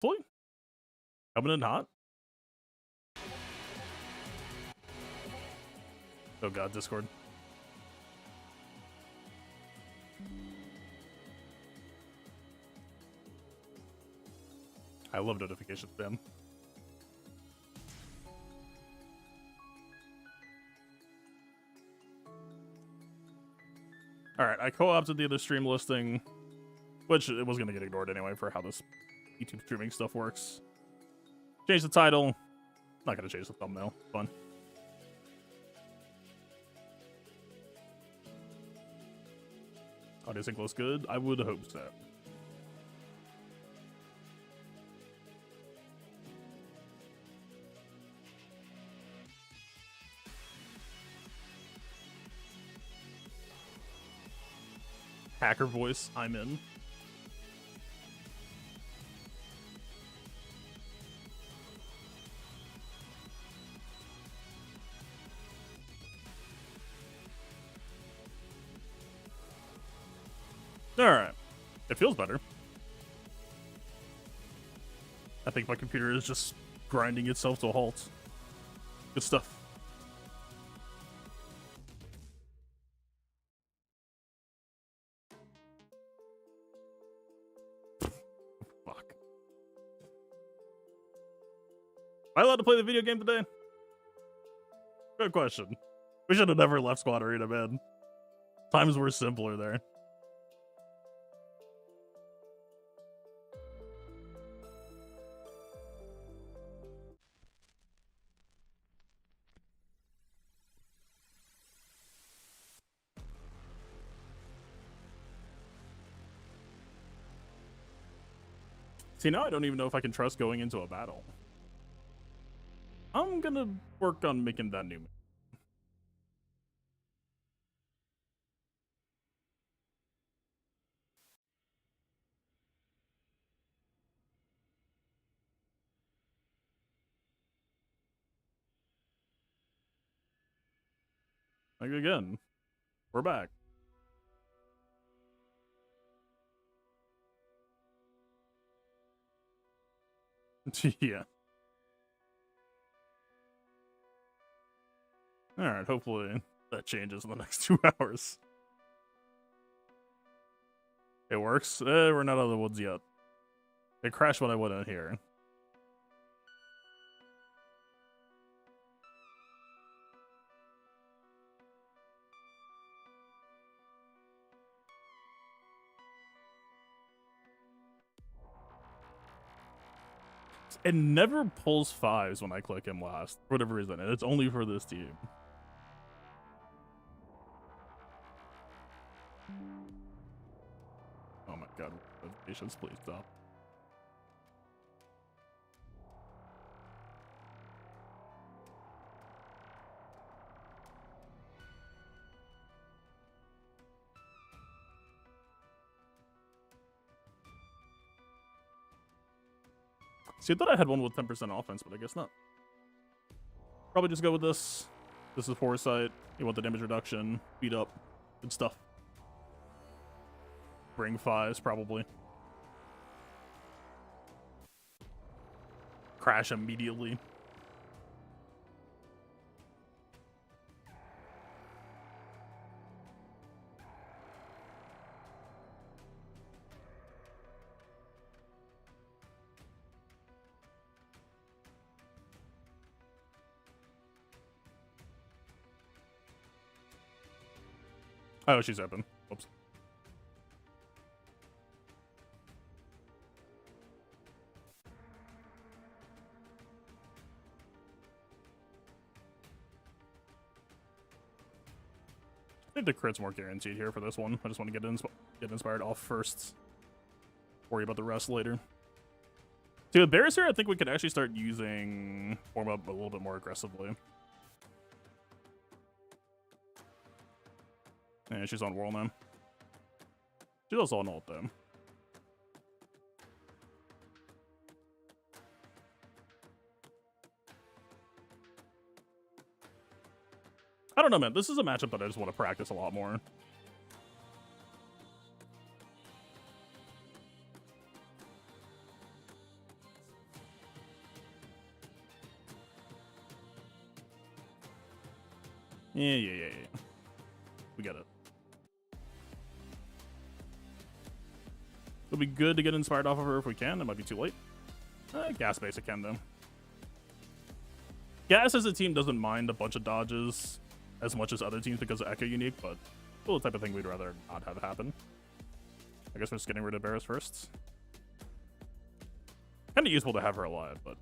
Hopefully. Coming in hot. Oh god, Discord. I love notification spam. Alright, I co-opted the other stream listing, which it was going to get ignored anyway for how this YouTube streaming stuff works. Change the title. Not going to change the thumbnail. Fun. Audio sync looks good. I would hope so. Hacker voice, I'm in. Alright. It feels better. I think my computer is just grinding itself to a halt. Good stuff. Fuck. Am I allowed to play the video game today? Good question. We should have never left Squad Arena, man. Times were simpler there. See, now I don't even know if I can trust going into a battle. I'm gonna work on making that new. Like again, we're back. Yeah. Alright, hopefully that changes in the next 2 hours. It works? We're not out of the woods yet. It crashed when I went in here. It never pulls 5s when I click him last, for whatever reason, and it's only for this team. Oh my god, notifications, please stop. See, I thought I had one with 10% offense, but I guess not. Probably just go with this. This is foresight. You want the damage reduction, beat up, good stuff. Bring 5s, probably. Crash immediately. Oh, she's open. Whoops. I think the crit's more guaranteed here for this one. I just want to get inspired off first. Worry about the rest later. See, with Bears here, I think we could actually start using form up a little bit more aggressively. Yeah, she's on Whirl now. She's also on ult though. I don't know, man. This is a matchup that I just want to practice a lot more. Yeah. We get it. It'll be good to get inspired off of her if we can. It might be too late. Gas basic can, though. Gas as a team doesn't mind a bunch of dodges as much as other teams because of Echo unique, but still the type of thing we'd rather not have happen. I guess we're just getting rid of Barris first. Kind of useful to have her alive, but...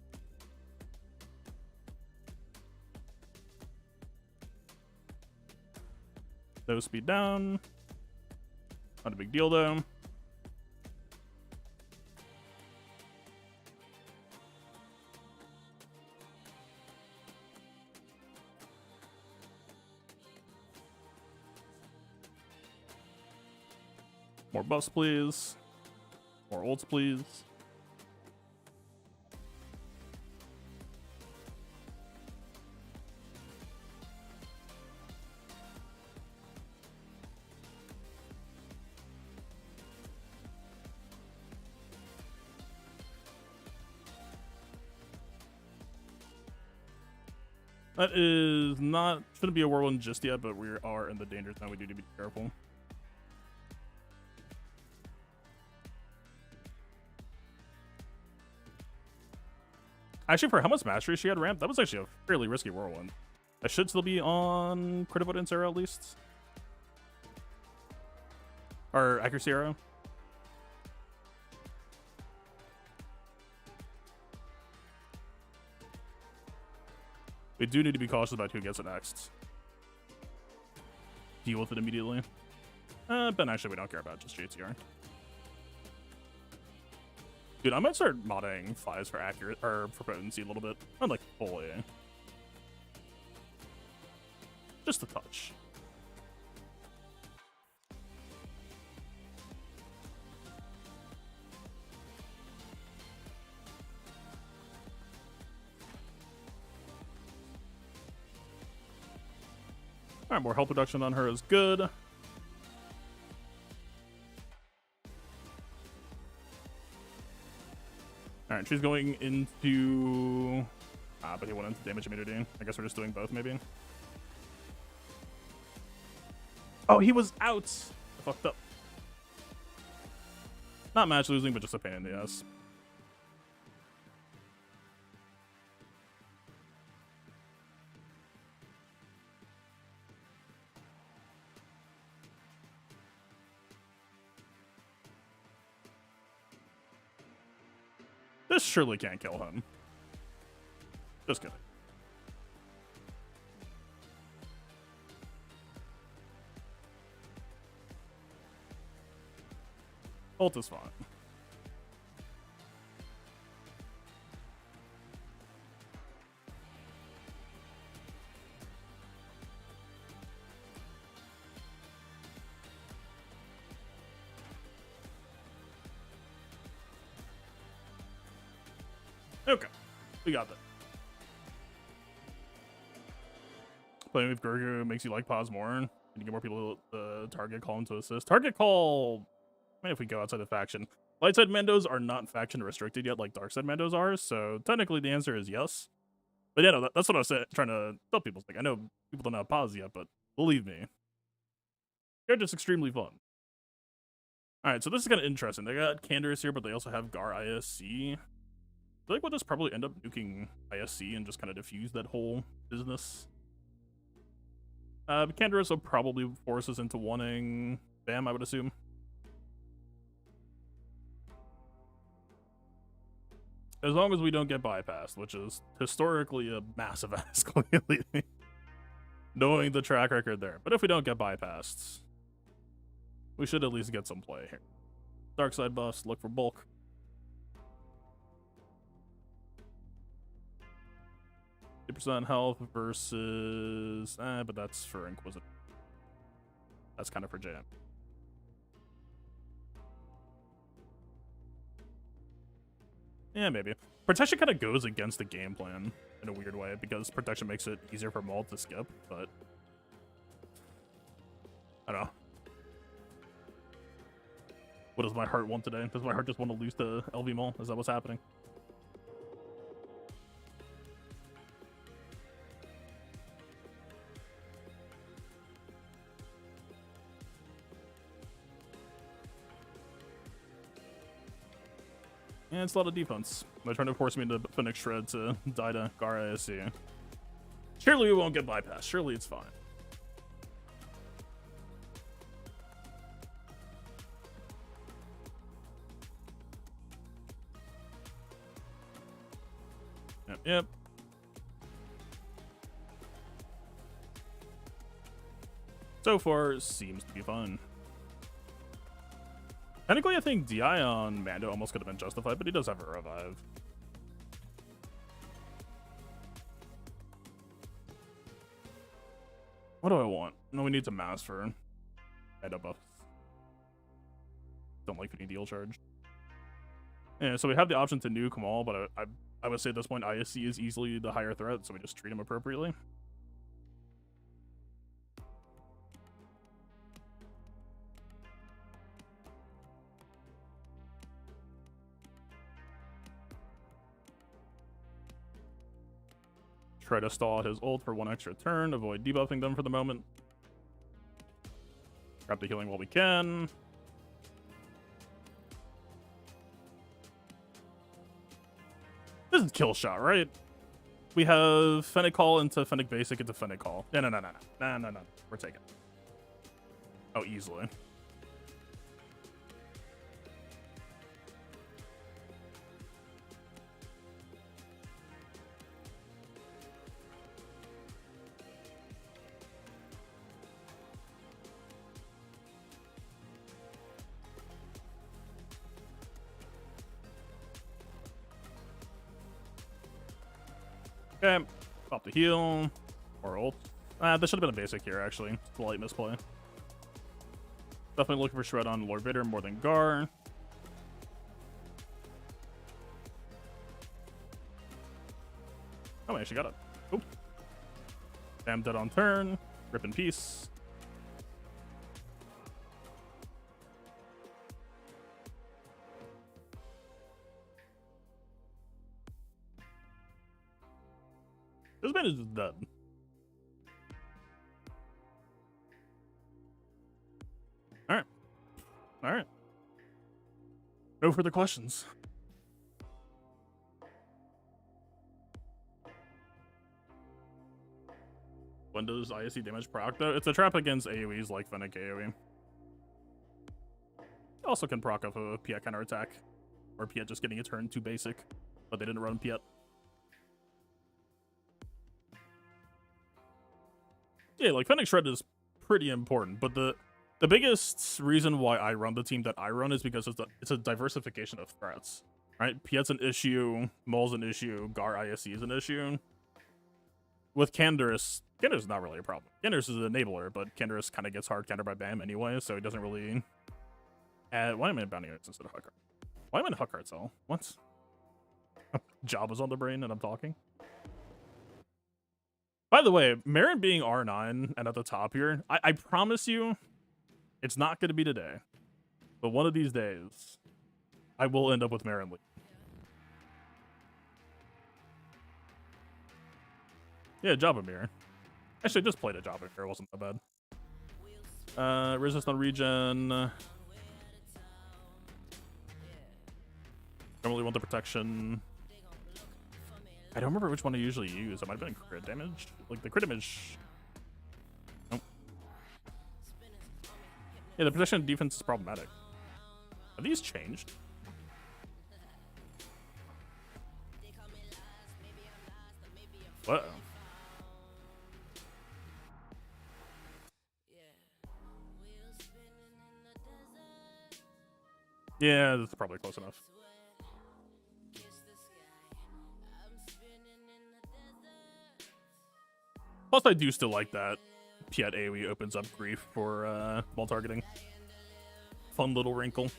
No speed down. Not a big deal, though. More buffs, please. More ults, please. That is not... shouldn't be a whirlwind just yet, but we are in the danger zone. We do need to be careful. Actually, for how much mastery she had ramped, that was actually a fairly risky whirlwind. I should still be on crit avoidance arrow at least. Or accuracy arrow. We do need to be cautious about who gets it next. Deal with it immediately. But actually we don't care about just JTR. Dude, I might start modding flies for accurate or for potency a little bit. Not like fully. Just a touch. Alright, more health reduction on her is good. Alright, she's going into... but he went into damage immunity. I guess we're just doing both, maybe. Oh, he was out! I fucked up. Not match losing, but just a pain in the ass. This surely can't kill him. Just kidding. Ult is fine. Okay, we got that. Playing with Gurgu makes you like pause more. And you get more people to target call him to assist. Target call, I mean, if we go outside the faction. Light side Mandos are not faction restricted yet like dark side Mandos are, so technically the answer is yes. But yeah, no, that's what I was trying to tell people. Like, I know people don't have pause yet, but believe me, they're just extremely fun. Alright, so this is kind of interesting. They got Canderous here, but they also have Gar ISC. I feel like we'll just probably end up nuking ISC and just kind of diffuse that whole business. Canderous will probably force us into wanting Bam, I would assume. As long as we don't get bypassed, which is historically a massive ask lately. Knowing the track record there. But if we don't get bypassed, we should at least get some play here. Dark side buffs, look for bulk. 50% health versus... but that's for Inquisitor. That's kind of for Jam. Yeah, maybe. Protection kind of goes against the game plan in a weird way, because protection makes it easier for Maul to skip, but... I don't know. What does my heart want today? Does my heart just want to lose to LV Maul? Is that what's happening? And it's a lot of defense. They're trying to force me into Fennec Shred to die to Gar ISC. Surely we won't get bypassed. Surely it's fine. Yep. So far, seems to be fun. Technically, I think DI on Mando almost could have been justified, but he does have a revive. What do I want? No, we need to mass for Mando buffs. Don't like any deal charge. Yeah, so we have the option to nuke Maul, but I would say at this point ISC is easily the higher threat, so we just treat him appropriately. Try to stall out his ult for one extra turn, avoid debuffing them for the moment. Grab the healing while we can. This is kill shot, right? We have Fennec call into Fennec basic into Fennec call. No. We're taking it. Oh, easily. Okay, pop the heal, or ult. This should have been a basic here, actually. Slight misplay. Definitely looking for Shred on Lord Vader more than Gar. Oh, I actually got it. Oop. Damn, dead on turn. Rip in peace. This man is just dead. Alright. Alright. No further questions. When does ISC damage proc though? It's a trap against AoEs like Fennec AoE. Also can proc off of a Piet counterattack. Or Piet just getting a turn too basic. But they didn't run Piet. Yeah, like Fennec Shred is pretty important, but the biggest reason why I run the team that I run is because it's a diversification of threats, right? Piet's an issue, Maul's an issue, Gar ISC is an issue. With Canderous is not really a problem. Canderous is an enabler, but Canderous kind of gets hard countered by BAM anyway, so he doesn't really... why am I in Bounty Arts instead of Huckart? Why am I in Huckart cell? What? Jabba's on the brain and I'm talking? By the way, Marin being R9 and at the top here, I promise you, it's not going to be today. But one of these days, I will end up with Marin Lee. Yeah, Jabba Mirror. Actually, I just played a Jabba Mirror. It wasn't that bad. Resist on regen. Don't really want the protection. I don't remember which one I usually use. It might have been crit damage. Like, the crit damage... Nope. Yeah, the protection and defense is problematic. Are these changed? What? Yeah, that's probably close enough. Plus, I do still like that Piet AoE opens up grief for ball targeting. Fun little wrinkle.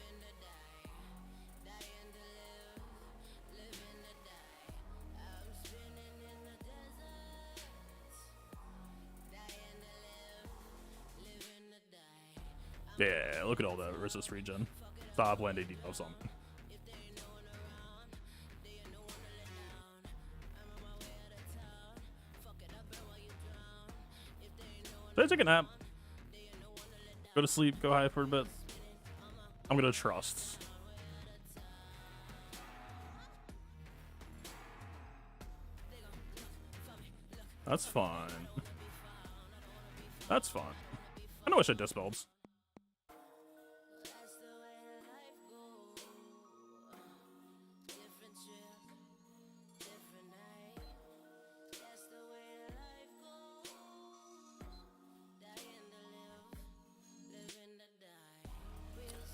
Yeah, look at all that resist regen. Stop landing debuffs on me. Did I take a nap? Go to sleep, go high for a bit. I'm gonna trust. That's fine. That's fine. I know I should dispelled.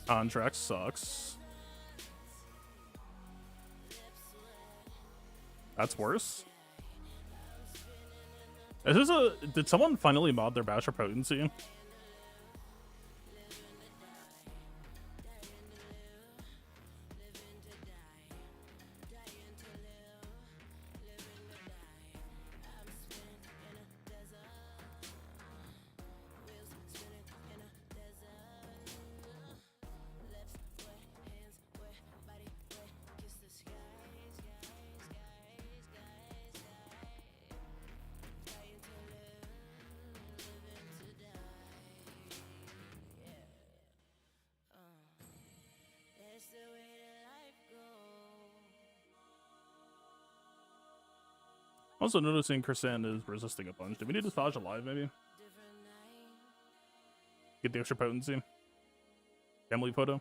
Contract sucks. That's worse. Is this a... Did someone finally mod their Basher potency? Also noticing Kersan is resisting a bunch. Do we need to Saj alive, maybe? Get the extra potency. Family photo.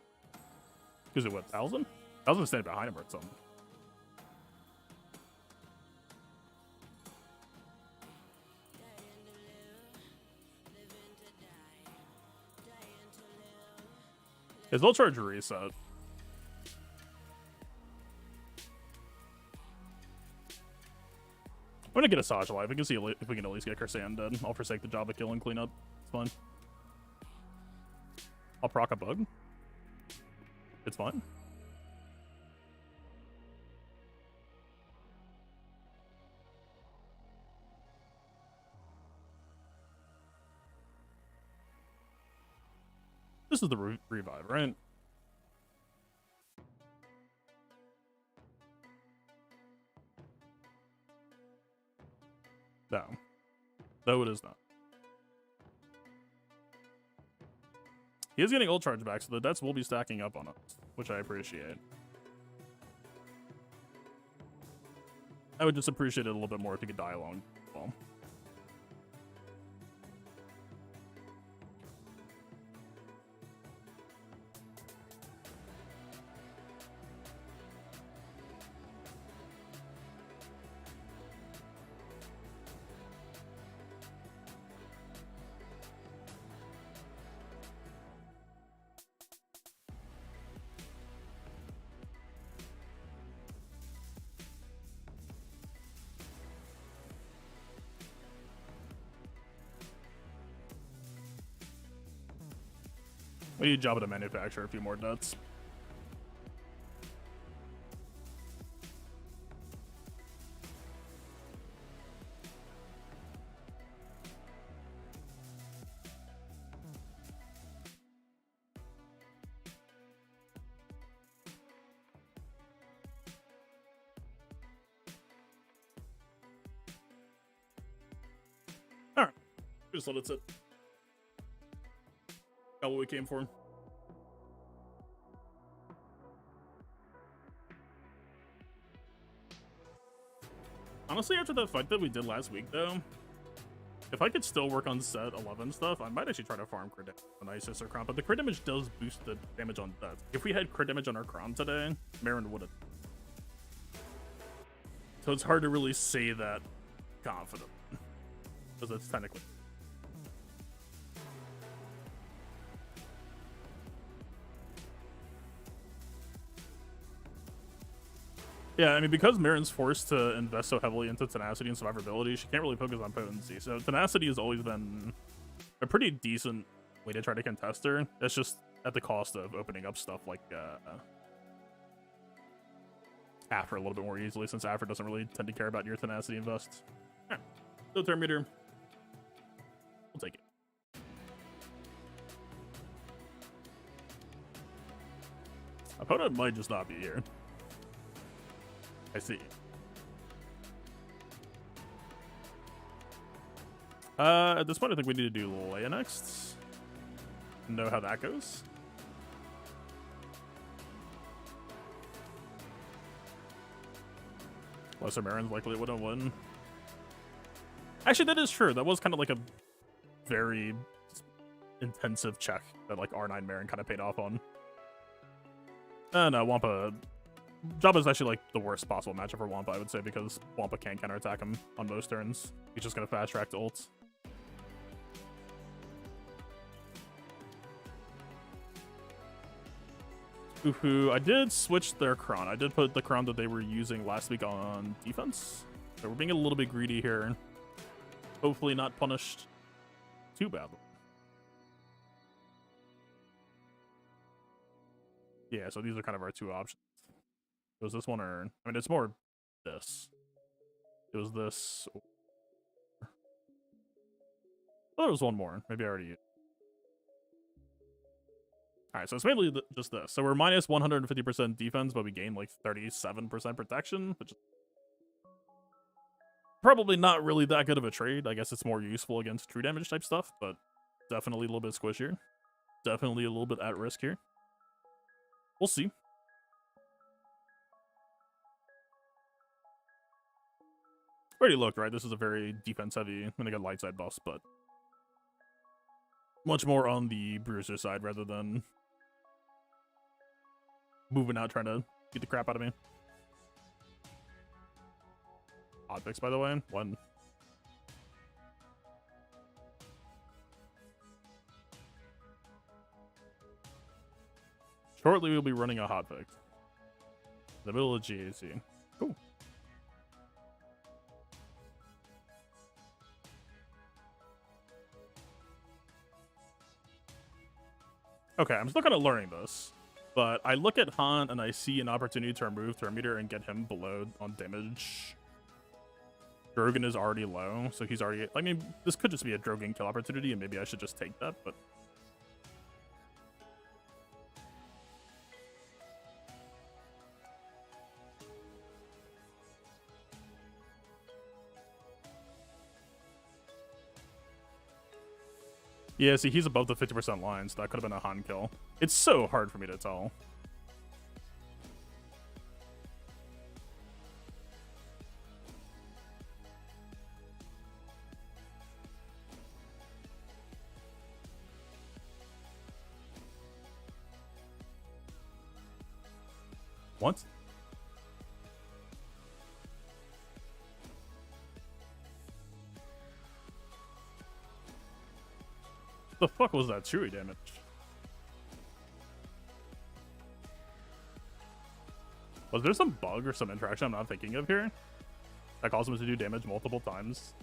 Is it what, 1,000? 1,000 standing behind him or something. His low charge reset. I'm gonna get a Saj alive. We can see if we can at least get Kersan dead. I'll forsake the Jabba kill and clean up. It's fine. I'll proc a bug. It's fine. This is the revive, right? No. No, it is not. He is getting ult charge back, so the debts will be stacking up on us, which I appreciate. I would just appreciate it a little bit more if he could die alone. Well. We need Jabba to manufacture a few more nuts. All right, just let it sit. Got what we came for. Honestly, after that fight that we did last week, though, if I could still work on set 11 stuff, I might actually try to farm crit damage on Isis or Kron, but the crit damage does boost the damage on death. If we had crit damage on our Kron today, Marin would have. So it's hard to really say that confident, because it's technically. Yeah, I mean, because Marin's forced to invest so heavily into tenacity and survivability, she can't really focus on potency. So tenacity has always been a pretty decent way to try to contest her. That's just at the cost of opening up stuff like After a little bit more easily, since After doesn't really tend to care about your tenacity invest. All right, so turn meter. We'll take it. Opponent might just not be here. I see. At this point, I think we need to do Leia next. Know how that goes. Lesser Marin's likely would have won. Actually, that is true. That was kind of like a very intensive check that like R9 Marin kind of paid off on. No, Wampa. Jabba's actually like the worst possible matchup for Wampa, I would say, because Wampa can't counterattack him on most turns. He's just gonna fast track to ult. Ooh, I did switch their Kron. I did put the Kron that they were using last week on defense. So we're being a little bit greedy here. Hopefully not punished too badly. Yeah, so these are kind of our two options. It was this one or... I mean, it's more this. It was this. Oh, there was one more. Maybe I already used. Alright, so it's mainly just this. So we're minus 150% defense, but we gain like 37% protection, which is probably not really that good of a trade. I guess it's more useful against true damage type stuff, but definitely a little bit squishier. Definitely a little bit at risk here. We'll see. Already looked, right? This is a very defense-heavy, I'm gonna get light side buffs, but much more on the bruiser side rather than moving out trying to beat the crap out of me. Odd fix, by the way. One. Shortly, we'll be running a hotfix. In the middle of GAC. Cool. Okay, I'm still kind of learning this. But I look at Han and I see an opportunity to remove Thermometer and get him below on damage. Drogon is already low, so he's already... I mean, this could just be a Drogon kill opportunity, and maybe I should just take that, but... Yeah, see, he's above the 50% line, so that could have been a Han kill. It's so hard for me to tell. What? The fuck was that Chewie damage? Was there some bug or some interaction I'm not thinking of here that caused him to do damage multiple times?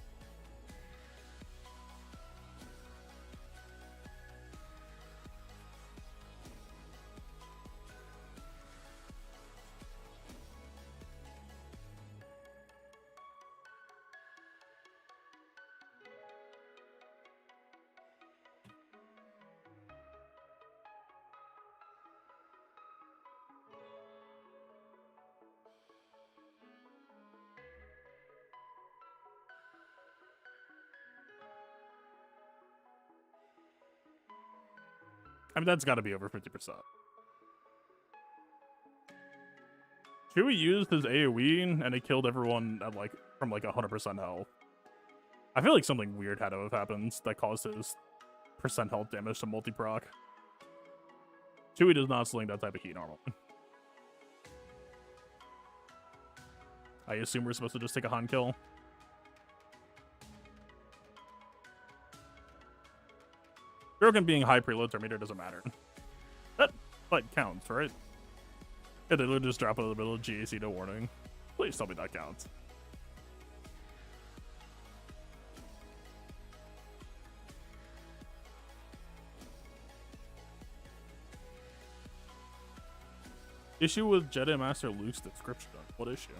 I mean, that's got to be over 50%. Chewie used his AoE and it killed everyone at like from like 100% health. I feel like something weird had to have happened that caused his percent health damage to multi-proc. Chewie does not sling that type of heat normally. I assume we're supposed to just take a Han kill. Drogon being high preload meter doesn't matter. That fight counts, right? Yeah, they literally just drop it in the middle of GAC, no warning. Please tell me that counts. Issue with Jedi Master Luke's description. What issue?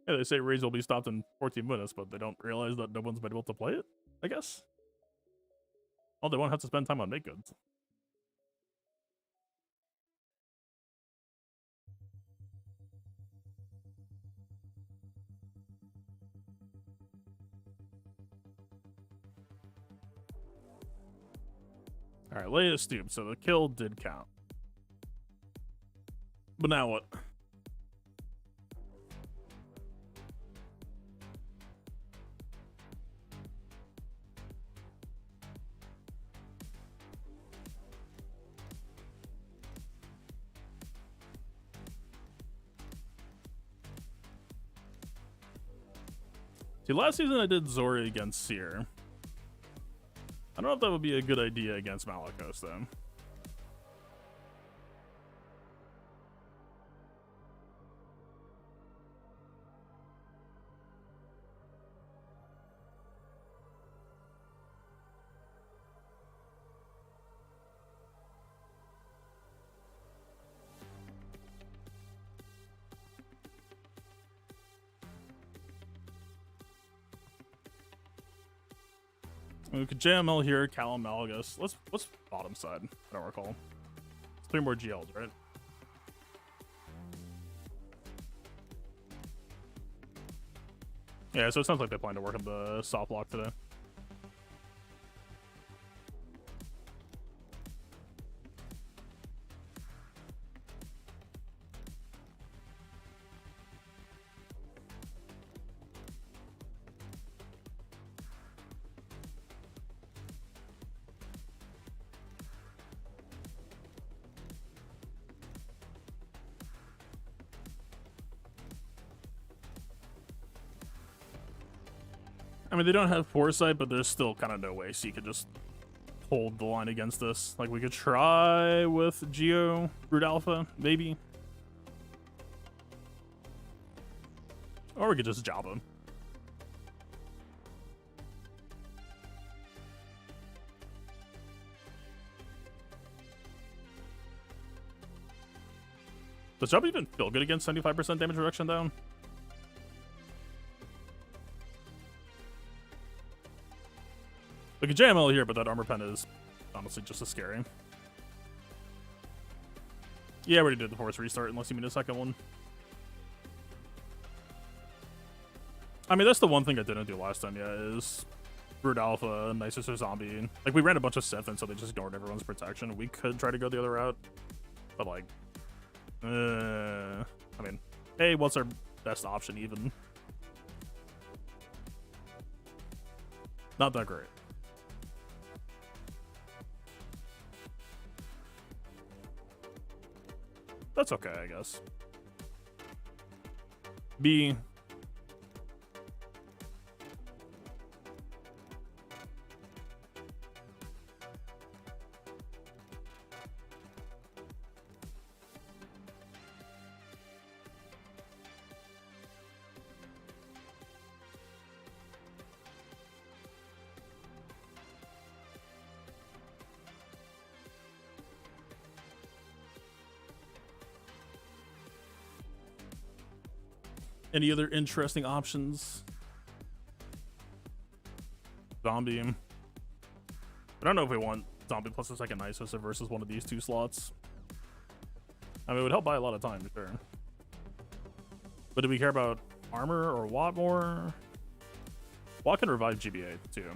Yeah, they say raids will be stopped in 14 minutes, but they don't realize that no one's been able to play it, I guess? Oh, they won't have to spend time on make goods. Alright, Leia stooped, so the kill did count. But now what? See, last season I did Zori against Seer. I don't know if that would be a good idea against Malicos, though. We could JML here, Cal and Malgus. What's bottom side? I don't recall. It's 3 more GLs, right? Yeah, so it sounds like they plan to work on the soft lock today. I mean, they don't have foresight, but there's still kind of no way so you could just hold the line against this. Like, we could try with Geo Root Alpha, maybe. Or we could just Jabba. Does Jabba even feel good against 75% damage reduction down? We could JML here, but that armor pen is honestly just as scary. Yeah, I already did the force restart, unless you mean a second one. I mean, that's the one thing I didn't do last time, yeah, is Root Alpha, Nicer Zombie. Like, we ran a bunch of Sith, and so they just ignored everyone's protection. We could try to go the other route, but, like, I mean, hey, what's our best option, even? Not that great. That's okay, I guess. B. Any other interesting options? Zombie. I don't know if we want Zombie plus a second Isis versus one of these 2 slots. I mean, it would help buy a lot of time, for sure. But do we care about armor or Watt more? Watt can revive GBA, too.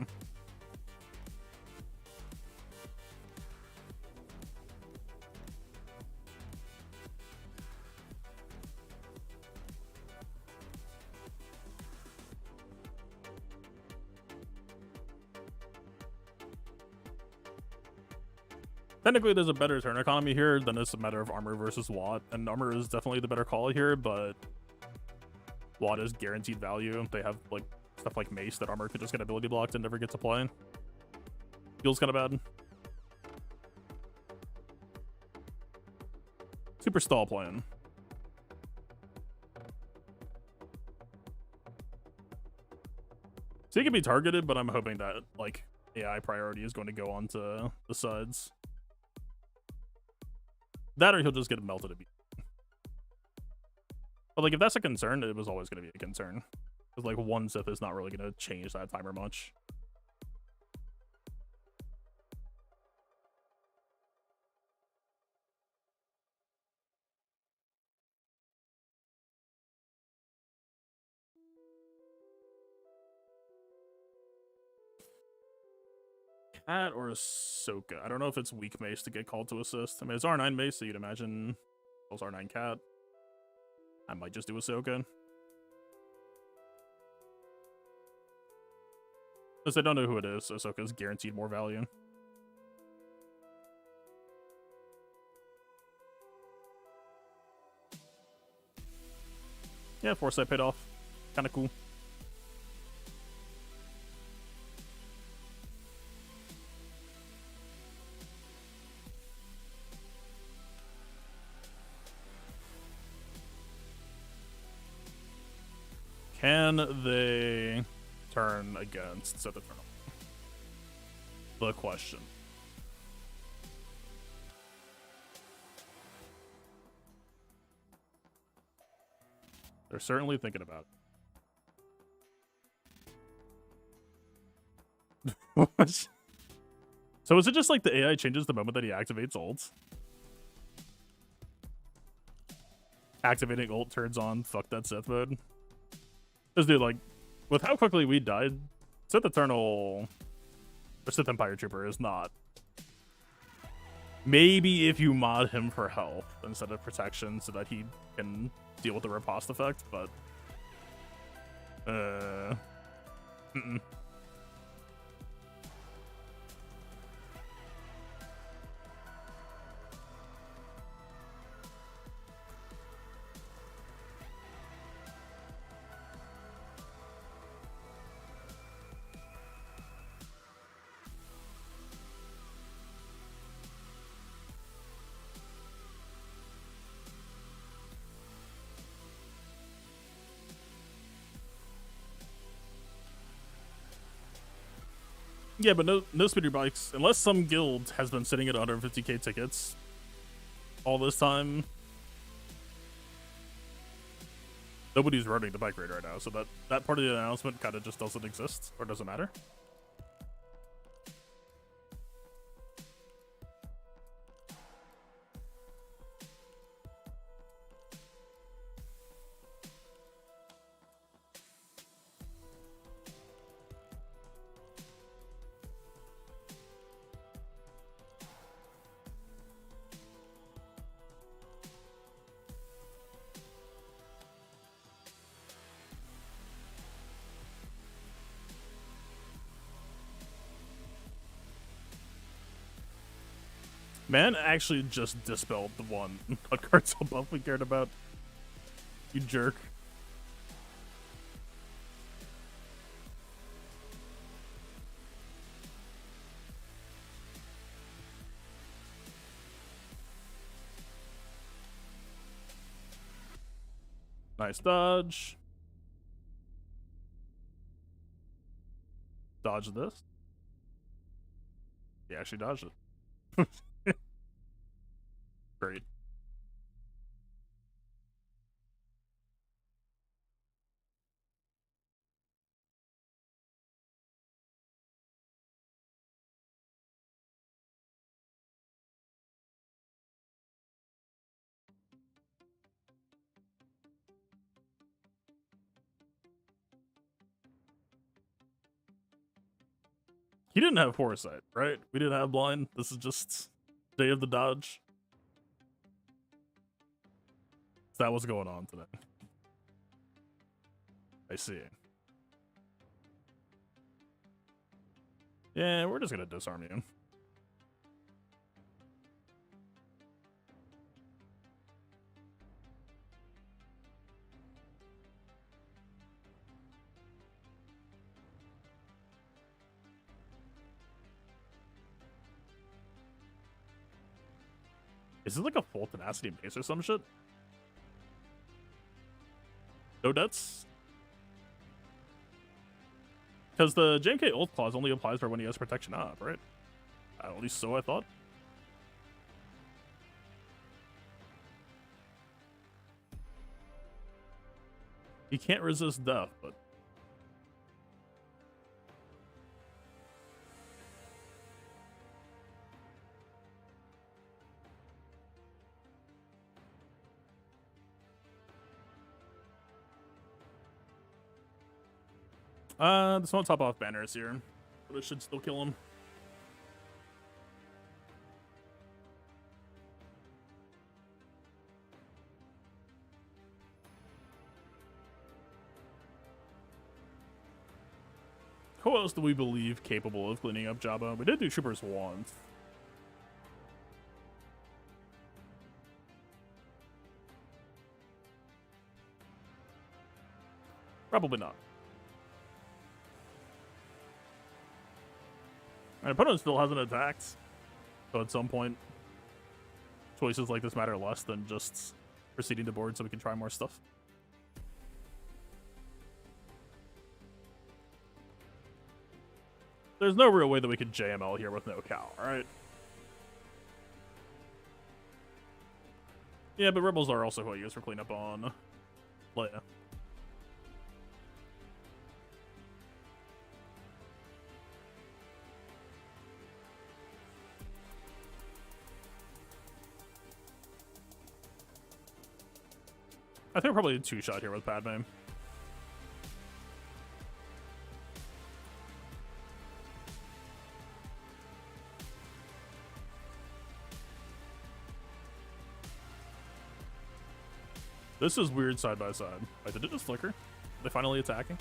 Technically, there's a better turn economy here than it's a matter of armor versus Watt, and armor is definitely the better call here, but Watt is guaranteed value. They have like stuff like Mace that armor could just get ability blocked and never get to play. Feels kind of bad. Super stall plan. So he can be targeted, but I'm hoping that like AI priority is going to go onto the sides. That or he'll just get melted a bit. But like if that's a concern, it was always going to be a concern. Because like one Sith is not really going to change that timer much. That or Ahsoka. I don't know if it's weak mace to get called to assist. I mean, it's R9 mace, so you'd imagine it's R9 cat. I might just do Ahsoka. Since I don't know who it is, Ahsoka's guaranteed more value. Yeah, foresight paid off. Kinda cool. Can they turn against Sith Eternal? The question. They're certainly thinking about it. What? So is it just like the AI changes the moment that he activates ults? Activating ult turns on fuck that Sith mode? Because dude, like, with how quickly we died, Sith Eternal or Sith Empire Trooper is not. Maybe if you mod him for health instead of protection so that he can deal with the riposte effect, but yeah, but no speeder bikes unless some guild has been sitting at 150k tickets all this time. Nobody's running the bike raid right now, so that part of the announcement kind of just doesn't exist or doesn't matter. Man actually just dispelled the one cartel buff we cared about. You jerk. Nice dodge. Dodge this. He actually dodged it. Great. He didn't have foresight, right? We didn't have blind. This is just day of the dodge. Is that what's going on today? I see. Yeah, we're just gonna disarm you. Is this like a full tenacity base or some shit? No debts? Because the JMK ult clause only applies for when he has protection up, right? At least so I thought. He can't resist death, but this won't top off banners here, but it should still kill him. who else do we believe capable of cleaning up Jabba? We did do troopers once. Probably not. My opponent still hasn't attacked, so at some point, choices like this matter less than just proceeding to board so we can try more stuff. There's no real way that we could JML here with no cow, alright? Yeah, but rebels are also who I use for cleanup on Leia. I think we're probably a two-shot here with Padme. This is weird side by side. Wait, did it just flicker? Are they finally attacking?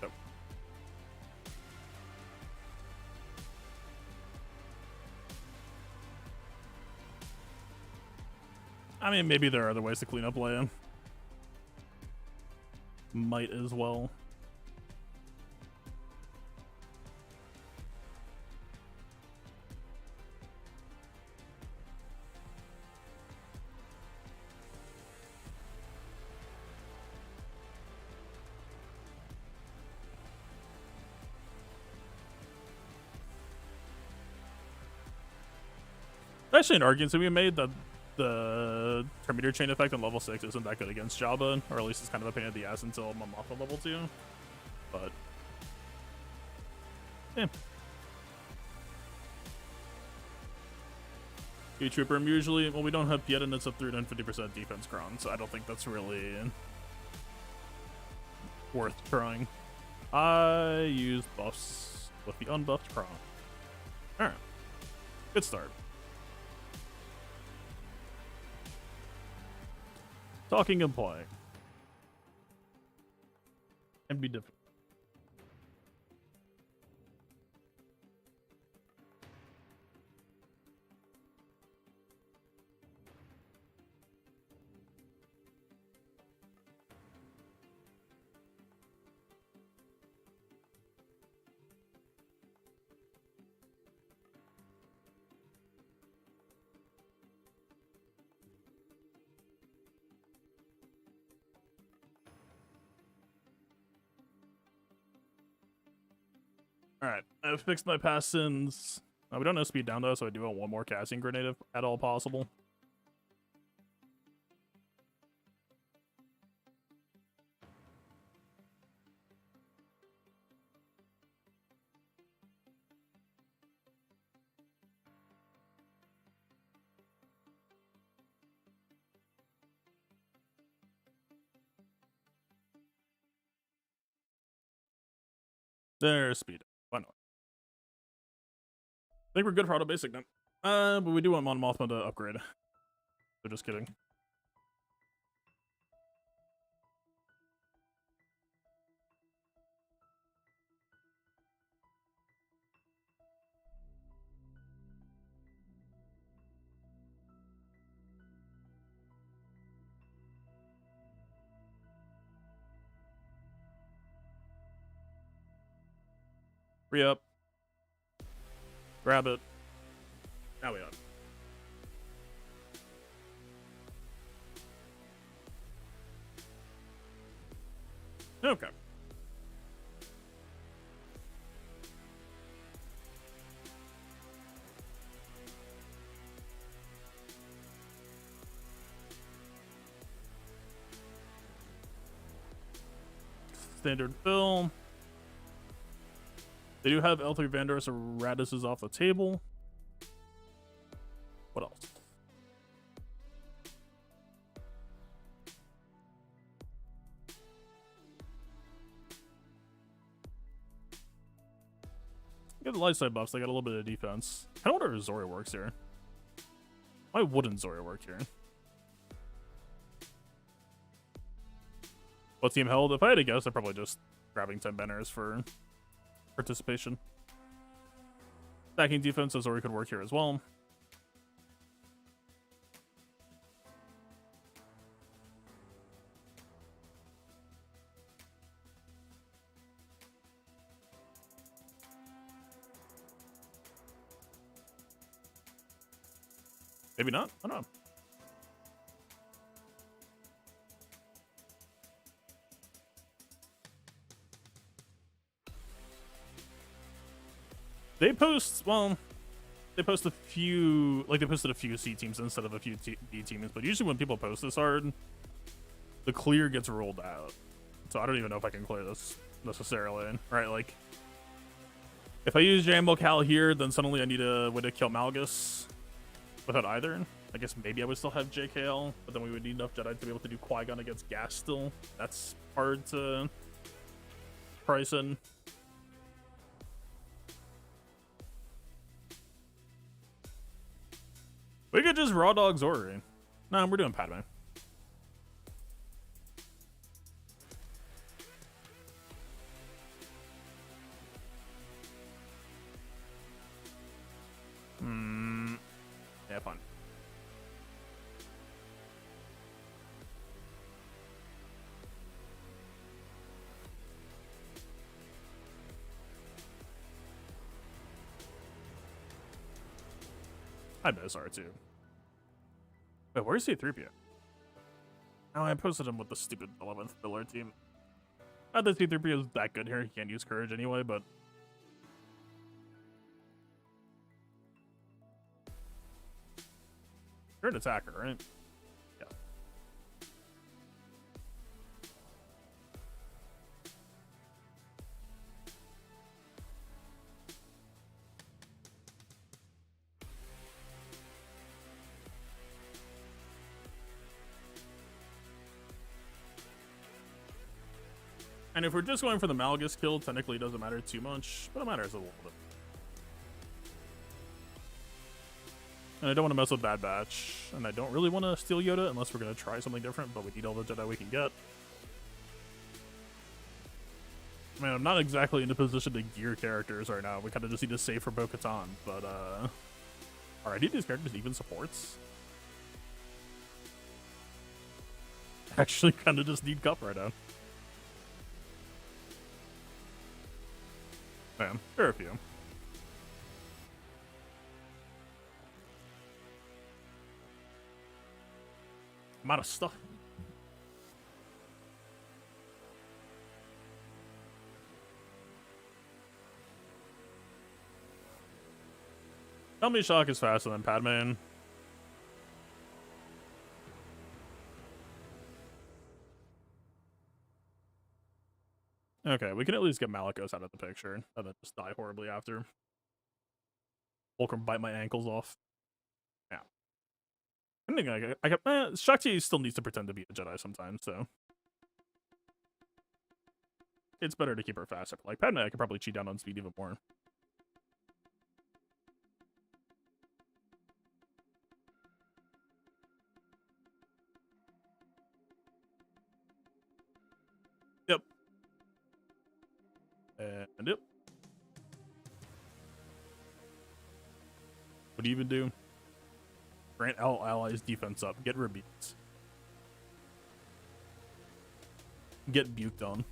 Nope. I mean, maybe there are other ways to clean up Leia. Might as well. Actually, an argument to be made that the Terminator chain effect on level 6 isn't that good against Jabba, or at least it's kind of a pain in the ass until Momothra level 2. But yeah. Trooper, I'm usually, well, we don't have Pieta and it's a 350% defense cron, so I don't think that's really worth trying. I use buffs with the unbuffed cron. Alright. Good start. Talking and playing can be difficult. Alright, I've fixed my past sins. We don't know speed down though, so I do want one more casting grenade if at all possible. There's speed. Why not? I think we're good for auto basic now. But we do want Mon Mothma to upgrade. So just kidding. Re-up. Grab it. Now we up. Okay. Standard fill. They do have L3 Vandor, so Radis is off the table. What else? Get the light side buffs, they got a little bit of defense. I wonder if Zori works here. Why wouldn't Zori work here? What team held? If I had to guess, I'm probably just grabbing 10 banners for participation. Stacking defense, Zori could work here as well. Maybe not. I don't know. They post, well, they post a few, like they posted a few C teams instead of a few D teams, but usually when people post this hard, the clear gets rolled out. So I don't even know if I can clear this necessarily, right? Like, if I use Jambo Cal here, then suddenly I need a way to kill Malgus without either. I guess maybe I would still have JKL, but then we would need enough Jedi to be able to do Qui-Gon against Gas still. That's hard to price in. We could just raw dog Zori. Nah, we're doing Padme. Yeah, fine. I miss R2. Wait, where's C3PO? Oh, I posted him with the stupid 11th filler team. Not that C3PO is that good here. He can't use courage anyway, but you're an attacker, right? Yeah. And if we're just going for the Malgus kill, technically it doesn't matter too much, but it matters a little bit. And I don't want to mess with Bad Batch, and I don't really want to steal Yoda unless we're going to try something different, but we need all the Jedi we can get. I mean, I'm not exactly in a position to gear characters right now. We kind of just need to save for Bo-Katan, but are any of these characters even supports? Actually kind of just need Cup right now. Man, there are a few. I'm out of stuff. Tell me Shock is faster than Padme. Okay, we can at least get Malicos out of the picture and then just die horribly after. Fulcrum bite my ankles off. Yeah. I think Shakti still needs to pretend to be a Jedi sometimes, so it's better to keep her faster. Like Padme, I could probably cheat down on speed even more. Yep. And yep. What do you even do? Grant all allies defense up. Get rebuked. Get buked on.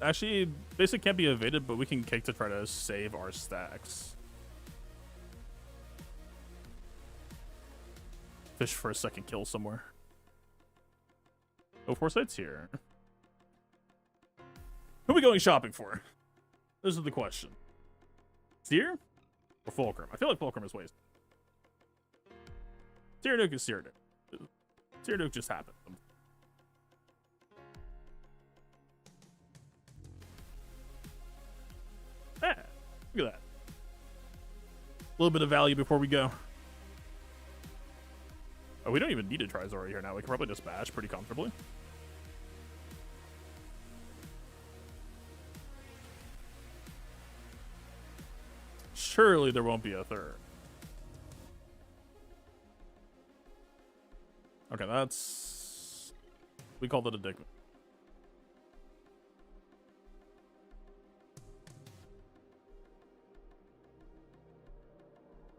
Actually, basic can't be evaded, but we can kick to try to save our stacks. Fish for a second kill somewhere. Oh, Foresight's here. Who are we going shopping for? This is the question. Seer or Fulcrum? I feel like Fulcrum is wasted. Cyranook is Cyranook. Cyranook just happened. Ah, look at that. A little bit of value before we go. Oh, we don't even need a Trizori here now. We can probably just bash pretty comfortably. surely there won't be a third. Okay, that's... We called it a dick.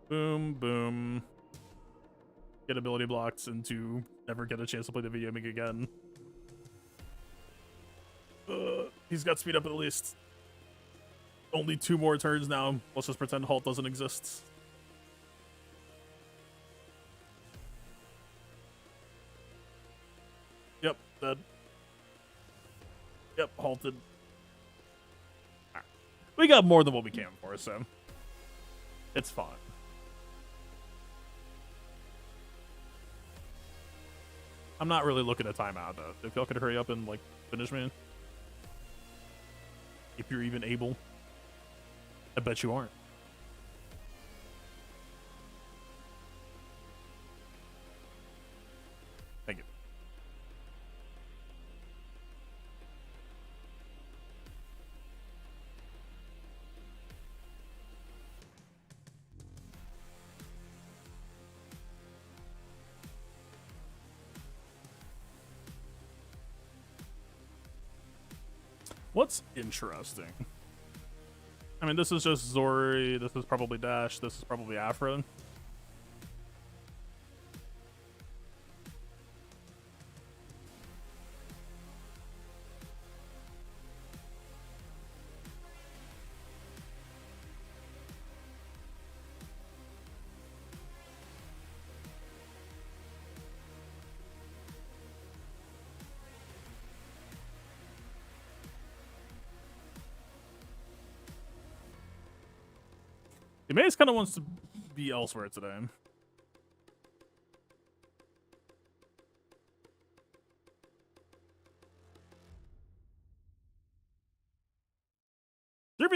Boom, boom. Get ability blocks into never get a chance to play the video game again. He's got speed up at least. Only 2 more turns now. Let's just pretend halt doesn't exist. Yep, dead. Yep, halted. Right. We got more than what we came for, so it's fine. I'm not really looking at timeout though. If y'all could hurry up and like finish me, if you're even able. I bet you aren't. Thank you. What's interesting? I mean, this is just Zori, this is probably Dash, this is probably Afro. The maze kind of wants to be elsewhere today.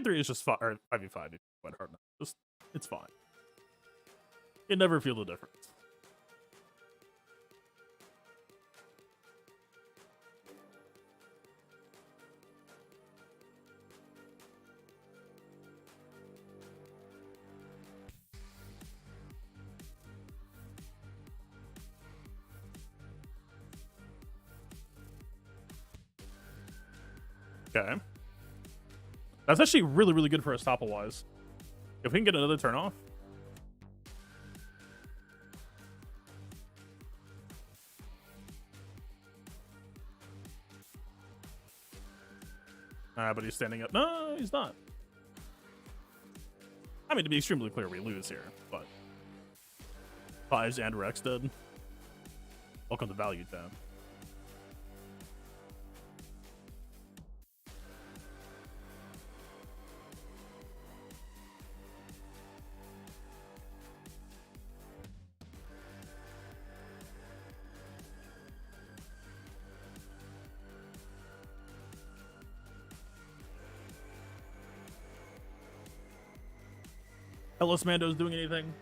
Three is just 5v5. Quite hard enough. Just it's fine. You never feel the difference. Okay. That's actually really, really good for us topple-wise. If we can get another turn off. But he's standing up. No, he's not. I mean, to be extremely clear, we lose here, but... Fives and Rex dead. Welcome to value tab. Ellis Mando's doing anything?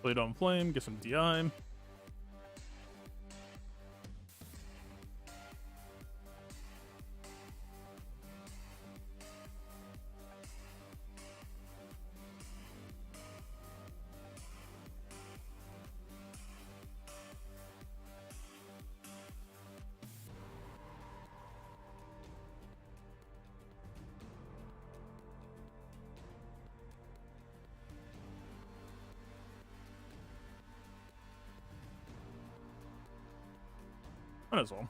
Blade on Flame, get some DI. Might as well.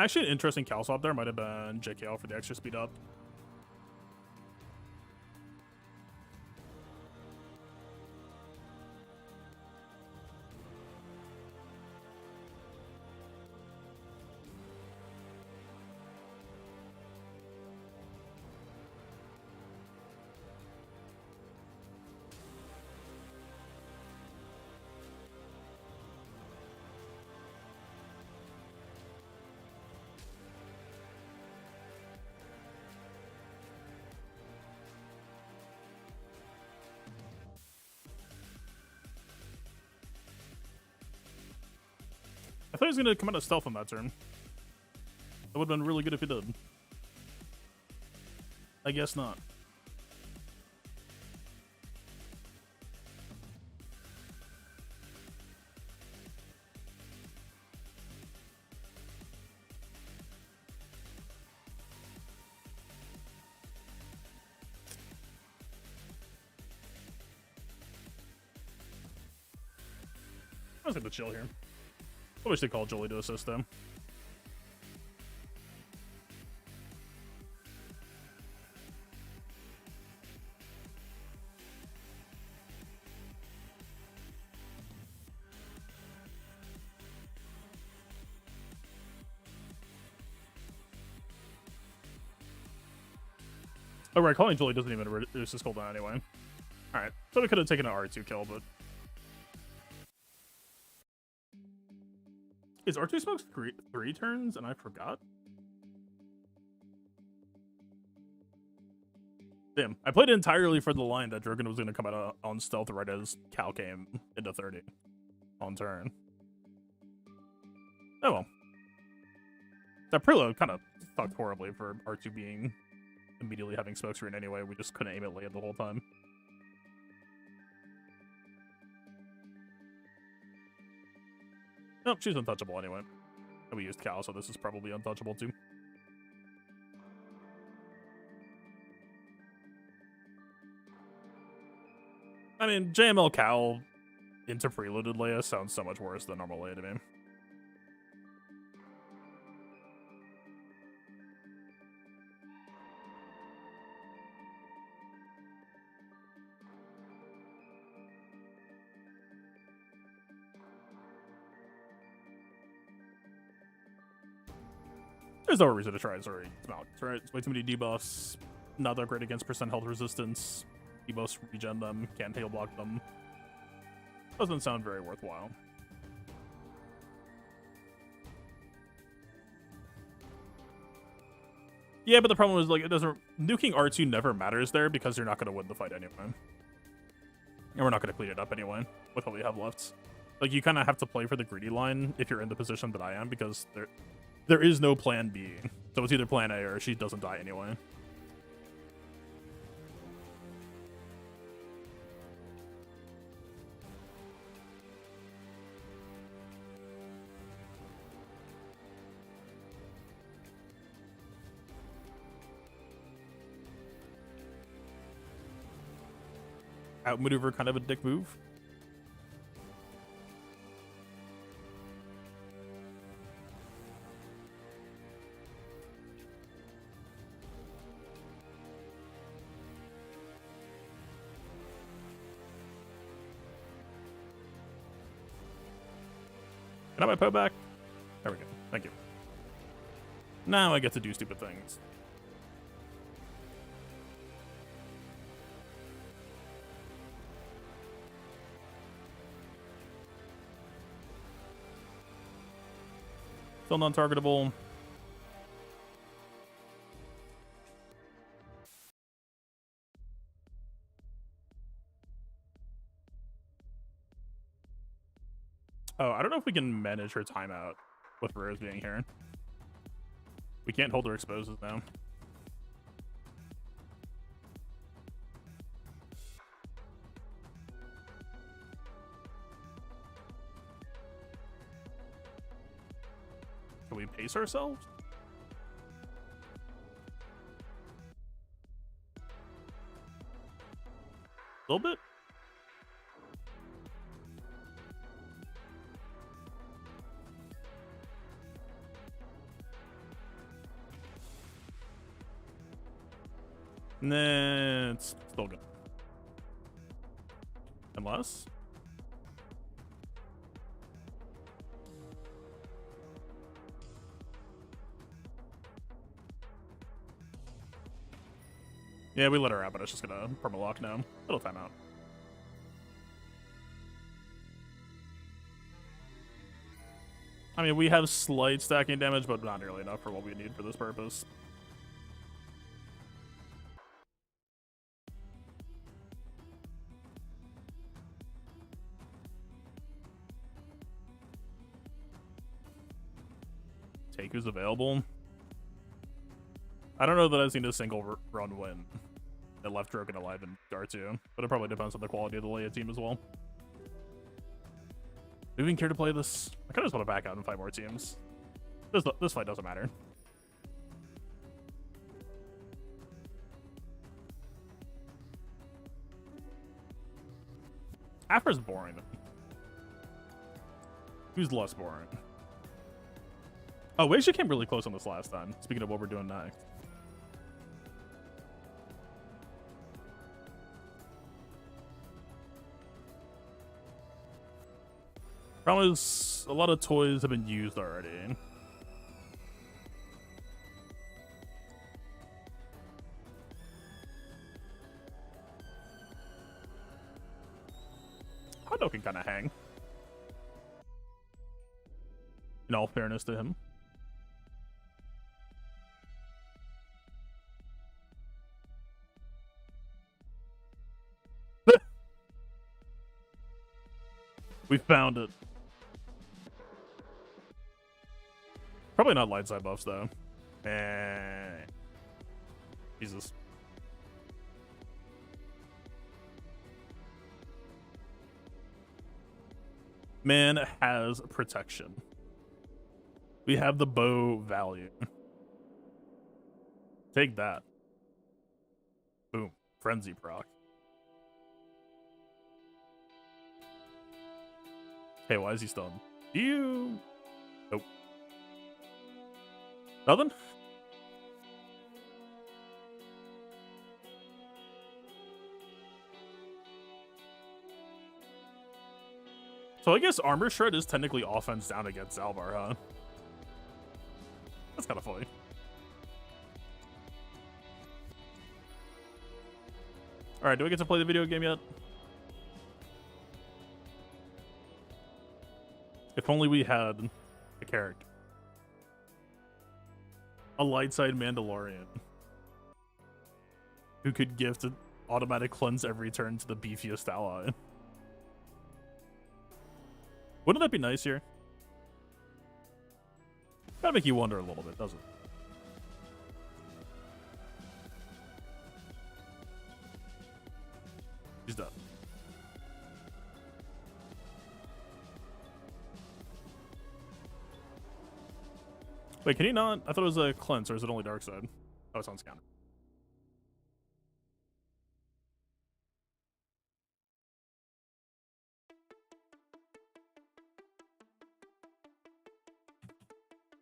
Actually, an interesting cal swap there might have been JKL for the extra speed up. I thought he was going to come out of stealth on that turn. That would have been really good if he did. I guess not. I was going to chill here. I wish they called Jolie to assist them. Oh, right, calling Jolie doesn't even reduce his cooldown anyway. Alright, so we could have taken an R2 kill, but... Is R2 smokes three turns and I forgot? Damn, I played entirely for the line that Drogon was going to come out on stealth right as Cal came into 30 on turn. Oh well. That preload kind of sucked horribly for R2 being immediately having smokescreen anyway. We just couldn't aim at Leia the whole time. Nope, she's untouchable anyway. And we used Cal, so this is probably untouchable too. I mean, JML Cal into preloaded Leia sounds so much worse than normal Leia to me. There's no reason to try Zuri mounts, right? It's way too many debuffs, not that great against percent health resistance, debuffs regen them, can't tail block them. Doesn't sound very worthwhile. Yeah, but the problem is, like, it doesn't... Nuking R2 never matters there because you're not going to win the fight anyway. And we're not going to clean it up anyway with what we have left. Like, you kind of have to play for the greedy line if you're in the position that I am because there is no plan B. So it's either plan A or she doesn't die anyway. Outmaneuver kind of a dick move. Can I have my Poe back? There we go. Thank you. Now I get to do stupid things. Still non-targetable. Oh, I don't know if we can manage her timeout with Rose being here. We can't hold her exposes now. Can we pace ourselves? A little bit? Nah, it's still good. Unless... Yeah, we let her out, but it's just gonna perma-lock now. It'll time out. I mean, we have slight stacking damage, but not nearly enough for what we need for this purpose. Take who's available. I don't know that I've seen a single run win that left Drogon alive in Gar2, but it probably depends on the quality of the Leia team as well. Do we even care to play this? I kind of just want to back out and fight more teams. This fight doesn't matter. Afra's boring. Who's less boring? Oh, we actually came really close on this last time. Speaking of what we're doing next. Problem is, a lot of toys have been used already. Hondo can kind of hang. In all fairness to him. We found it. Probably not light side buffs though. Jesus. Man has protection. We have the bow value. Take that. Boom. Frenzy proc. Hey, why is he stunned? You. Nope. Nothing? So I guess Armor Shred is technically offense down against Zalbar, huh? That's kind of funny. Alright, do we get to play the video game yet? If only we had a character. A light side Mandalorian. Who could gift an automatic cleanse every turn to the beefiest ally. Wouldn't that be nice here? Gotta make you wonder a little bit, doesn't it? He's done. Wait, can he not? I thought it was a cleanse, or is it only dark side? Oh, it's on scanner.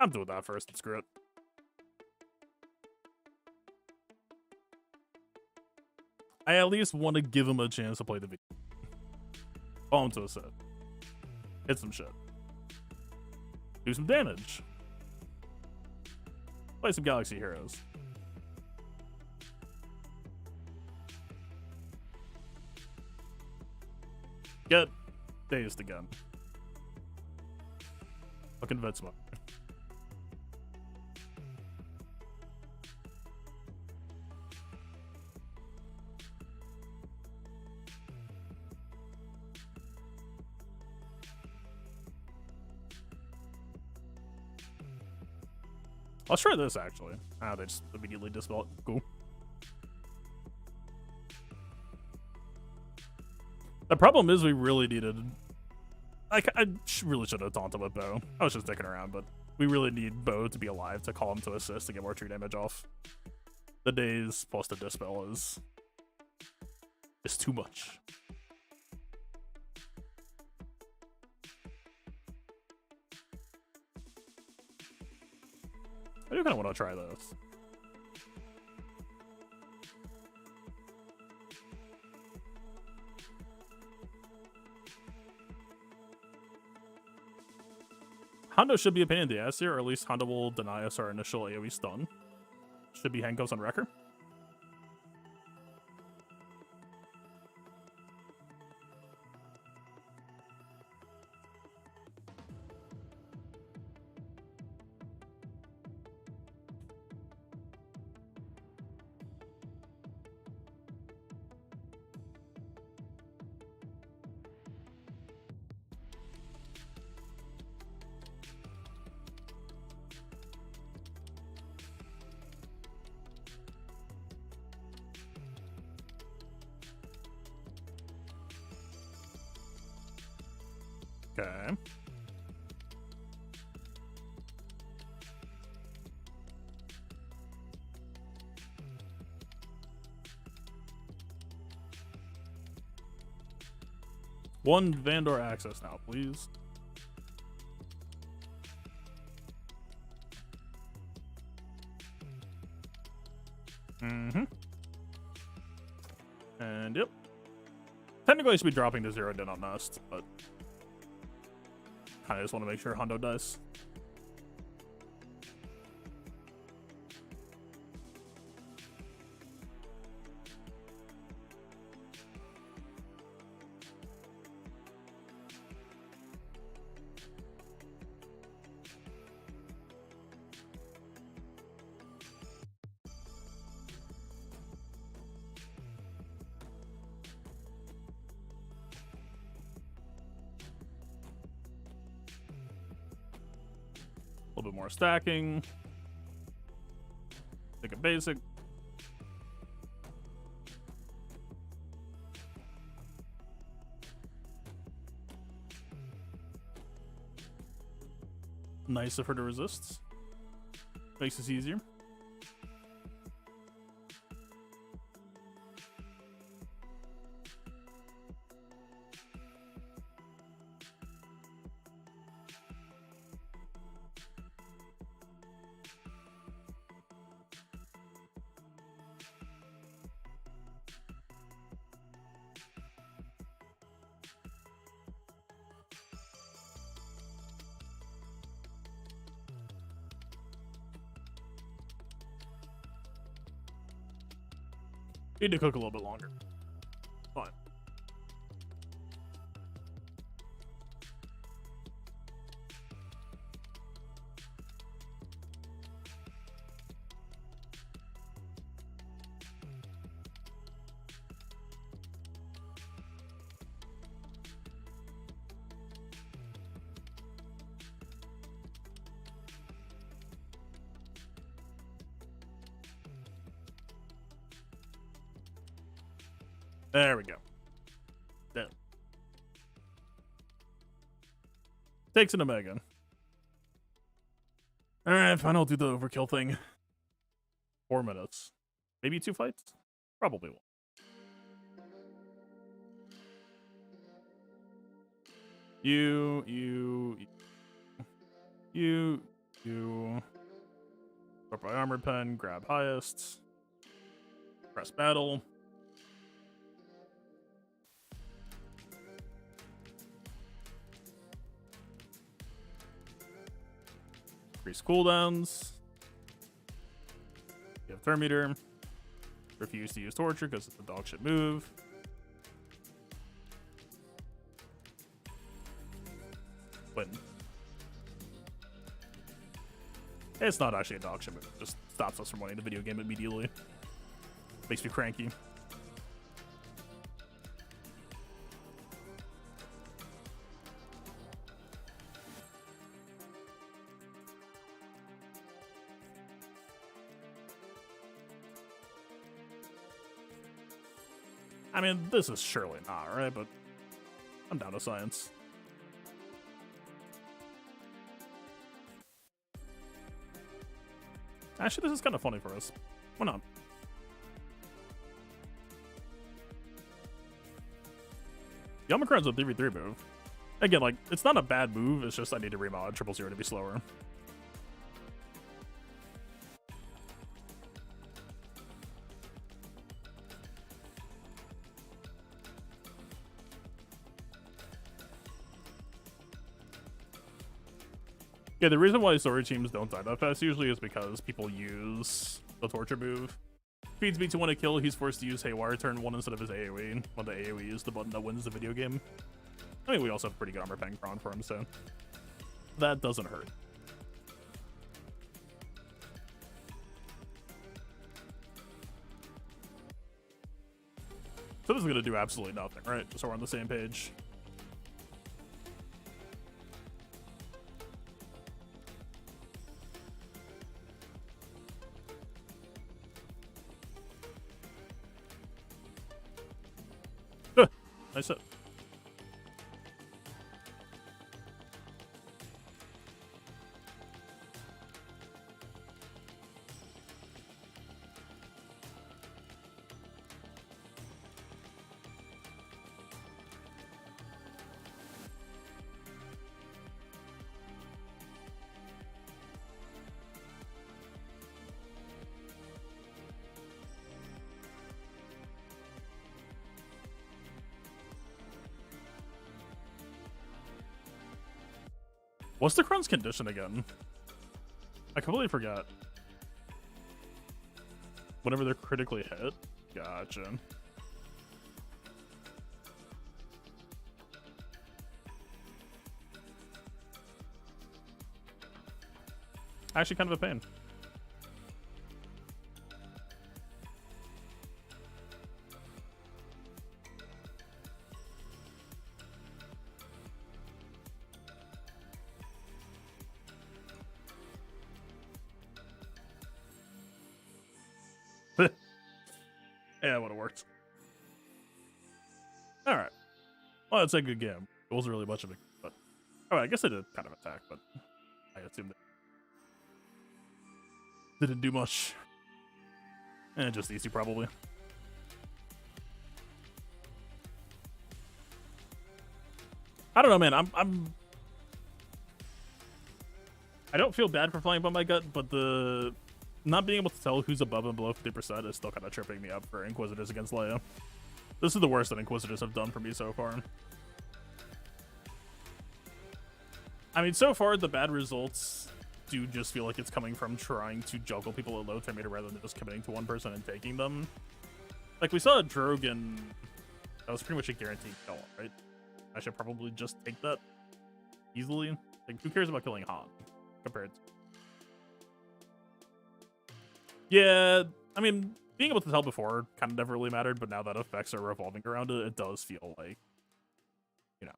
I'm doing that first. Screw it. I at least want to give him a chance to play the video. Fall him to a set. Hit some shit. Do some damage. Play some Galaxy Heroes. Get dazed again. Fucking Vetsma. Let's try this, actually. Ah, they just immediately dispel it. Cool. The problem is we really needed... I really should have taunted with Bo. I was just dicking around, but we really need Bo to be alive to call him to assist to get more true damage off. The days plus the dispel is too much. I do kind of want to try this. Hondo should be a pain in the ass here, or at least Hondo will deny us our initial AoE stun. Should be handcuffs on Wrecker. Okay. One Vandor access now, please. And yep. Technically, I should be dropping to 0 in on Nest, but I just want to make sure Hondo dies. A little bit more stacking. Take a basic. Nice of her to resist. Makes this easier. Need to cook a little bit longer. Fine. There we go. Done. Takes an Omega. Alright, fine, I'll do the overkill thing. 4 minutes. Maybe 2 fights? Probably one. You. Sort by armored pen, grab highest. Press battle. Increase cooldowns. You have Thermometer. Refuse to use Torture because it's a dog shit move. Win. It's not actually a dog shit move. It just stops us from winning the video game immediately. Makes me cranky. I mean, this is surely not, right? But I'm down to science. Actually, this is kind of funny for us. Why not? The Omicron's a 3v3 move. Again, like, it's not a bad move, it's just I need to remod 000 to be slower. Yeah, the reason why story teams don't die that fast usually is because people use the torture move. Feeds me to want to kill, he's forced to use Haywire turn 1 instead of his AoE, when the AoE is the button that wins the video game. I mean, we also have pretty good armor pen cron for him, so that doesn't hurt. So this is going to do absolutely nothing, right? So we're on the same page. Nice hit. What's the Crun's condition again? I completely forgot. Whenever they're critically hit? Gotcha. Actually kind of a pain. Yeah, it would have worked. Alright. Well, that's a good game. It wasn't really much of a... But, oh, I guess they did kind of attack, but I assumed they didn't do much. Just easy, probably. I don't know, man. I don't feel bad for flying above my gut, but the... not being able to tell who's above and below 50% is still kind of tripping me up for Inquisitors against Leia. This is the worst that Inquisitors have done for me so far. I mean, so far, the bad results do just feel like it's coming from trying to juggle people at low turn meter rather than just committing to one person and taking them. Like, we saw a Drogon. That was pretty much a guaranteed kill, right? I should probably just take that easily. Like, who cares about killing Han compared to... Yeah, I mean, being able to tell before kind of never really mattered, but now that effects are revolving around it, it does feel like, you know,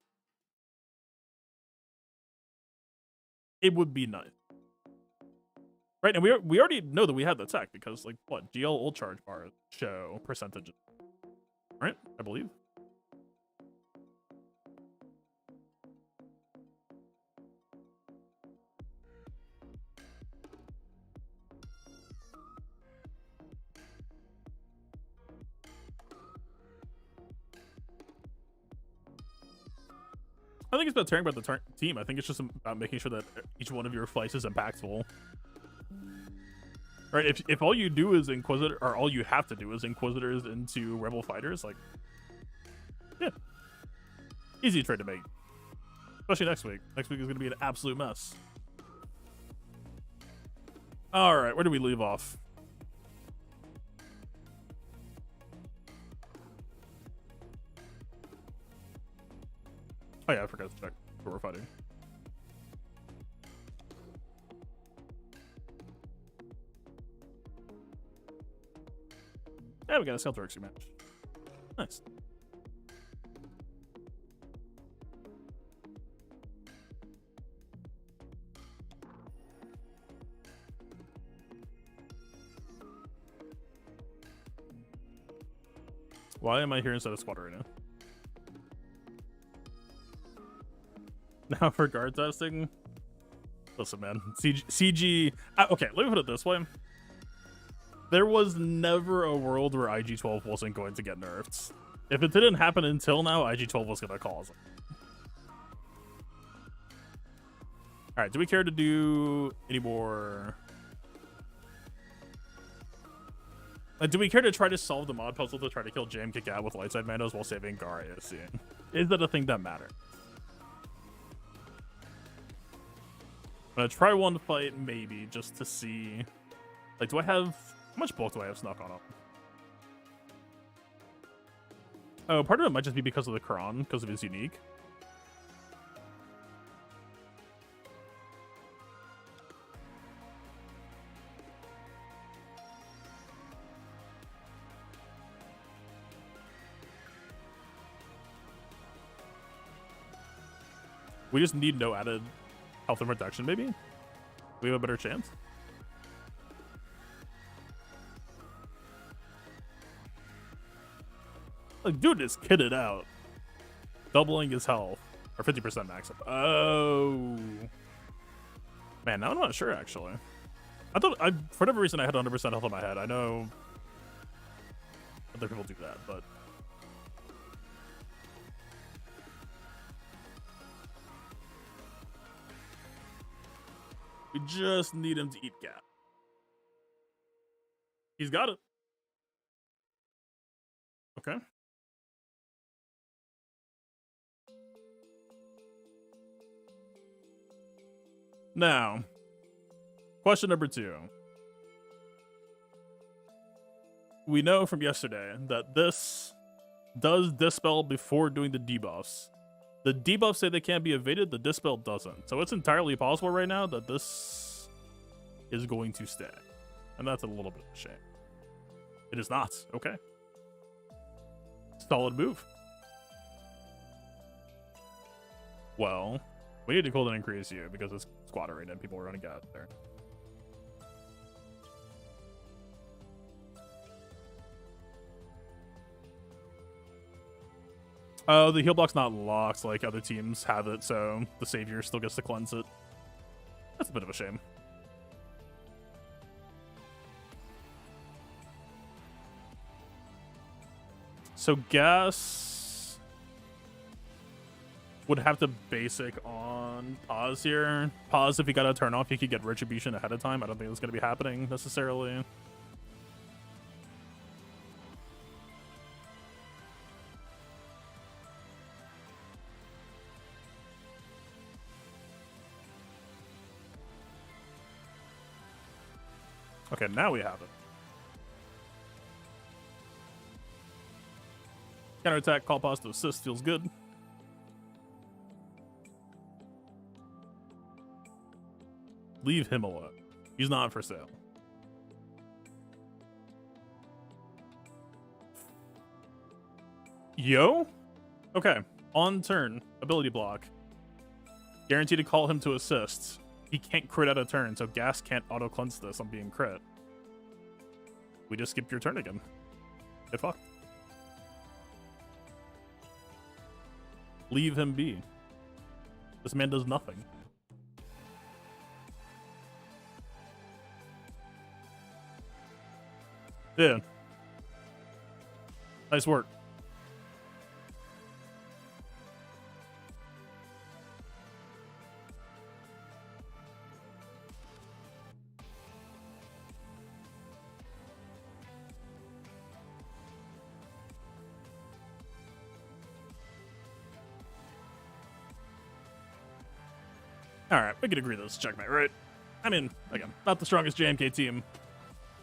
it would be nice. Right, and we already know that we had the tech, because, like, what, GL ult charge bars show percentages, right? I believe. I think it's about caring about the team. I think it's just about making sure that each one of your fights is impactful. Right? If all you do is Inquisitor, or all you have to do is Inquisitors into Rebel fighters, like, yeah, easy trade to make. Especially next week. Next week is going to be an absolute mess. All right, where do we leave off? Oh yeah, I forgot to check who we're fighting. Yeah, we got a Stealth Rexy match. Nice. Why am I here instead of squad right now? Now for guard testing, listen, man, CG. Okay, let me put it this way: there was never a world where IG12 wasn't going to get nerfed. If it didn't happen until now, IG12 was gonna cause it. All right, do we care to do any more? Do we care to try to solve the mod puzzle to try to kill Jam kick out with lightside Mandos while saving Gar ASC? Is that a thing that matters? I'm gonna try one fight, maybe, just to see. Like, do I have... How much bulk do I have snuck on him? Oh, part of it might just be because of the Kron, because of his unique. We just need no added health and protection, maybe? We have a better chance? Like, dude is kitted out. Doubling his health. Or 50% max up. Oh. Man, now I'm not sure, actually. I thought, for whatever reason, I had 100% health in my head. I know other people do that, but... We just need him to eat GAC. He's got it. Okay. Now, question number 2. We know from yesterday that this does dispel before doing the debuffs. The debuffs say they can't be evaded, the dispel doesn't. So it's entirely possible right now that this is going to stay. And that's a little bit of a shame. It is not. Okay. Solid move. Well, we need to cooldown increase you because it's squad arena and people are running out there. Oh, the heal block's not locked like other teams have it, so the savior still gets to cleanse it. That's a bit of a shame. So Gas would have to basic on pause here. Pause if he got a turn off, he could get retribution ahead of time. I don't think that's going to be happening necessarily. Okay, now we have it. Counterattack, call pause to assist, feels good. Leave him alone. He's not for sale. Yo? Okay, on turn, ability block. Guaranteed to call him to assist. He can't crit out a turn, so Gas can't auto-cleanse this on being crit. We just skip your turn again. Get fucked. Leave him be. This man does nothing. Yeah. Nice work. Alright, we can agree this is checkmate, right? I mean, again, not the strongest JMK team.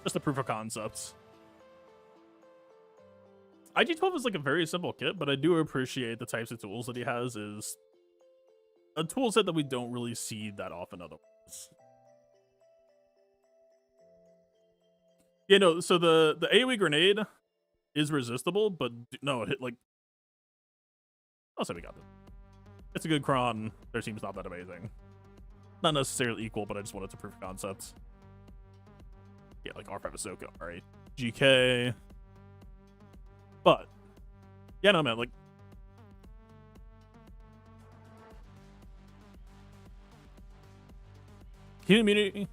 Just a proof of concepts. IG12 is like a very simple kit, but I do appreciate the types of tools that he has is a tool set that we don't really see that often otherwise. Yeah, no, so the AoE grenade is resistible, but no, it hit like... I'll say we got it. It's a good cron. Their team's not that amazing. Not necessarily equal, but I just wanted to prove concepts. Yeah, like R5 Ahsoka, alright. GK. But, yeah, no, man, like... Healing immunity...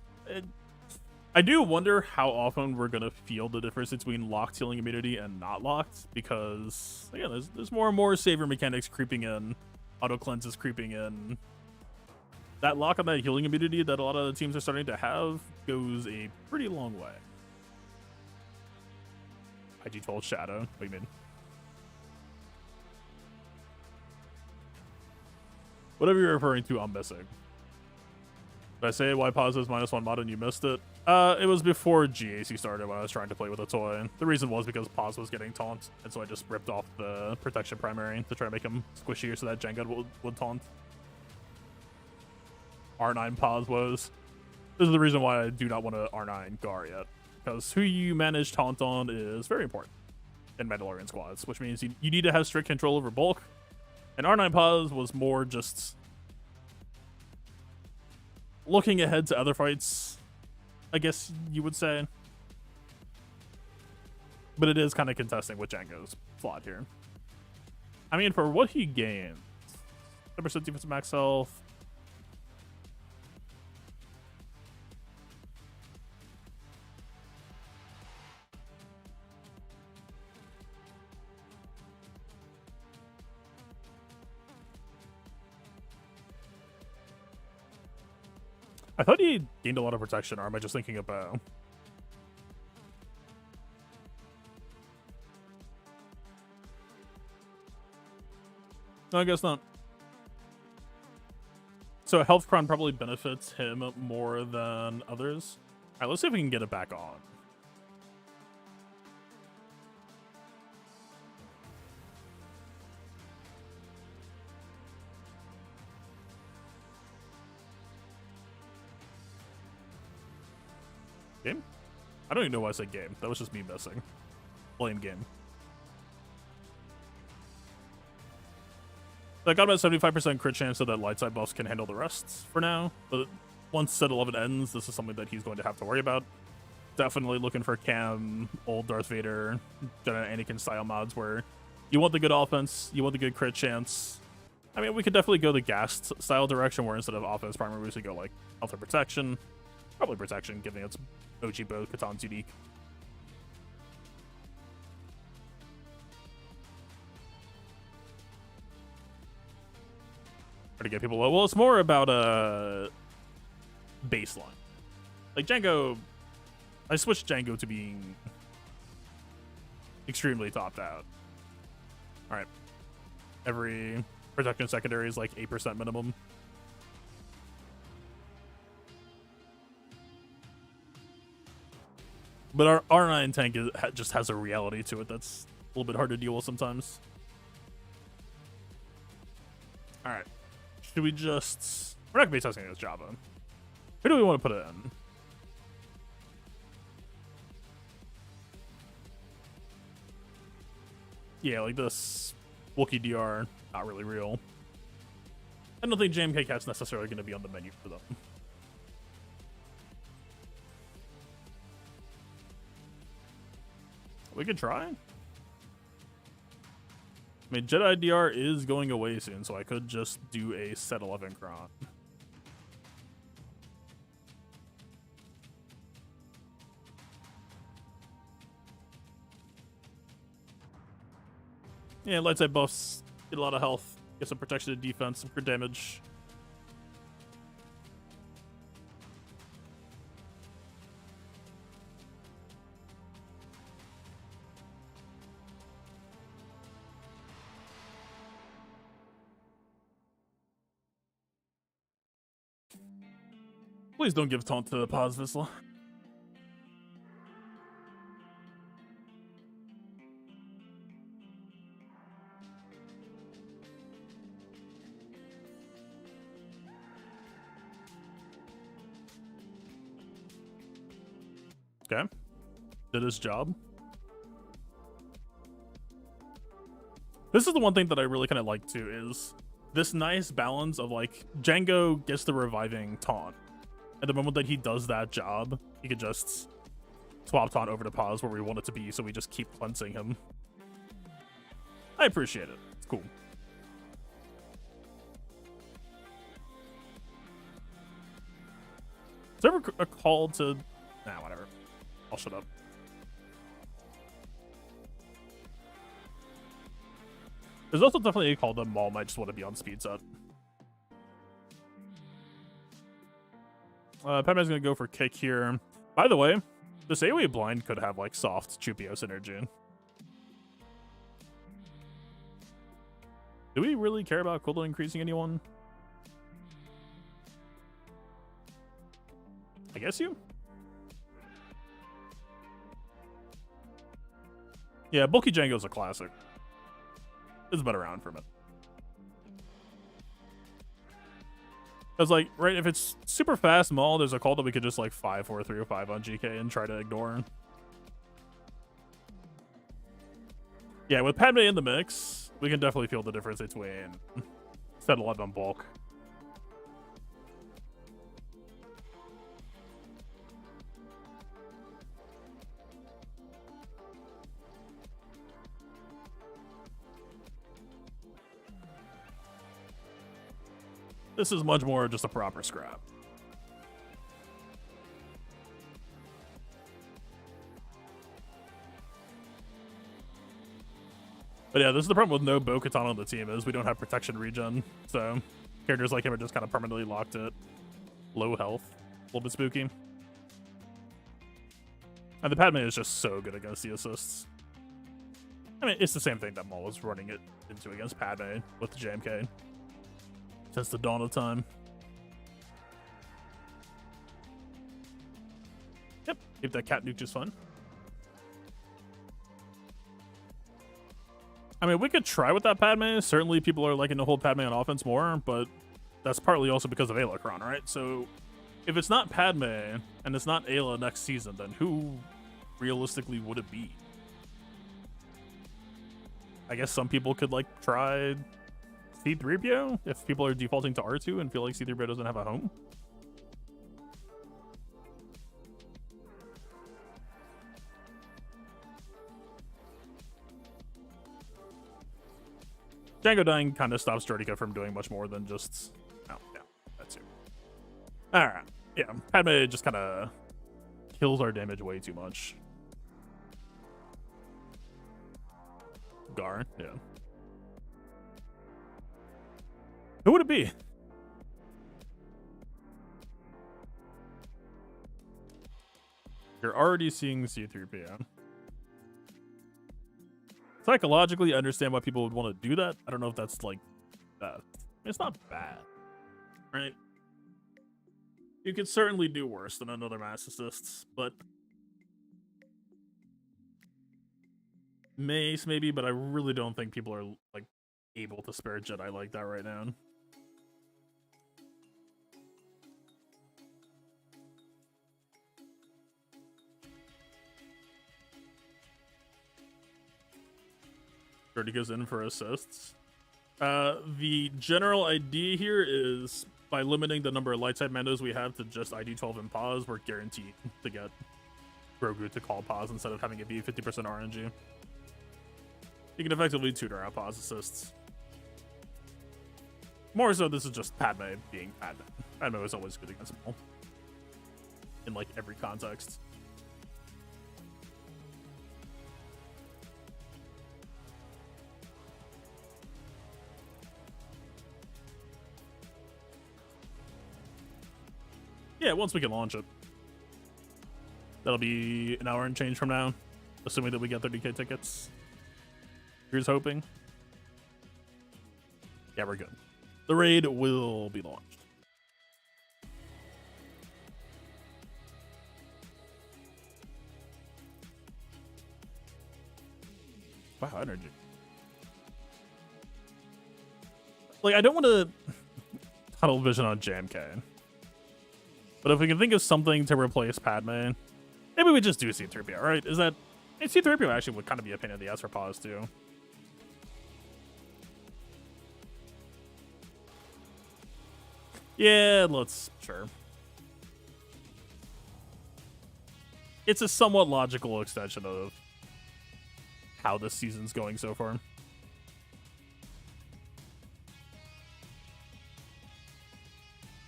I do wonder how often we're going to feel the difference between locked healing immunity and not locked, because, again, there's more and more savior mechanics creeping in. Auto cleanses creeping in. That lock on that healing immunity that a lot of the teams are starting to have goes a pretty long way. IG12 Shadow. What do you mean? Whatever you're referring to, I'm missing. Did I say why pause is -1 mod and you missed it? It was before GAC started when I was trying to play with a toy. The reason was because pause was getting taunt, and so I just ripped off the protection primary to try to make him squishier so that Jenga would taunt. R9 pause was. This is the reason why I do not want to R9 Gar yet, because who you manage taunt on is very important in Mandalorian squads, which means you need to have strict control over bulk, and R9 pause was more just looking ahead to other fights, I guess you would say. But it is kind of contesting with Django's slot here. I mean, for what he gains, 10% defensive max health. I thought he gained a lot of protection, or am I just thinking about? No, I guess not. So health crown probably benefits him more than others. All right, let's see if we can get it back on. Game? I don't even know why I said game. That was just me missing. Blame game. So I got about 75% crit chance so that light side buffs can handle the rest for now. But once set 11 ends, this is something that he's going to have to worry about. Definitely looking for Cam, old Darth Vader, Jedi Anakin style mods where you want the good offense, you want the good crit chance. I mean, we could definitely go the gas style direction where instead of offense primary boost, we go like health or protection. Probably protection, given it's OG Bo Katan's unique. Try to get people low. Well, it's more about a baseline. Like Django, I switched Django to being extremely topped out. All right, every protection secondary is like 8% minimum. But our R9 tank just has a reality to it that's a little bit hard to deal with sometimes. All right. Should we just... We're not going to be testing against Jabba. Who do we want to put it in? Yeah, like this Wookiee DR, not really real. I don't think JMK Cat's necessarily going to be on the menu for them. We could try. I mean, Jedi DR is going away soon, so I could just do a set 11 Kron. Yeah, light side buffs, get a lot of health, get some protection and defense, some crit damage. Please don't give taunt to Paz Vizsla. Okay. Did his job. This is the one thing that I really kind of like too, is this nice balance of like Django gets the reviving taunt. At the moment that he does that job, he could just swap taunt over to pause where we want it to be, so we just keep cleansing him. I appreciate it. It's cool. Is there ever a call to... Nah, whatever. I'll shut up. There's also definitely a call that Maul might just want to be on speed set. Padme's gonna go for kick here. By the way, this AoE blind could have like soft Chupio synergy. Do we really care about cooldown increasing anyone? I guess you? Yeah, Bulky Django's a classic. It's been around for a minute. Because, like, right, if it's super fast Maul, there's a call that we could just, like, 5-4, 3-5 on GK and try to ignore. Yeah, with Padme in the mix, we can definitely feel the difference between set 11 on bulk. This is much more just a proper scrap. But yeah, this is the problem with no Bo-Katan on the team is we don't have protection regen. So characters like him are just kind of permanently locked at low health. A little bit spooky. And the Padme is just so good against the assists. I mean, it's the same thing that Maul was running it into against Padme with the JMK. Since the dawn of time. Yep, keep that cat nuke just fun. I mean, we could try with that Padme. Certainly people are liking to hold Padme on offense more, but that's partly also because of Ayla, right? So if it's not Padme and it's not Ayla next season, then who realistically would it be? I guess some people could, like, try C-3PO if people are defaulting to R2 and feel like C-3PO doesn't have a home. Django dying kind of stops Jordika from doing much more than just... Oh, yeah, that's it. Alright, yeah, Padme just kind of kills our damage way too much. Gar, yeah. Who would it be? You're already seeing C-3PO. Psychologically, I understand why people would want to do that. I don't know if that's, like, it's not bad, right? You could certainly do worse than another mass assist, but Mace maybe, but I really don't think people are, like, able to spare Jedi like that right now. He goes in for assists. The general idea here is by limiting the number of light side Mandos we have to just IG12 and pause, we're guaranteed to get Grogu to call pause instead of having it be 50% RNG. You can effectively tutor out pause assists. More so, this is just Padme being Padme. Padme is always good against Maul. In, like, every context. Yeah, once we can launch it. That'll be an hour and change from now, assuming that we get 30k tickets. Here's hoping. Yeah, we're good. The raid will be launched. Wow, energy. Like, I don't want to tunnel vision on JMK. But if we can think of something to replace Padme, maybe we just do C-3PO, right? Is that... C-3PO actually would kind of be a pain in the ass for pause, too. Yeah, let's... Sure. It's a somewhat logical extension of how this season's going so far.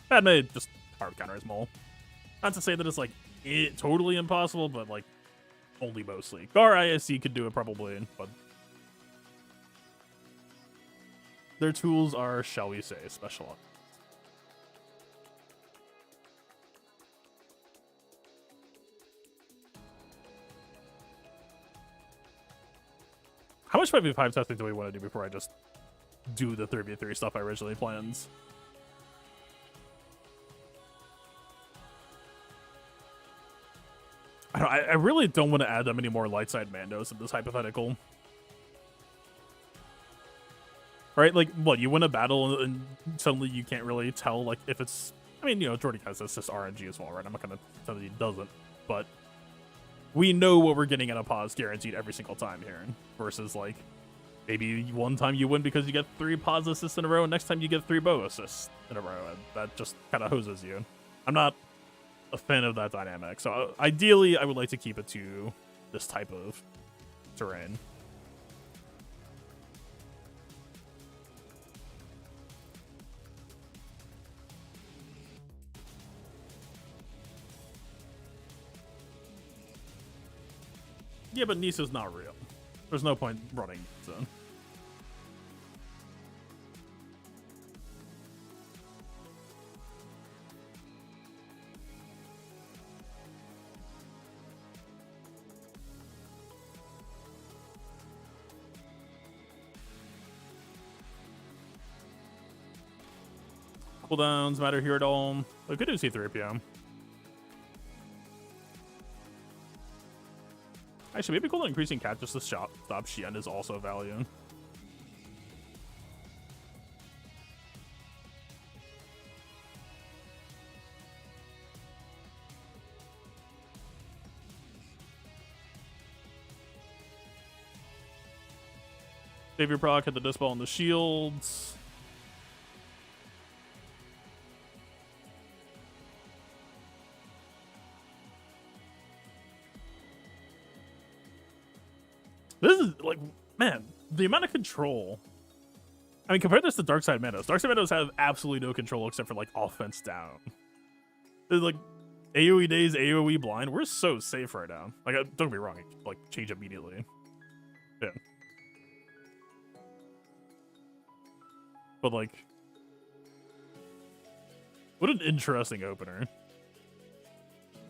Padme just hard counter as Maul. Not to say that it's, like, totally impossible, but, like, only mostly. Gar ISC could do it probably, but their tools are, shall we say, special. How much 5v5 testing do we want to do before I just do the 3v3 stuff I originally planned? I really don't want to add that many more light side Mandos in this hypothetical. Right? Like, what, you win a battle and suddenly you can't really tell, like, if it's... I mean, you know, Jordy has this RNG as well, right? I'm not going to tell that he doesn't, but we know what we're getting in a pause guaranteed every single time here, versus, like, maybe one time you win because you get 3 pause assists in a row, and next time you get 3 bow assists in a row, and that just kind of hoses you. I'm not a fan of that dynamic, so ideally I would like to keep it to this type of terrain. Yeah, but Nisa's not real. There's no point running Nisa. Cooldowns matter here at all. We could do C3PO. Actually, maybe cooldown increasing cat just to stop Shien is also value. Save your proc, hit the dispel on the shields. This is, like, man, the amount of control. I mean, compare this to Darkside Mandos. Darkside Mandos have absolutely no control except for, like, offense down. There's, like, AoE days, AoE blind. We're so safe right now. Like, don't get me wrong, it can, like, change immediately. Yeah. But, like, what an interesting opener.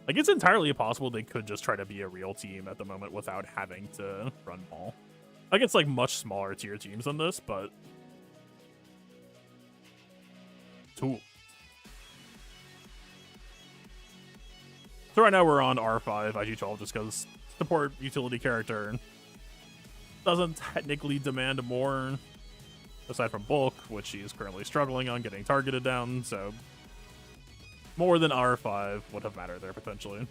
Like, it's entirely possible they could just try to be a real team at the moment without having to run Maul. Like, it's, like, much smaller tier teams than this, but... Cool. So right now we're on R5, IG12, just because support utility character doesn't technically demand more, aside from bulk, which she's currently struggling on getting targeted down, so... more than R5 would have mattered there, potentially.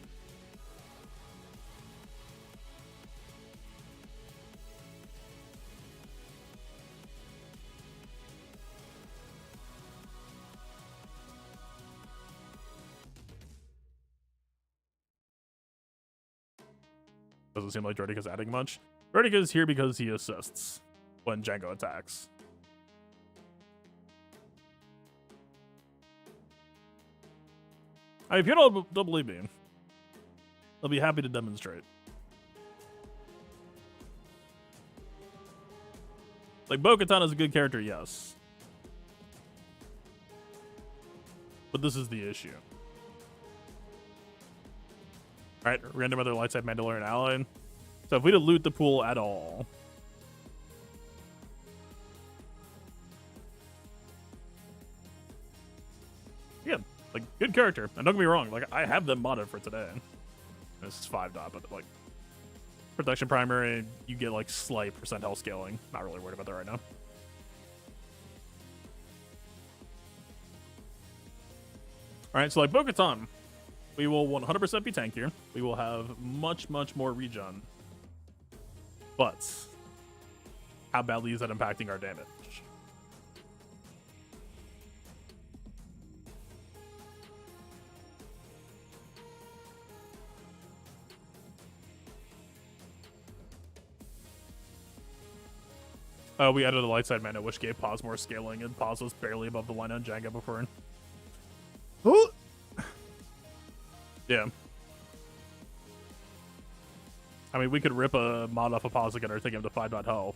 Doesn't seem like Jordika's adding much. Jordika's here because he assists when Django attacks. I mean, if you don't believe me, I'll be happy to demonstrate. Like, Bo-Katan is a good character, yes. But this is the issue. Alright, random other light side Mandalorian ally. So if we did loot the pool at all... yeah, like, good character. And don't get me wrong, like, I have them modded for today. This is 5 dot, but, like, protection primary, you get, like, slight % health scaling. Not really worried about that right now. Alright, so, like, Bo-Katan, we will 100% be tankier. We will have much, much more regen. But how badly is that impacting our damage? We added a light side mana, which gave pause more scaling, and pause was barely above the line on Django before. Oh! Yeah. I mean, we could rip a mod off a pause again or take him to 5 dot health.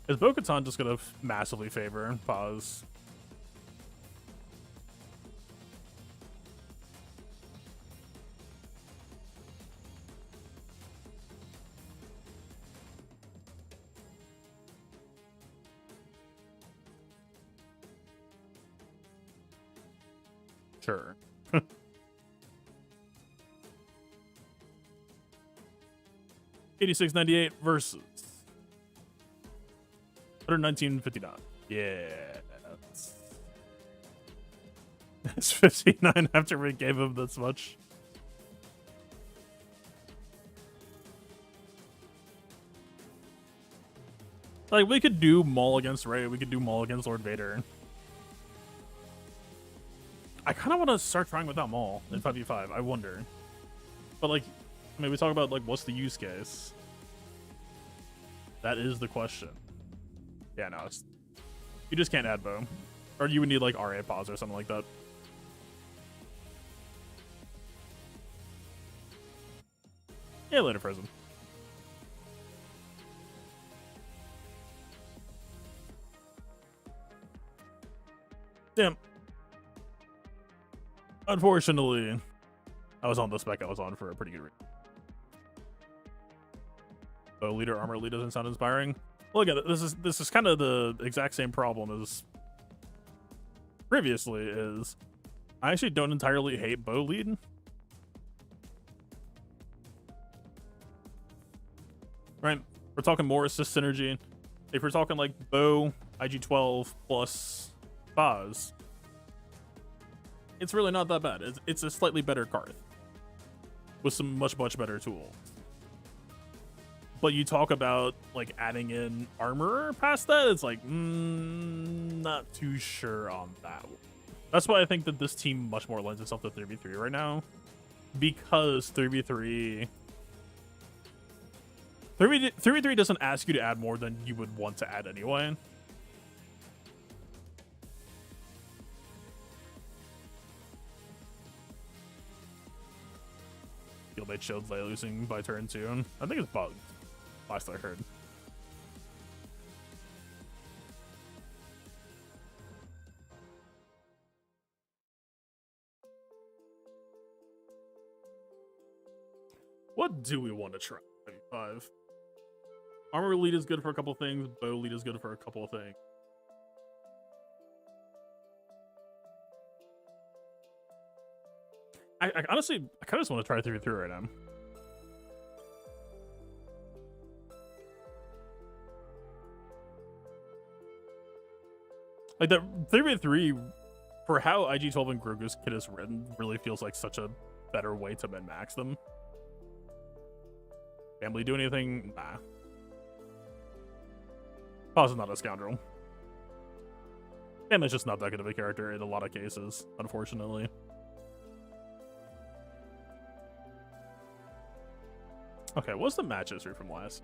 Is Bo-Katan just gonna massively favor pause? Sure. 86.98 versus 119.59. Yeah. It's 59 after we gave him this much. Like, we could do Maul against Rey. We could do Maul against Lord Vader. I kind of want to start trying without Maul in 5v5. I wonder. But, like, I mean, we talk about, like, what's the use case? That is the question. Yeah, no. You just can't add bow. Or you would need, like, RA pause or something like that. Yeah, later, Prism. Damn. Unfortunately, I was on the spec I was on for a pretty good reason. So leader armor elite doesn't sound inspiring. Look at it. This is kind of the exact same problem as previously. Is I actually don't entirely hate bow lead. Right? We're talking more assist synergy. If we're talking like bow, IG12 plus Baz, it's really not that bad. It's a slightly better card with some much better tools. But you talk about like adding in armor past that, it's like not too sure on that one. That's why I think that this team much more lends itself to 3v3 right now, because 3v3 doesn't ask you to add more than you would want to add anyway. Guildmate showed Leia losing by turn 2. I think it's bugged, last I heard. What do we want to try? 5. Armor lead is good for a couple things. Bow lead is good for a couple of things. I honestly, I kind of just want to try 3v3 right now. Like that 3v3 for how IG12 and Grogu's kit is written really feels like such a better way to min-max them. Family do anything? Nah. Paz is not a scoundrel. Family's just not that good of a character in a lot of cases, unfortunately. Okay, what's the match history from last?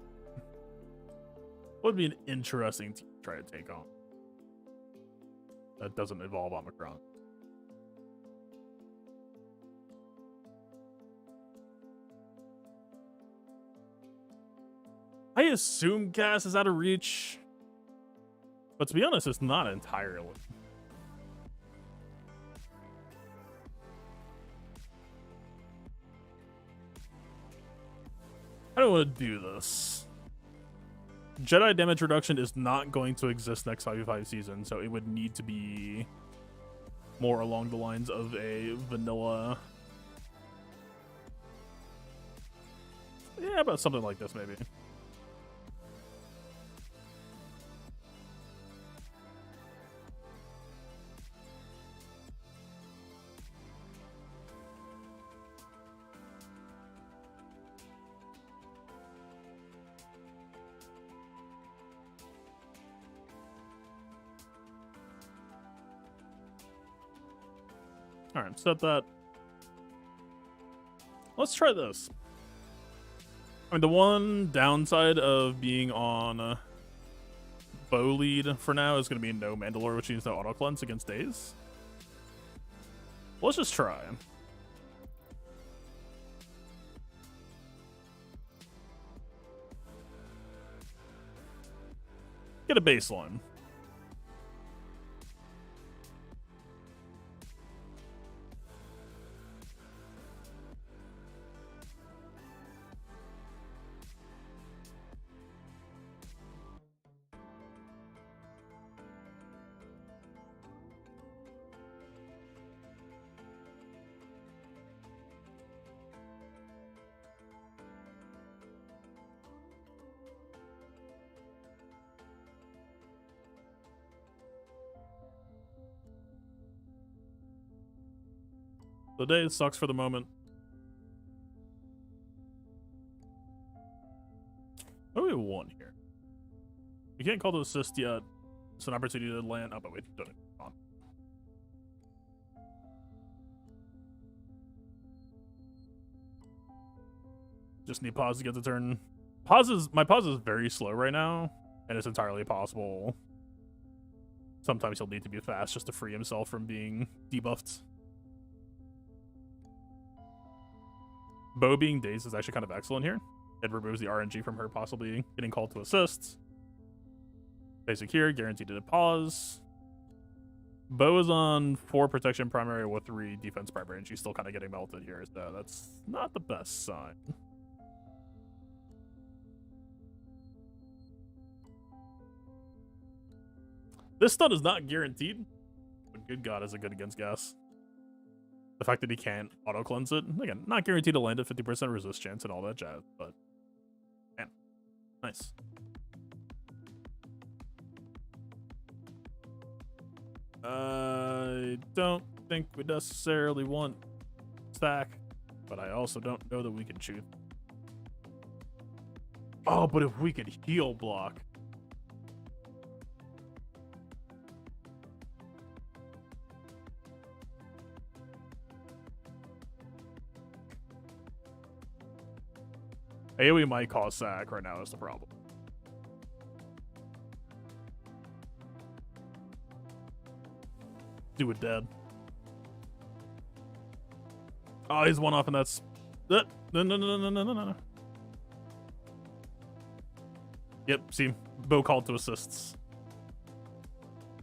What would be an interesting team to try to take on that doesn't involve Omicron? I assume Gas is out of reach, but to be honest, it's not entirely. I don't want to do this. Jedi damage reduction is not going to exist next 5v5 season, so it would need to be more along the lines of a vanilla. Yeah, about something like this, maybe. All right, set that. Let's try this. I mean, the one downside of being on bow lead for now is going to be no Mandalore, which means no auto cleanse against days. Let's just try. Get a baseline. The day sucks for the moment. Oh, we have one here. We can't call to assist yet. It's an opportunity to land. Oh, but wait, don't it. On. Just need pause to get the turn. My pause is very slow right now, and it's entirely possible. Sometimes he'll need to be fast just to free himself from being debuffed. Bo being dazed is actually kind of excellent here. It removes the RNG from her possibly getting called to assist. Basic here, guaranteed to pause. Bo is on 4 protection primary with 3 defense primary, and she's still kind of getting melted here, so that's not the best sign. This stun is not guaranteed, but good god is it good against gas. The fact that he can't auto-cleanse it, again, not guaranteed to land at 50% resist chance and all that jazz, but man, nice. I don't think we necessarily want stack, but I also don't know that we can shoot. Oh, but if we could heal block. AoE might cause sack right now is the problem. Do it dead. Oh, he's one off, and that's no. Yep, see, Bo called to assists.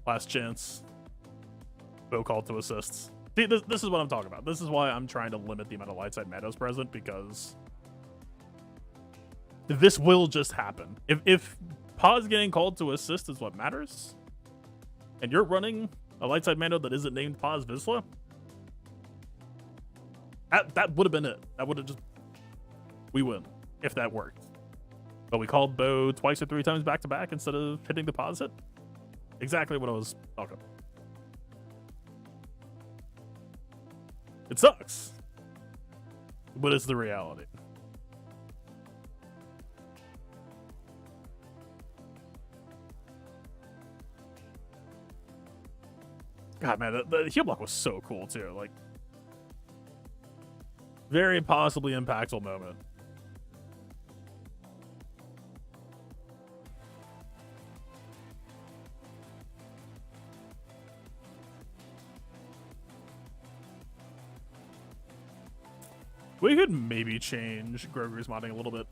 Last chance. Bo called to assists. See, this is what I'm talking about. This is why I'm trying to limit the amount of light side Mandos present, because this will just happen. If pause getting called to assist is what matters, and you're running a light side Mando that isn't named Paz Vizsla, that would have been it. That would have just, we win if that worked. But we called Bo twice or 3 times back to back instead of hitting the pause hit. Exactly what I was talking about. It sucks, but it's the reality. God, man, the heal block was so cool, too. Like, very possibly impactful moment. We could maybe change Grogu's modding a little bit.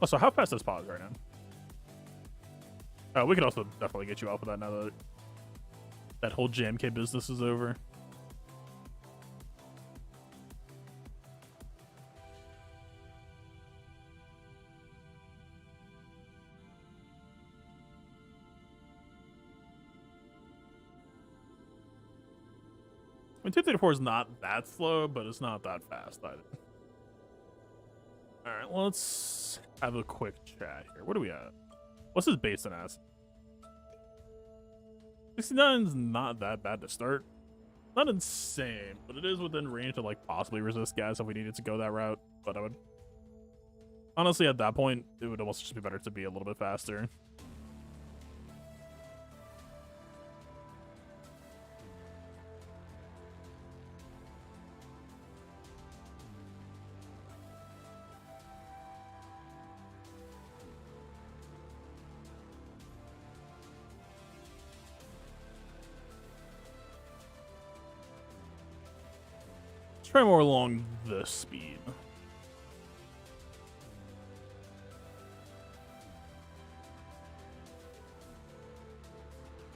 Oh, so how fast is pause right now? Oh, we could also definitely get you off of that now that that whole JMK business is over. I mean, 234 is not that slow, but it's not that fast either. All right, let's have a quick chat here. What are we at? What's his basin as? 69's not that bad to start. Not insane, but it is within range to like possibly resist gas if we needed to go that route. But I would honestly, at that point, it would almost just be better to be a little bit faster. Try more along this speed.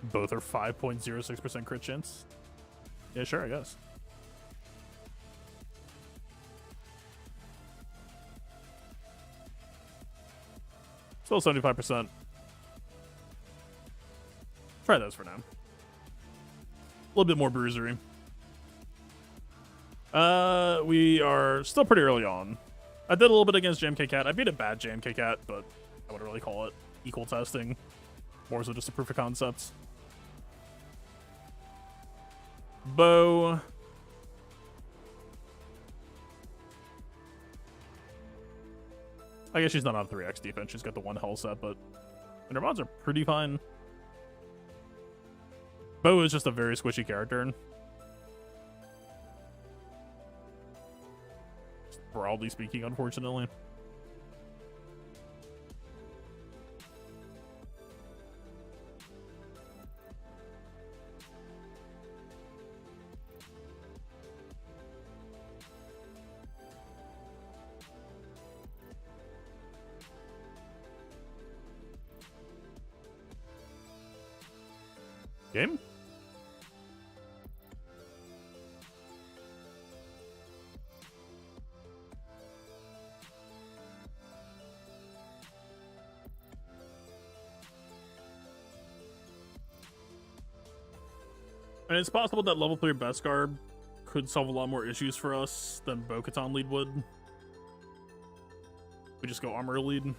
Both are 5.06% crit chance. Yeah, sure, I guess. Still 75%. Try those for now. A little bit more bruisery. We are still pretty early on. I did a little bit against JMK Cat. I beat a bad JMK Cat, but I wouldn't really call it equal testing. More so just a proof of concept. Bo. I guess she's not on 3x defense. She's got the 1 hull set, but and her mods are pretty fine. Bo is just a very squishy character. Broadly speaking, unfortunately. Game? And it's possible that level 3 Beskar could solve a lot more issues for us than Bo-Katan lead would. We just go armor lead.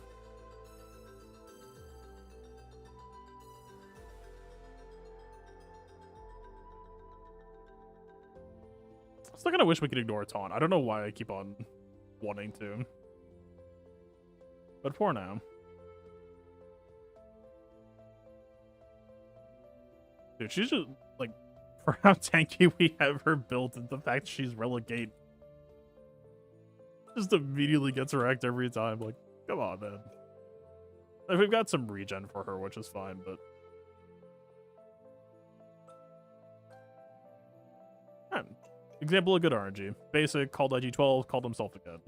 I still kind of wish we could ignore a taunt. I don't know why I keep on wanting to. But for now. Dude, she's just, like, for how tanky we have her built and the fact she's relegate just immediately gets wrecked every time. Like, come on, man. Like, we've got some regen for her, which is fine, but... Example of good RNG. Basic, called IG12, called himself again.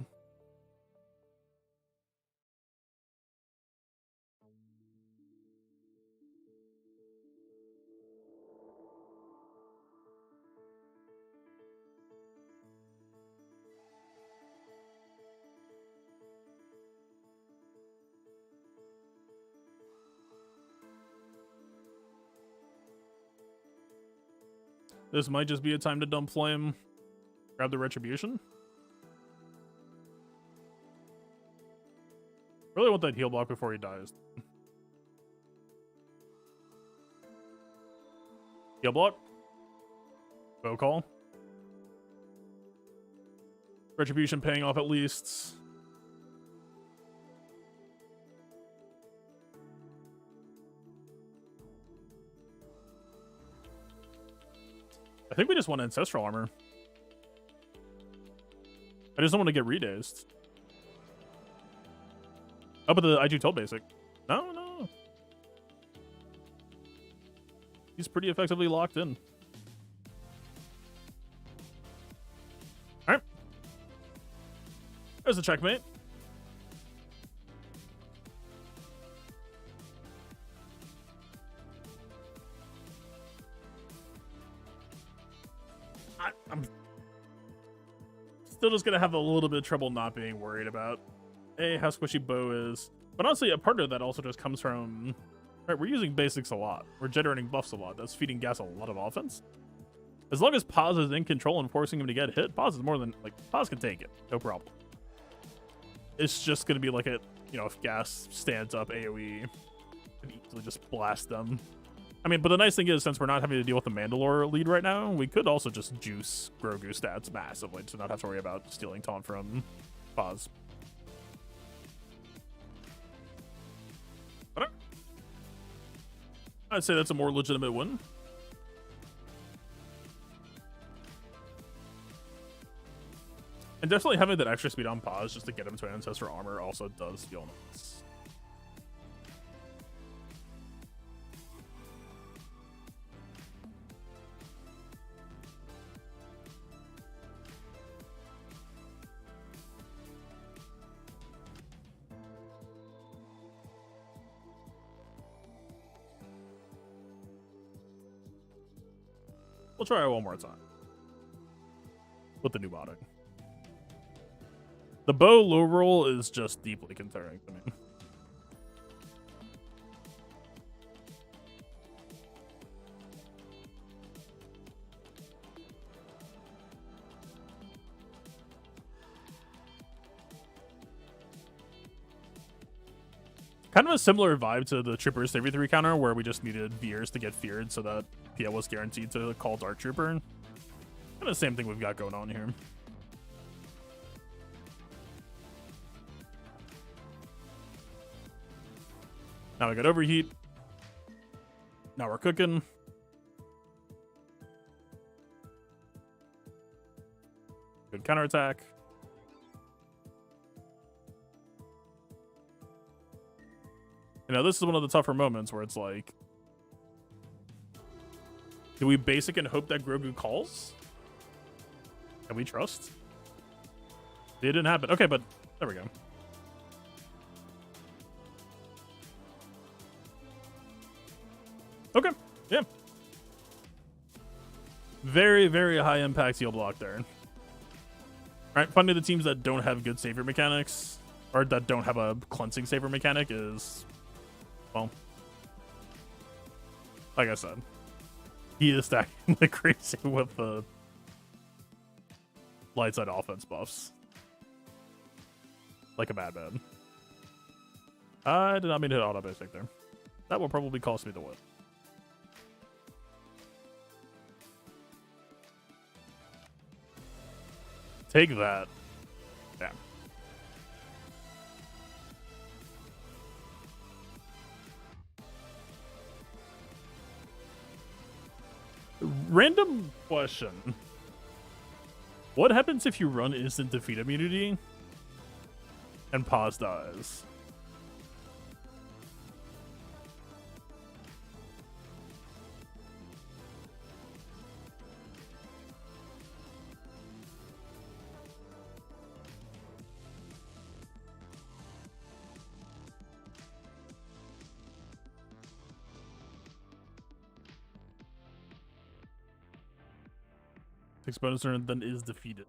This might just be a time to dump Flame. Grab the Retribution. Really want that heal block before he dies. Heal block. Bow call. Retribution paying off at least. I think we just want Ancestral Armor. I just don't want to get redazed. Oh, but the IG12 basic. No. He's pretty effectively locked in. Alright. There's the checkmate. I'm still just gonna have a little bit of trouble not being worried about how squishy Bo is. But honestly, a part of that also just comes from, right, we're using basics a lot. We're generating buffs a lot. That's feeding Gas a lot of offense. As long as Paz is in control and forcing him to get hit, Paz is more than, like, Paz can take it. No problem. It's just gonna be like a, you know, if Gas stands up AoE, and easily just blast them. I mean, but the nice thing is, since we're not having to deal with the Mandalore lead right now, we could also just juice Grogu stats massively to not have to worry about stealing taunt from Paz. I'd say that's a more legitimate win. And definitely having that extra speed on Paz just to get him to Ancestor Armor also does feel nice. We'll try it one more time. With the new modding. The Bo low roll is just deeply concerning to me. Kind of a similar vibe to the Trooper Savvy 3 counter, where we just needed Veers to get feared so that PL was guaranteed to call Dark Trooper. Kind of the same thing we've got going on here. Now we got Overheat. Now we're cooking. Good counterattack. You know, this is one of the tougher moments where it's like, do we basic and hope that Grogu calls? Can we trust? It didn't happen. Okay, but there we go. Okay, yeah. Very, very high impact heal block there. Alright, finally the teams that don't have good savior mechanics, or that don't have a cleansing savior mechanic is, well, like I said, he is stacking like crazy with the light side offense buffs. Like a madman. I did not mean to hit auto basic there. That will probably cost me the win. Take that. Yeah. Random question. What happens if you run instant defeat immunity and Paz dies? Takes bonus turn and then is defeated.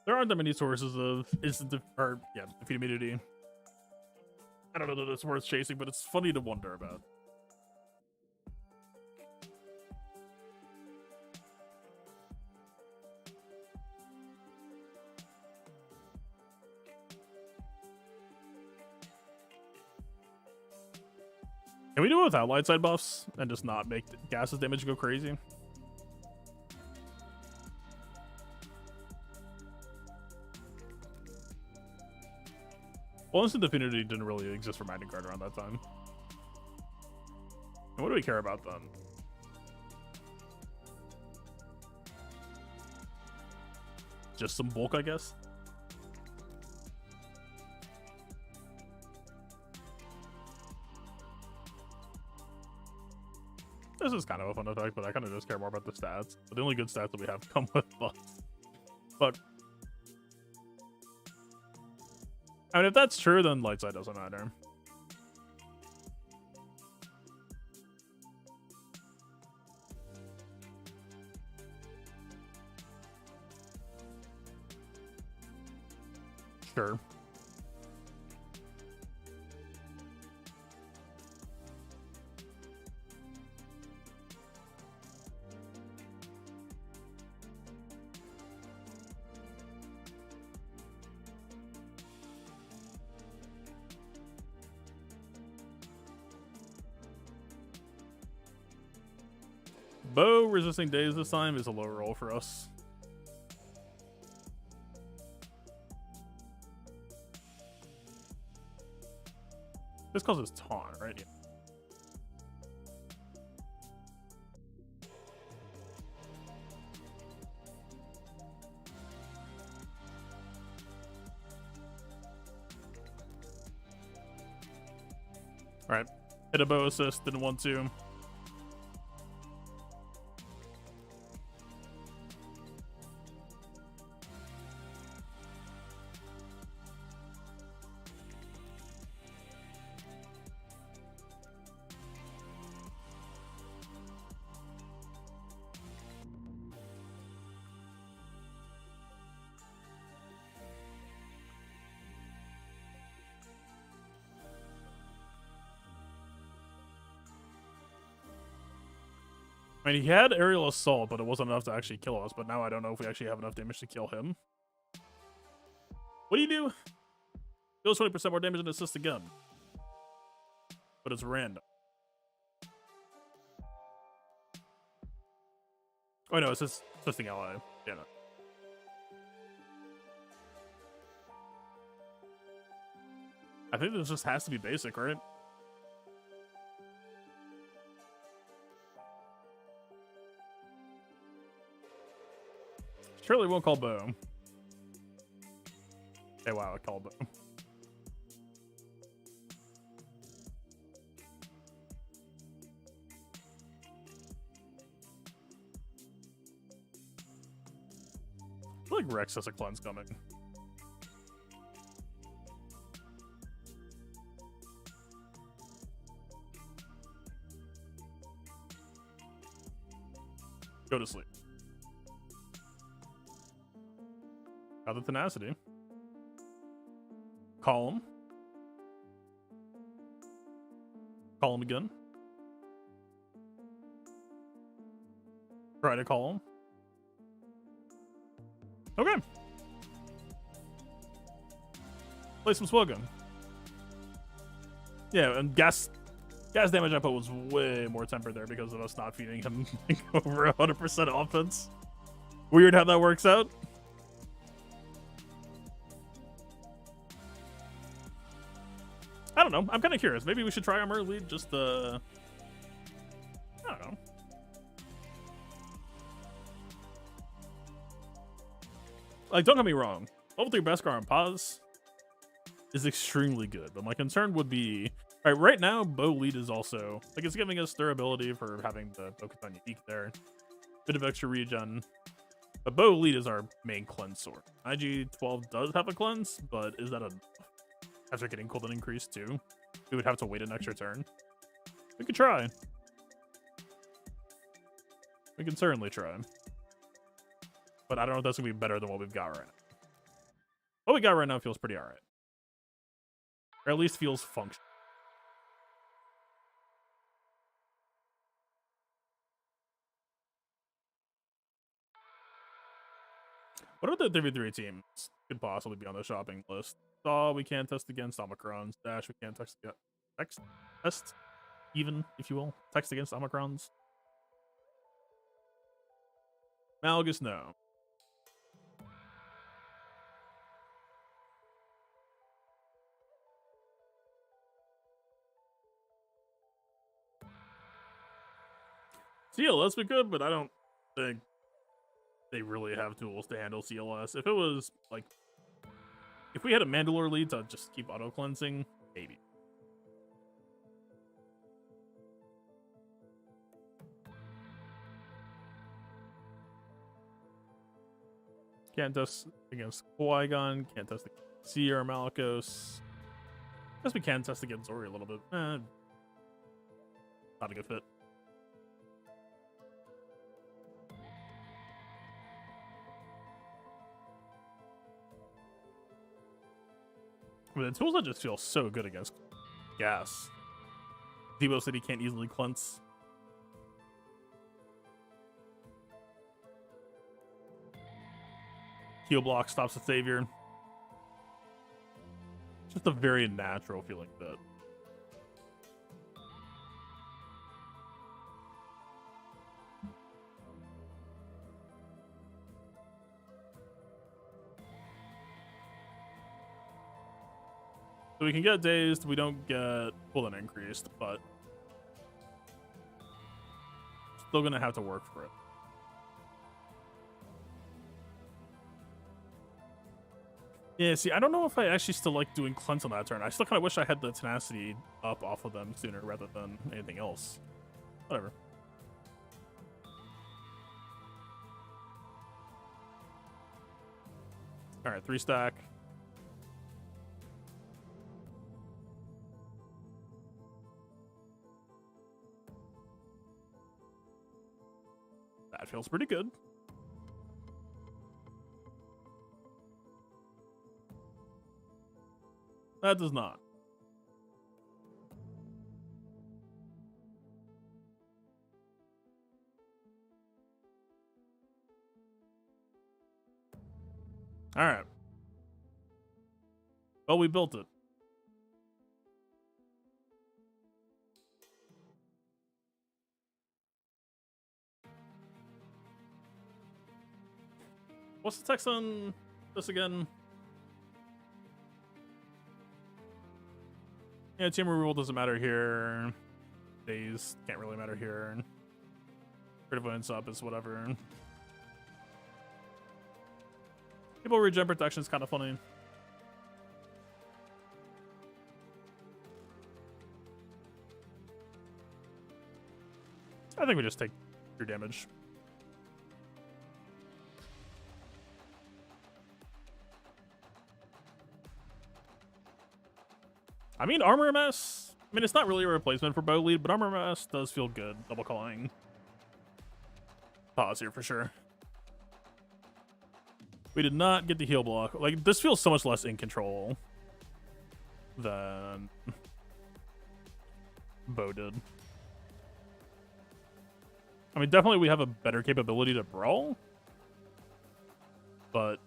There aren't that many sources of instant defeat immunity. I don't know that it's worth chasing, but it's funny to wonder about. Can we do it without light side buffs and just not make Gas's damage go crazy? Well, Instant Affinity didn't really exist for Magna Guard around that time. And what do we care about then? Just some bulk, I guess? This is kind of a fun effect, but I kind of just care more about the stats. But the only good stats that we have come with buffs. But I mean, if that's true, then light side doesn't matter. Sure. Bow resisting days this time is a low roll for us. This causes taunt, right? Yeah. All right, hit a bow assist, didn't want to. I mean, he had aerial assault, but it wasn't enough to actually kill us. But now I don't know if we actually have enough damage to kill him. What do you do? Deals 20% more damage and assist again. But it's random. Oh no, it's just assisting ally. Damn it. I think this just has to be basic, right? Surely won't call bow. Hey, wow, I called bow. I feel like Rex has a cleanse coming. Go to sleep. Got the tenacity. Call him. Call him again. Try to call him. Okay. Play some Swoggun. Yeah, and gas damage output was way more tempered there because of us not feeding him over 100% offense. Weird how that works out. I don't know. I'm kind of curious. Maybe we should try Armor Lead just I don't know. Like, don't get me wrong. Level 3 Beskar on pause is extremely good, but my concern would be, right now, Bow Lead is also, like, it's giving us durability for having the Bo-Katan unique there. Bit of extra regen. But Bow Lead is our main cleanse sword. IG12 does have a cleanse, but is that enough? After getting cooldown increase too, we would have to wait an extra turn. We could try. We can certainly try. But I don't know if that's gonna be better than what we've got right now. What we got right now feels pretty alright. Or at least feels functional. What about the 3v3 teams could possibly be on the shopping list? Saw we can't test against Omicrons. Dash we can't test even, if you will. Text against Omicrons. Malgus, no. CLS we could, but I don't think they really have tools to handle CLS. If it was, like, if we had a Mandalore lead to just keep auto-cleansing, maybe. Can't test against Qui-Gon, can't test against Seer or Malicos. Guess we can test against Zori a little bit. Not a good fit. I mean, the tools that just feel so good against gas. Debo said he can't easily cleanse. Heal block stops the savior. Just a very natural feeling fit. So we can get dazed, we don't get cooldown increased, but still gonna have to work for it. Yeah, see, I don't know if I actually still like doing cleanse on that turn. I still kind of wish I had the tenacity up off of them sooner rather than anything else. Whatever. Alright, 3 stack. That feels pretty good. That does not. Alright. Well, we built it. What's the text on this again? Yeah, team removal doesn't matter here. Days can't really matter here. Critical ends up is whatever. People regen protection is kind of funny. I think we just take your damage. I mean, armor mass. I mean, it's not really a replacement for bow lead, but armor mass does feel good. Double calling. Pause here for sure. We did not get the heal block. Like, this feels so much less in control than bow did. I mean, definitely we have a better capability to brawl, but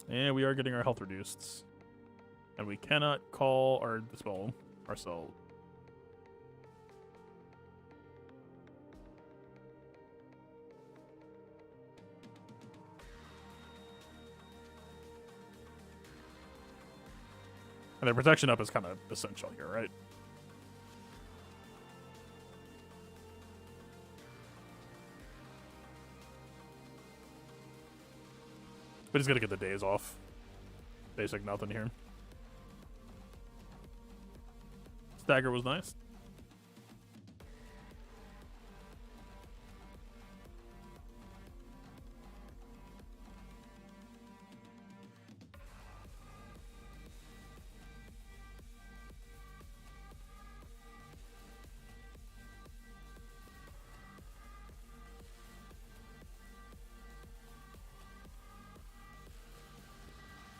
and we are getting our health reduced, and we cannot call or dispel ourselves. And the protection up is kind of essential here, right? But he's gonna get the days off. Basic nothing here. Stagger was nice.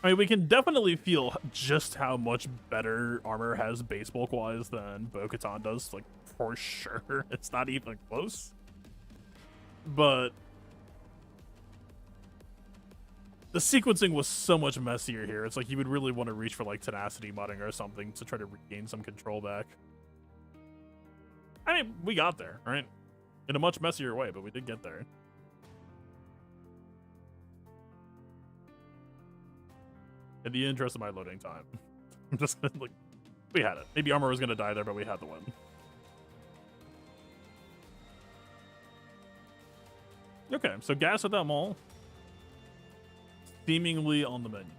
I mean, we can definitely feel just how much better armor has base bulk-wise than Bo-Katan does, like, for sure. It's not even close. But the sequencing was so much messier here. It's like you would really want to reach for, like, tenacity modding or something to try to regain some control back. I mean, we got there, right? In a much messier way, but we did get there. In the interest of my loading time. I'm just gonna, like, we had it. Maybe armor was gonna die there, but we had the win. Okay, so gas without Maul. Seemingly on the menu.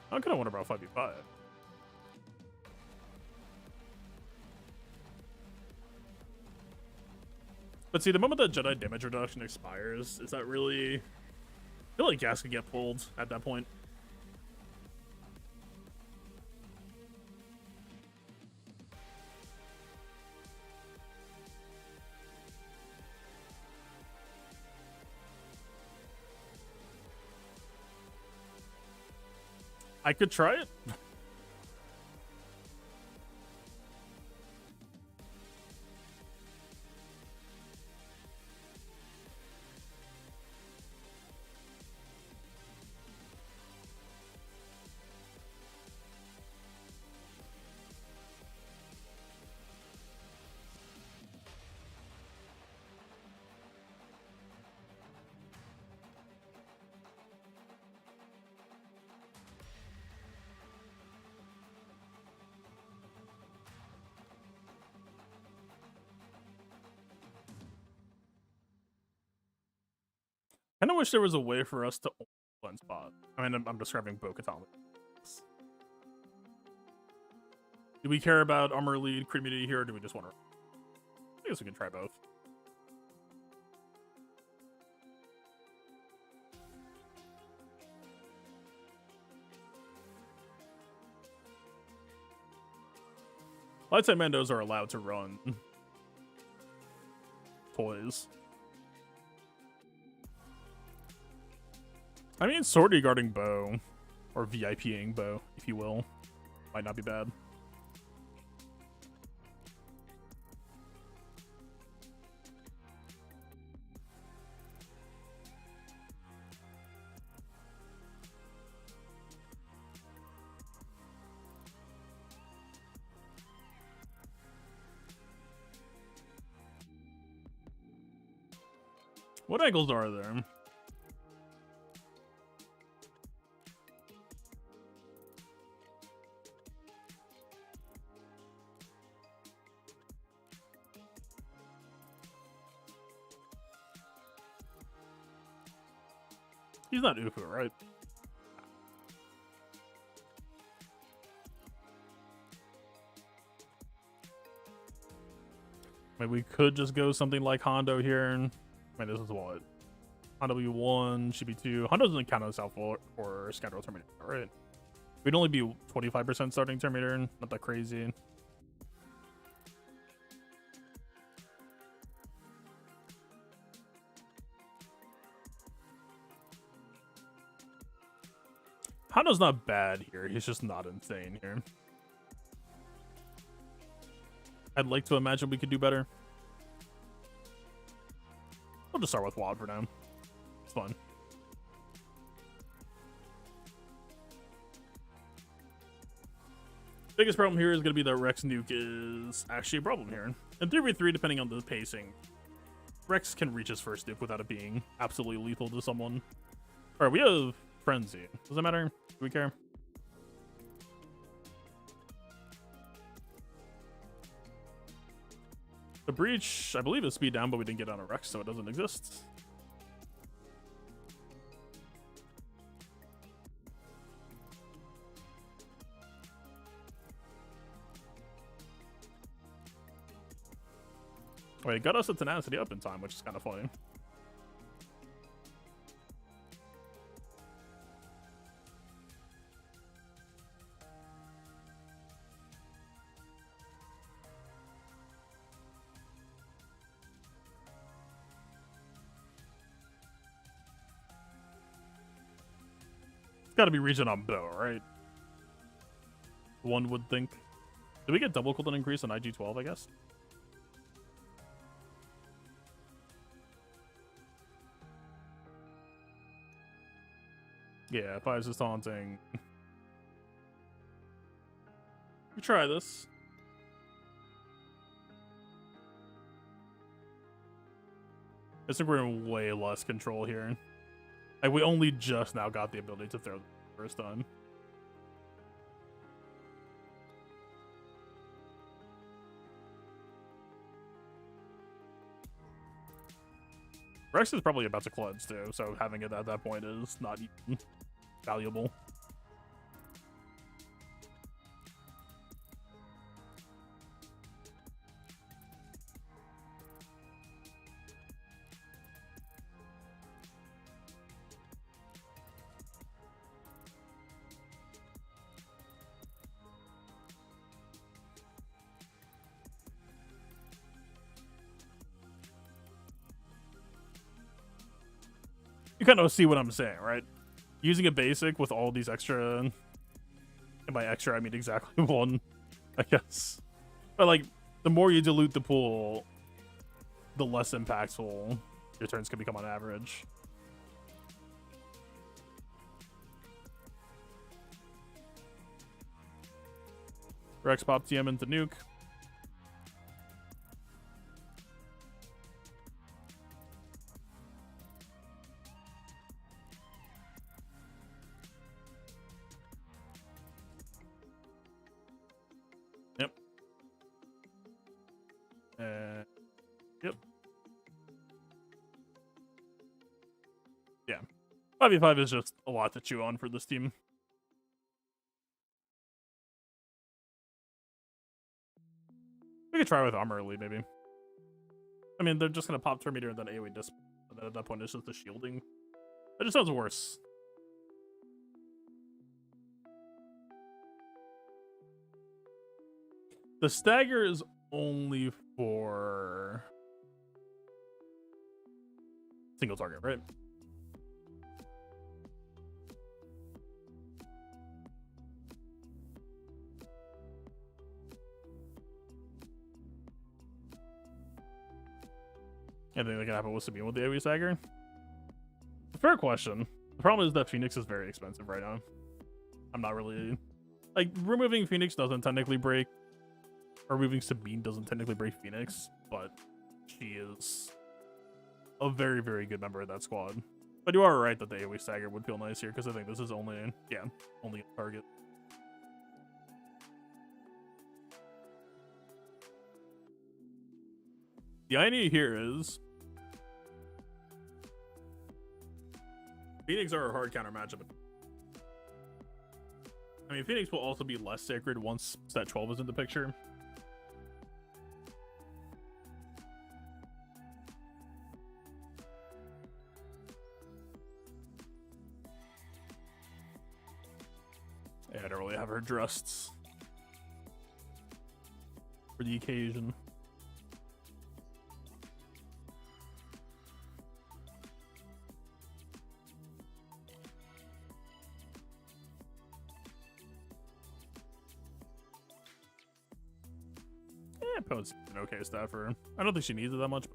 I kinda wonder about 5v5. But see, the moment that Jedi damage reduction expires, is that really... I feel like gas could get pulled at that point. I could try it. I kind of wish there was a way for us to blend spot. I mean, I'm describing Bo-Katan. Do we care about armor lead, community here, or do we just want to... I guess we can try both. Light side Mandos are allowed to run toys. I mean, sortie guarding bow, or VIPing bow, if you will, might not be bad. What angles are there? He's not Ufu, right? I mean, we could just go something like Hondo here. I mean, this is what? Hondo B1, should be 2. Hondo doesn't count as out for Scoundrel Terminator, right? We'd only be 25% starting Terminator, not that crazy. Hondo's not bad here, he's just not insane here. I'd like to imagine we could do better. We'll just start with WAD for now. It's fun. Biggest problem here is going to be that Rex Nuke is actually a problem here. In 3v3, depending on the pacing, Rex can reach his first nuke without it being absolutely lethal to someone. Alright, we have Frenzy. Does that matter? Do we care? The breach, I believe, is speed down, but we didn't get on a Rex, so it doesn't exist. Wait, it got us a tenacity up in time, which is kind of funny. Got to be region on Bow, right? One would think. Did we get double cooldown increase on IG12, I guess? Yeah, 5 is taunting. We try this. I think we're in way less control here. Like, we only just now got the ability to throw the first time. Rex is probably about to cleanse too, so having it at that point is not even valuable. You kind of see what I'm saying, right? Using a basic with all these extra, and by extra I mean exactly one, I guess. But like, the more you dilute the pool, the less impactful your turns can become on average. Rex pop TM into nuke. Yep. Yeah. 5v5 is just a lot to chew on for this team. We could try with armor early, maybe. I mean, they're just gonna pop Terminator and then AoE disp. And then at that point, it's just the shielding. That just sounds worse. The stagger is only for single target, right? Anything that can happen with Sabine with the AoE stagger? Fair question. The problem is that Phoenix is very expensive right now. I'm not really... Like, removing Phoenix doesn't technically break... Or removing Sabine doesn't technically break Phoenix, but she is a very, very good member of that squad. But you are right that the AoE stagger would feel nice here, because I think this is only, only a target. The idea here is Phoenix are a hard counter matchup. I mean, Phoenix will also be less sacred once Stat 12 is in the picture. Yeah, I don't really have her dressed for the occasion. Yeah, Poe's an okay stat for her. I don't think she needs it that much.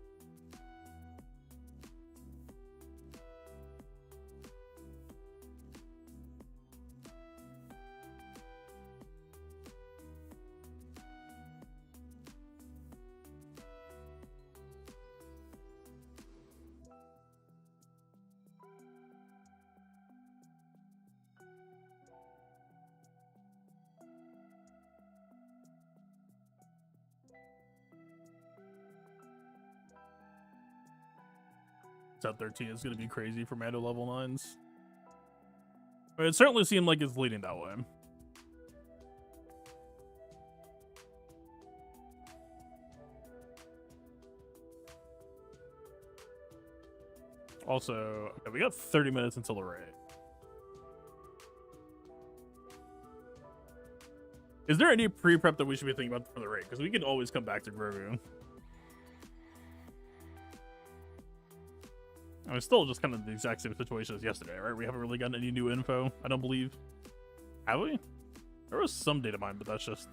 Set 13 is going to be crazy for Mando level 9s. I mean, it certainly seemed like it's leading that way. Also, okay, we got 30 minutes until the raid. Is there any pre-prep that we should be thinking about for the raid? Because we can always come back to Grogu. I mean, still just kind of the exact same situation as yesterday, right? We haven't really gotten any new info, I don't believe. Have we? There was some data mine, but that's just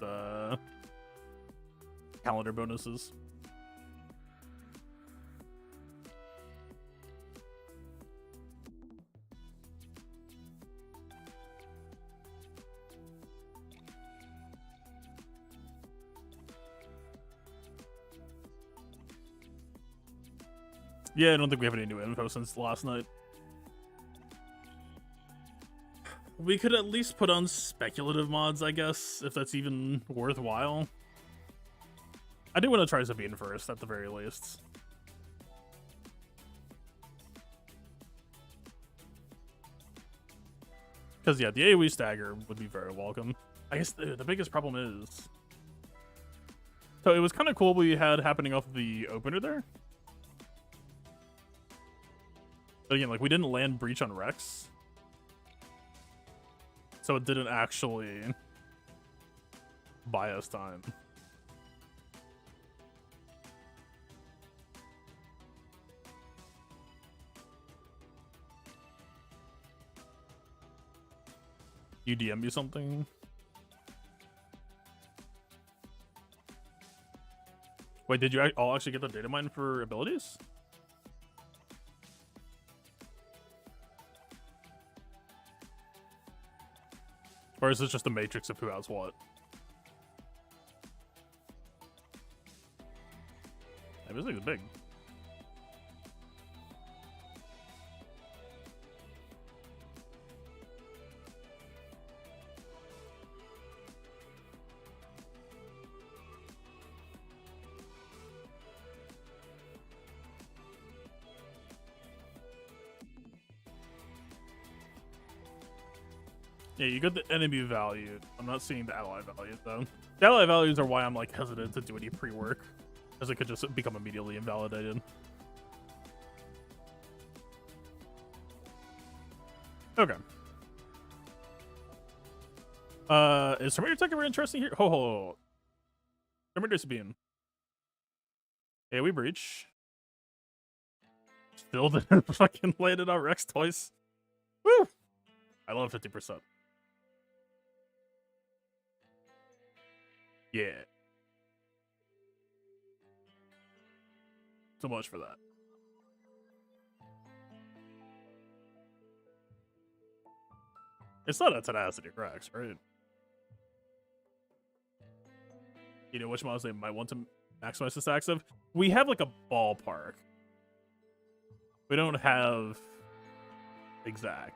calendar bonuses. Yeah, I don't think we have any new info since last night. We could at least put on speculative mods, I guess, if that's even worthwhile. I do want to try Sabine first, at the very least. Because, yeah, the AoE stagger would be very welcome. I guess the biggest problem is... So it was kind of cool what we had happening off of the opener there. But again, like, we didn't land Breach on Rex. So it didn't actually buy us time. You DM me something? Wait, did you all actually get the data mine for abilities? Or is it just a matrix of who has what? Yeah, this thing is big. Yeah, you got the enemy value. I'm not seeing the ally values, though. The ally values are why I'm, like, hesitant to do any pre-work, as it could just become immediately invalidated. Okay. Is Terminator Tech ever interesting here? Ho. Terminator Sabine. Yeah, we breach. Still didn't fucking land it on Rex twice. Woo! I love 50%. Yeah. So much for that. It's not a tenacity cracks, right? You know which models they might want to maximize the stacks of? We have like a ballpark. We don't have exact.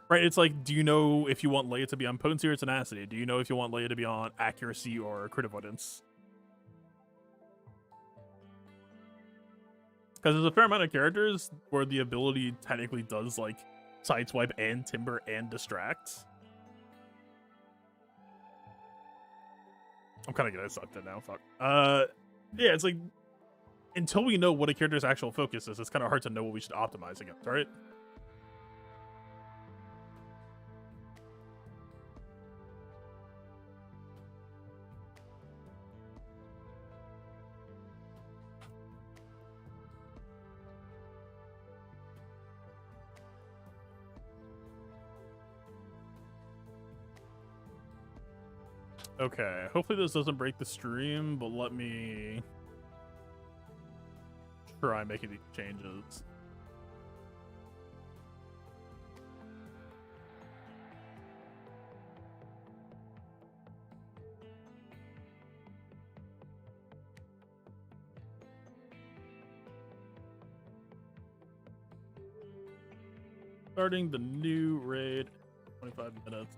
Right, it's like, do you know if you want Leia to be on potency or tenacity? Do you know if you want Leia to be on accuracy or crit avoidance? Because there's a fair amount of characters where the ability technically does like sideswipe and timber and distract. I'm kind of getting sucked in now. Fuck. Yeah, it's like until we know what a character's actual focus is, it's kind of hard to know what we should optimize against, right? Okay, hopefully this doesn't break the stream, but let me try making these changes. Starting the new raid, 25 minutes.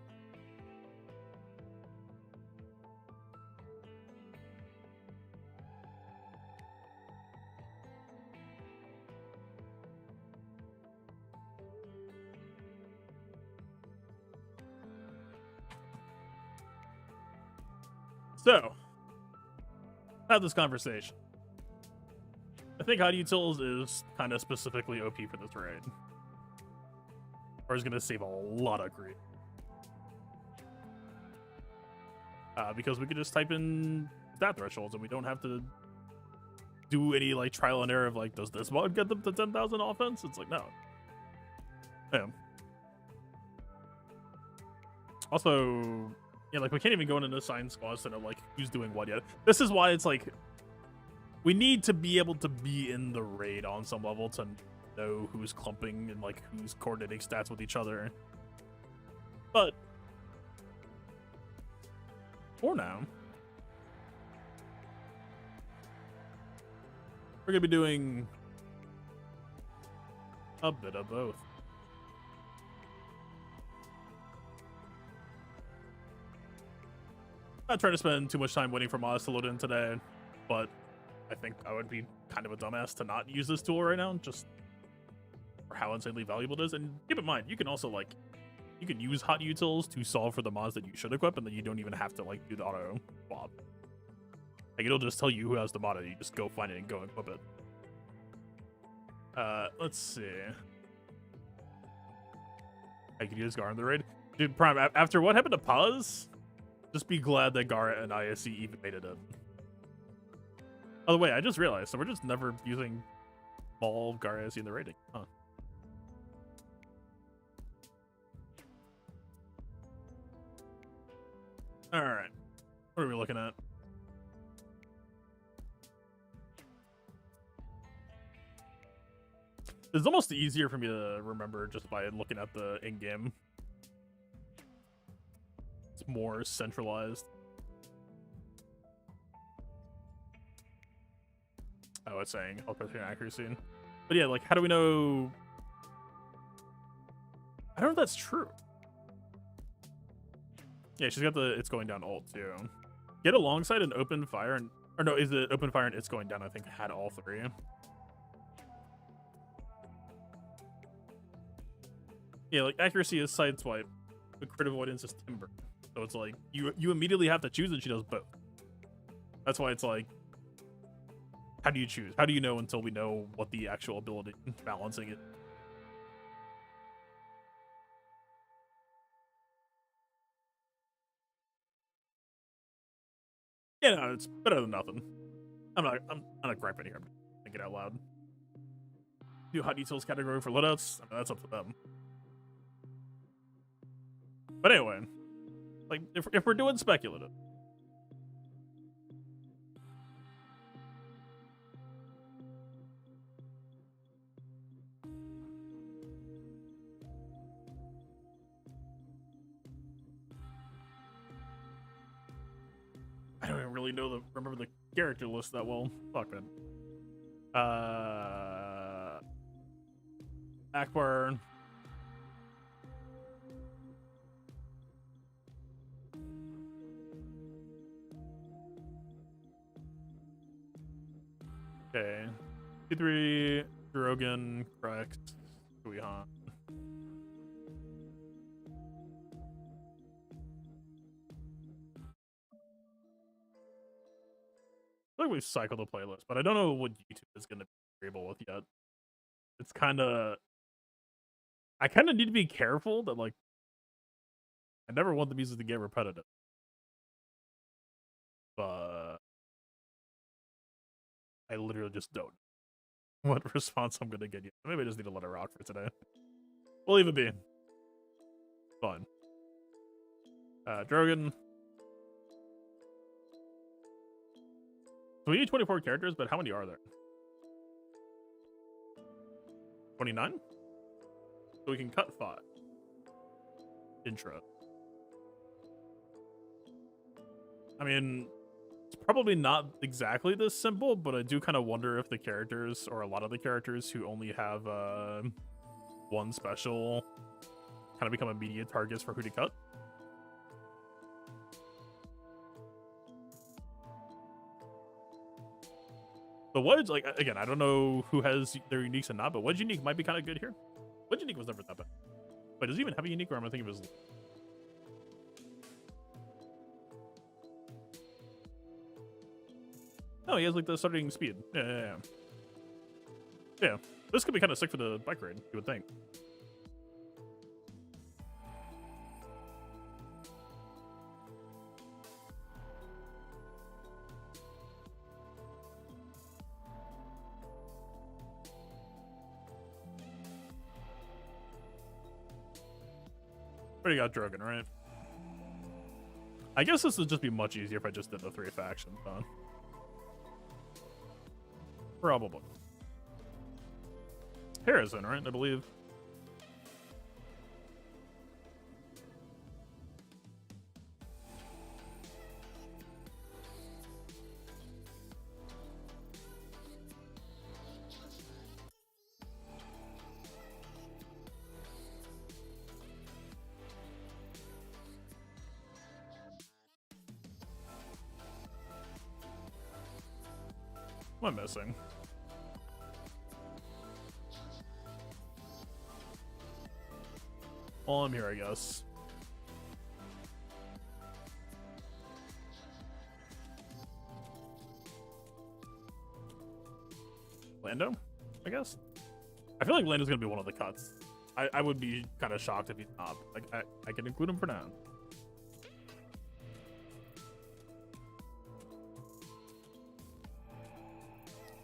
So, have this conversation. I think Hotutils is kind of specifically OP for this raid. Or is going to save a lot of grief. Because we could just type in stat thresholds and we don't have to do any like trial and error of like, does this mod get them to 10,000 offense? It's like, no. Yeah. Also, yeah, like we can't even go into assigned squads to know like who's doing what yet. This is why it's like we need to be able to be in the raid on some level to know who's clumping and like who's coordinating stats with each other. But for now, we're gonna be doing a bit of both. Not trying to spend too much time waiting for mods to load in today, but I think I would be kind of a dumbass to not use this tool right now, just for how insanely valuable it is. And keep in mind, you can also like, you can use Hotutils to solve for the mods that you should equip, and then you don't even have to like do the auto swap. Like it'll just tell you who has the mod, and you just go find it and go equip it. Let's see. I could use Gar in the raid. Dude, Prime, after what happened to Puz, just be glad that Garrett and ISC even made it in. By the way, I just realized, so we're just never using Maul, Gar, ISC in the raiding. Huh. Alright. What are we looking at? It's almost easier for me to remember just by looking at the in-game. It's more centralized. Oh, it's saying health accuracy. But yeah, like, how do we know? I don't know if that's true. Yeah, she's got the it's going down ult too. Get alongside an open fire and or no, is it open fire and it's going down? I think had all three. Yeah, like accuracy is sideswipe, but crit avoidance is timber. So it's like you immediately have to choose, and she does both. That's why it's like, how do you choose? How do you know until we know what the actual ability balancing it? Yeah, no, it's better than nothing. I'm not griping here. I'm thinking out loud. New Hotutils category for loadouts. I mean, that's up to them. But anyway, like if we're doing speculative, I don't even really remember the character list that well. Fuck, man. Akbar. Okay. P3, Drogon, correct. Huihan. I feel like we've cycled the playlist, but I don't know what YouTube is going to be able with yet. It's kind of... I kind of need to be careful that, like, I never want the music to get repetitive. But I literally just don't know what response I'm going to get you. Maybe I just need to let it rock for today. We'll leave it be. Fine. Drogon. So we need 24 characters, but how many are there? 29? So we can cut 5. Intro. I mean, it's probably not exactly this simple, but I do kind of wonder if the characters, or a lot of the characters who only have one special, kind of become immediate targets for who to cut. But Wedge, like, again, I don't know who has their uniques and not, but Wedge unique might be kind of good here. Wedge unique was never that bad. But does he even have a unique, or am I thinking of his... Oh, he has, like, the starting speed. Yeah. Yeah, this could be kind of sick for the bike ride, you would think. Already got Drogon, right? I guess this would just be much easier if I just did the 3 factions, huh? Probably. Harrison, right? I believe. What am I missing? Well, I'm here, I guess. Lando, I guess? I feel like Lando's gonna be one of the cuts. I would be kind of shocked if he's not. Like, I can include him for now.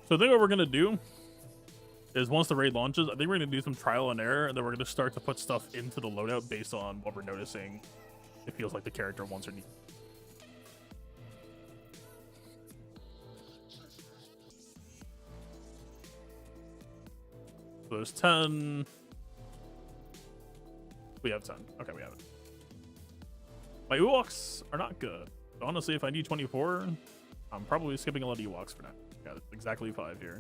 So I think what we're gonna do is once the raid launches, I think we're gonna do some trial and error, and then we're gonna start to put stuff into the loadout based on what we're noticing. It feels like the character wants or needs. So there's 10. We have 10. Okay, we have it. My Ewoks are not good. So honestly, if I need 24, I'm probably skipping a lot of Ewoks for now. Got it. Exactly 5 here.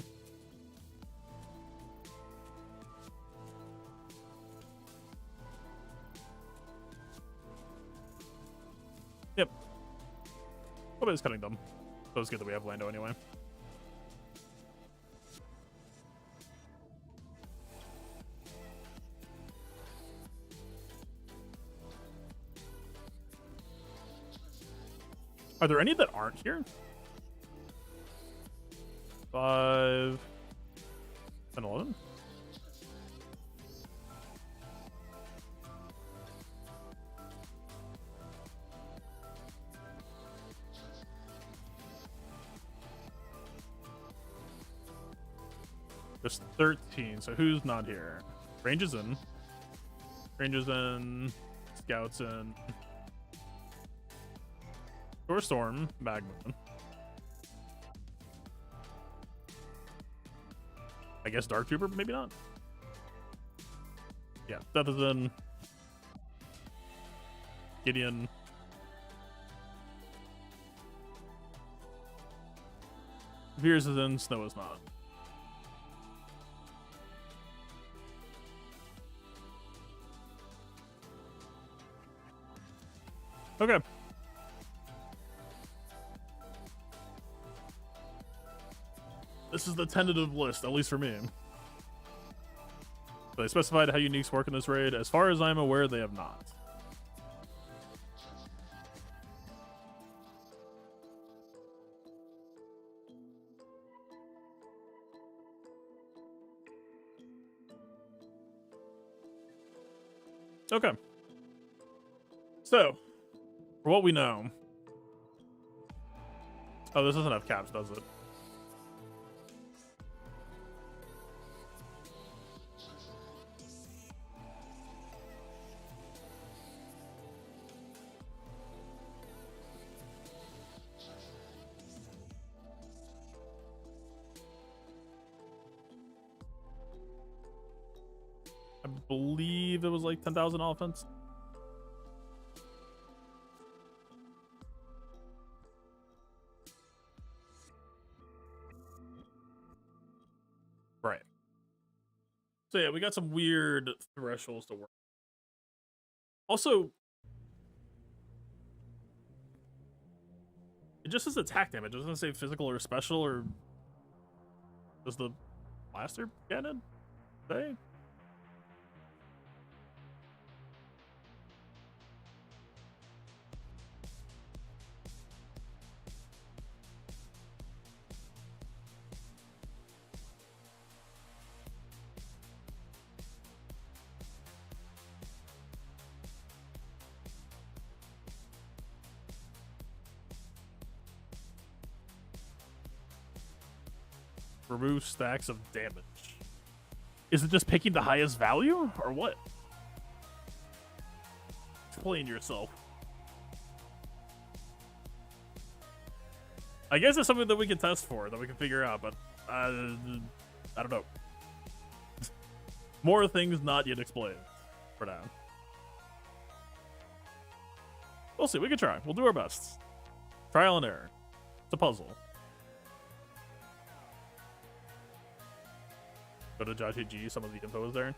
Yep. Nobody's cutting them. So it's good that we have Lando anyway. Are there any that aren't here? 5 and 11. There's 13, so who's not here? Range is in. Range is in. Scouts in. Storm, Magma. I guess Dark Trooper, maybe not. Yeah, Death is in. Gideon. Veers is in, Snow is not. Okay. This is the tentative list, at least for me. They specified how uniques work in this raid. As far as I'm aware, they have not. Okay. So, for what we know... Oh, this doesn't have caps, does it? I believe it was like 10,000 offense. Right. So yeah, we got some weird thresholds to work. Also, it just says attack damage. It doesn't say physical or special, or does the blaster cannon say? Remove stacks of damage. Is it just picking the highest value, or what? Explain yourself. I guess it's something that we can test for, that we can figure out, but I don't know. More things not yet explained for now. We'll see. We can try. We'll do our best. Trial and error. It's a puzzle. Go to JTG. Some of the info is there.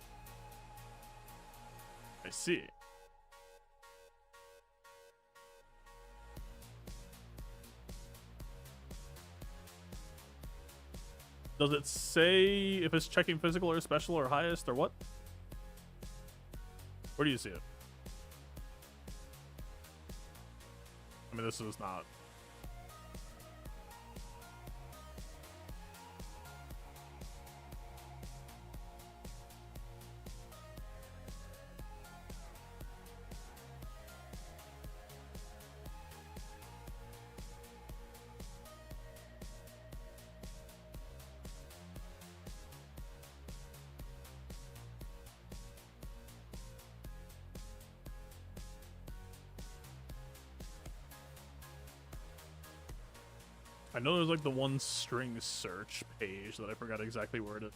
I see. Does it say if it's checking physical or special or highest or what? Where do you see it? I mean, this is not. I know there's like the one string search page that I forgot exactly where it is.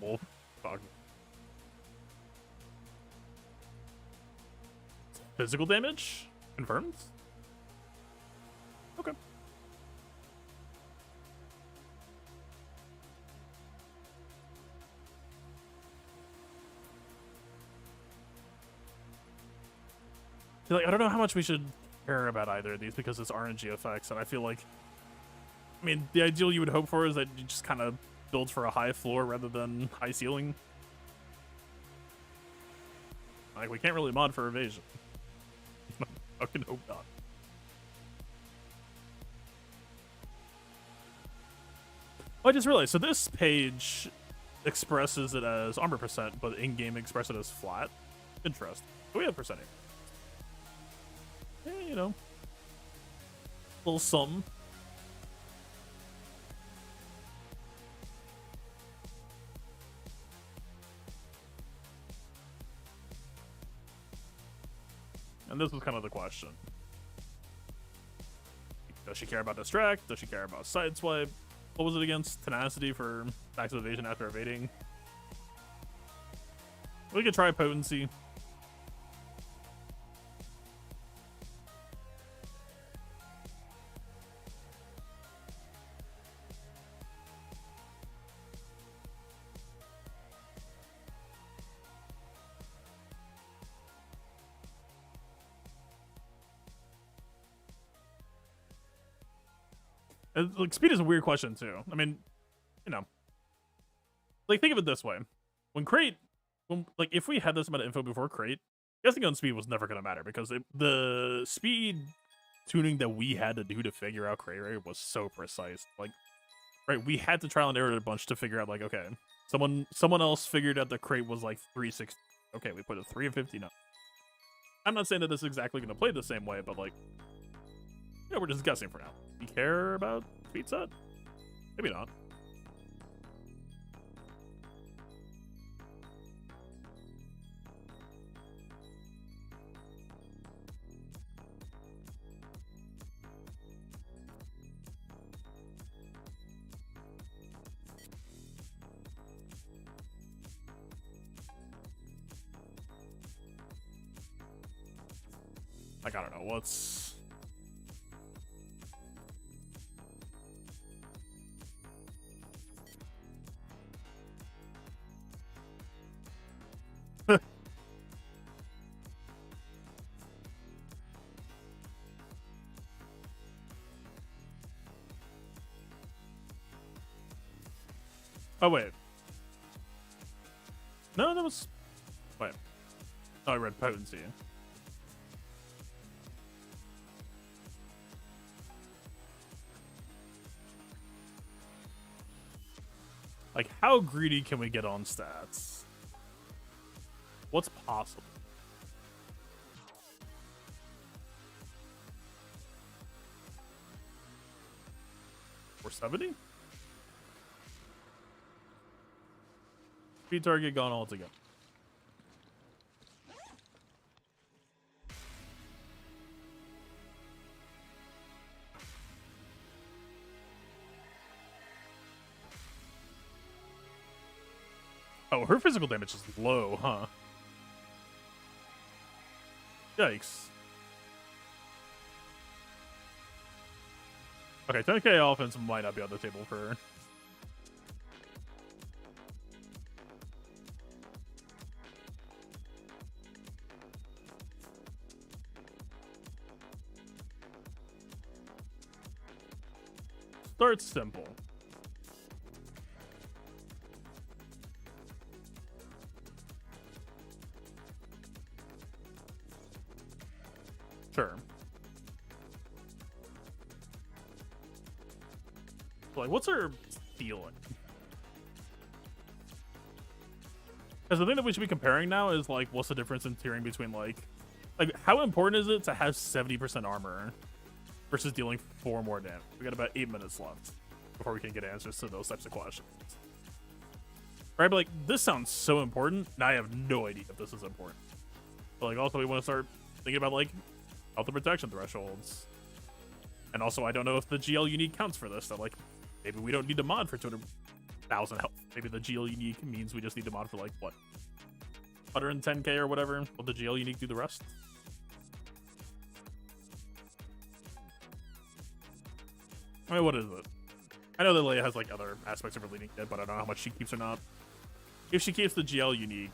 Wolf. Fuck. Physical damage? Confirmed? Okay. Like, I don't know how much we should care about either of these because it's RNG effects, and I feel like, I mean, the ideal you would hope for is that you just kind of build for a high floor rather than high ceiling. Like, we can't really mod for evasion. I can hope not. Oh, I just realized, so this page expresses it as armor percent, but in-game expresses it as flat. Interesting. So we have percentage. Yeah, you know, a little something. And this was kind of the question. Does she care about distract? Does she care about sideswipe? What was it against? Tenacity for active evasion after evading? We could try potency. Like, speed is a weird question too. I mean, you know, like, think of it this way: like, if we had this amount of info before crate, guessing on speed was never gonna matter because the speed tuning that we had to do to figure out crate rate was so precise. Like, right, we had to trial and error a bunch to figure out, like, okay, someone else figured out the crate was like 360. Okay, we put a 350 now. I'm not saying that this is exactly gonna play the same way, but like, you know, we're just guessing for now. You care about speed set? Maybe not. Like, I don't know, what's... Oh, wait. No, that was... Wait. Oh, I read potency. Like, how greedy can we get on stats? What's possible? 470? Speed target gone altogether. Oh, her physical damage is low, huh? Yikes. Okay, 10k offense might not be on the table for her. Start simple. Sure. Like, what's her ceiling? Because the thing that we should be comparing now is, like, what's the difference in tiering between, like, how important is it to have 70% armor versus dealing 4 more damage? We got about 8 minutes left before we can get answers to those types of questions. Right, but, like, this sounds so important, and I have no idea if this is important. But, like, also we want to start thinking about, like, health and protection thresholds. And also, I don't know if the GL unique counts for this, so, like, maybe we don't need to mod for 200,000 health. Maybe the GL unique means we just need to mod for, like, what? 110k or whatever. Will the GL unique do the rest? I mean, what is it? I know that Leia has, like, other aspects of her leading kit, but I don't know how much she keeps or not. If she keeps the GL unique,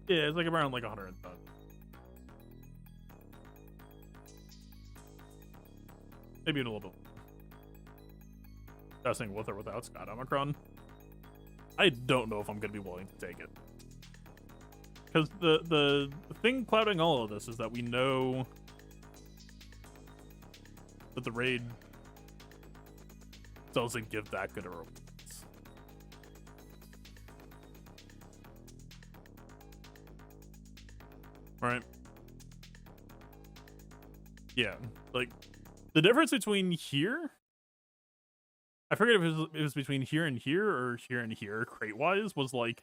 yeah, it's like around like 100. Maybe a little bit. Testing with or without Scott Omicron. I don't know if I'm gonna be willing to take it. Because the thing clouding all of this is that we know that the raid doesn't give that good a reward. Right? Yeah, like, the difference between here, I forget if it was between here and here or here and here, crate-wise, was like,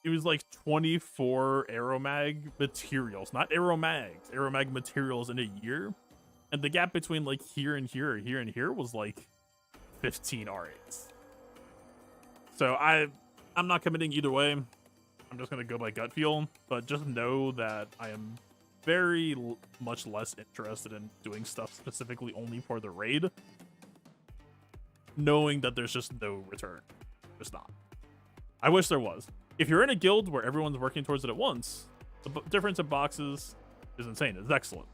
it was like 24 aeromag materials, not aeromags, aeromag materials in a year. And the gap between like here and here or here and here was like 15 R8s. So I'm not committing either way. I'm just gonna go by gut feel, but just know that I am very much less interested in doing stuff specifically only for the raid, knowing that there's just no return. There's not. I wish there was. If you're in a guild where everyone's working towards it at once, the difference in boxes is insane. It's excellent.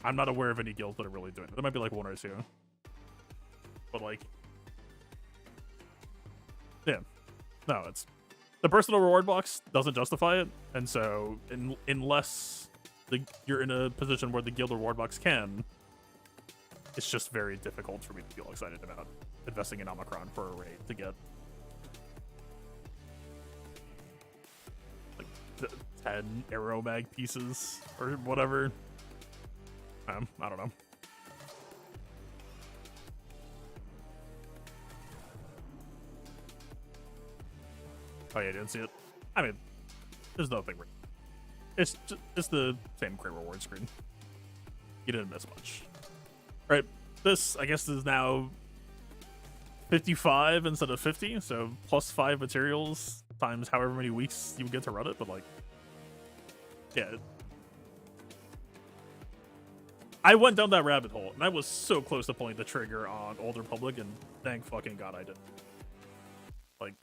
I'm not aware of any guilds that are really doing it. There might be like one or two. But like, yeah. No, it's the personal reward box doesn't justify it. And so unless you're in a position where the guild reward box can, it's just very difficult for me to feel excited about investing in Omicron for a raid to get like 10 arrow mag pieces or whatever. I don't know. Oh yeah, I didn't see it. I mean, there's nothing. It's just the same great reward screen. You didn't miss much. All right, this I guess is now 55 instead of 50, so plus 5 materials times however many weeks you get to run it. But like, yeah, I went down that rabbit hole and I was so close to pulling the trigger on Old Republic, and thank fucking God I didn't. Like,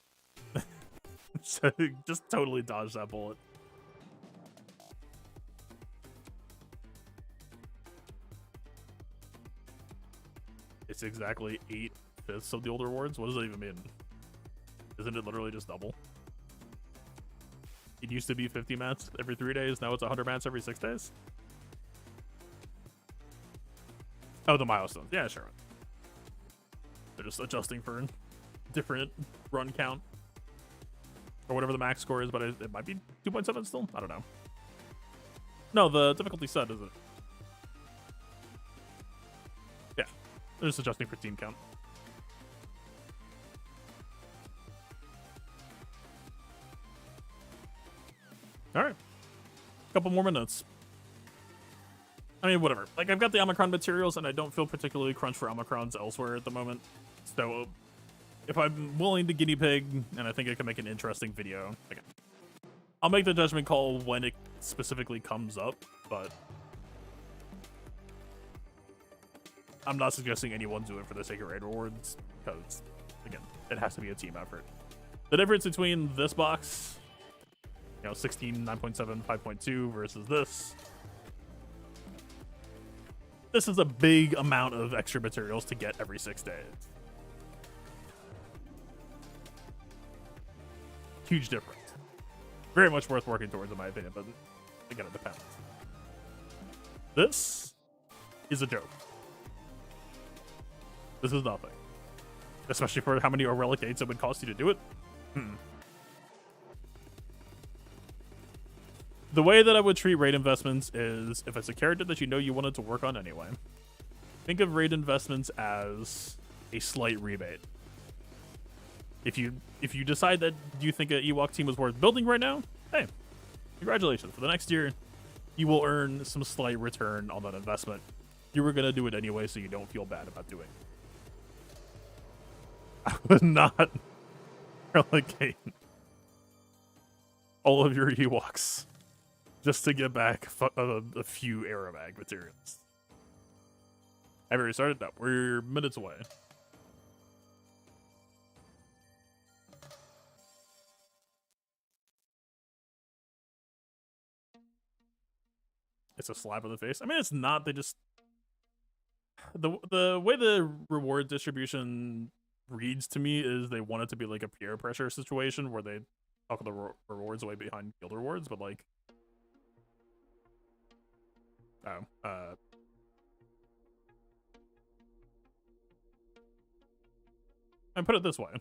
so just totally dodged that bullet. It's exactly 8/5 of the old rewards. What does that even mean? Isn't it literally just double? It used to be 50 mats every 3 days. Now it's 100 mats every 6 days. Oh, the milestones. Yeah, sure. They're just adjusting for different run count or whatever the max score is, but it might be 2.7 still. I don't know. No, the difficulty set, is it? Yeah, they're just adjusting for team count. All right, couple more minutes. I mean, whatever. Like, I've got the Omicron materials, and I don't feel particularly crunched for Omicrons elsewhere at the moment. So, if I'm willing to guinea pig, and I think I can make an interesting video, like, I'll make the judgment call when it specifically comes up, but I'm not suggesting anyone do it for the sake of raid rewards, because, again, it has to be a team effort. The difference between this box, 16, 9.7, 5.2 versus this is a big amount of extra materials to get every 6 days. Huge difference. Very much worth working towards, in my opinion, but again, it depends. This is a joke. This is nothing. Especially for how many relic 8s it would cost you to do it. The way that I would treat raid investments is, if it's a character that you wanted to work on anyway, think of raid investments as a slight rebate. If you decide that you think an Ewok team was worth building right now, hey, congratulations. For the next year, you will earn some slight return on that investment. You were going to do it anyway, so you don't feel bad about doing it. I would not relegate all of your Ewoks just to get back a few Aeromag materials. Have you already started? No, we're minutes away. It's a slap in the face. I mean, it's not. They just the way the reward distribution reads to me is they want it to be like a peer pressure situation where they talk the rewards away behind guild rewards, but like, and put it this way: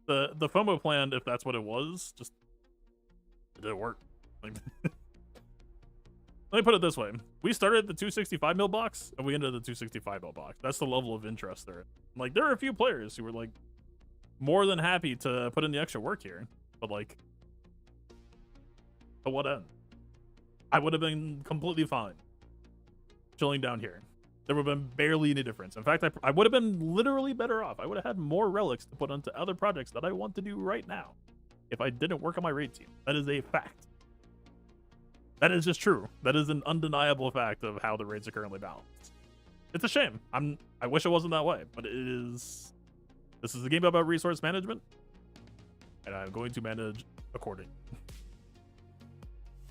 the FOMO plan, if that's what it was, just it didn't work. Like, let me put it this way: we started at the 265 mil box, and we ended at the 265 mil box. That's the level of interest there. Like, there are a few players who were like more than happy to put in the extra work here, but like, to what end? I would have been completely fine chilling down here. there would have been barely any difference. In fact, I would have been literally better off. I would have had more relics to put onto other projects that I want to do right now if I didn't work on my raid team. That is a fact. That is just true. That is an undeniable fact of how the raids are currently balanced. It's a shame. I wish it wasn't that way, but it is. This is a game about resource management, and I'm going to manage accordingly.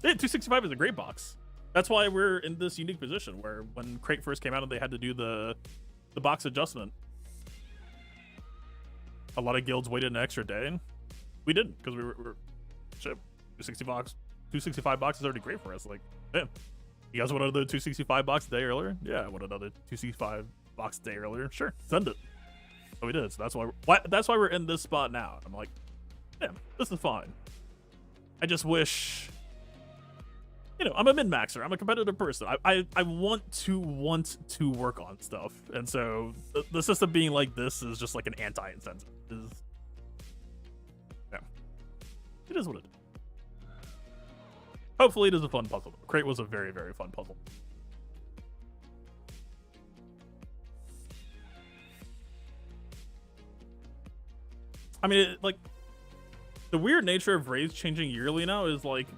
265 is a great box. That's why we're in this unique position where when Crate first came out and they had to do the box adjustment, a lot of guilds waited an extra day. We didn't, because we were shit. 265 box is already great for us. Like, yeah, you guys want another 265 box a day earlier? Yeah, I want another 265 box a day earlier. Sure, send it. So we did. So that's why we're in this spot now. I'm like, damn, this is fine. I just wish, you know, I'm a min-maxer. I'm a competitive person. I want to work on stuff, and so the system being like this is just like an anti-incentive. Yeah, it is what it is. Hopefully it is a fun puzzle. Crate was a very, very fun puzzle. I mean, like, the weird nature of raids changing yearly now is like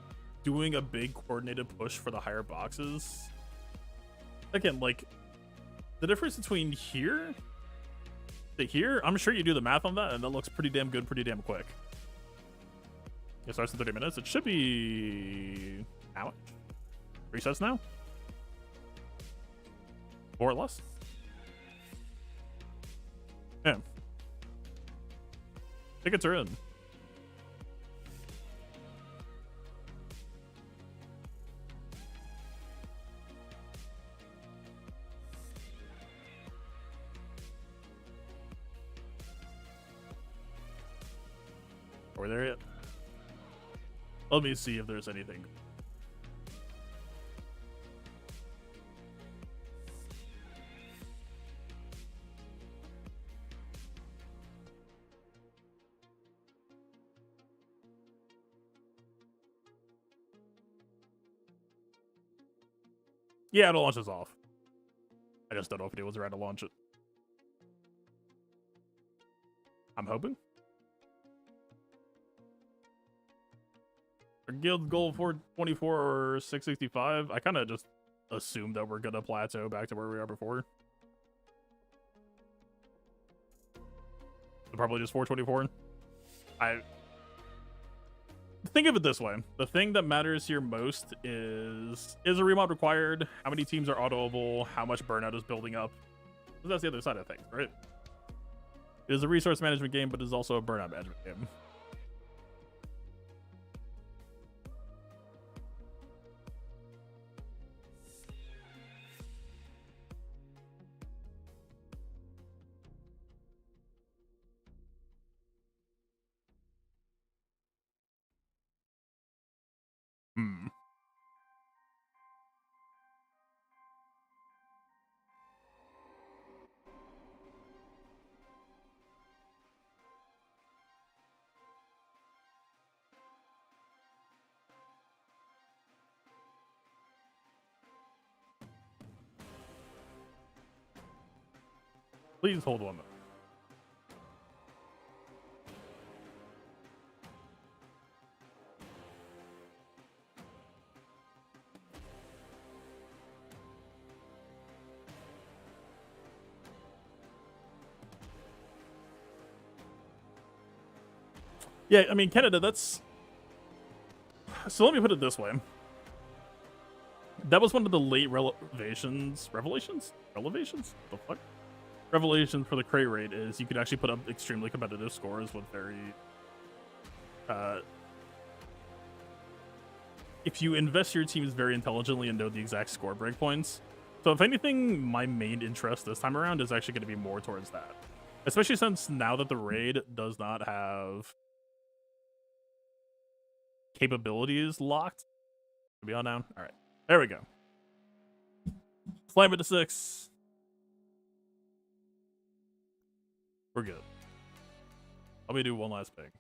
doing a big coordinated push for the higher boxes. Again, like, the difference between here to here, I'm sure you do the math on that, and that looks pretty damn good, pretty damn quick. It starts in 30 minutes. It should be how much? 3 sets now? More or less? Yeah. Tickets are in. Are we there yet? Let me see if there's anything. Yeah, it'll launch us off. I just don't know if it was right to launch it. I'm hoping. Our guild goal 424 or 665. I kind of just assumed that we're gonna plateau back to where we are before. So probably just 424. Think of it this way. The thing that matters here most is a remob required? How many teams are autoable? How much burnout is building up? So that's the other side of things, right? It is a resource management game, but it is also a burnout management game. Please hold one minute. Yeah, I mean, Canada, that's... So let me put it this way. That was one of the late revelations? The fuck? Revelations for the crate raid is you could actually put up extremely competitive scores with very... if you invest your teams very intelligently and know the exact score breakpoints. So if anything, my main interest this time around is actually going to be more towards that. Especially since now that the raid does not have capabilities locked. Are we on now? All right. There we go. Slam it to 6. We're good. Let me do one last pick.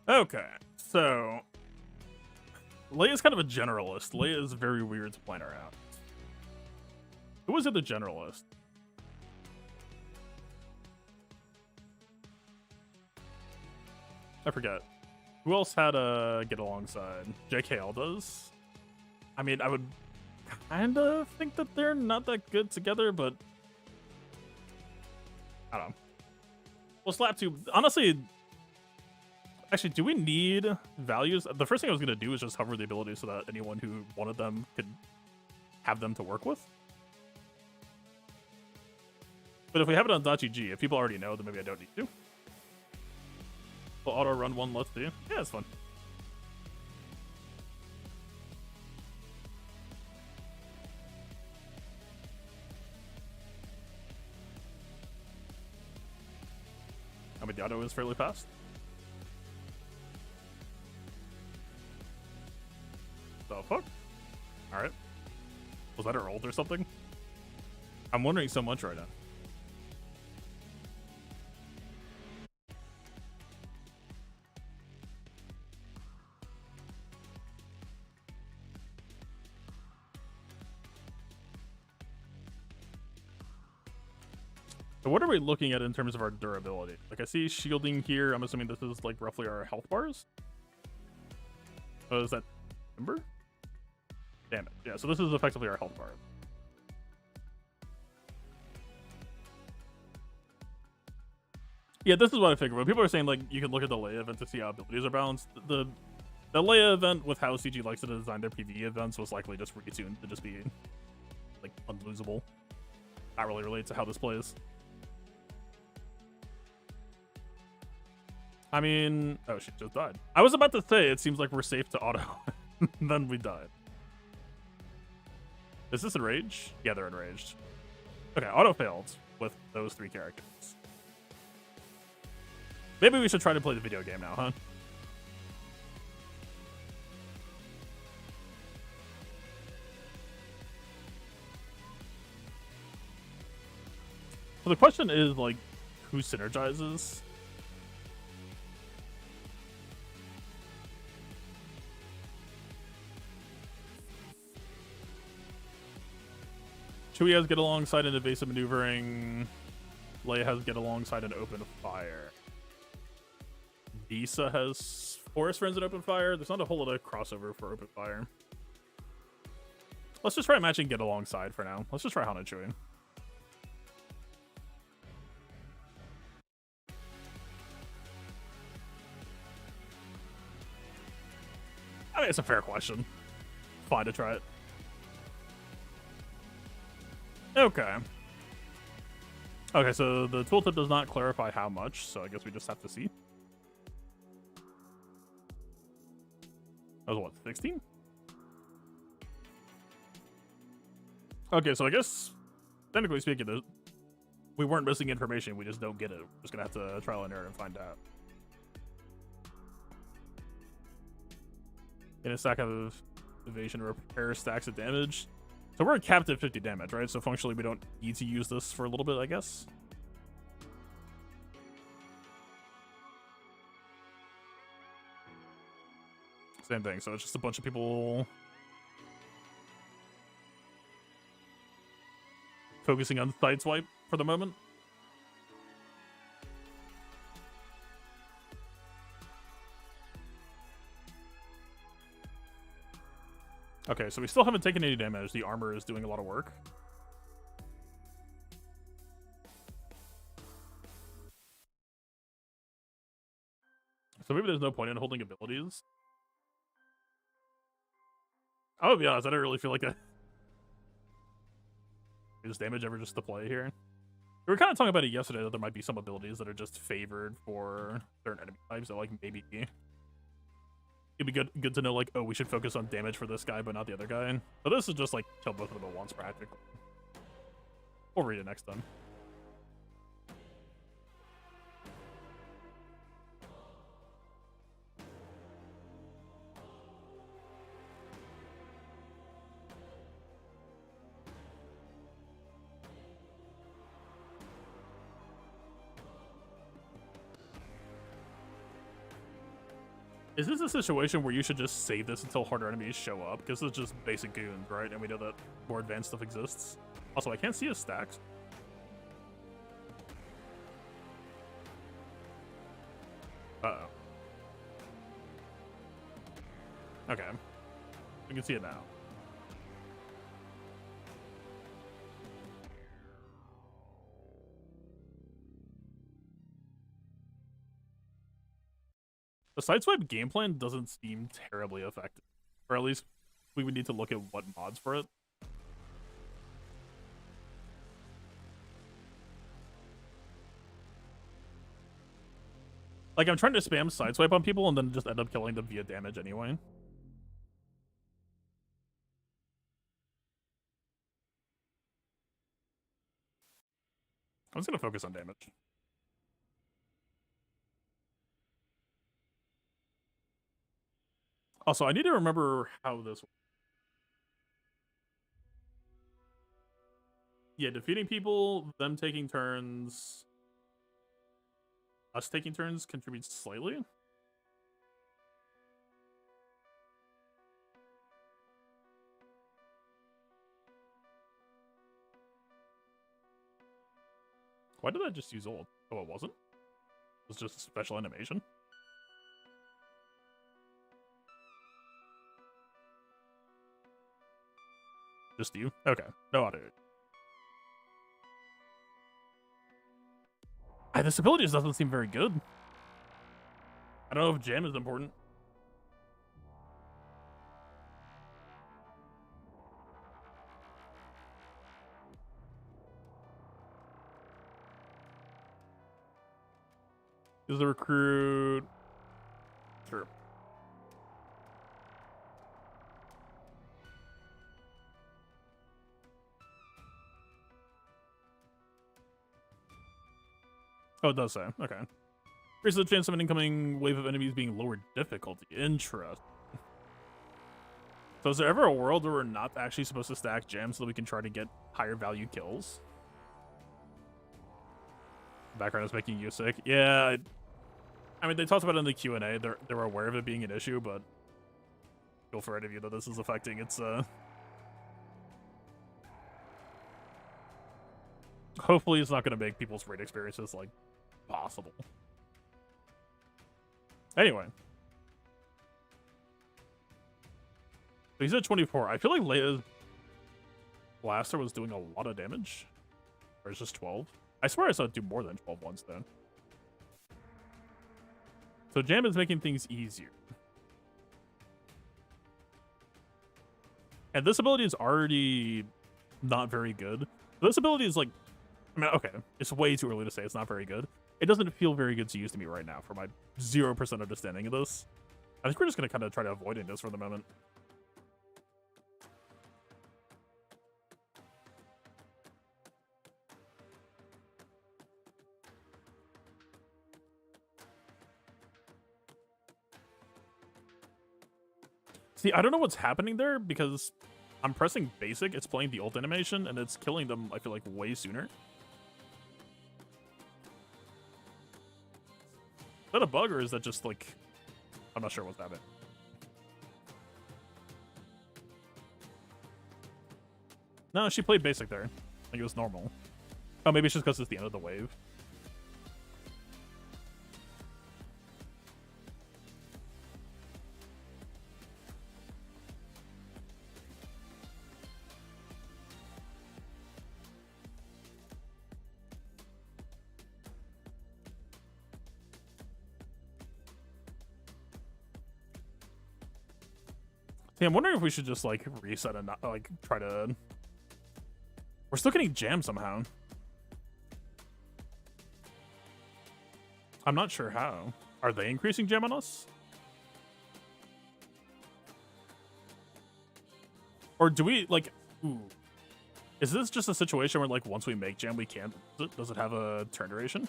Okay, so Leia's kind of a generalist. Leia is very weird to plan around. Who was it, the generalist? I forget. Who else had a get alongside? JKL does? I mean, I would kind of think that they're not that good together, but I don't know. Well, slap 2, honestly, actually, do we need values? The first thing I was going to do is just hover the ability so that anyone who wanted them could have them to work with. But if we have it on .gg, if people already know, then maybe I don't need to. We'll auto run one, let's do. Yeah, it's fun. I mean, the auto is fairly fast. The fuck? Alright. Was that her ult or something? I'm wondering so much right now. So what are we looking at in terms of our durability? Like, I see shielding here. I'm assuming this is like roughly our health bars. Oh, is that timber? Damage. Yeah, so this is effectively our health bar. Yeah, this is what I figured. When people are saying, like, you can look at the Leia event to see how abilities are balanced, the Leia event with how CG likes to design their PvE events was likely just retuned to just be, like, unlosable. Not really related to how this plays. I mean, oh, she just died. I was about to say, it seems like we're safe to auto. Then we died. Is this enraged? Yeah, they're enraged. Okay, auto failed with those 3 characters. Maybe we should try to play the video game now, huh? So the question is, like, who synergizes? Chewie has get alongside an evasive maneuvering. Leia has get alongside an open fire. Visa has forest friends and open fire. There's not a whole lot of crossover for open fire. Let's just try matching get alongside for now. Let's just try Hana Chewie. I mean, it's a fair question. Fine to try it. Okay. Okay, so the tooltip does not clarify how much, so I guess we just have to see. That was what, 16? Okay, so I guess, technically speaking, we weren't missing information, we just don't get it. We're just gonna have to trial and error and find out. In a stack of evasion repair stacks of damage. So we're capped at 50 damage, right? So functionally we don't need to use this for a little bit, I guess. Same thing, so it's just a bunch of people focusing on sideswipe for the moment. Okay, so we still haven't taken any damage. The armor is doing a lot of work. So maybe there's no point in holding abilities. I'm gonna be honest, I don't really feel like that. Is damage ever just to play here? We were kind of talking about it yesterday that there might be some abilities that are just favored for certain enemy types. So like maybe it'd be good to know, like, oh, we should focus on damage for this guy, but not the other guy. But this is just like kill both of them at once, practically. We'll read it next time. Is this a situation where you should just save this until harder enemies show up? Because it's just basic goons, right? And we know that more advanced stuff exists. Also, I can't see his stacks. Uh-oh. Okay. We can see it now. The sideswipe game plan doesn't seem terribly effective. Or at least we would need to look at what mods for it. Like, I'm trying to spam sideswipe on people and then just end up killing them via damage anyway. I'm just gonna focus on damage. Also, I need to remember how this... Yeah, defeating people, them taking turns... Us taking turns contributes slightly. Why did I just use ult? Oh, it wasn't? It was just a special animation? Just you? Okay. No auto. This ability just doesn't seem very good. I don't know if jam is important. Is the recruit... Sure. Oh, it does say. Okay. Increases the chance of an incoming wave of enemies being lower difficulty. Interesting. So is there ever a world where we're not actually supposed to stack gems so that we can try to get higher value kills? The background is making you sick. Yeah. I mean, they talked about it in the Q&A. They were aware of it being an issue, but feel for any of you that this is affecting. It's, hopefully it's not going to make people's raid experiences, like, possible. Anyway. So he's at 24. I feel like Leia's blaster was doing a lot of damage. Or it's just 12. I swear I saw it do more than 12 once then. So jam is making things easier. And this ability is already not very good. This ability is like, I mean, okay, it's way too early to say it's not very good. It doesn't feel very good to use to me right now for my 0% understanding of this. I think we're just going to kind of try to avoid this for the moment. See, I don't know what's happening there because I'm pressing basic, it's playing the ult animation, and it's killing them, I feel like, way sooner. Is that a bug, or is that just, like... I'm not sure what's happening. No, she played basic there. Like, it was normal. Oh, maybe it's just because it's the end of the wave. See, I'm wondering if we should just, like, reset and not, like, try to... We're still getting jammed somehow. I'm not sure how. Are they increasing jam on us? Or do we, like... Ooh. Is this just a situation where, like, once we make jam, we can't... Does it have a turn duration?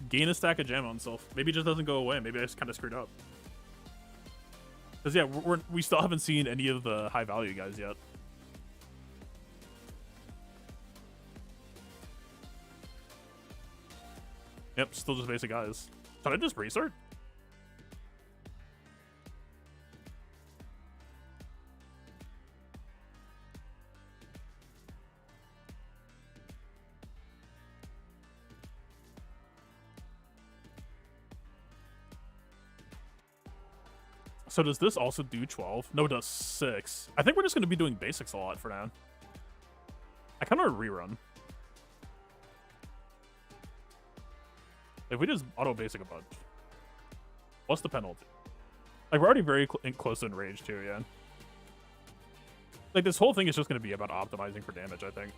Gain a stack of jam on itself. Maybe it just doesn't go away. Maybe I just kind of screwed up. Because, yeah, we still haven't seen any of the high-value guys yet. Yep, still just basic guys. Should I just restart? So does this also do 12? No, it does 6. I think we're just going to be doing basics a lot for now. I kind of rerun. If we just auto basic a bunch. What's the penalty? Like, we're already very close in range too, yeah. Like, this whole thing is just going to be about optimizing for damage, I think.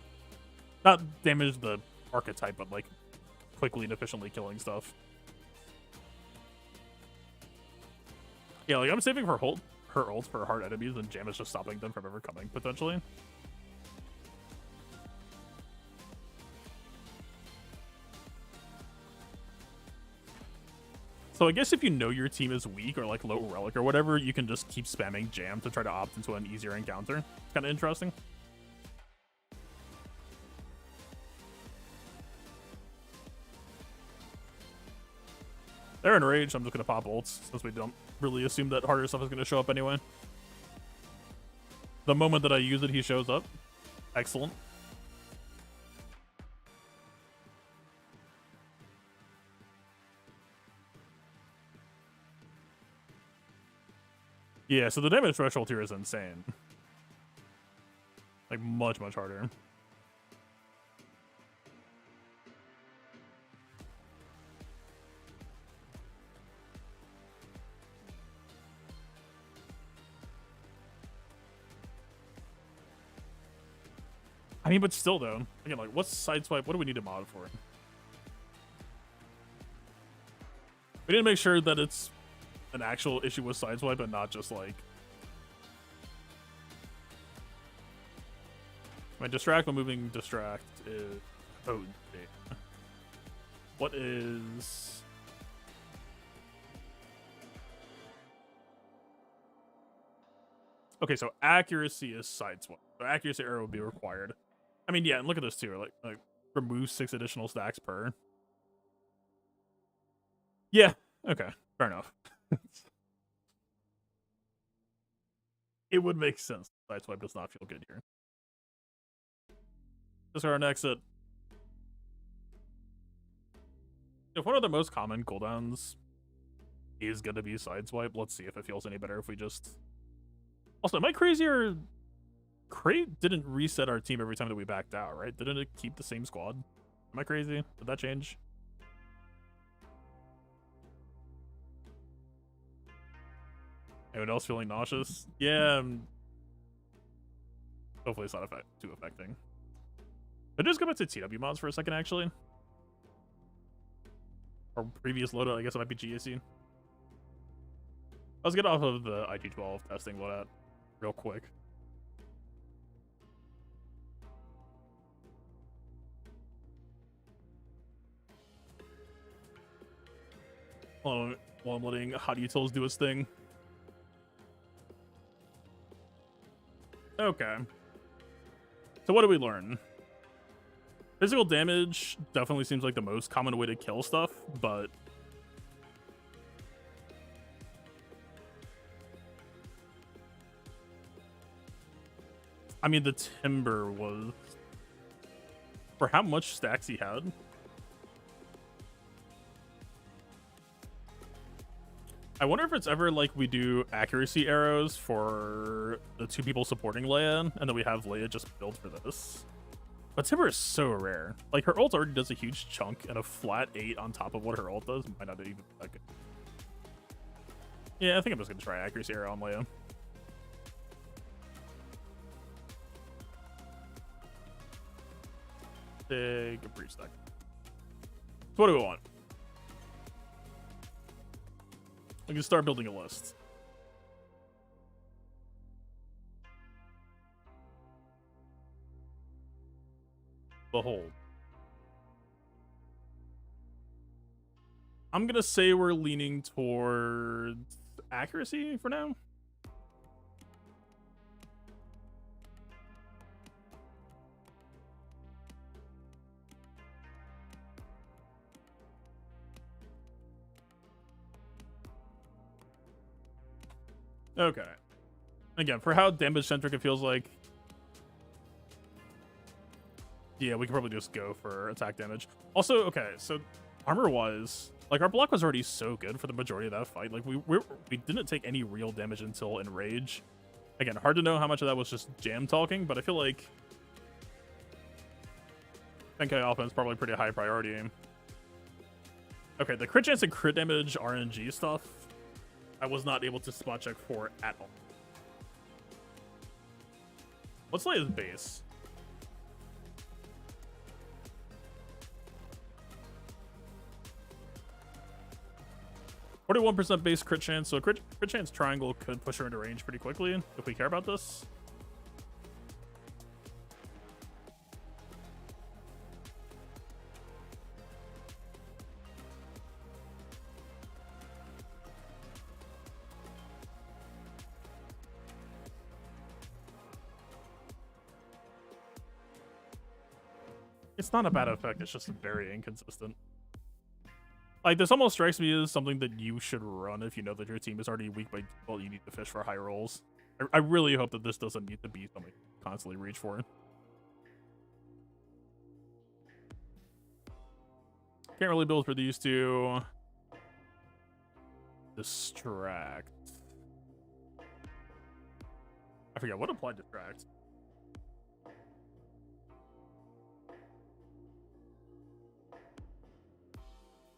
Not damage the archetype, but like quickly and efficiently killing stuff. Yeah, like, I'm saving her ult for hard enemies, and Jam is just stopping them from ever coming, potentially. So I guess if you know your team is weak or like low relic or whatever, you can just keep spamming Jam to try to opt into an easier encounter. It's kind of interesting. They're enraged. I'm just going to pop ults since we don't really assume that harder stuff is going to show up anyway. The moment that I use it, he shows up. Excellent. Yeah, so the damage threshold here is insane. Like, much, much harder. I mean, but still, though. Again, like, what's sideswipe? What do we need to mod for? We need to make sure that it's an actual issue with sideswipe and not just, like... My distract when moving distract is... Oh, damn. What is... Okay, so accuracy is sideswipe. So accuracy error would be required. I mean, yeah, and look at this too. Like remove 6 additional stacks per. Yeah. Okay. Fair enough. It would make sense. Sideswipe does not feel good here. This is our exit. If one of the most common cooldowns is gonna be sideswipe, let's see if it feels any better if we just. Also, am I crazy or Crate didn't reset our team every time that we backed out, right? Didn't it keep the same squad? Am I crazy? Did that change? Anyone else feeling nauseous? Yeah. Hopefully it's not too affecting. But just go back to TW mods for a second, actually. Or previous loadout, I guess it might be GAC. Let's get off of the IG12 testing loadout real quick. While I'm letting Hotutils do its thing. Okay. So what did we learn? Physical damage definitely seems like the most common way to kill stuff, but... I mean, the Timber was... For how much stacks he had? I wonder if it's ever like we do accuracy arrows for the 2 people supporting Leia, and then we have Leia just build for this. But Timber is so rare. Like, her ult already does a huge chunk, and a flat 8 on top of what her ult does might not even be that good. Yeah, I think I'm just gonna try accuracy arrow on Leia. Take a brief sec. So what do we want? We can start building a list. Behold. I'm gonna say we're leaning towards accuracy for now. Okay. Again, for how damage-centric it feels like, yeah, we can probably just go for attack damage. Also, okay, so armor-wise, like, our block was already so good for the majority of that fight. Like, we didn't take any real damage until Enrage. Again, hard to know how much of that was just jam talking, but I feel like 10k offense probably pretty high priority aim. Okay, the crit chance and crit damage RNG stuff, I was not able to spot check for at all. What's Leia's base? %41 base crit chance, so crit chance triangle could push her into range pretty quickly if we care about this. It's not a bad effect, it's just very inconsistent. Like, this almost strikes me as something that you should run if you know that your team is already weak by default. You need to fish for high rolls. I really hope that this doesn't need to be something you constantly reach for. Can't really build for these two. Distract. I forget what applied distract.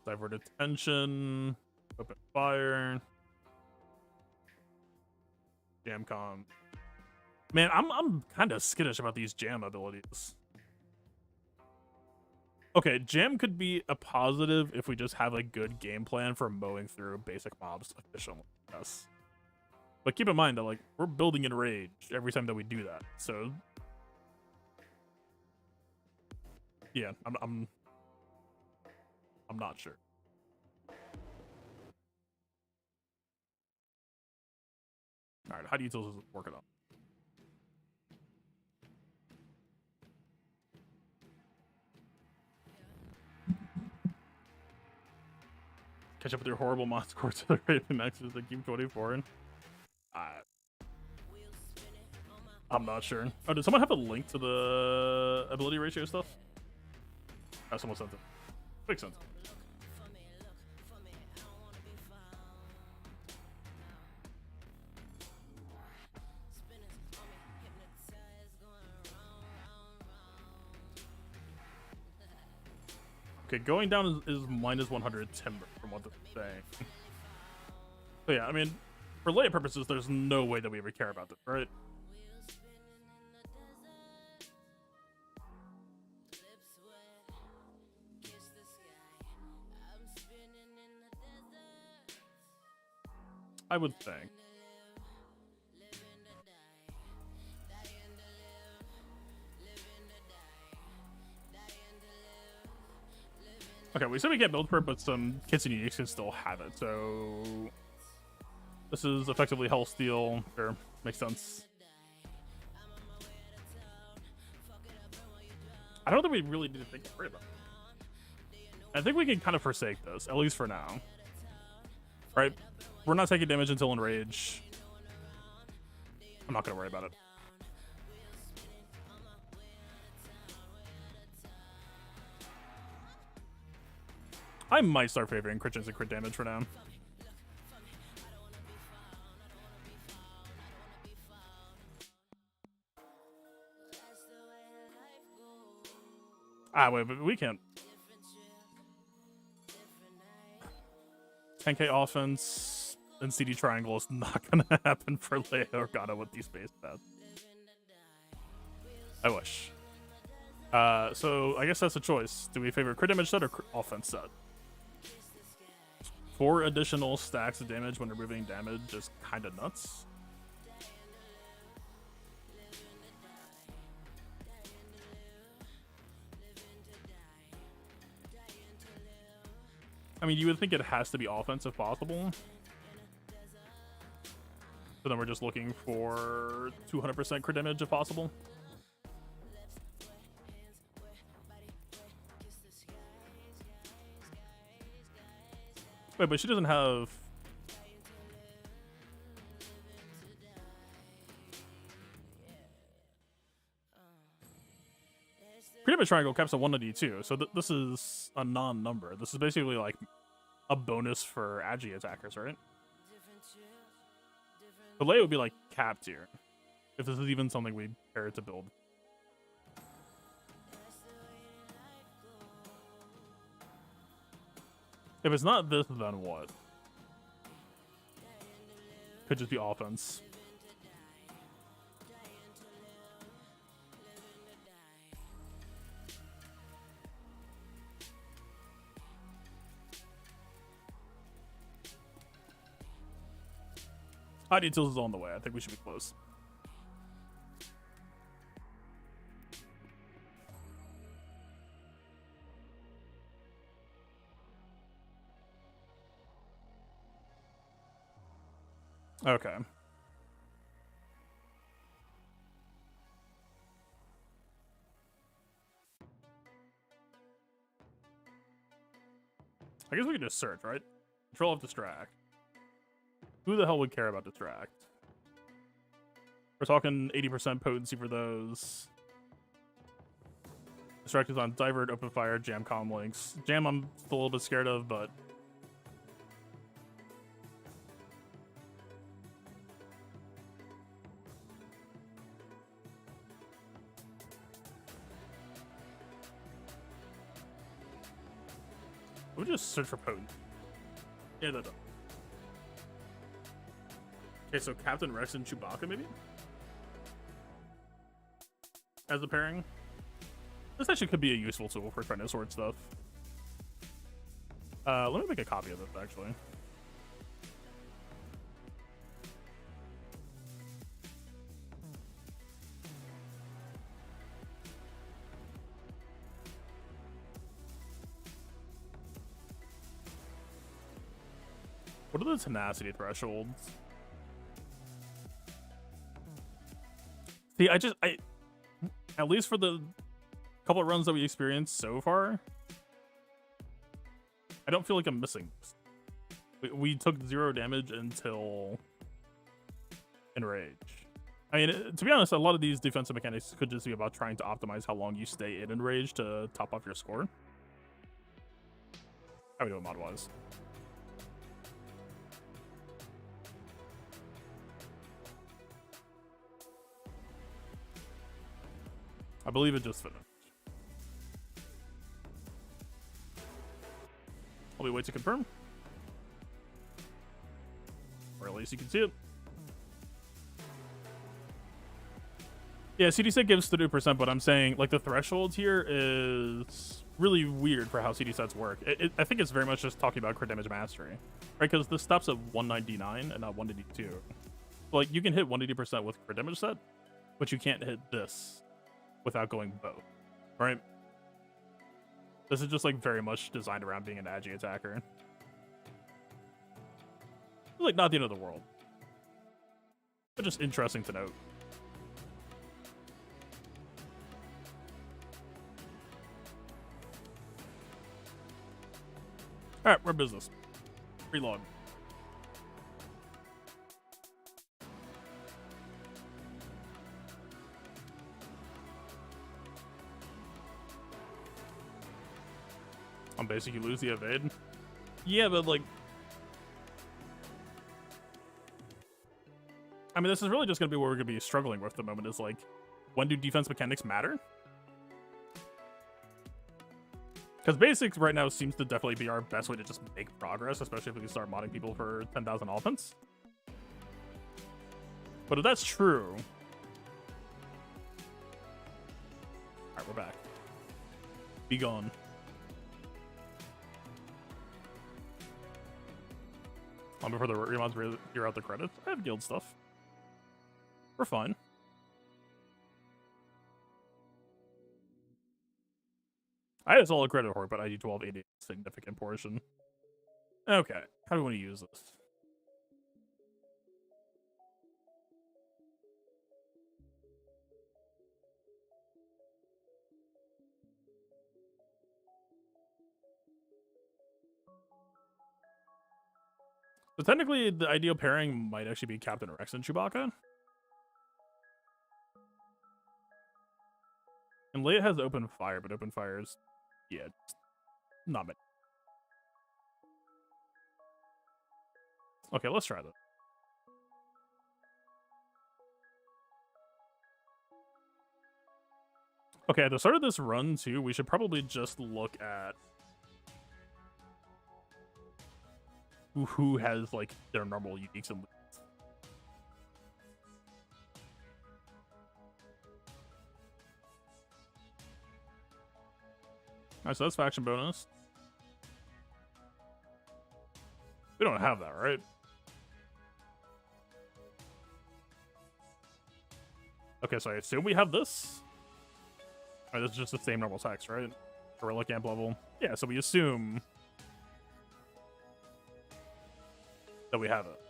Divert attention, open fire, jam com. Man, I'm kind of skittish about these jam abilities. Okay, jam could be a positive if we just have a good game plan for mowing through basic mobs efficiently. Yes, but keep in mind that, like, we're building in rage every time that we do that. So yeah, I'm not sure. All right, Hotutils is working on. Catch up with your horrible mod score to the rating maxes that keep 24 in. I'm not sure. Oh, did someone have a link to the ability ratio stuff? Oh, someone sent it. Makes sense. Okay, going down is minus 100 timber from what they're saying. So yeah, I mean, for Leia purposes, there's no way that we ever care about this, right? I would think. Okay, we said we can't build for it, but some kits and uniques can still have it, so this is effectively Hell Steel. Sure, makes sense. I don't think we really need to think about it. I think we can kind of forsake this, at least for now. Right? We're not taking damage until Enrage. I'm not going to worry about it. I might start favoring crit chance and crit damage for now. Wait, but we can't. 10k offense and CD triangle is not gonna happen for Leia Organa with these base stats. I wish. So I guess that's a choice. Do we favor crit damage set or offense set? 4 additional stacks of damage when removing damage is kind of nuts. I mean, you would think it has to be offense if possible. So then we're just looking for 200% crit damage if possible. Wait, but she doesn't have... of a triangle caps at 192, so this is a non-number. This is basically like a bonus for agi attackers, right? The Leia would be like capped here, if this is even something we pair to build. If it's not this, then what? Could just be offense. Hotutils is on the way. I think we should be close. Okay. I guess we could just search, right? Control of distract. Who the hell would care about distract? We're talking 80% potency for those. Distract is on divert, open fire, jam, comm links. Jam I'm still a little bit scared of, but we'll just search for potent. Yeah, that does. Okay, so Captain Rex and Chewbacca, maybe? As a pairing? This actually could be a useful tool for trying to sort stuff. Let me make a copy of this, actually. What are the tenacity thresholds? See, at least for the couple of runs that we experienced so far, I don't feel like I'm missing this. We took 0 damage until Enrage. I mean, to be honest, a lot of these defensive mechanics could just be about trying to optimize how long you stay in Enrage to top off your score. How we doing mod-wise? I believe it just finished. While we wait to confirm. Or at least you can see it. Yeah, CD set gives 30%, but I'm saying, like, the threshold here is really weird for how CD sets work. I think it's very much just talking about crit damage mastery, right? Because this stops at 199 and not 182. So, like, you can hit 180% with crit damage set, but you can't hit this without going both, right? This is just like very much designed around being an agi attacker. It's like not the end of the world, but just interesting to note. All right, we're business. Relog. On basic, you lose the evade. Yeah, but like, I mean, this is really just gonna be what we're gonna be struggling with at the moment. Is like, when do defense mechanics matter? Because basics right now seems to definitely be our best way to just make progress, especially if we can start modding people for 10,000 offense. But if that's true, all right, we're back. Be gone. Before the remods clear out the credits. I have guild stuff. We're fine. I had a solid credit for it, but IG12 ate a significant portion. Okay, how do we want to use this? So technically, the ideal pairing might actually be Captain Rex and Chewbacca. And Leia has open fire, but open fire is, yeah, not many. Okay, let's try that. Okay, at the start of this run, too, we should probably just look at who has, like, their normal uniques and leads. Alright, so that's faction bonus. We don't have that, right? Okay, so I assume we have this. Alright, this is just the same normal text, right? Gorilla camp level. Yeah, so we assume that we have it.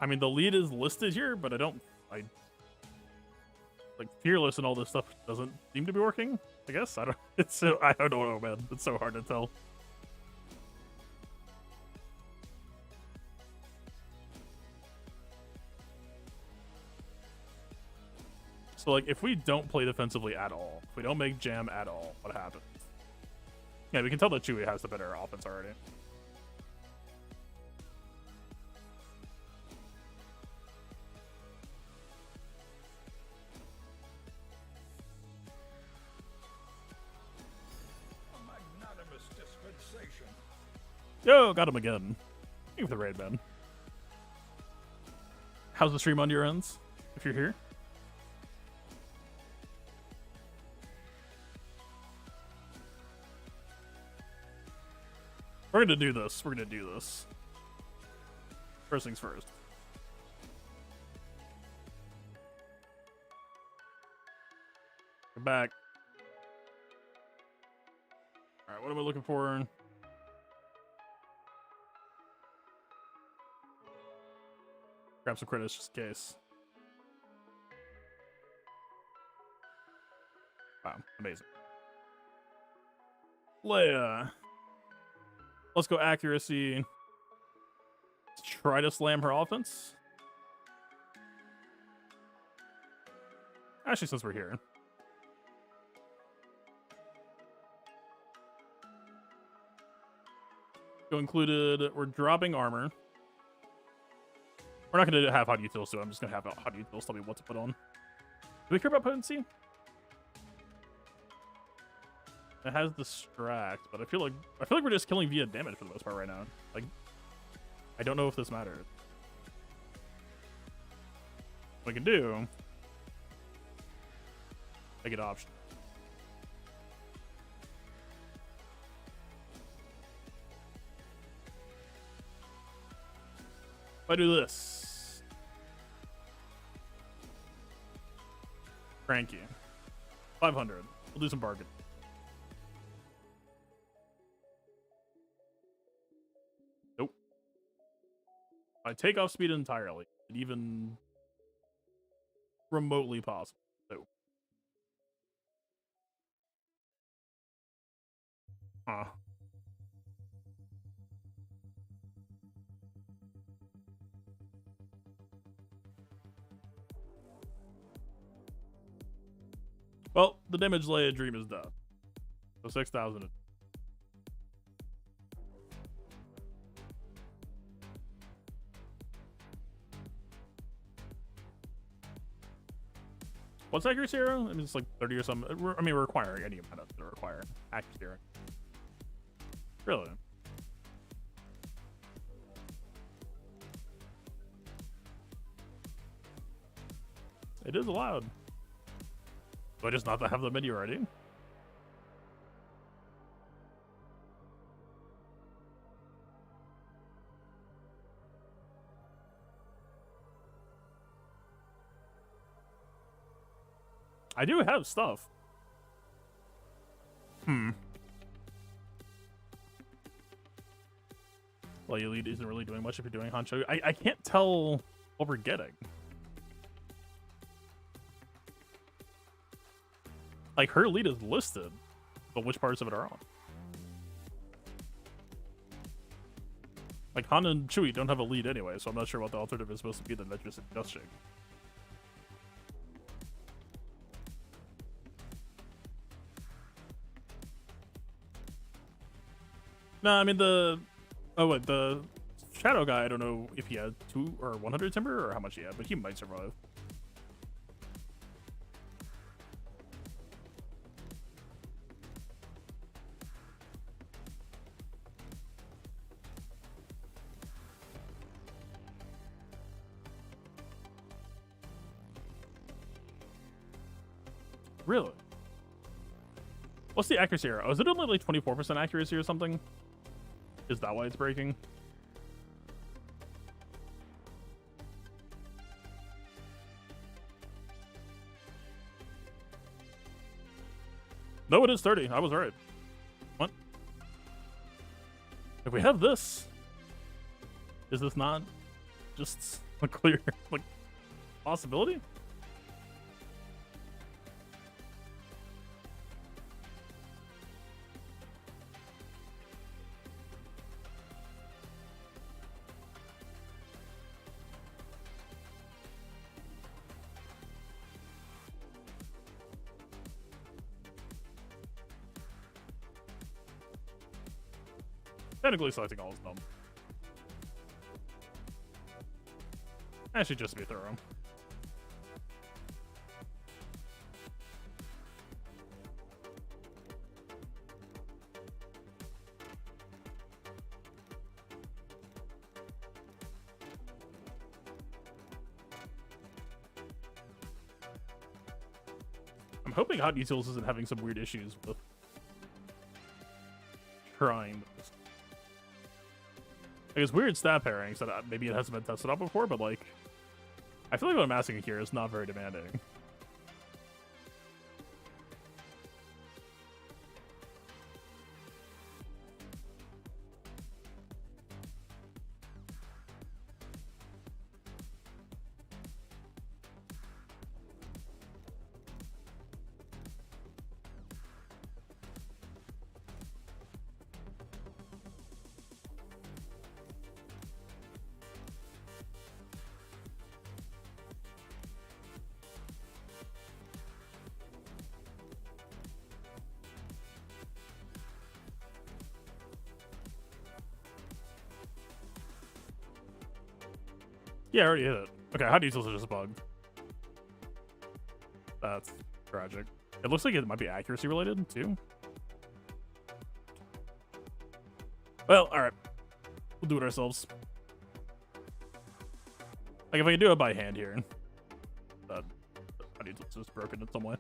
I mean, the lead is listed here, but I like fearless and all this stuff doesn't seem to be working. I guess I don't know, man. It's so hard to tell. So, like, if we don't play defensively at all, if we don't make jam at all, what happens? Yeah, we can tell that Chewie has the better offense already. A magnanimous dispensation. Yo, got him again. Thank you for the raid, man. How's the stream on your ends, if you're here? We're gonna do this. We're gonna do this. First things first. Get back. Alright, what am I looking for? Grab some credits just in case. Wow, amazing. Leia. Let's go accuracy. Let's try to slam her offense. Actually, since we're here. Go included, we're dropping armor. We're not going to have Hotutils, so I'm just going to have Hotutils tell me what to put on. Do we care about potency? It has distract, but I feel like we're just killing via damage for the most part right now. Like, I don't know if this matters. What I can do, make it option. If I do this, cranky, 500. We'll do some bargain. Nope. I take off speed entirely, even remotely possible. No. Huh. Well, the damage Leia dream is done. So 6,000. What's accuracy arrow? I mean, it's like 30 or something. I mean, we're requiring any amount to require accuracy arrow. Really? It is allowed. Do I just not have the menu ready? I do have stuff. Well, your lead isn't really doing much if you're doing Honcho. I can't tell what we're getting. Like, her lead is listed, but which parts of it are on? Like, Han and Chewie don't have a lead anyway, so I'm not sure what the alternative is supposed to be than they're just suggesting. No, I mean the... Oh, wait, the Shadow guy, I don't know if he had 2 or 100 timber or how much he had, but he might survive. Really? What's the accuracy here? Oh, is it only like 24% accuracy or something? Is that why it's breaking? No, it is 30. I was right. What? If we have this, is this not just a clear like possibility? Technically selecting all is dumb. I should just be thorough. I'm hoping Hotutils isn't having some weird issues with trying this. Like, it's weird stat pairings that maybe it hasn't been tested out before, but like, I feel like what I'm asking here is not very demanding. Yeah, I already hit it. Okay, Hotutils are just bugged. That's tragic. It looks like it might be accuracy related, too. Well, alright. We'll do it ourselves. Like, if I can do it by hand here. That Hotutils is broken in some way.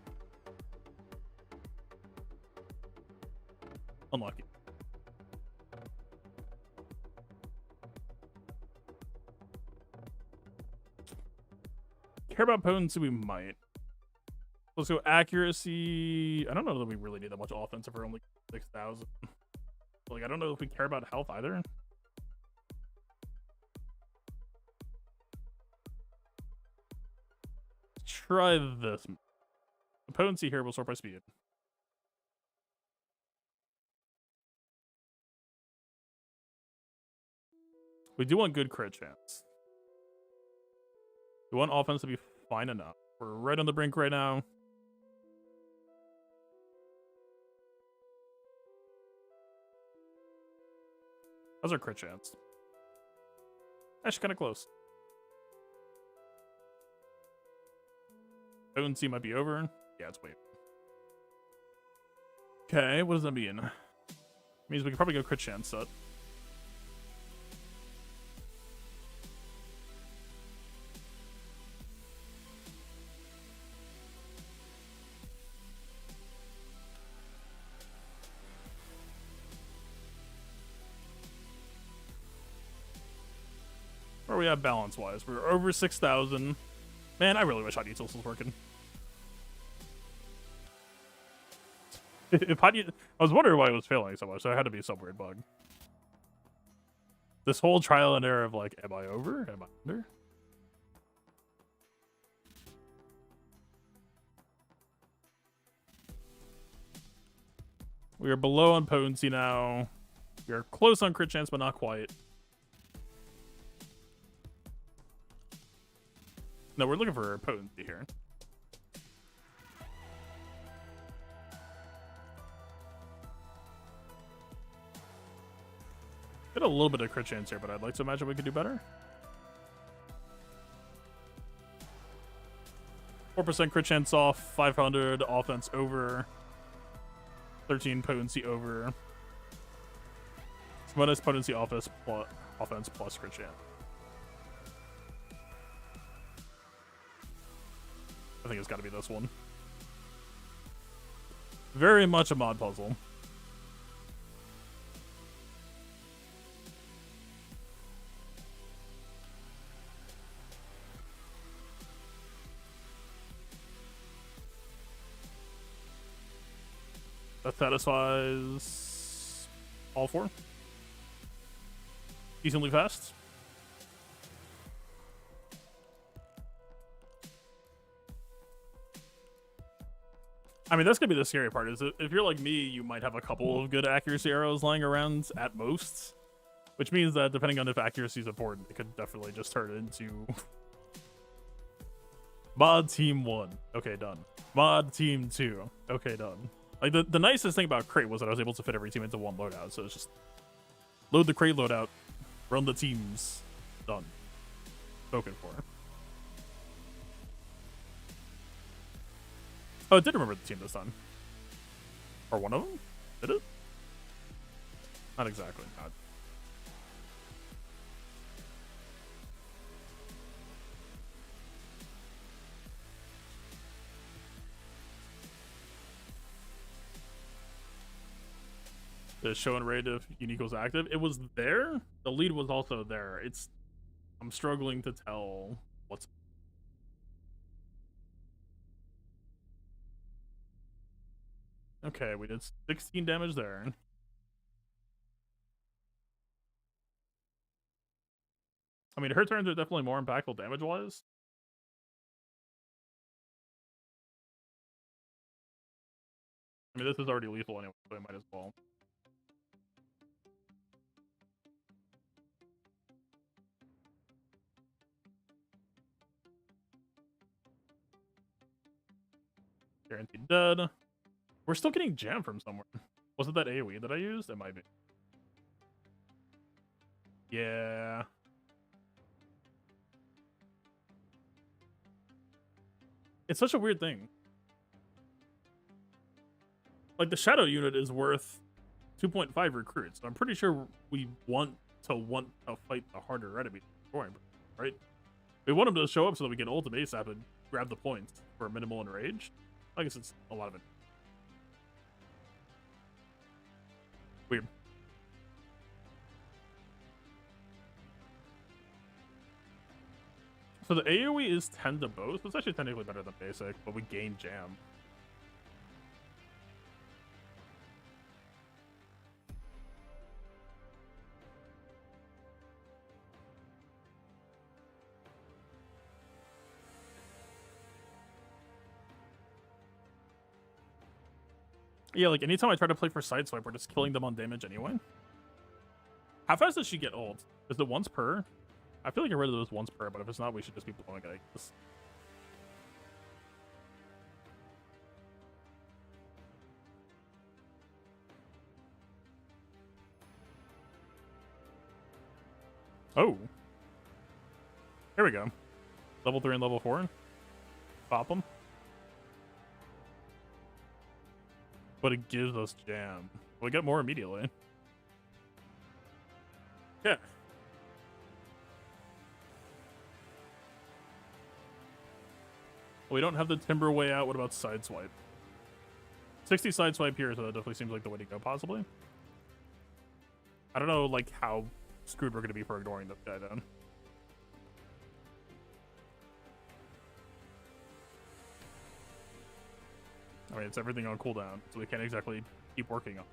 Unlucky. Care about potency, we might. Let's go accuracy. I don't know that we really need that much offense if we're only 6,000. Like, I don't know if we care about health either. Try this. The potency here will sort by speed. We do want good crit chance. We want offense to be fine enough. We're right on the brink right now. How's our crit chance? Actually, kind of close. Potency might be over. Yeah, it's way. Okay, what does that mean? It means we can probably go crit chance set. Where are we at balance-wise? We're over 6,000. Man, I really wish Hotutils was working. I was wondering why it was failing so much, so it had to be some weird bug. This whole trial and error of like, am I over? Am I under? We are below on potency now. We are close on crit chance, but not quite. No, we're looking for potency here. Get a little bit of crit chance here, but I'd like to imagine we could do better. 4% crit chance off, 500 offense over, 13 potency over. Bonus potency offense plus crit chance. I think it's got to be this one. Very much a mod puzzle. That satisfies all four. Decently fast. I mean, that's gonna be the scary part, is that if you're like me, you might have a couple of good accuracy arrows lying around at most, which means that depending on if accuracy is important, it could definitely just turn into mod team 1. Okay, done. Mod team 2. Okay, done. Like, the nicest thing about crate was that I was able to fit every team into one loadout, so it's just load the crate loadout, run the teams, done. Spoken for. Oh, it did remember the team this time. Or one of them? Did it? Not exactly. Not. The show and rate if unique was active. It was there. The lead was also there. I'm struggling to tell what's. Okay, we did 16 damage there. I mean, her turns are definitely more impactful damage-wise. I mean, this is already lethal anyway, so I might as well. Guaranteed dead. We're still getting jam from somewhere. Was it that AoE that I used? It might be. Yeah. It's such a weird thing. Like, the shadow unit is worth 2.5 recruits. So I'm pretty sure we want to fight the harder enemy, right? We want him to show up so that we can ult him ASAP and grab the points for minimal enraged. I guess it's a lot of it. Weird. So the AoE is 10 to both. It's actually technically better than basic, but we gain jam. Yeah, like anytime I try to play for sideswipe, we're just killing them on damage anyway. How fast does she get ult? Is it once per? I feel like I read it was once per, but if it's not, we should just be blowing it, I guess. Oh. Here we go. Level 3 and level 4. Pop them. But it gives us jam. We get more immediately. Yeah. We don't have the timber way out. What about sideswipe? 60 sideswipe here, so that definitely seems like the way to go, possibly. I don't know, like, how screwed we're going to be for ignoring this guy, then. I mean, it's everything on cooldown, so we can't exactly keep working on it.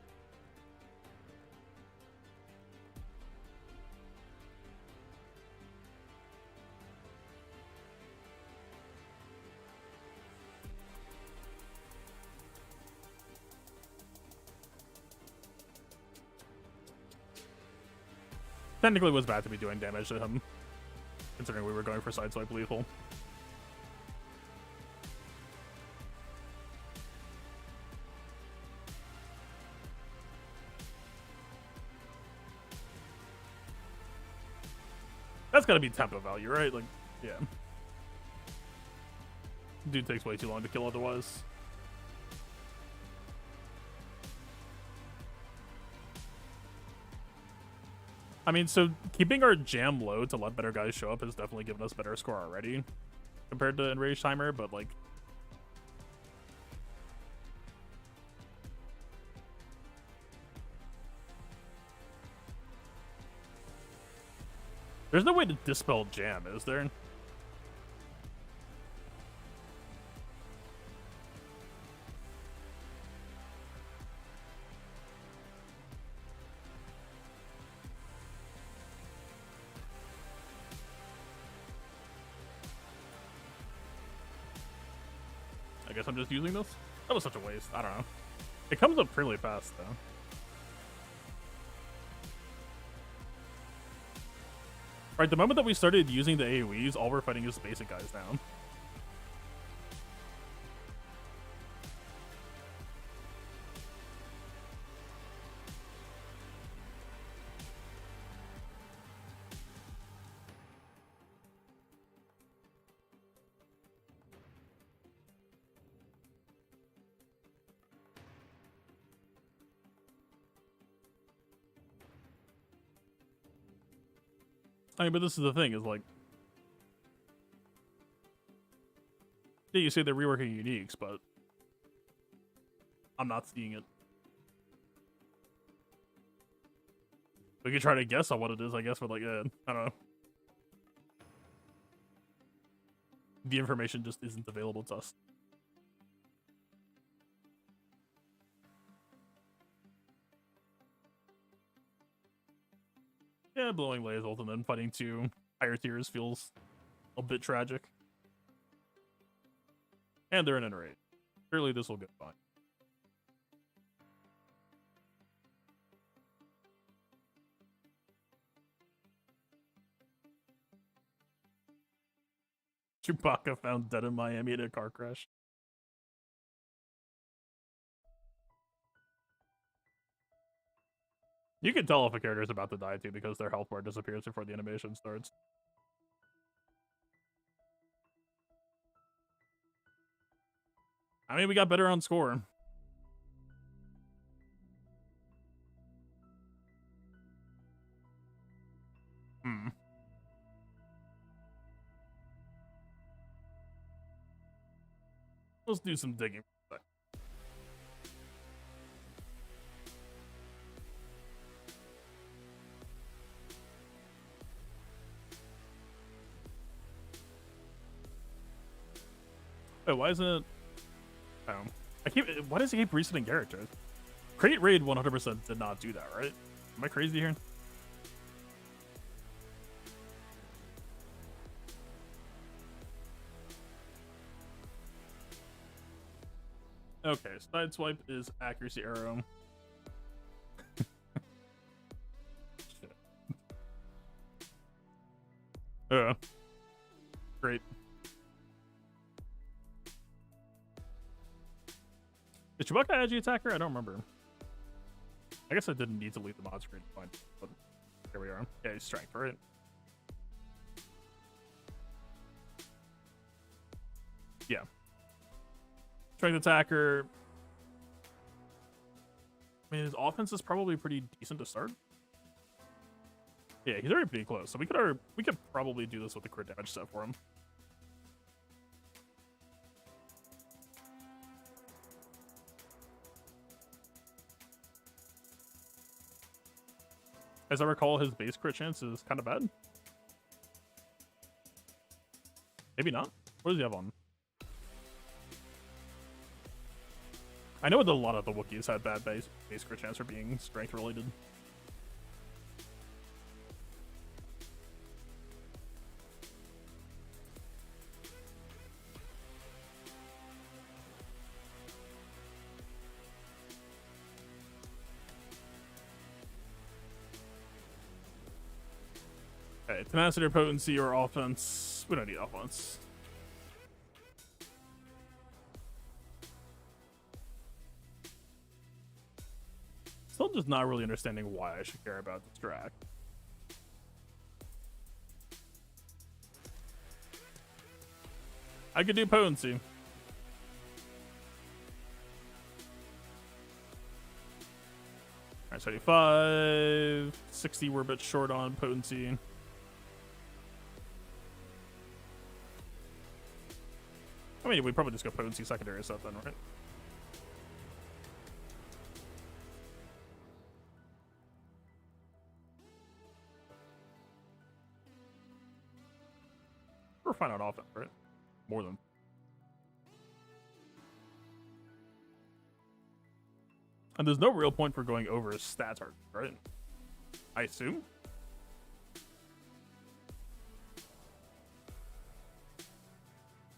Technically, it was bad to be doing damage to him, considering we were going for sideswipe lethal. That's gotta be tempo value, right? Like, yeah. Dude takes way too long to kill otherwise. I mean, so keeping our jam low to let better guys show up has definitely given us better score already compared to Enraged Timer, but like, there's no way to dispel jam, is there? I guess I'm just using this. That was such a waste. I don't know. It comes up really fast, though. Right, the moment that we started using the AoEs, all we're fighting is basic guys now. I mean, but this is the thing, is like, yeah, you say they're reworking uniques, but I'm not seeing it. We could try to guess on what it is, I guess, but like, I don't know. The information just isn't available to us. Yeah, blowing Leia's ult and then fighting two higher tiers feels a bit tragic. And they're in a raid. Surely this will get fine. Chewbacca found dead in Miami in a car crash. You can tell if a character is about to die too because their health bar disappears before the animation starts. I mean, we got better on score. Let's do some digging. Wait, why isn't it? Oh, why does he keep resetting characters? Crate Raid 100% did not do that, right? Am I crazy here? Okay, sideswipe is accuracy arrow. Shit. Great. Did Chewbacca agi attacker? I don't remember. I guess I didn't need to leave the mod screen to find it, but here we are. Yeah, he's strength, right? Yeah. Strength attacker. I mean, his offense is probably pretty decent to start. Yeah, he's already pretty close, so we could probably do this with the crit damage set for him. As I recall, his base crit chance is kind of bad. Maybe not. What does he have on? I know that a lot of the Wookiees had bad base crit chance for being strength related. Okay, tenacity or potency or offense. We don't need offense. Still just not really understanding why I should care about Distract. I could do potency. Alright, 75. 60, we're a bit short on potency. I mean, we probably just go potency secondary stuff then, right? We're fine on offense, right? More than. And there's no real point for going over his stats, right? I assume?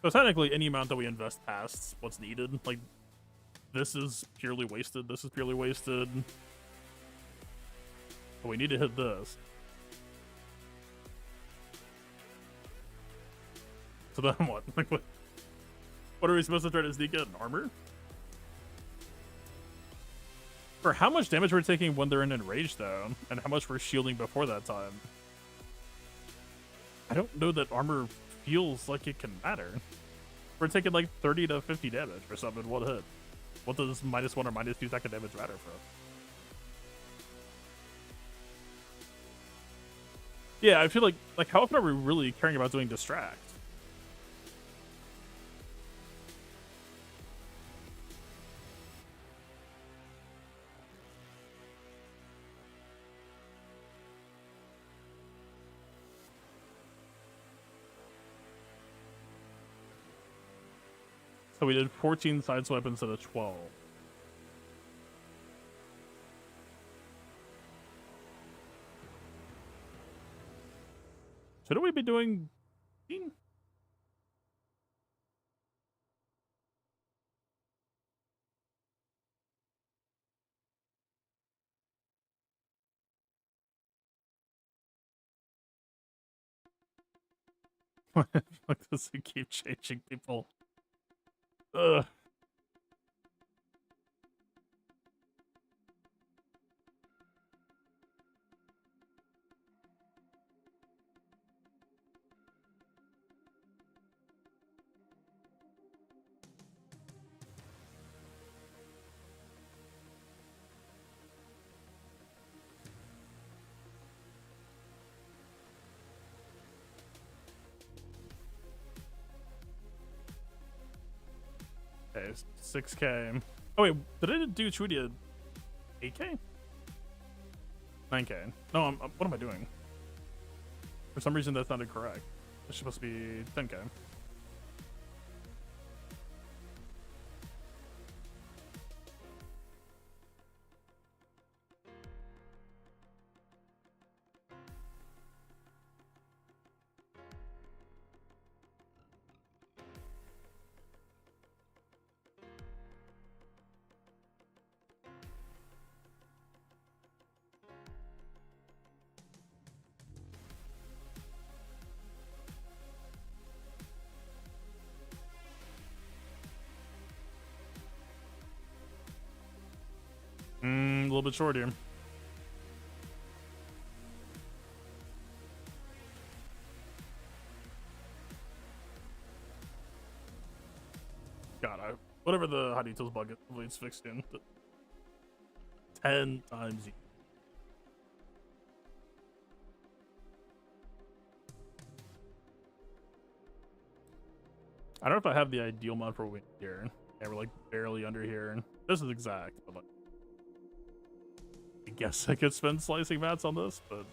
So technically, any amount that we invest past what's needed, like, this is purely wasted, this is purely wasted. But we need to hit this. So then what? Like, what are we supposed to try to sneak in? Armor? For how much damage we're taking when they're in enraged, though, and how much we're shielding before that time, I don't know that armor feels like it can matter. We're taking like 30 to 50 damage or something in one hit. What does -1 or -2 second damage matter for us? Yeah, I feel like how often are we really caring about doing distract? So we did 14 sideswipe instead of 12. Shouldn't we be doing 15? Like, does it keep changing people? Ugh. Okay, 6K. Oh wait, did I do Chudy at 8K? 9K. No, what am I doing? For some reason that sounded correct. It's supposed to be 10K. A little bit short here. God, whatever the Hotutils bug is, hopefully it's fixed in 10 times. I don't know if I have the ideal mod for win here. Yeah, we're like barely under here. This is exact, but like, I guess I could spend slicing mats on this, but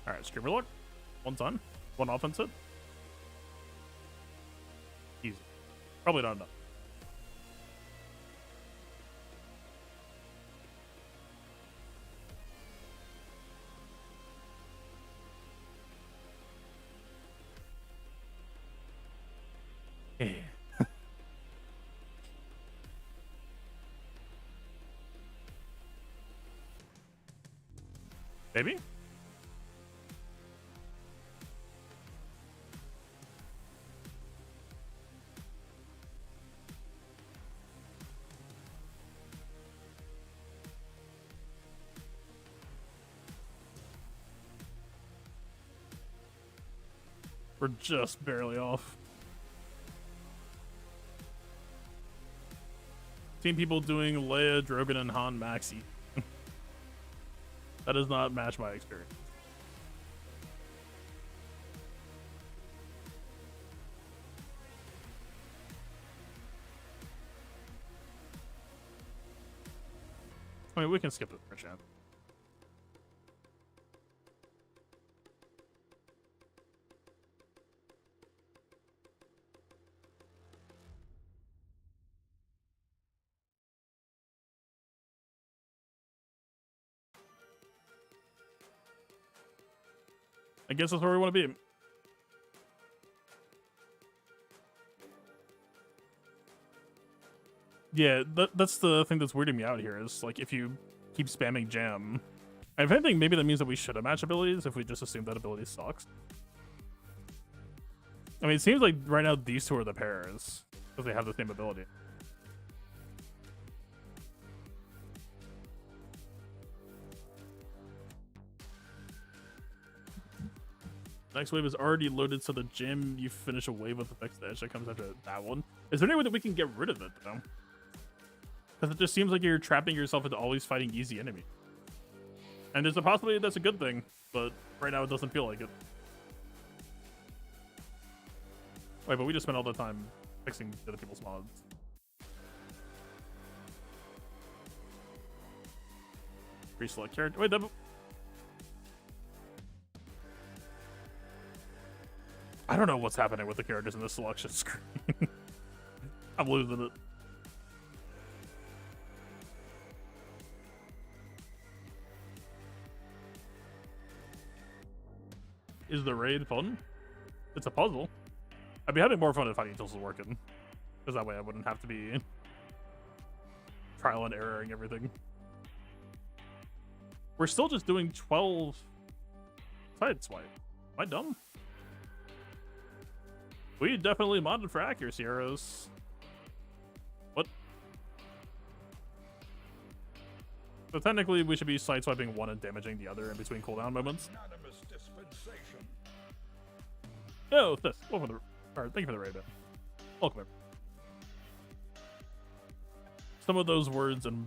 alright, Screamer look. One ton. One offensive. Easy. Probably not enough. Yeah. Maybe? We're just barely off. Seen people doing Leia, Drogon, and Han Maxi. That does not match my experience. I mean, we can skip this for a chance. I guess that's where we want to be. Yeah, that's the thing that's weirding me out here is like if you keep spamming jam. And if anything, maybe that means that we should have matched abilities if we just assume that ability sucks. I mean, it seems like right now these two are the pairs because they have the same ability. Next wave is already loaded, so the gym you finish a wave with affects the edge that comes after that one. Is there any way that we can get rid of it, though? Because it just seems like you're trapping yourself into always fighting easy enemies. And there's a possibility that's a good thing, but right now it doesn't feel like it. Wait, but we just spent all the time fixing other people's mods. Pre-select character. Wait, that... I don't know what's happening with the characters in this selection screen. I'm losing it. Is the raid fun? It's a puzzle. I'd be having more fun if Hotutils was working. Because that way I wouldn't have to be trial and erroring everything. We're still just doing 12 side swipe. Am I dumb? We definitely modded for accuracy arrows. What? So technically we should be sideswiping one and damaging the other in between cooldown moments. Anonymous dispensation. Oh, this. Welcome to the... Alright, thank you for the raid, man. Welcome in. Some of those words in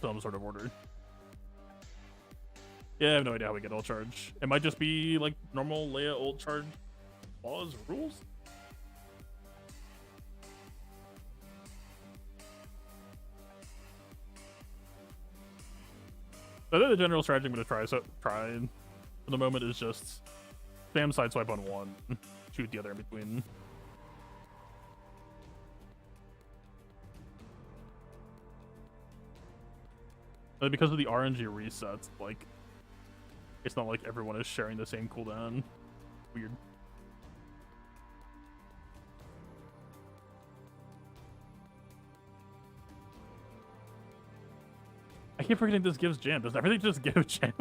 some sort of order. Yeah, I have no idea how we get ult charge. It might just be like normal Leia ult charge laws rules. I think the general strategy I'm going to try for the moment is just spam sideswipe on one, shoot the other in between. And because of the RNG resets, like, it's not like everyone is sharing the same cooldown. Weird. I keep forgetting this gives jam. Does everything just give jam?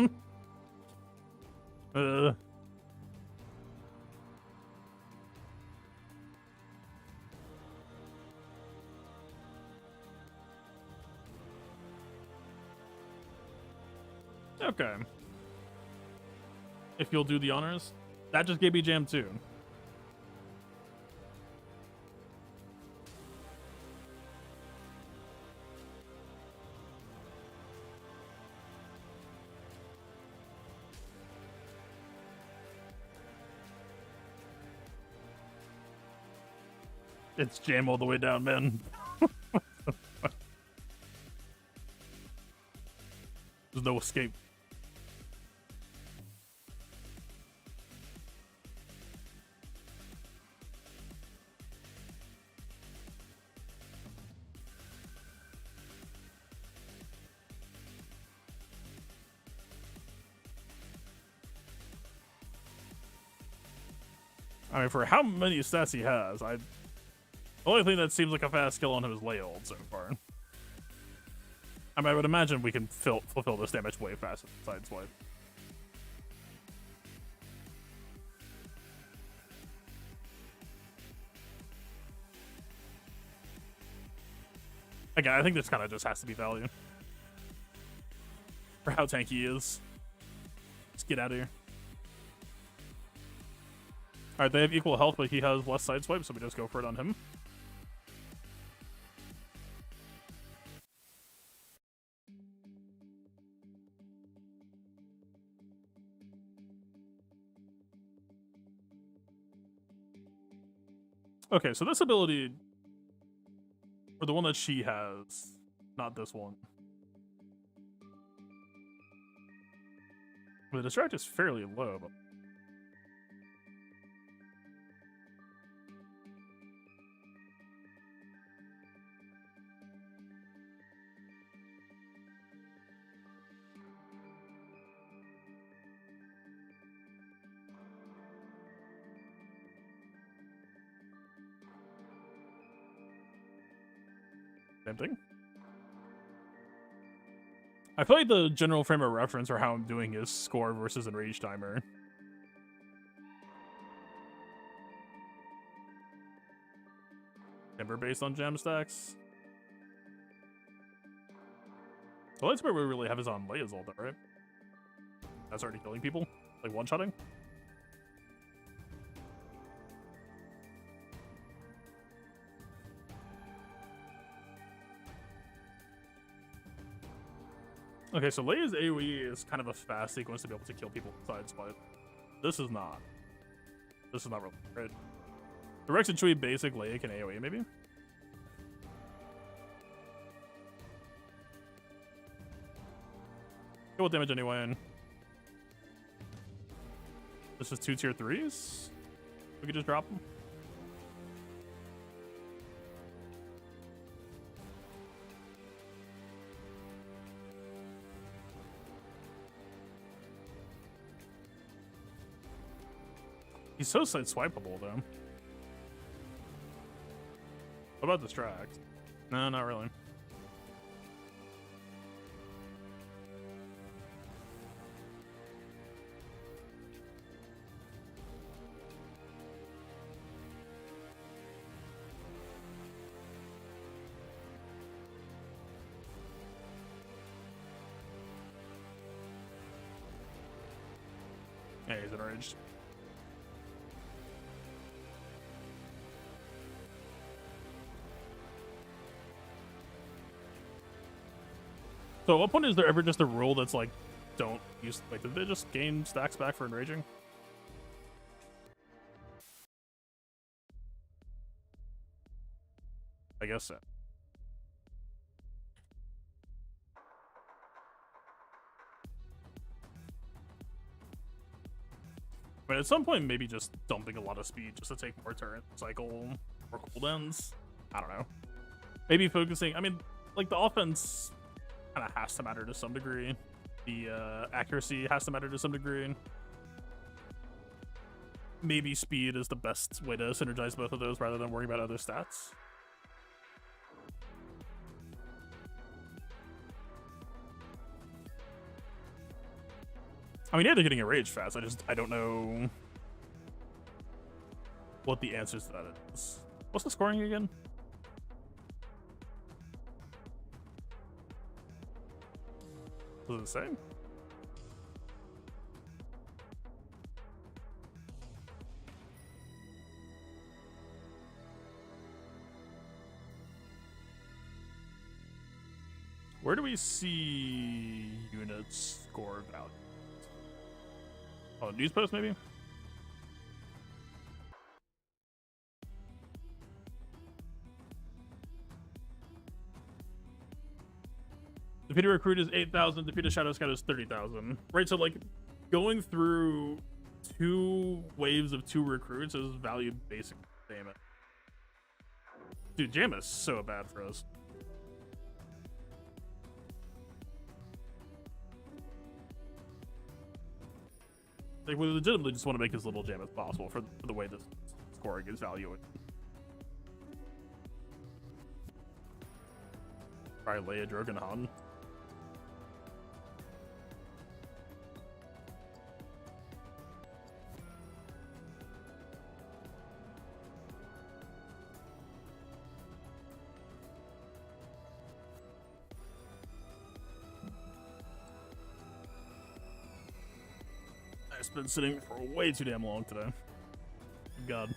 Okay. If you'll do the honors. That just gave me jam too. It's jam all the way down, man. There's no escape. I mean, for how many stats he has, the only thing that seems like a fast kill on him is Leia ult so far. I mean, I would imagine we can fulfill this damage way faster than Sideswipe. Again, I think this kind of just has to be value. For how tanky he is. Let's get out of here. Alright, they have equal health, but he has less sideswipe, so we just go for it on him. Okay, so this ability, or the one that she has, not this one. The distract is fairly low, but same thing. I feel like the general frame of reference for how I'm doing is score versus enrage timer. Timber based on gem stacks. The lightspray we really have is on Leia's ult, right? That's already killing people? Like one-shotting? Okay, so Leia's AoE is kind of a fast sequence to be able to kill people with sideswipe. This is not. This is not really great. The Rex and Chewie basic Leia can AoE, maybe? Kill with damage anyway, and this is 2 tier 3s? We could just drop them. He's so side-swipeable, though. What about distract? No, not really. Yeah, he's enraged. So at what point is there ever just a rule that's like, don't use, like, did they just gain stacks back for enraging? I guess so. But at some point, maybe just dumping a lot of speed just to take more turn cycle or cooldowns. I don't know. Maybe focusing, I mean, like, the offense kind of has to matter to some degree. The accuracy has to matter to some degree. Maybe speed is the best way to synergize both of those rather than worrying about other stats. I mean, yeah, they're getting enraged fast. I don't know what the answers to that is. What's the scoring again? Was it the same? Where do we see units score value? Oh, news post maybe? Defeated recruit is 8,000. Defeated shadow scout is 30,000. Right, so like going through 2 waves of 2 recruits is valued basic damage. Dude, Jam is so bad for us. Like, we legitimately just want to make as little jam as possible for the way this scoring is valued. Probably Leia, Drogon, Han. It's been sitting for way too damn long today. God.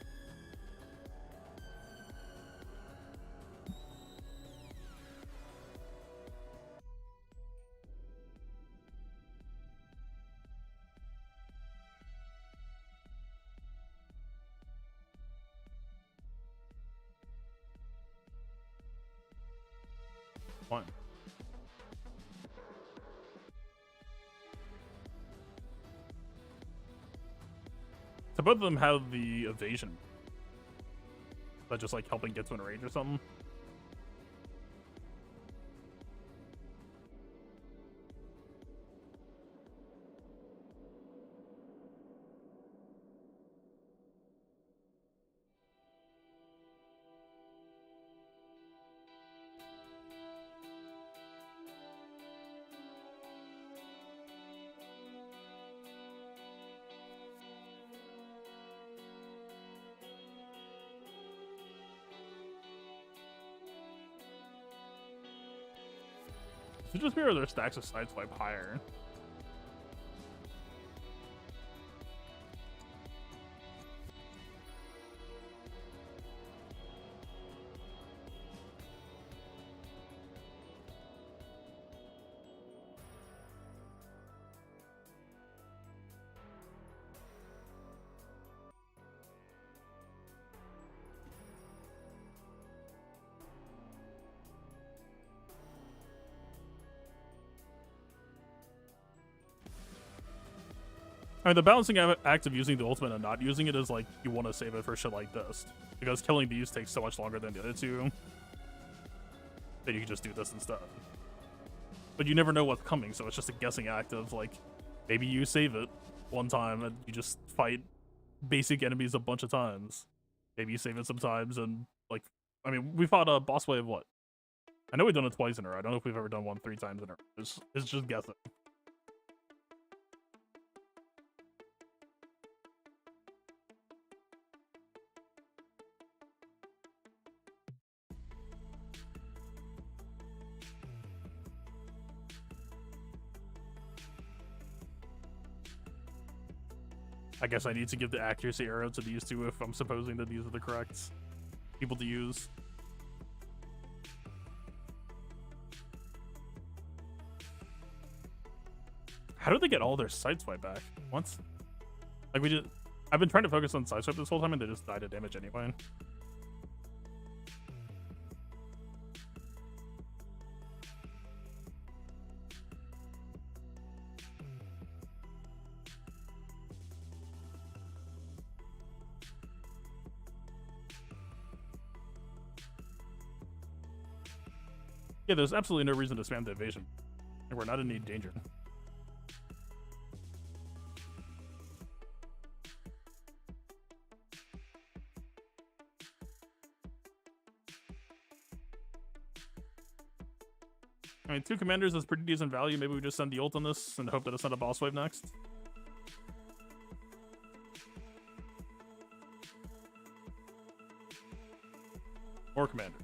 Fine. So both of them have the evasion. But just like helping get to an range or something. Should just mirror their stacks of sideswipe higher. I mean, the balancing act of using the ultimate and not using it is like you want to save it for shit like this. Because killing these takes so much longer than the other two that you can just do this instead. But you never know what's coming, so it's just a guessing act of like, maybe you save it one time and you just fight basic enemies a bunch of times. Maybe you save it sometimes and like, I mean, we fought a boss wave, what? I know we've done it twice in a row. I don't know if we've ever done one 3 times in a row. It's just guessing. I guess I need to give the accuracy arrow to these two if I'm supposing that these are the correct people to use. How do they get all their sideswipe back? Once? Like I've been trying to focus on sideswipe this whole time and they just died to damage anyway. Yeah, there's absolutely no reason to spam the evasion. Like, we're not in any danger. I mean, 2 commanders is pretty decent value. Maybe we just send the ult on this and hope that it's not a boss wave next. Or commander.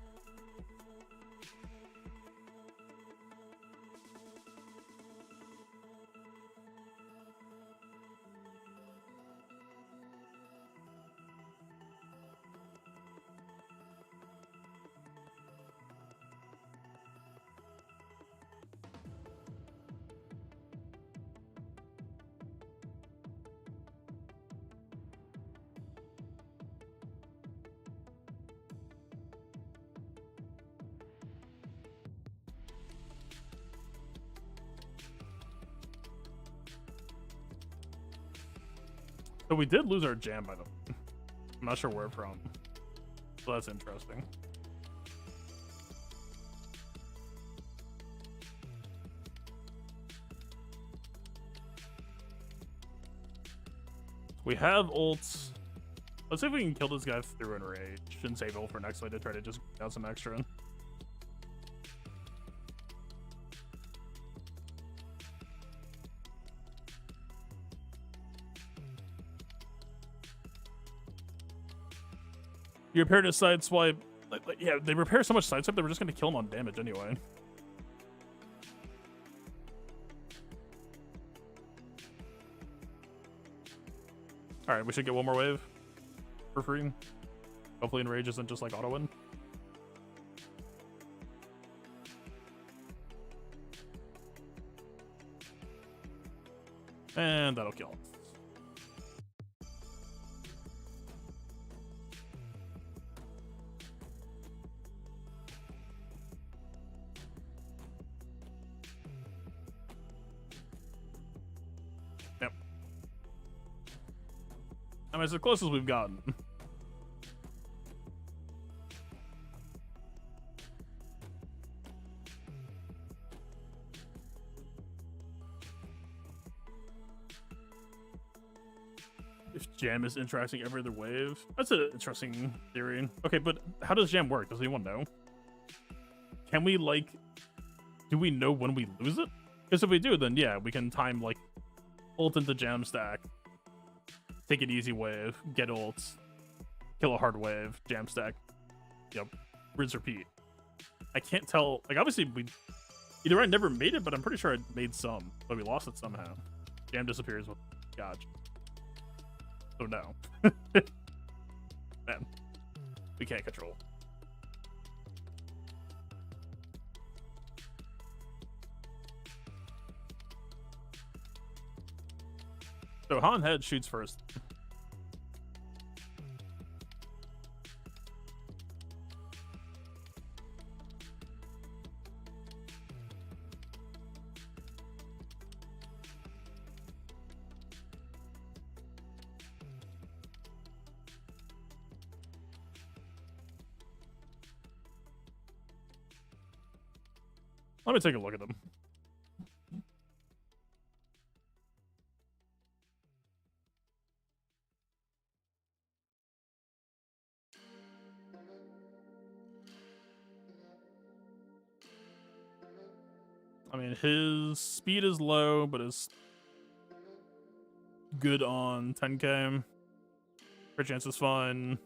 So we did lose our jam, by the way. I'm not sure where from. So that's interesting. We have ults. Let's see if we can kill this guy through Enrage and save ult for next fight to try to just get out some extra. You repaired his sideswipe. Yeah, they repair so much sideswipe that we're just gonna kill him on damage anyway. All right, we should get one more wave for free. Hopefully Enrage isn't just like auto win. And that'll kill. Yep. I mean, it's the closest we've gotten. If Jam is interacting every other wave, that's an interesting theory. Okay, but how does Jam work? Does anyone know? Can we, like, do we know when we lose it? Because if we do, then yeah, we can time, like, ult into Jam stack, take an easy wave, get ults, kill a hard wave, Jam stack, yep, rinse repeat. I can't tell, like, obviously we, either I never made it, but I'm pretty sure I made some, but we lost it somehow. Jam disappears with Gotch. So no. Man, we can't control. So Han Head shoots first. Let me take a look at them. I mean, his speed is low, but is good on 10k. Crit chance is fun.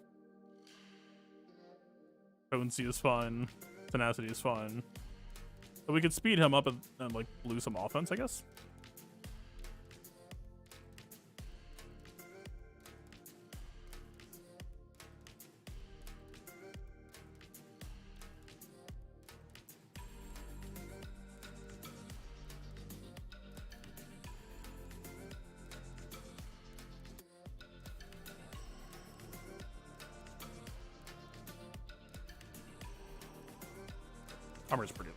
Potency is fun. Tenacity is fun. So we could speed him up and like lose some offense, I guess. Armor's pretty good.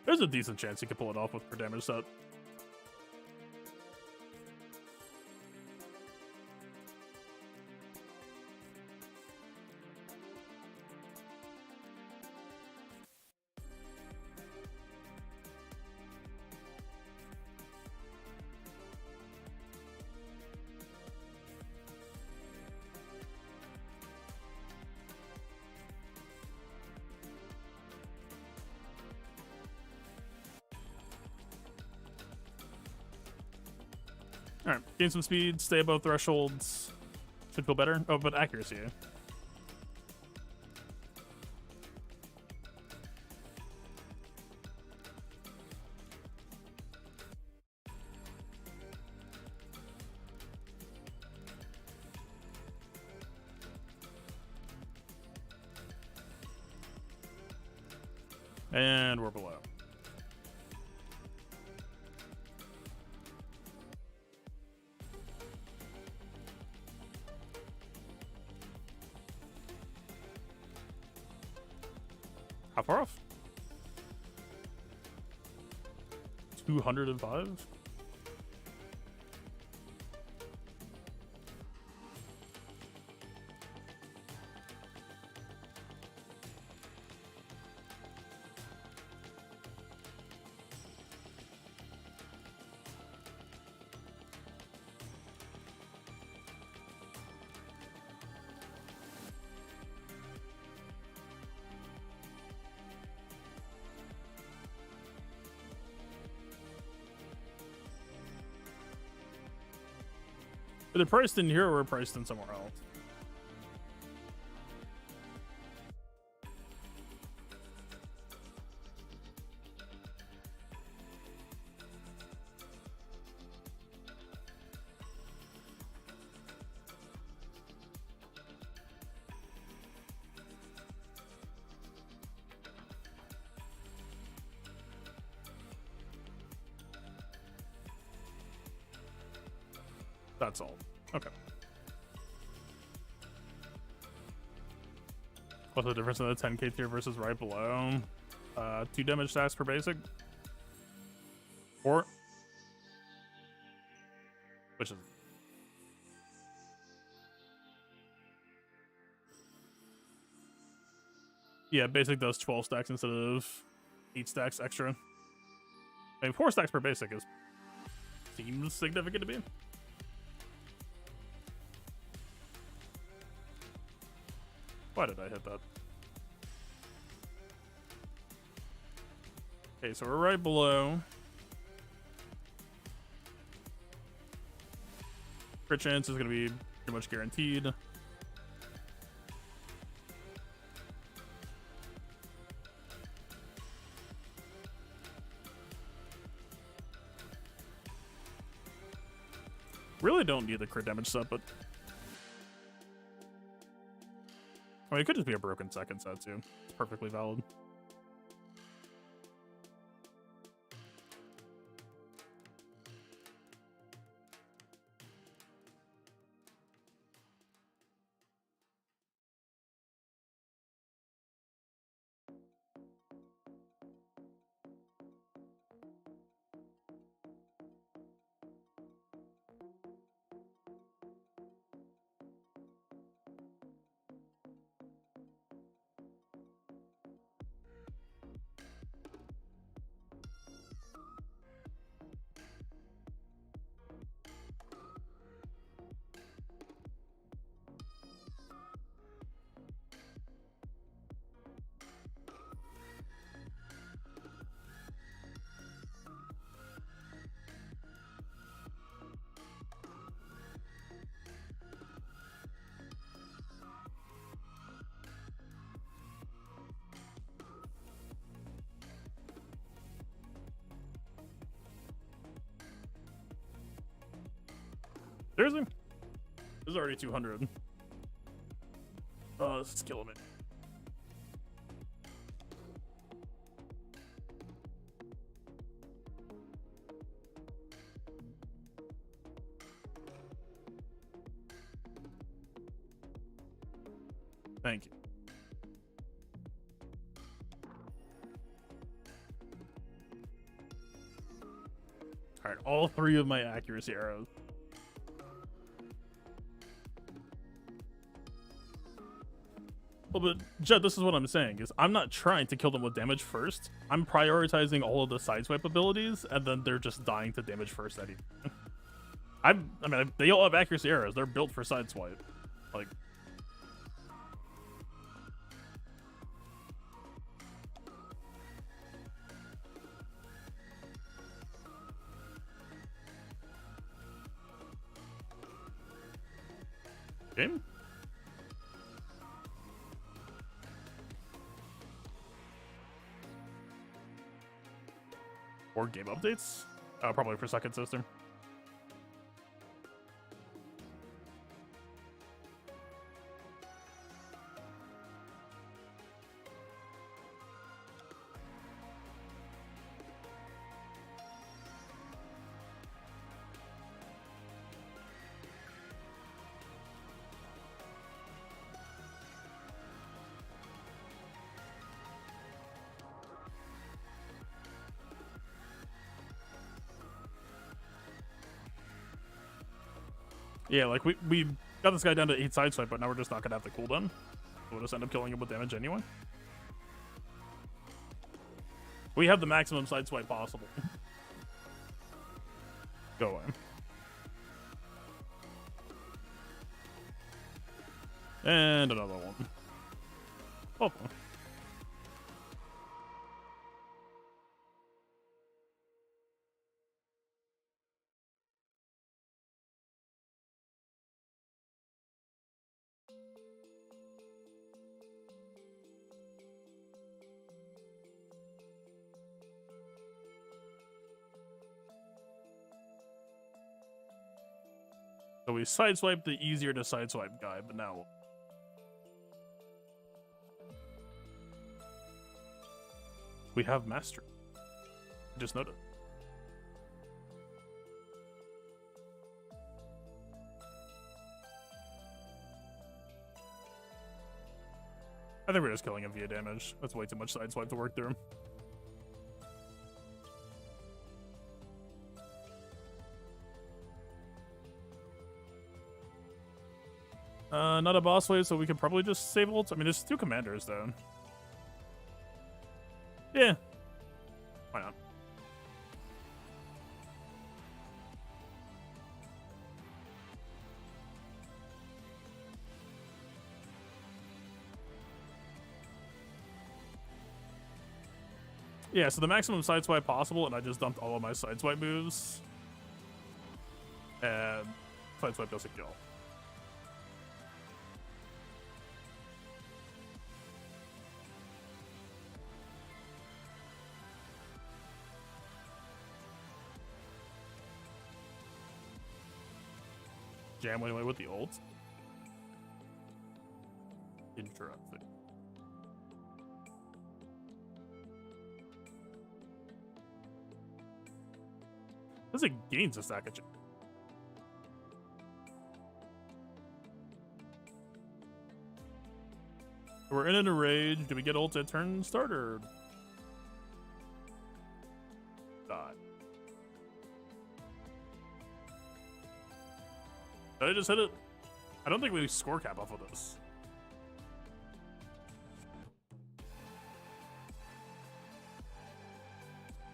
There's a decent chance he could pull it off with per damage set. Alright, gain some speed, stay above thresholds. Should feel better. Oh, but accuracy. And we're below. How far off? 205? Are they priced in here or we're priced in somewhere else? That's all. Okay. What's the difference in the 10k tier versus right below? 2 damage stacks per basic. 4. Which is... Yeah, basic does 12 stacks instead of 8 stacks extra. I mean, 4 stacks per basic is... seems significant to me. Why did I hit that? Okay, so we're right below. Crit chance is going to be pretty much guaranteed. Really don't need the crit damage set, but... I mean, it could just be a broken second set, too. It's perfectly valid. Seriously? This is already 200. Oh, this is killing me. Thank you. All right, all 3 of my accuracy arrows. Well, but Jed, this is what I'm saying, is I'm not trying to kill them with damage first. I'm prioritizing all of the sideswipe abilities, and then they're just dying to damage first anyway. I mean, they all have accuracy arrows. They're built for sideswipe. Like... Game? Or game updates? Probably for second sister. Yeah, like we got this guy down to 8 sideswipe, but now we're just not gonna have the cooldown. We'll just end up killing him with damage anyway. We have the maximum sideswipe possible. Go away. And another one. Oh. So we sideswiped the easier to sideswipe guy, but now we have mastery. Just noted. I think we're just killing him via damage. That's way too much sideswipe to work through. Not a boss wave, so we could probably just save ult. I mean, there's 2 commanders, though. Yeah. Why not? Yeah, so the maximum sideswipe possible, and I just dumped all of my sideswipe moves. And sideswipe doesn't kill. Jam went away with the ult. Interesting. This it gains a stack of jam. We're in a rage. Do we get ult at turn start or die? Did I just hit it? I don't think we score cap off of this.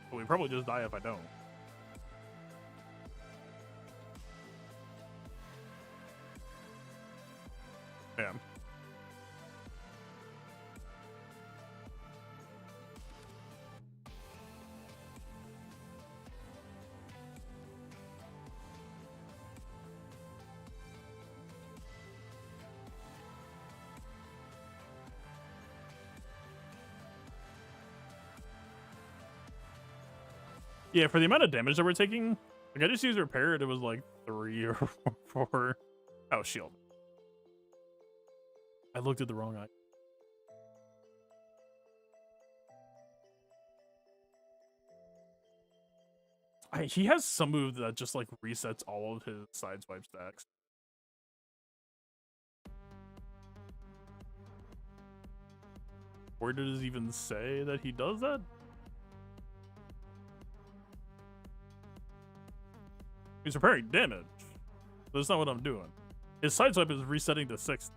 But we probably just die if I don't. Damn. Yeah, for the amount of damage that we're taking, like I just used repair and it was like 3 or 4. Oh, shield. I looked at the wrong eye. He has some move that just like resets all of his sideswipe stacks. Where does it even say that he does that? He's repairing damage. That's not what I'm doing. His sideswipe is resetting to 6.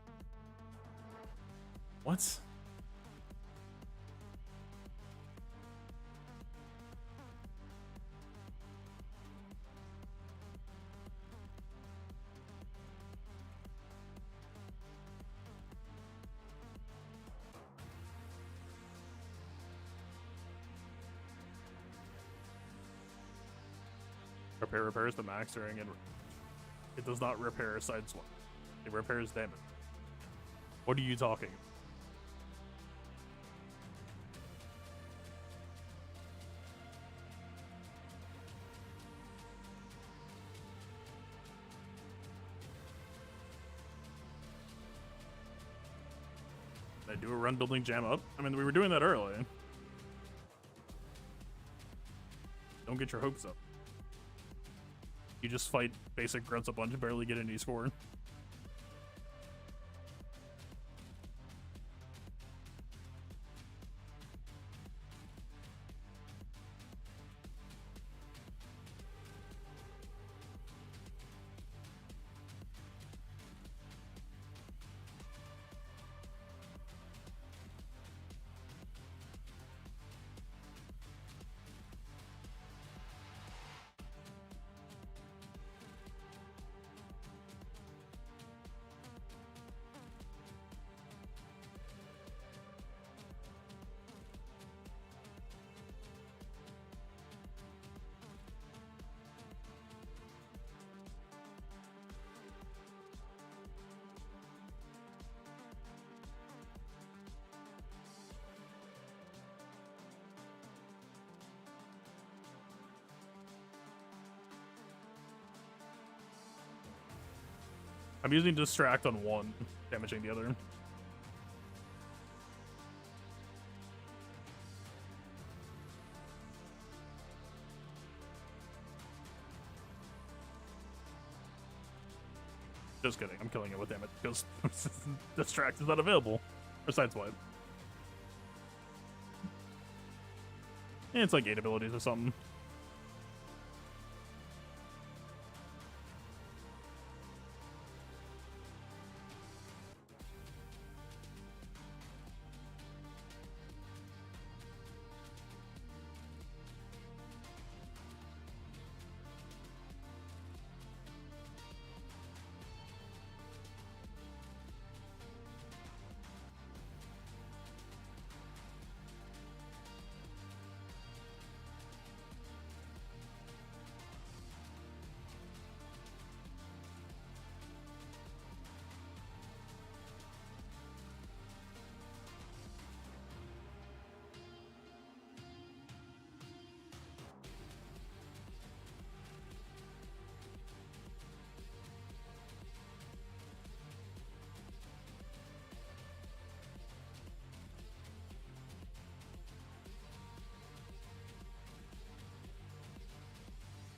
What? Repair repairs the max during and it does not repair a sideswipe. It repairs damage. What are you talking about? Did I do a run building jam up? I mean, we were doing that early. Don't get your hopes up. You just fight basic grunts a bunch and barely get any score. I'm using distract on one, damaging the other. Just kidding, I'm killing it with damage because distract is not available. Or sideswipe. It's like 8 abilities or something.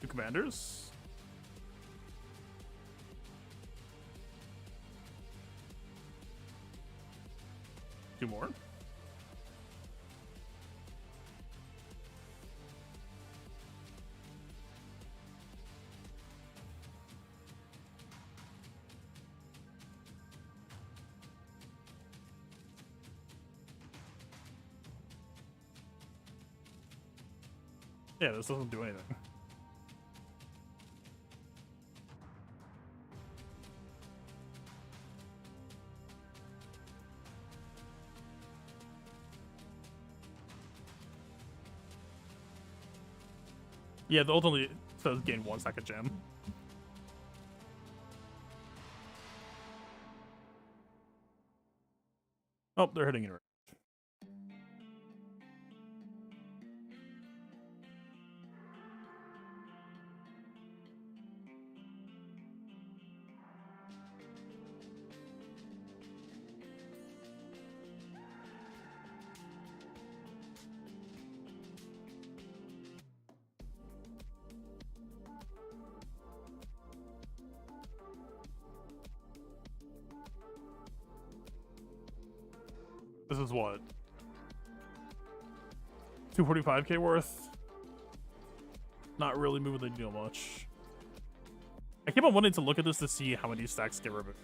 Two commanders. Two more. Yeah, this doesn't do anything. Yeah, the ultimately says gain 1 stack of gem. Oh, they're hitting it. This is what? 245k worth? Not really moving the needle much. I keep on wanting to look at this to see how many stacks get removed.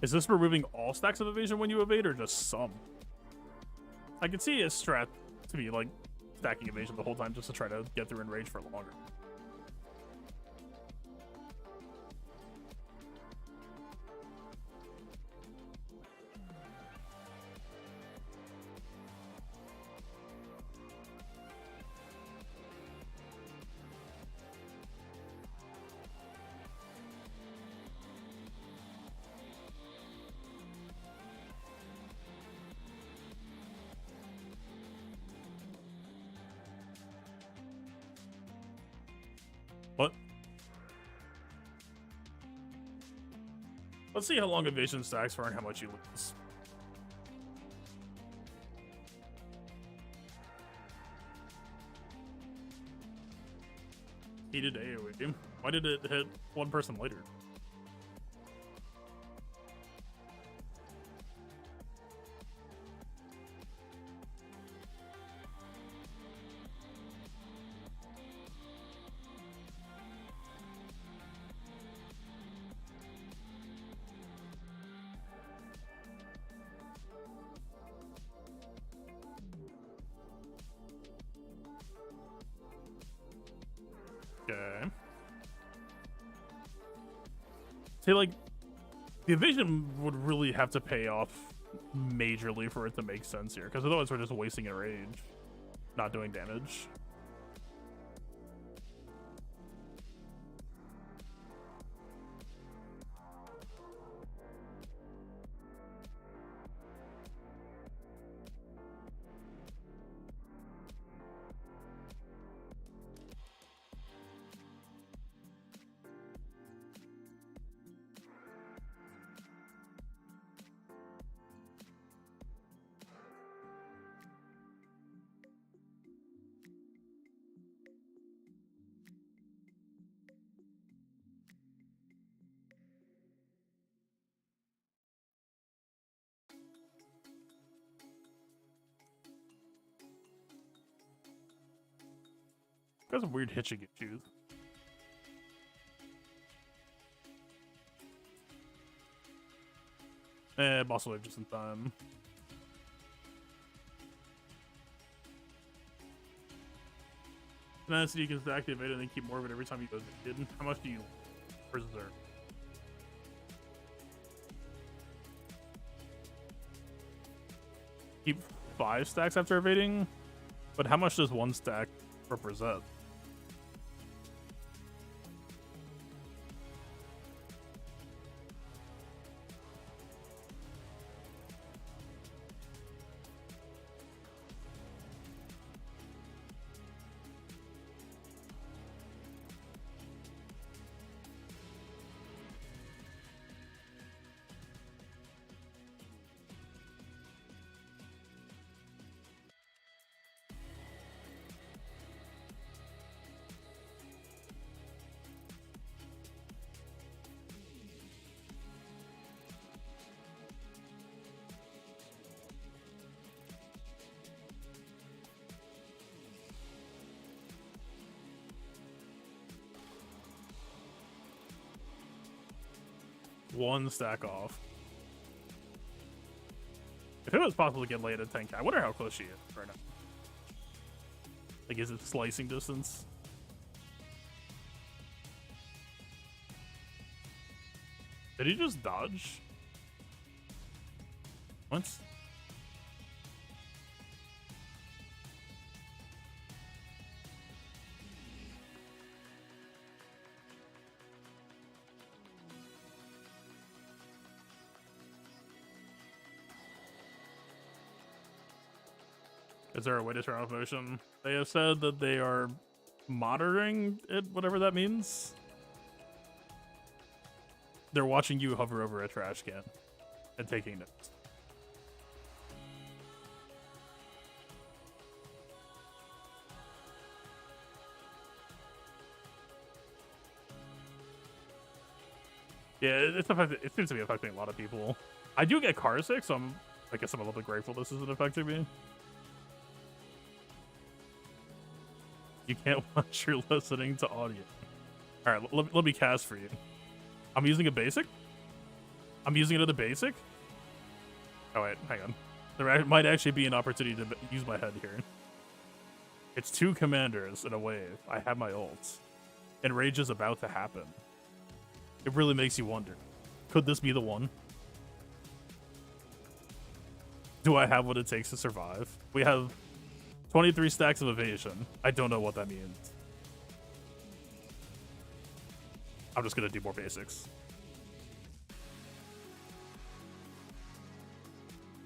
Is this removing all stacks of evasion when you evade, or just some? I can see a strat to be like stacking evasion the whole time just to try to get through in range for longer. What? Let's see how long evasion stacks for and how much you lose. Heated AoE. Why did it hit one person later? Okay. See, like, the evasion would really have to pay off majorly for it to make sense here, because otherwise we're just wasting a rage, not doing damage. Got some weird hitching issues. Boss will live just in time. Tenacity gets activated and then keep more of it every time you go evaded. How much do you preserve? Keep 5 stacks after evading, but how much does 1 stack represent? One stack off. If it was possible to get Leia to 10k, I wonder how close she is right now. Like, is it slicing distance? Did he just dodge? What? Is there a way to turn off motion? They have said that they are monitoring it, whatever that means. They're watching you hover over a trash can and taking notes. Yeah, it's affected. It seems to be affecting a lot of people. I do get car sick, so I guess I'm a little bit grateful this isn't affecting me. You can't watch your listening to audio. All right, let me cast for you. I'm using a basic. I'm using another basic. Oh wait, hang on. There might actually be an opportunity to use my head here. It's 2 commanders in a wave. I have my ults. And rage is about to happen. It really makes you wonder. Could this be the one? Do I have what it takes to survive? We have 23 stacks of evasion. I don't know what that means. I'm just gonna do more basics.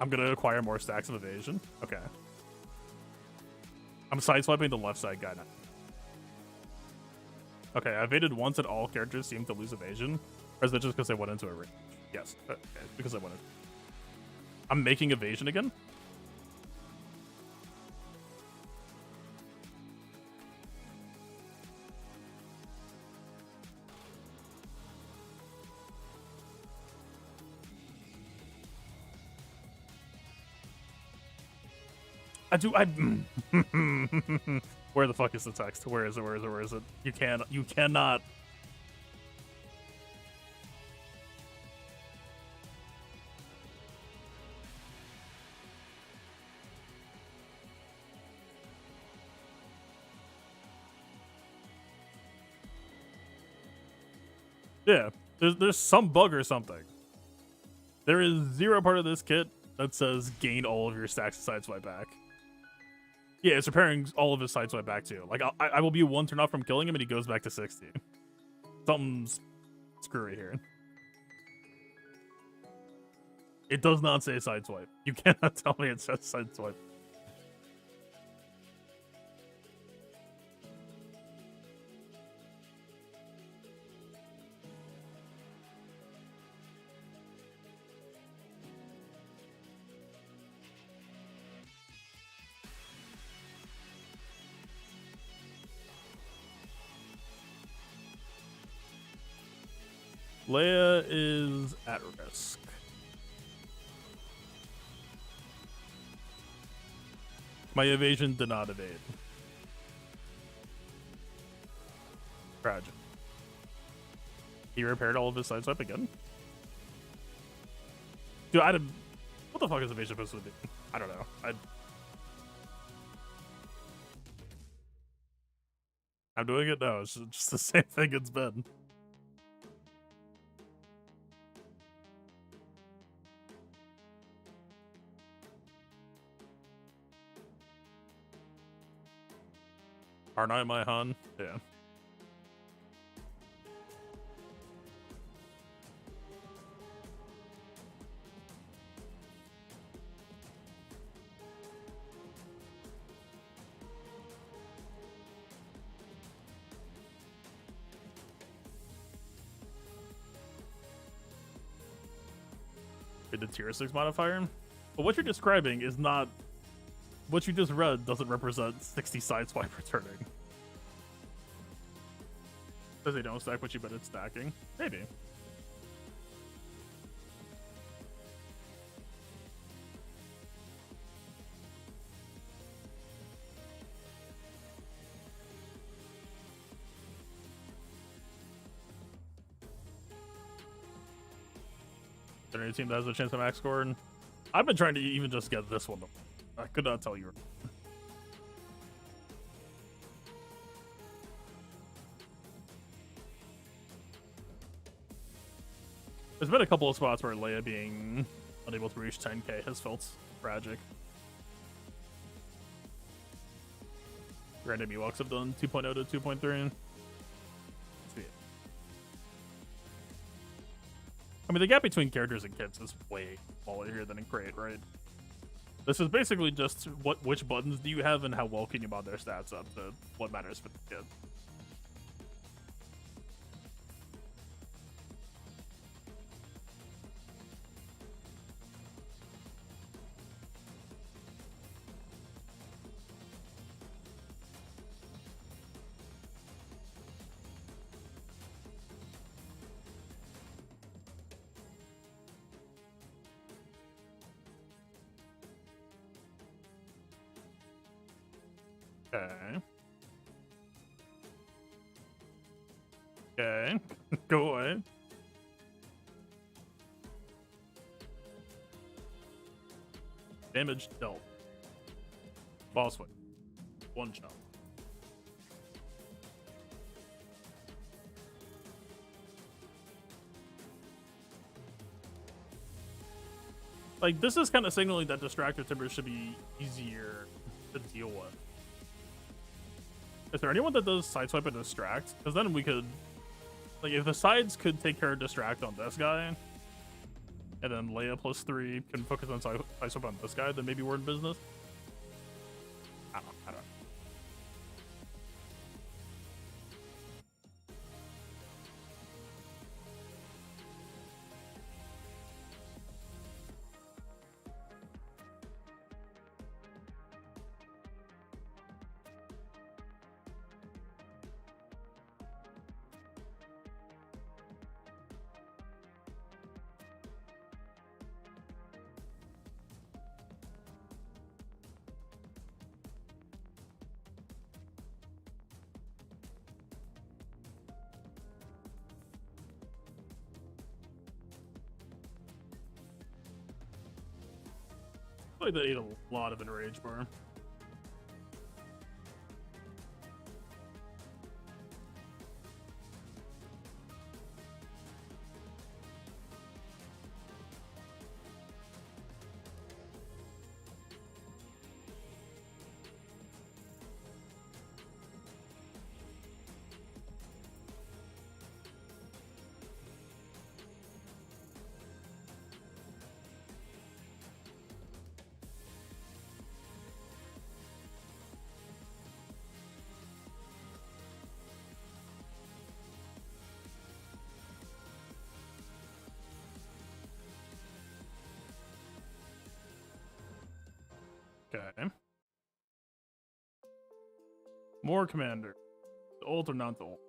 I'm gonna acquire more stacks of evasion. Okay. I'm sideswiping the left side guy now. Okay, I evaded once and all characters seem to lose evasion. Or is that just because they went into a ring? Yes, okay, because I went in. I'm making evasion again? Where the fuck is the text? Where is it? Where is it? Where is it? You cannot. Yeah, there's some bug or something. There is zero part of this kit that says gain all of your stacks of sideswipe back. Yeah, it's repairing all of his sideswipe back too. Like I will be one turn off from killing him and he goes back to 60. Something's screwy here. It does not say sideswipe. You cannot tell me it says sideswipe. Leia is at risk. My evasion did not evade. Tragic. He repaired all of his sideswipe again? Dude, what the fuck is evasion supposed to do? I don't know. I'm doing it now. It's just the same thing it's been. Aren't I my Han? Yeah. The tier 6 modifier? But what you're describing is not... What you just read doesn't represent 60 sideswipe returning. Because they don't stack what you bet it's stacking. Maybe. Is there any team that has a chance to max score? And I've been trying to even just get this one. I could not tell you. There's been a couple of spots where Leia being unable to reach 10k has felt tragic. Random Ewoks have done 2.0 to 2.3. I mean, the gap between characters and kits is way smaller here than in Crate, right? This is basically just which buttons do you have and how well can you mod their stats up to what matters for the kit. Okay. Okay. Go away. Damage dealt. Boss fight. One shot. Like, this is kind of signaling that distractor timbers should be easier to deal with. Is there anyone that does sideswipe and distract? Because then we could, like, if the sides could take care of distract on this guy, and then Leia +3 can focus on sideswipe on this guy, then maybe we're in business. I don't know. I feel like they ate a lot of enrage bar. Okay. More commander. Ult or not to ult?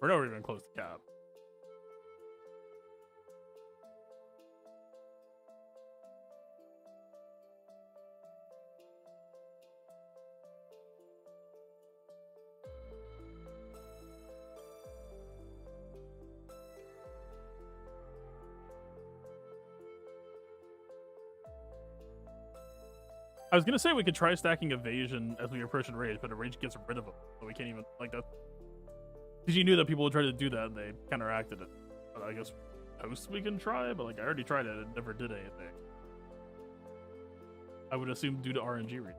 We're not even close to cap. I was gonna say we could try stacking evasion as we approach and rage, but a rage gets rid of them, so we can't even like that. Because you knew that people would try to do that, and they counteracted it. But I guess post we can try, but like I already tried it, it never did anything. I would assume due to RNG reasons.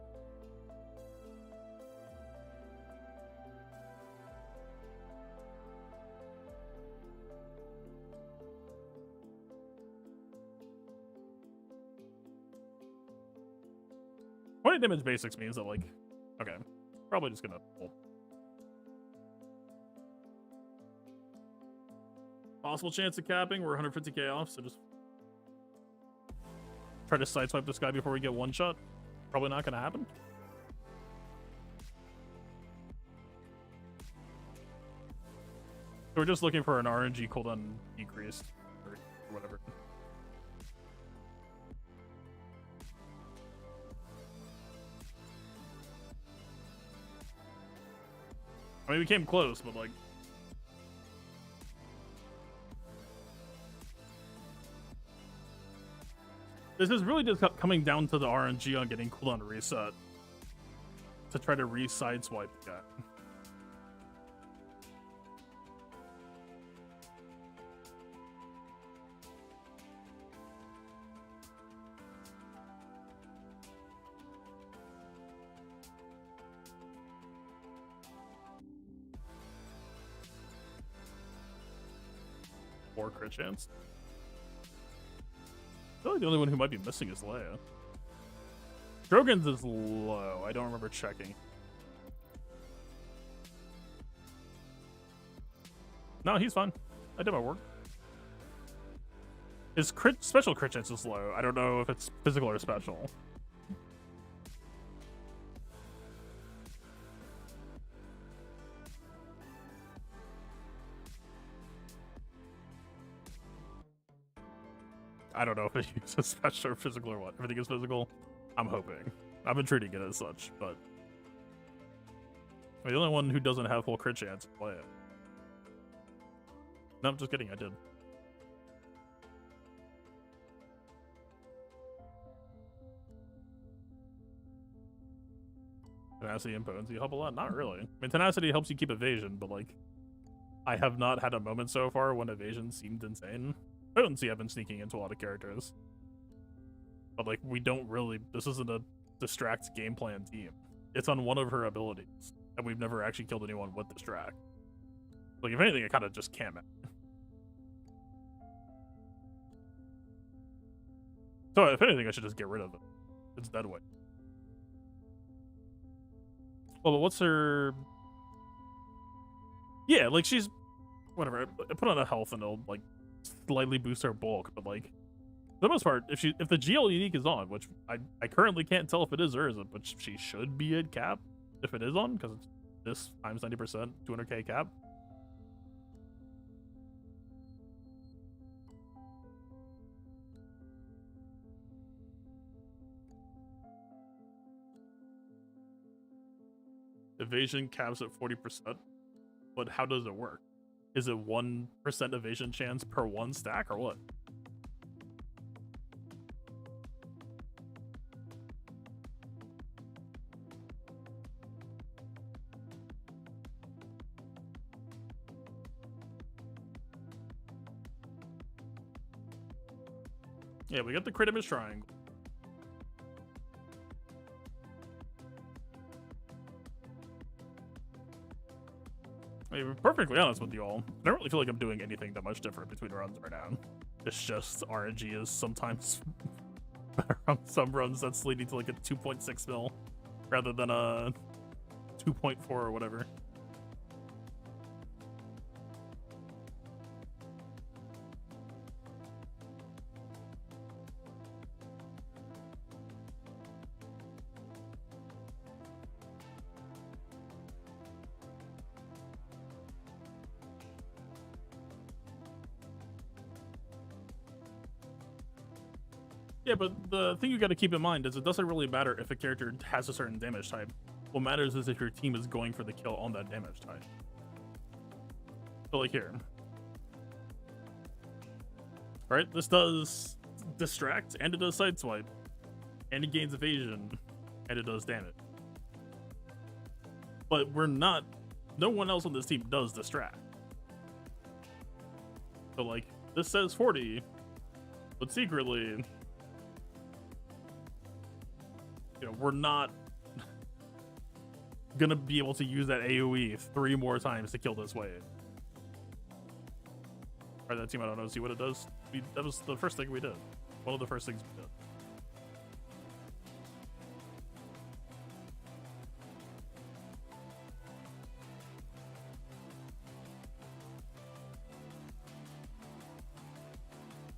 Point damage basics means that, like, okay, probably just gonna pull. Possible chance of capping, we're 150k off, so just try to sideswipe this guy before we get one shot. Probably not gonna happen. So we're just looking for an RNG cooldown decrease or whatever. I mean, we came close, but like... This is really just coming down to the RNG on getting cooldown reset. To try to re-sideswipe the guy. Or crit chance. I feel like the only one who might be missing is Leia. Drogon's is low. I don't remember checking. No, he's fine. I did my work. His special crit chance is low. I don't know if it's physical or special. I don't know if it uses special or physical or what. Everything is physical. I'm hoping. I've been treating it as such, but the only one who doesn't have full crit chance is Leia. No, I'm just kidding. I did. Tenacity and potency help a lot? Not really. I mean, tenacity helps you keep evasion, but like, I have not had a moment so far when evasion seemed insane. Potency I've been sneaking into a lot of characters. But like, we don't really... This isn't a distract game plan team. It's on one of her abilities. And we've never actually killed anyone with distract. Like, if anything, it kind of just can't matter. So, if anything, I should just get rid of it. It's dead weight. Well, but what's her... Yeah, like, she's... Whatever. I put on a health and it'll, like, slightly boost her bulk, but, like, for the most part, if the GL unique is on, which I currently can't tell if it is or isn't, but she should be at cap if it is on, because it's this times 90%, 200k cap. Evasion caps at 40%, but how does it work? Is it 1% evasion chance per one stack or what? Yeah, we got the crit image triangle. I mean, to be perfectly honest with you all, I don't really feel like I'm doing anything that much different between runs right now. It's just RNG is sometimes better on some runs that's leading to like a 2.6 mil rather than a 2.4 or whatever. Yeah, but the thing you got to keep in mind is it doesn't really matter if a character has a certain damage type. What matters is if your team is going for the kill on that damage type. So like here. Alright, this does distract, and it does sideswipe. And it gains evasion, and it does damage. But we're not... No one else on this team does distract. So like, this says 40, but secretly... You know, we're not gonna be able to use that AoE 3 more times to kill this wave. Alright, that team, I don't know, see what it does. That was the first thing we did. One of the first things we did.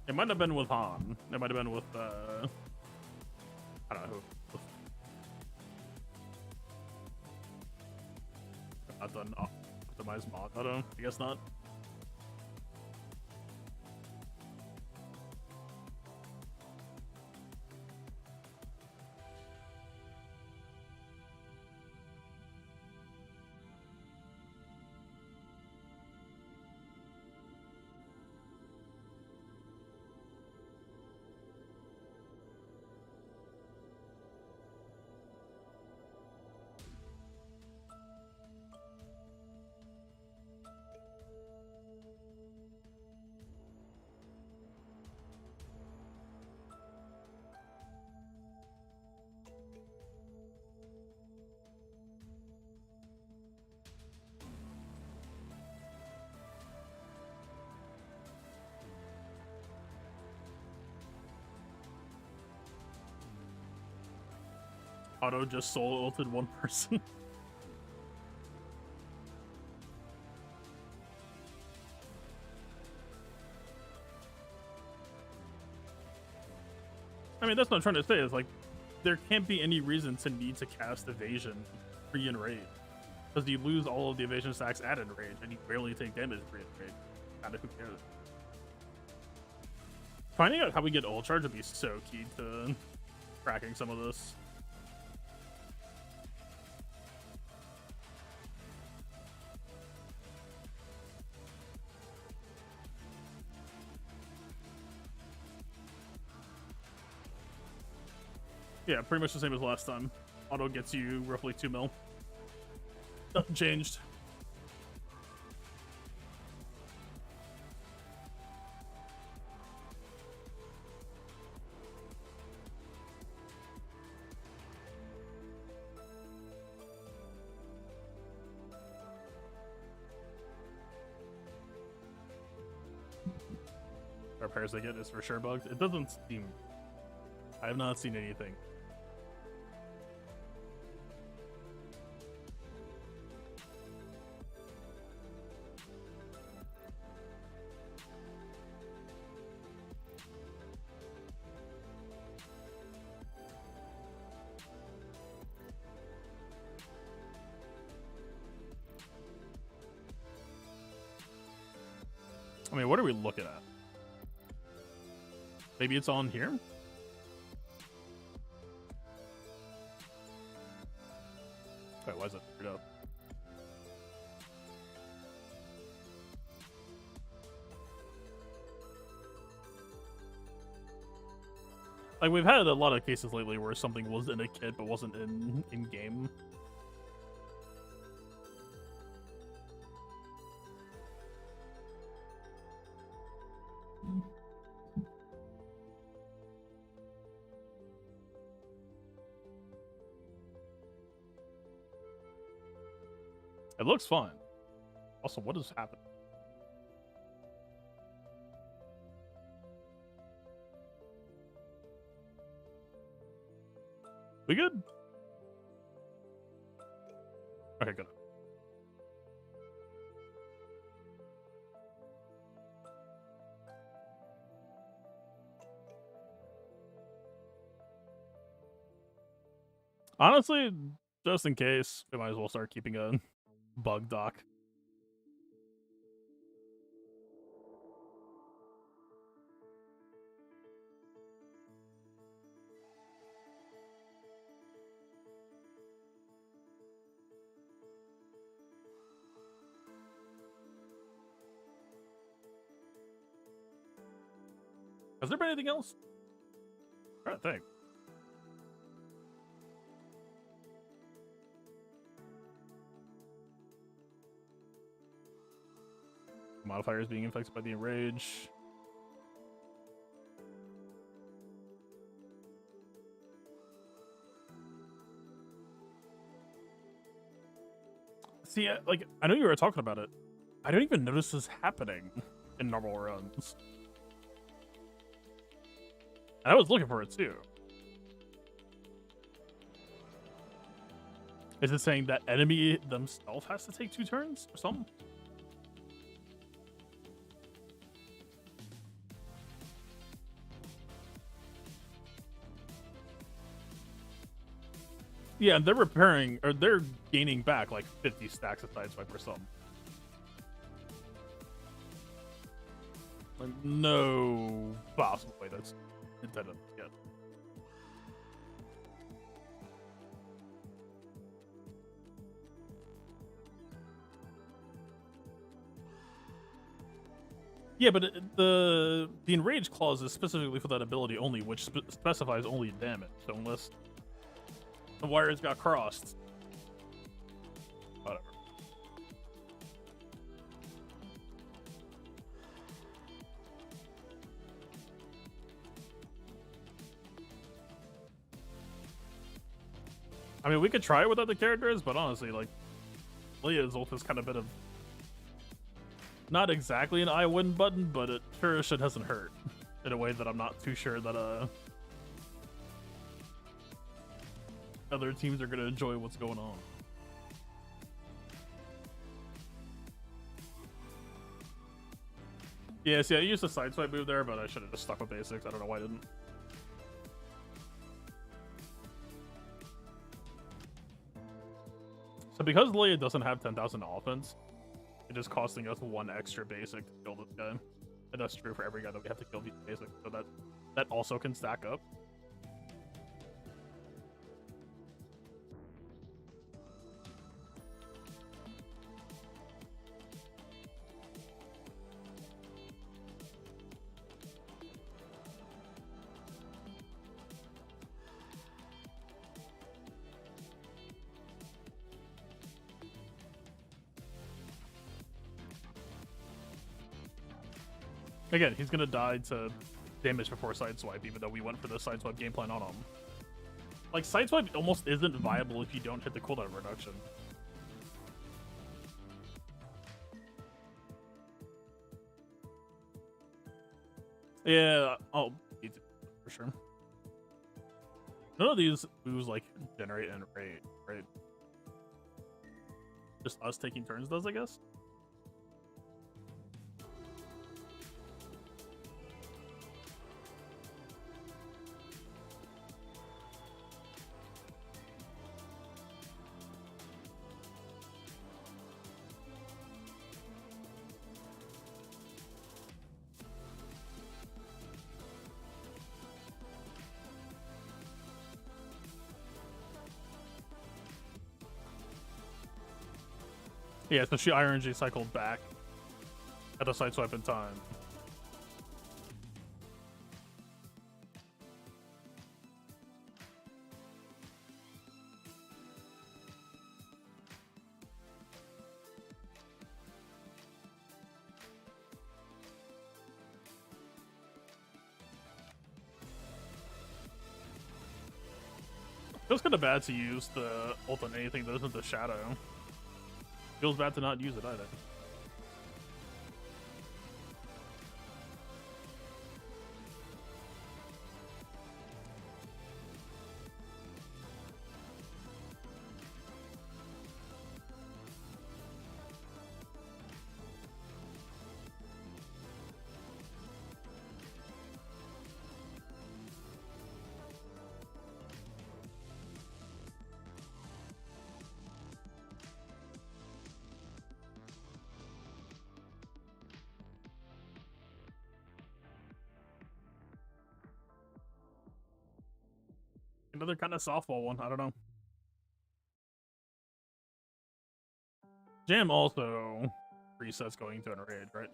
It might have been with Han. It might have been with, I don't know who. Not done optimized mod auto. I guess not. Auto just soul ulted one person. I mean, that's what I'm trying to say, is like, there can't be any reason to need to cast evasion pre enrage. Because you lose all of the evasion stacks at enrage, and you barely take damage pre enrage. Kinda who cares? Finding out how we get ult charge would be so key to cracking some of this. Yeah, pretty much the same as last time. Auto gets you roughly 2 mil. Nothing changed. Repairs they get is for sure bugged. It doesn't seem... I have not seen anything. I mean, what are we looking at? Maybe it's on here? Wait, why is it screwed up? Like, we've had a lot of cases lately where something was in a kit but wasn't in game. It looks fun. Also, what has happened? We good? Okay, good. Honestly, just in case, we might as well start keeping a bug doc. Has there been anything else? I'm trying to think. Modifiers being infected by the enrage. See, like, I know you were talking about it. I don't even notice this happening in normal runs. And I was looking for it too. Is it saying that enemy themselves has to take 2 turns or something? Yeah, they're repairing, or they're gaining back like 50 stacks of sideswipe or something. Like, no possible way that's intended yet. Yeah, but the enrage clause is specifically for that ability only, which specifies only damage. So unless the wires got crossed, whatever. I mean, we could try it with other characters, but honestly, like, Leia's ult has kind of been a not exactly an I win button, but it sure as shit hasn't hurt in a way that I'm not too sure that other teams are gonna enjoy what's going on. Yeah, see, I used a sideswipe move there, but I should have just stuck with basics. I don't know why I didn't. So because Leia doesn't have 10,000 offense, it is costing us 1 extra basic to kill this guy. And that's true for every guy that we have to kill via basic, so that also can stack up. Again, he's gonna die to damage before sideswipe, even though we went for the sideswipe game plan on him. Like, sideswipe almost isn't viable if you don't hit the cooldown reduction. Yeah, I'll eat it for sure. None of these moves like generate and rate, right? Just us taking turns does, I guess. Yeah, so she IRNG cycled back at the sideswipe in time. Feels kind of bad to use the ult on anything that isn't the shadow. Feels bad to not use it either. Another kind of softball one. I don't know. Jam also resets going to an enrage, right?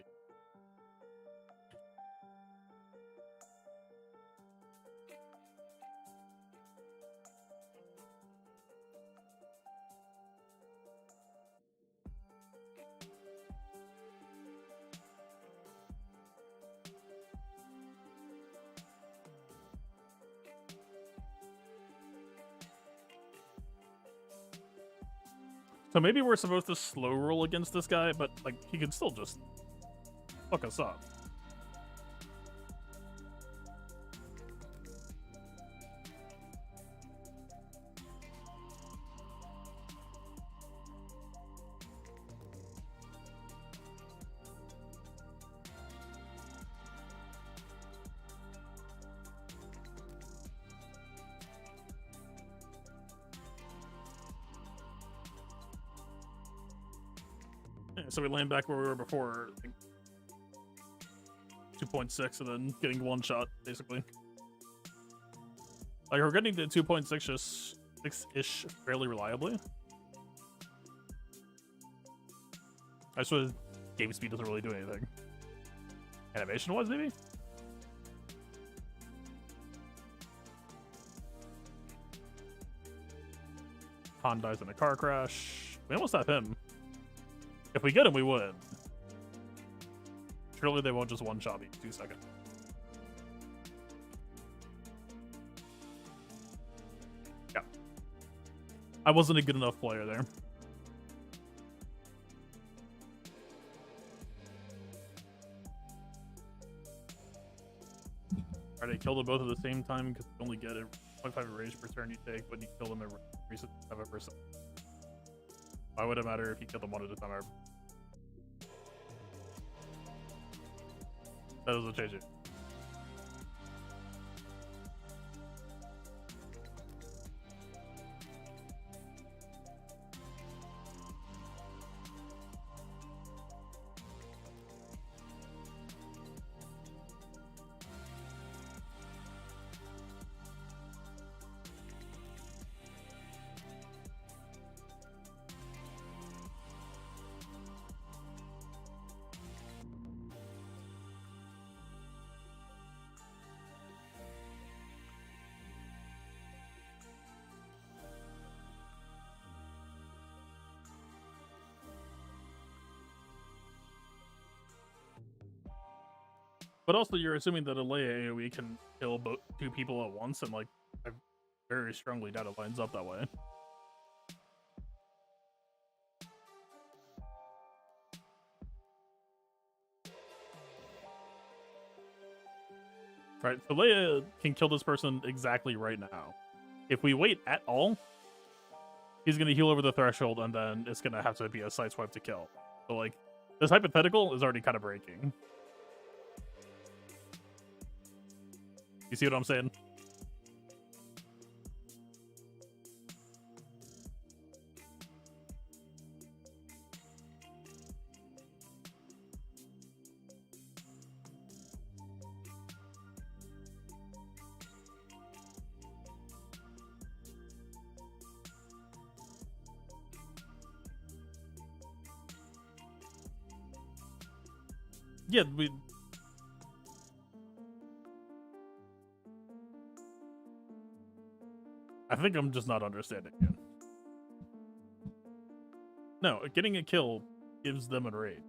So maybe we're supposed to slow roll against this guy, but like he can still just fuck us up. Yeah, so we land back where we were before, I think 2.6, and then getting one shot, basically. Like, we're getting to 2.6-ish fairly reliably. I suppose game speed doesn't really do anything. Animation-wise, maybe? Han dies in a car crash. We almost have him. If we get him, we win. Surely they won't just one-shot me 2 seconds. Yeah. I wasn't a good enough player there. Alright, I killed them both at the same time because you only get a 0.5 rage per turn you take, but you kill them every 7%. Why would it matter if you kill them one at a time? That doesn't change it. But also, you're assuming that a Leia AoE can kill 2 people at once, and like, I very strongly doubt it lines up that way. Right, so Leia can kill this person exactly right now. If we wait at all, he's gonna heal over the threshold, and then it's gonna have to be a sideswipe to kill. So like, this hypothetical is already kind of breaking. You see what I'm saying? Yeah, I think I'm just not understanding it. No, getting a kill gives them a raid.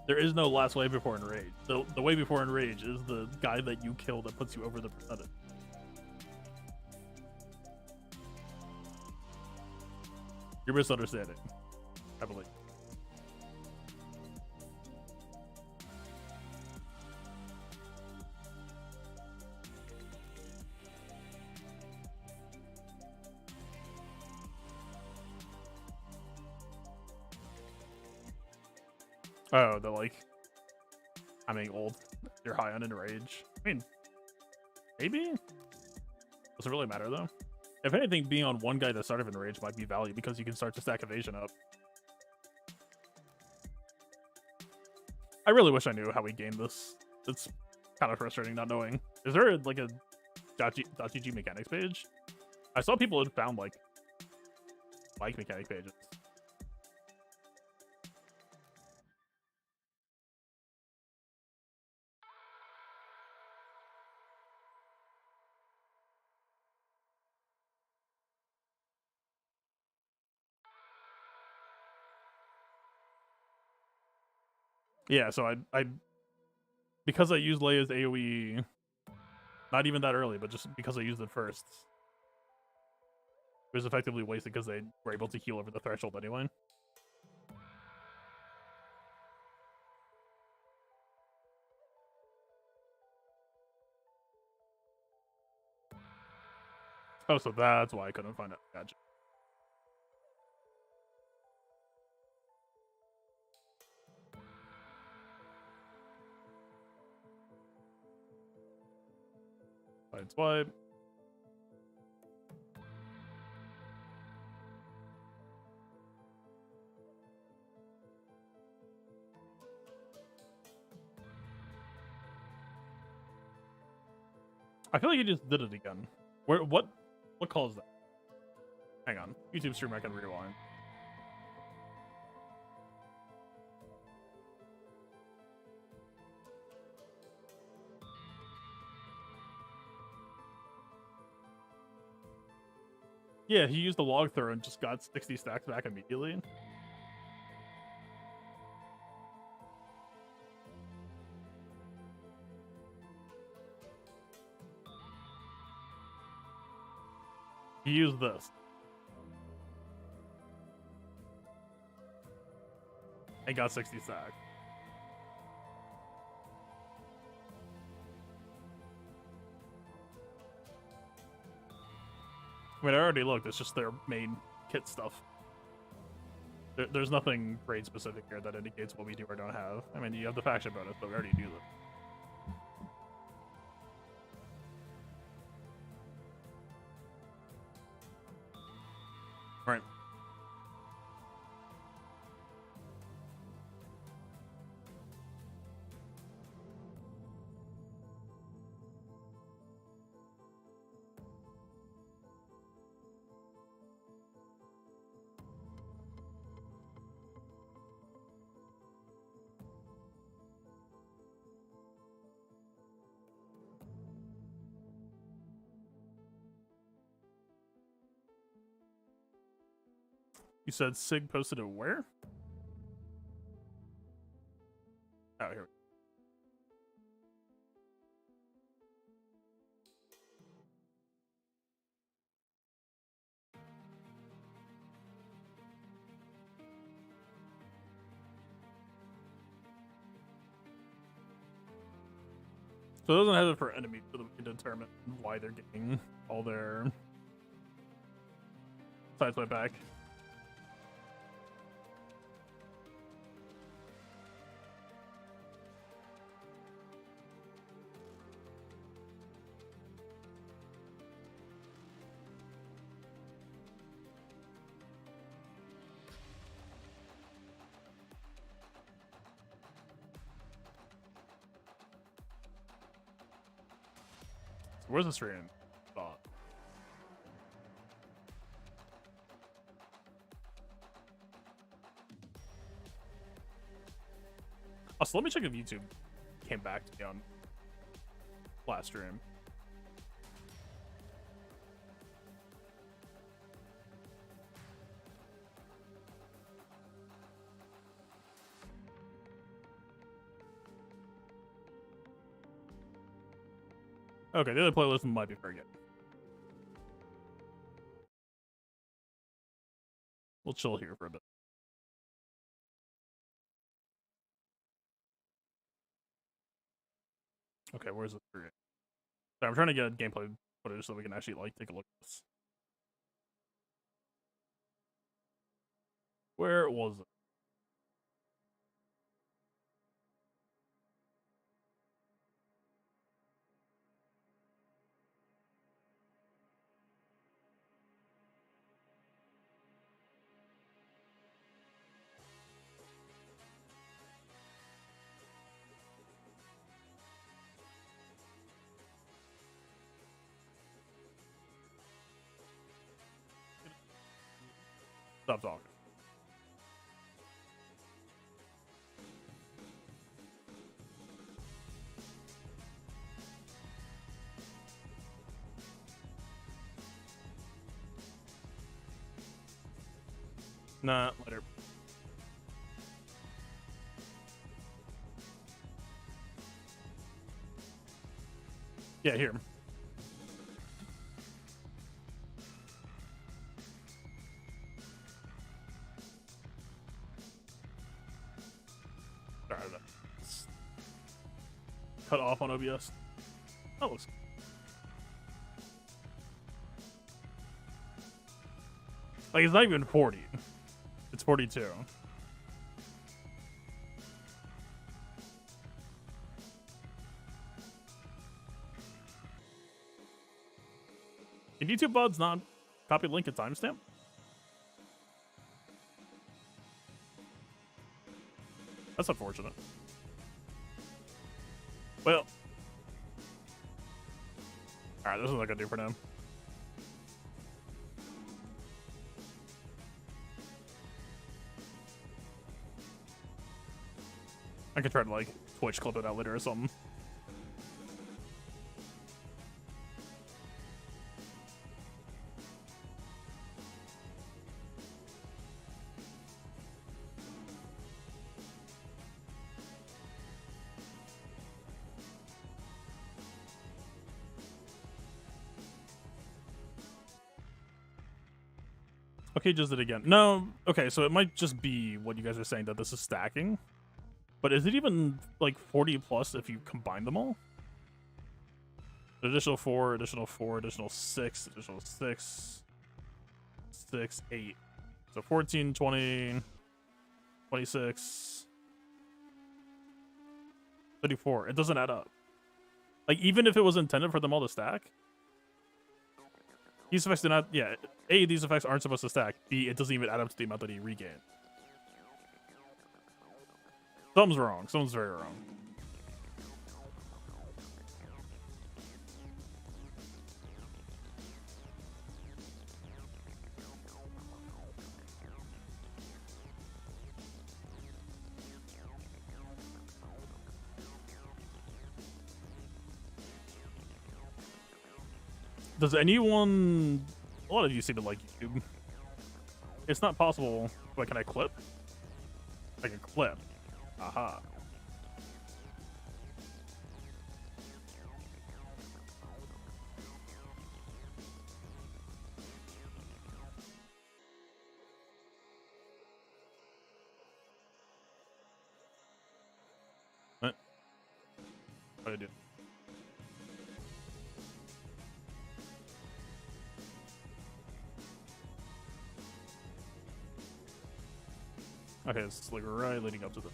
There is no last way before enrage. The way before enrage is the guy that you kill that puts you over the percentage. You're misunderstanding, I believe. Oh, they're like, I'm being old. You're high on enrage. I mean, maybe? Does it really matter, though? If anything, being on one guy at the start of enrage might be value because you can start to stack evasion up. I really wish I knew how we gained this. It's kind of frustrating not knowing. Is there like a .gg mechanics page? I saw people had found like mechanic pages. Yeah, so I because I use Leia's AoE Not even that early, but just because I used it first. It was effectively wasted because they were able to heal over the threshold anyway. Oh, so that's why I couldn't find it. Gotcha. Swipe. I feel like he just did it again. What call is that? Hang on. YouTube stream, I can rewind. Yeah, he used the log throw and just got 60 stacks back immediately. He used this. And got 60 stacks. I mean, I already looked. It's just their main kit stuff. There's nothing grade specific here that indicates what we do or don't have. I mean, you have the faction bonus, but we already do that. Right. You said Sig posted it where? Oh, here we go. So it doesn't have it for enemies, so that we can determine why they're getting all their sideswipe back. Where's the stream? Oh. Oh, so let me check if YouTube came back to me on last stream. Okay, the other playlist might be very good. We'll chill here for a bit. Okay, where's the stream? So I'm trying to get gameplay footage so we can actually like take a look at this. Where was it? Stop talking. Nah, later. Yeah, here. cut off on OBS. That looks. Like, it's not even 40. It's 42. Can YouTube buds not copy link and timestamp? That's unfortunate. Well. Alright, this is what I can do for now. I could try to, like, Twitch clip it out later or something. Okay, just did it again. No, okay, so it might just be what you guys are saying, that this is stacking. But is it even, like, 40 plus if you combine them all? Additional 4, additional 4, additional 6, additional 6, 6, 8. So 14, 20, 26, 34. It doesn't add up. Like, even if it was intended for them all to stack, these effects do not, yeah, A, these effects aren't supposed to stack. B, it doesn't even add up to the amount that he regained. Something's wrong. Something's very wrong. Does anyone... A lot of you seem to like YouTube. It's not possible... Wait, can I clip? I can clip. Aha. What? What did I do? Okay, it's like right leading up to the...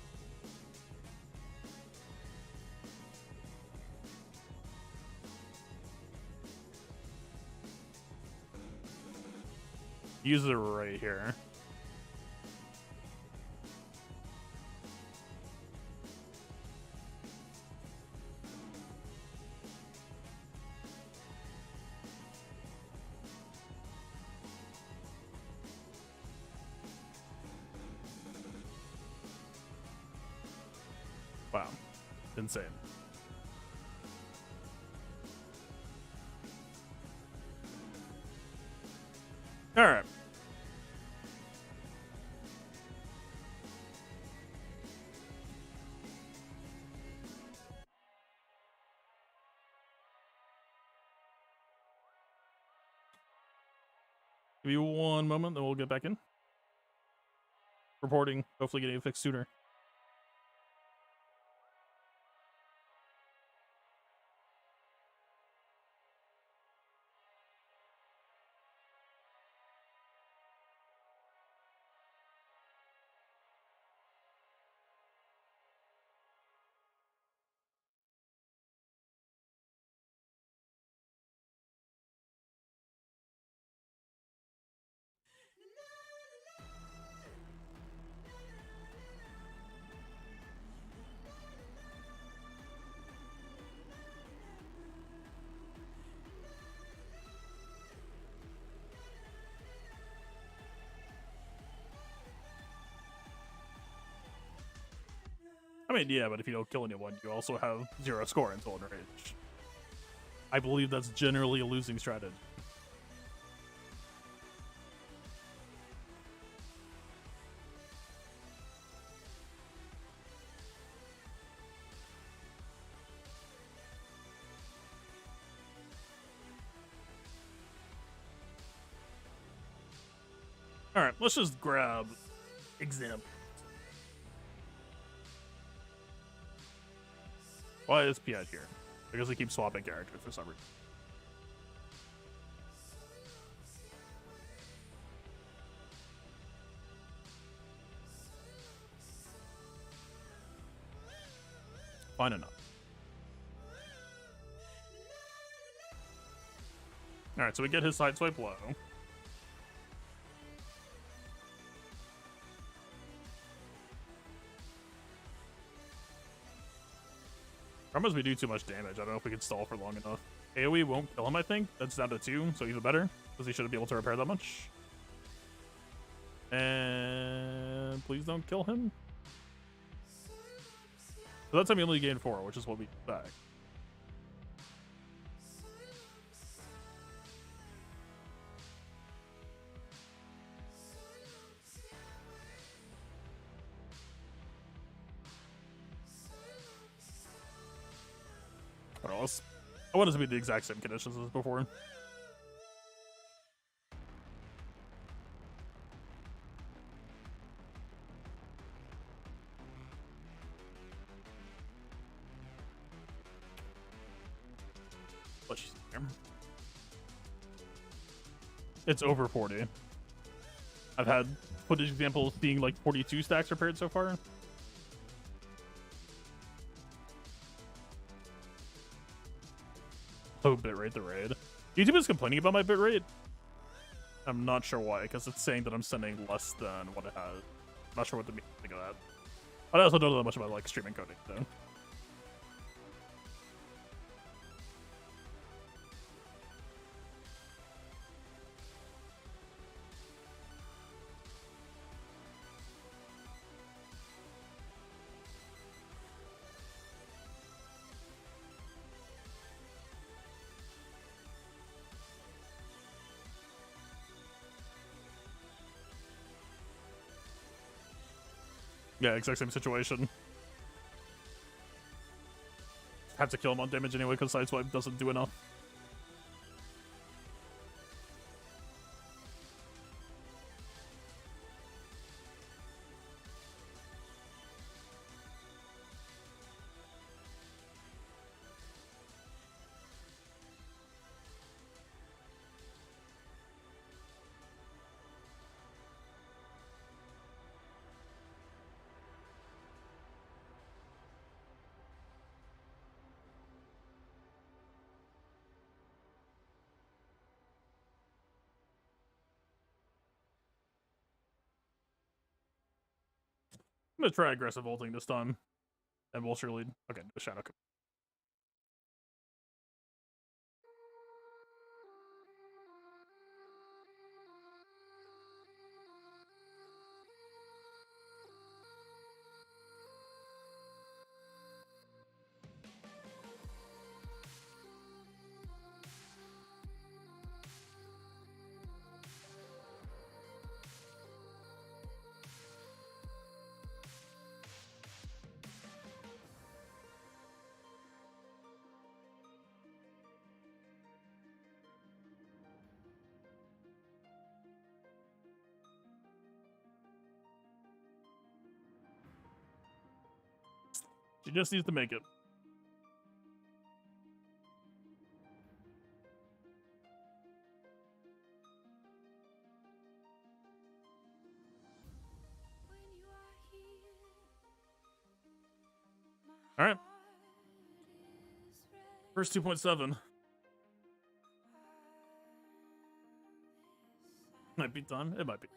Use it right here. Wow. Insane. All right. Give you one moment, then we'll get back in. Reporting, hopefully getting it fixed sooner. I mean, yeah, but if you don't kill anyone, you also have 0 score until enraged. I believe that's generally a losing strategy. Alright, let's just grab example. Why is Piet here? Because he keeps swapping characters for some reason. Fine enough. Alright, so we get his side swipe low. Problem is we do too much damage. I don't know if we can stall for long enough. AoE won't kill him, I think. That's down to 2, so even better. Because he shouldn't be able to repair that much. And please don't kill him. So that time we only gain 4, which is what we back. I want it to be the exact same conditions as before. It's over 40. I've had footage examples seeing like 42 stacks repaired so far. Oh, bitrate the raid. YouTube is complaining about my bitrate. I'm not sure why, because it's saying that I'm sending less than what it has. I'm not sure what to think of that. But I also don't know that much about like streaming coding, though. Yeah, exact same situation. Have to kill him on damage anyway because Sideswipe doesn't do enough. I'm gonna try aggressive ulting this time. And we'll surely... Okay, no Shadow. She just needs to make it. All right. First 2.7. Might be done. It might be.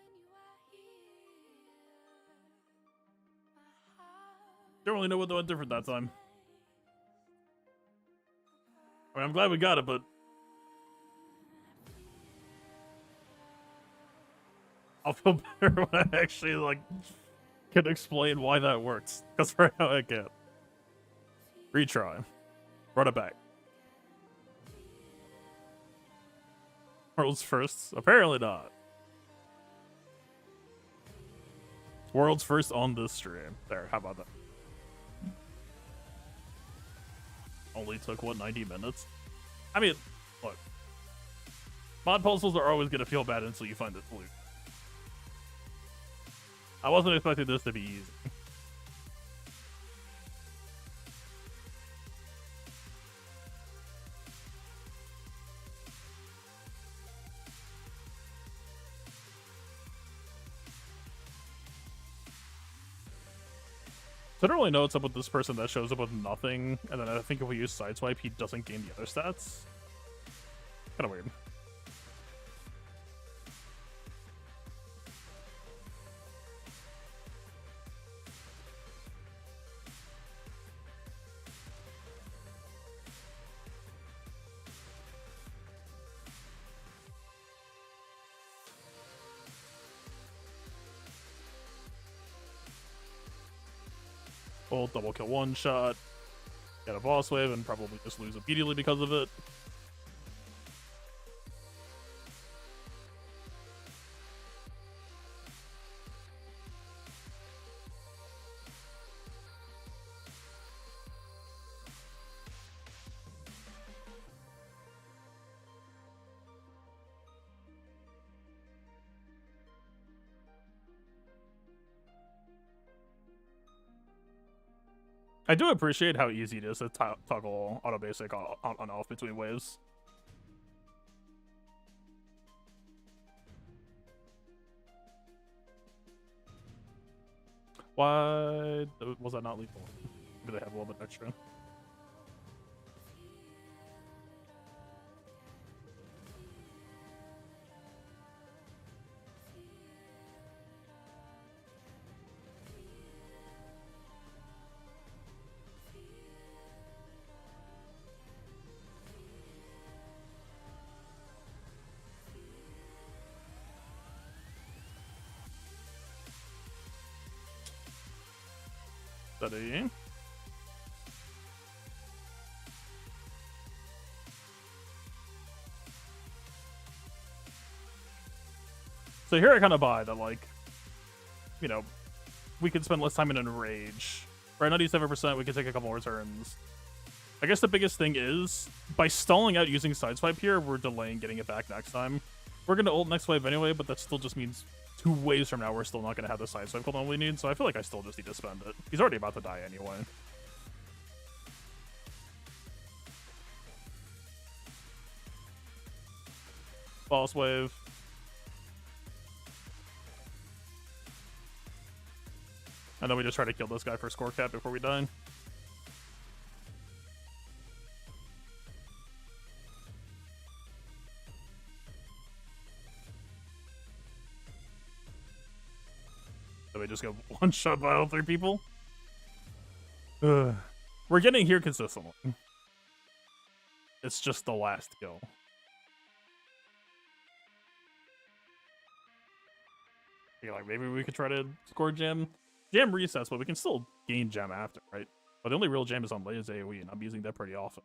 Don't really know what went different that time. I mean, I'm glad we got it, but I'll feel better when I actually like can explain why that works. Because right now I can't. Retry. Run it back. World's first? Apparently not. World's first on this stream. There, how about that? Only took, what, 90 minutes? I mean, look. Mod puzzles are always going to feel bad until you find the solution. I wasn't expecting this to be easy. I don't really know what's up with this person that shows up with nothing, and then I think if we use Sideswipe, he doesn't gain the other stats. Kind of weird. We'll double kill one shot, get a boss wave, and probably just lose immediately because of it. I do appreciate how easy it is to toggle auto basic on and off between waves. Why was that not lethal? Maybe they have a little bit extra. Steady. So here I kind of buy that, like, you know, we could spend less time in a rage. Right, 97%, we could take a couple more turns. I guess the biggest thing is, by stalling out using Sideswipe here, we're delaying getting it back next time. We're going to ult next wave anyway, but that still just means 2 waves from now we're still not going to have the Sideswipe cooldown we need, so I feel like I still just need to spend it. He's already about to die anyway. Boss wave. And then we just try to kill this guy for score cap before we die. So we just get one shot by all 3 people. We're getting here consistently. It's just the last kill. Like, maybe we could try to score gem. Jam resets, but we can still gain gem after, right? But the only real gem is on Leia's AoE, and I'm using that pretty often.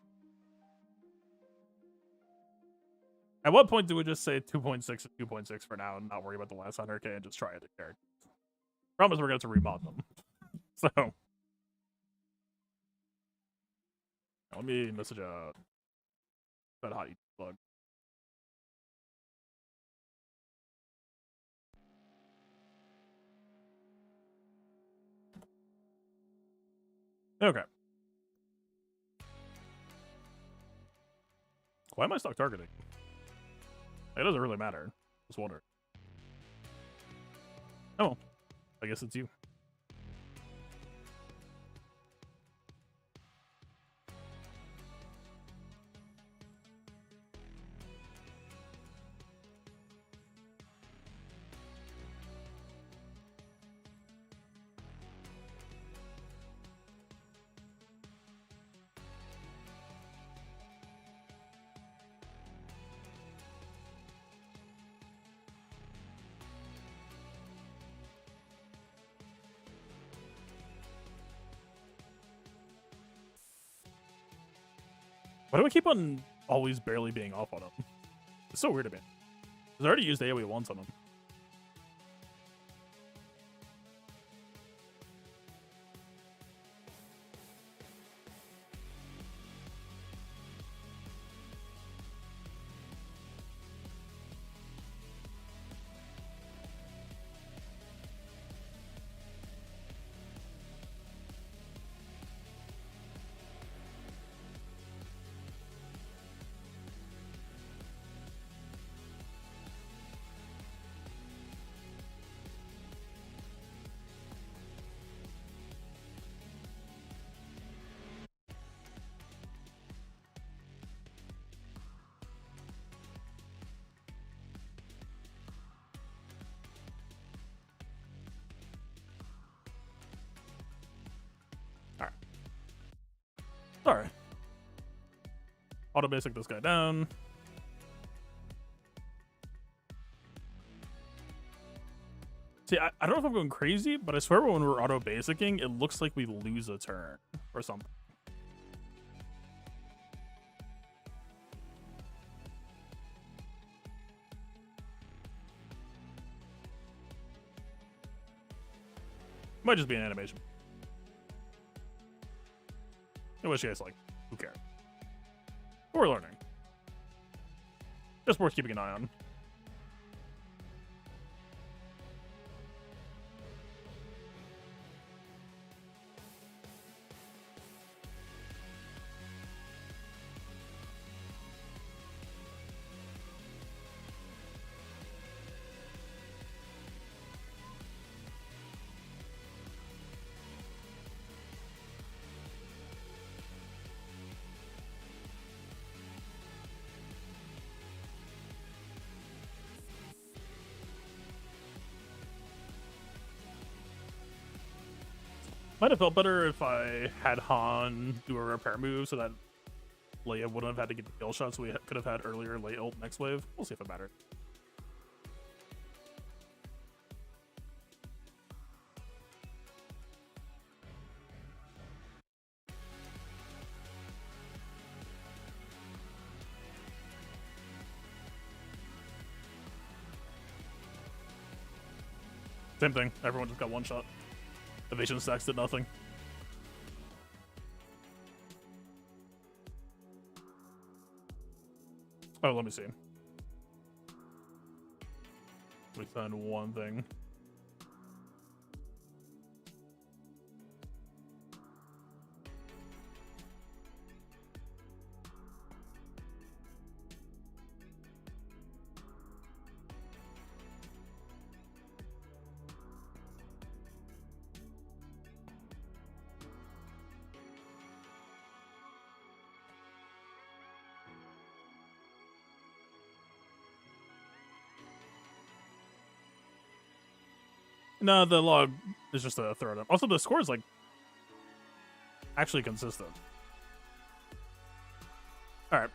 At what point do we just say 2.6 and 2.6 for now and not worry about the last 100k and just try it to character? Problem is we're going to have to remod them. So. Let me message that Hotutils plug. Okay. Why am I stuck targeting? It doesn't really matter. Just wonder. Oh, I guess it's you. Why do I keep on always barely being off on him? It's so weird to me. I've already used AoE once on him. Auto basic this guy down. See, I don't know if I'm going crazy, but I swear when we're auto basicing, it looks like we lose a turn or something. Might just be an animation. In which case, like, who cares? We're learning. Just worth keeping an eye on. Might have felt better if I had Han do a repair move so that Leia wouldn't have had to get the kill shots we could have had earlier late ult next wave. We'll see if it matters. Same thing. Everyone just got one shot. Evasion stacks did nothing. Oh, let me see. We found one thing. No, the log is just a throw up. Also, the score is like actually consistent. All right,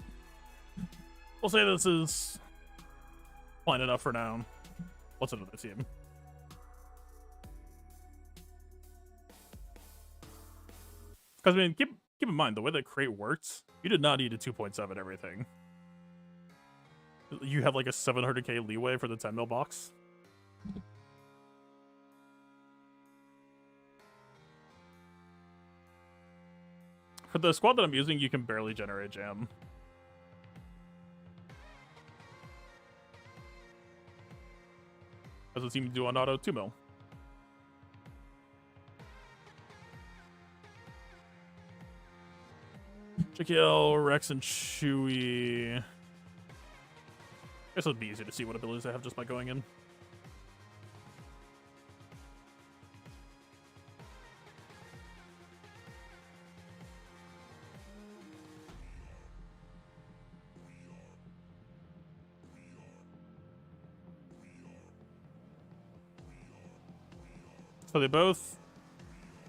we'll say this is fine enough for now. What's another team? Because I mean, keep in mind the way that crate works. You did not need a 2.7 everything. You have like a 700k leeway for the 10 mil box. For the squad that I'm using, you can barely generate jam. As a team do on auto 2 mil. Shaquille, Rex, and Chewie. I guess it would be easy to see what abilities I have just by going in. So they both,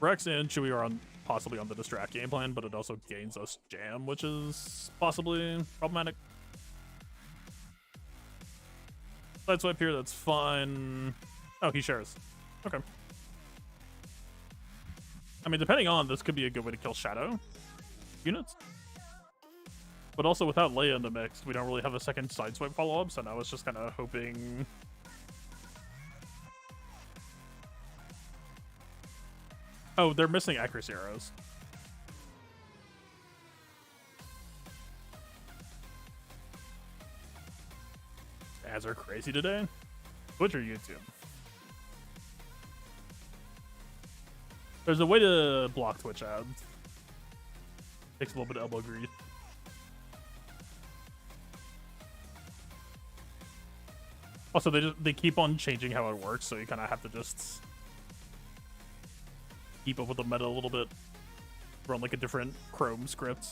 Rex and Chewie are on possibly on the distract game plan, but it also gains us jam, which is possibly problematic. Sideswipe here, that's fine. Oh, he shares. Okay. I mean, depending on, this could be a good way to kill Shadow units. But also without Leia in the mix, we don't really have a second sideswipe follow-up, so now it's just kind of hoping. Oh, they're missing accuracy arrows. Ads are crazy today. Twitch or YouTube? There's a way to block Twitch ads. Takes a little bit of elbow grease. Also, they keep on changing how it works, so you kind of have to just keep up with the meta a little bit. Run like a different Chrome script.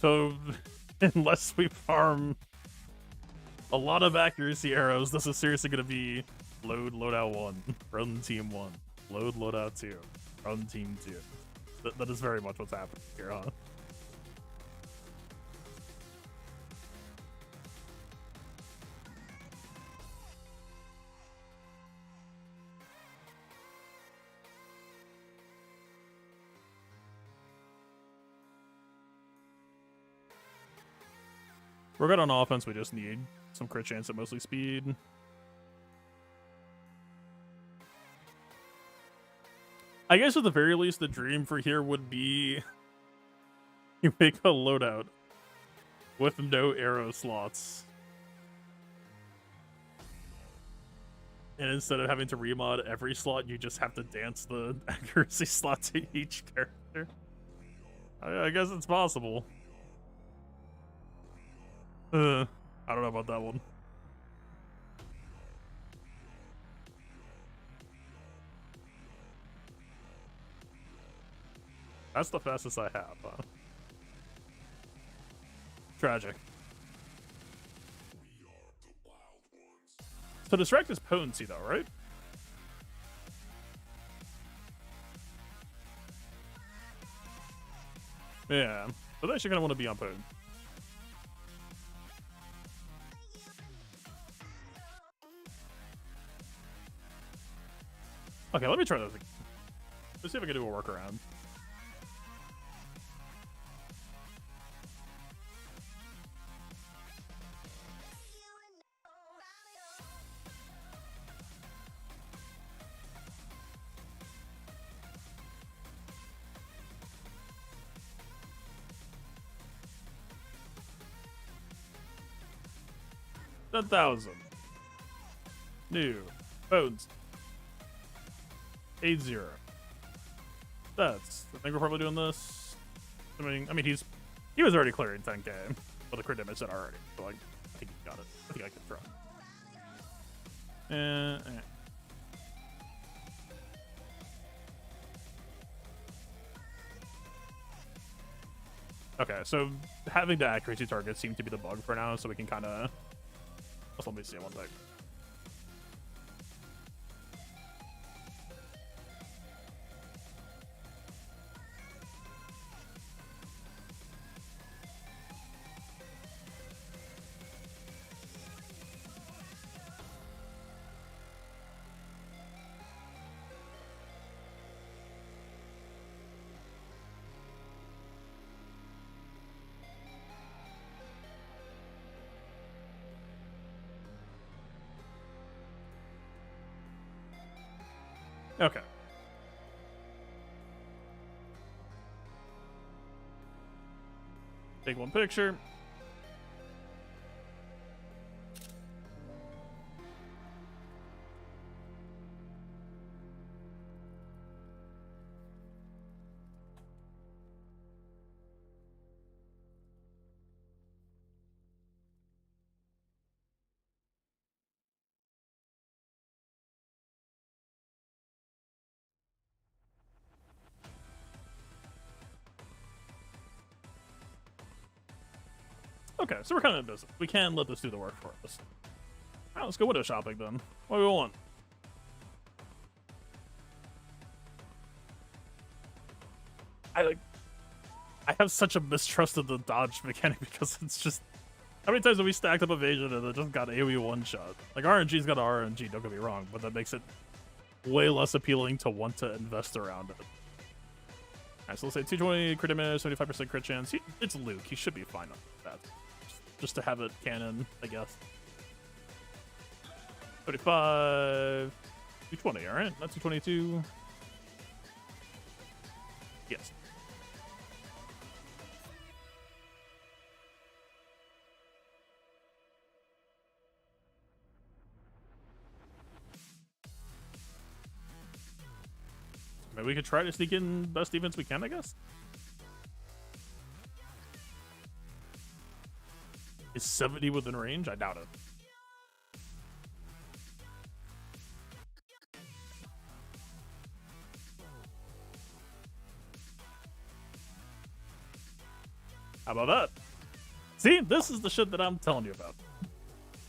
So, unless we farm A lot of accuracy arrows. This is seriously gonna be loadout 1, run team 1, loadout 2, run team 2. That is very much what's happening here, huh? We're good on offense, we just need some crit chance at mostly speed. I guess at the very least, the dream for here would be you make a loadout with no arrow slots. And instead of having to remod every slot, you just have to dance the accuracy slot to each character. I guess it's possible. I don't know about that one. That's the fastest I have, huh? Tragic. So distract is potency though, right? Yeah. So they actually gonna want to be on potent. Okay, let me try this again. Let's see if I can do a workaround. $10,000. New. Bones. 8-0. That's. I think we're probably doing this. I mean, he was already clearing 10k, but the crit damage said already. So like, I think he got it. I think I can try. Okay, so having the accuracy target seemed to be the bug for now, so we can kind of. Let me see one thing. Okay. Take one picture. Okay, so we're kind of in business. We can let this do the work for us. All right, let's go window shopping then. What do we want? I have such a mistrust of the dodge mechanic because it's just how many times have we stacked up evasion and it just got AoE one shot? Like RNG's got an RNG, don't get me wrong, but that makes it way less appealing to want to invest around it. Alright, so let's say 220 crit damage, 75% crit chance. It's Luke, he should be fine on that. Just to have it canon, I guess. 35, 220, alright? Not 222. Yes. Maybe we could try to sneak in best defense we can, I guess. Is 70 within range? I doubt it. How about that? See, this is the shit that I'm telling you about.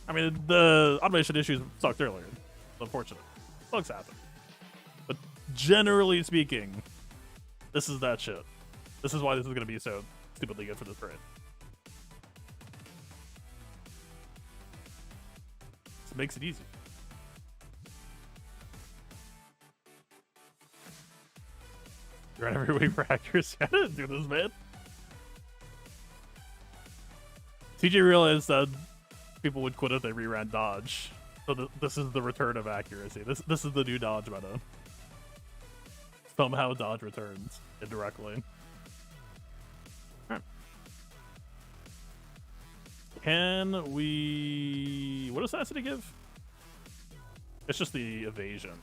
I mean, the automation issues sucked earlier. Unfortunate. Bugs happen. But generally speaking, this is that shit. This is why this is going to be so stupidly good for this trade. This makes it easy. You're on every week for accuracy. I didn't do this, man. TJ realized that people would quit if they reran dodge. So this is the return of accuracy. This is the new dodge meta. Somehow dodge returns indirectly. Right. Can we... What does Assassin give? It's just the evasion.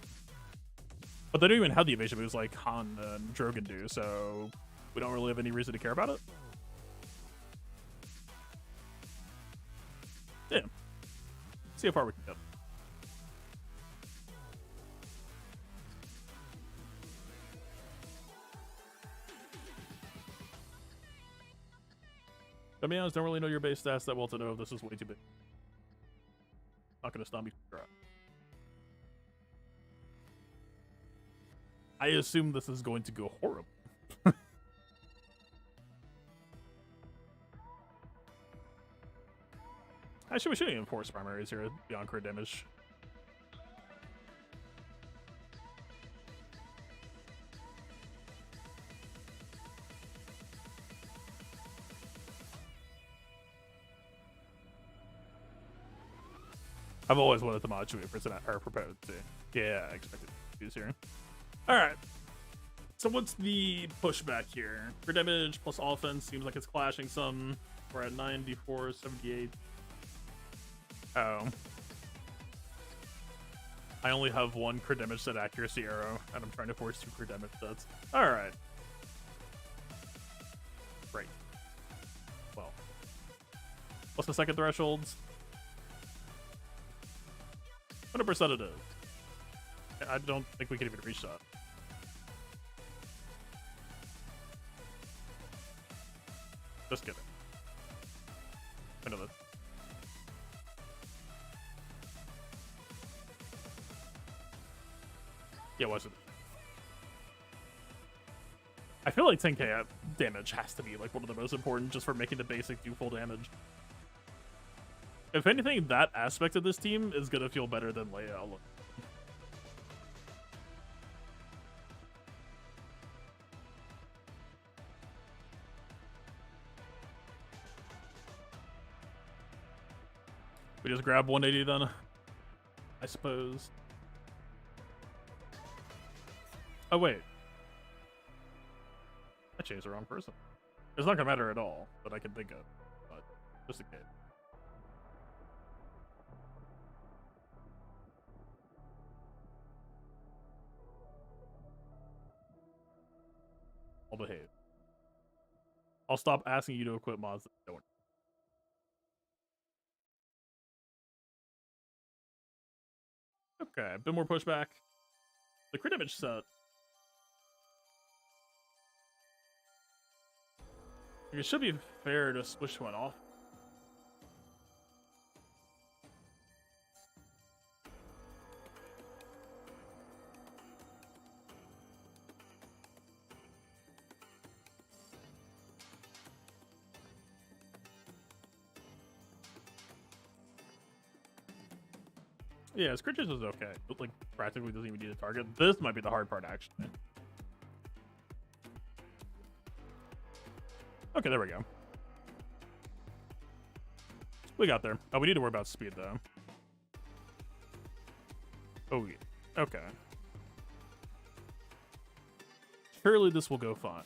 But they don't even have the evasion moves like Han and Drogon do, so we don't really have any reason to care about it. Yeah. See how far we can get. To be honest, don't really know your base stats that well to know if this is way too big. Not gonna stop me from trying. I assume this is going to go horrible. Actually, we shouldn't even force primaries here beyond crit damage. I've always wanted to modulate for proposed to. Yeah, I expected to use here. Alright. So what's the pushback here? For damage plus offense seems like it's clashing some. We're at 94, 78. Oh. I only have one crit damage set accuracy arrow, and I'm trying to force 2 crit damage sets. Alright. Right. Well. What's the second thresholds? 100% it is. I don't think we can even reach that. Just kidding. I know that. Yeah, was it? I feel like 10k damage has to be like one of the most important just for making the basic do full damage. If anything, that aspect of this team is gonna feel better than Leia. We just grab 180 then, I suppose. Oh wait, I changed the wrong person. It's not gonna matter at all that I can think of, but just in case. I'll behave. I'll stop asking you to equip mods that don't. Okay, a bit more pushback. The crit damage set. It should be fair to switch one off. Yeah, Scritches is okay. It, like, practically doesn't even need a target. This might be the hard part, actually. Okay, there we go. We got there. Oh, we need to worry about speed, though. Oh, yeah. Okay. Surely this will go fine.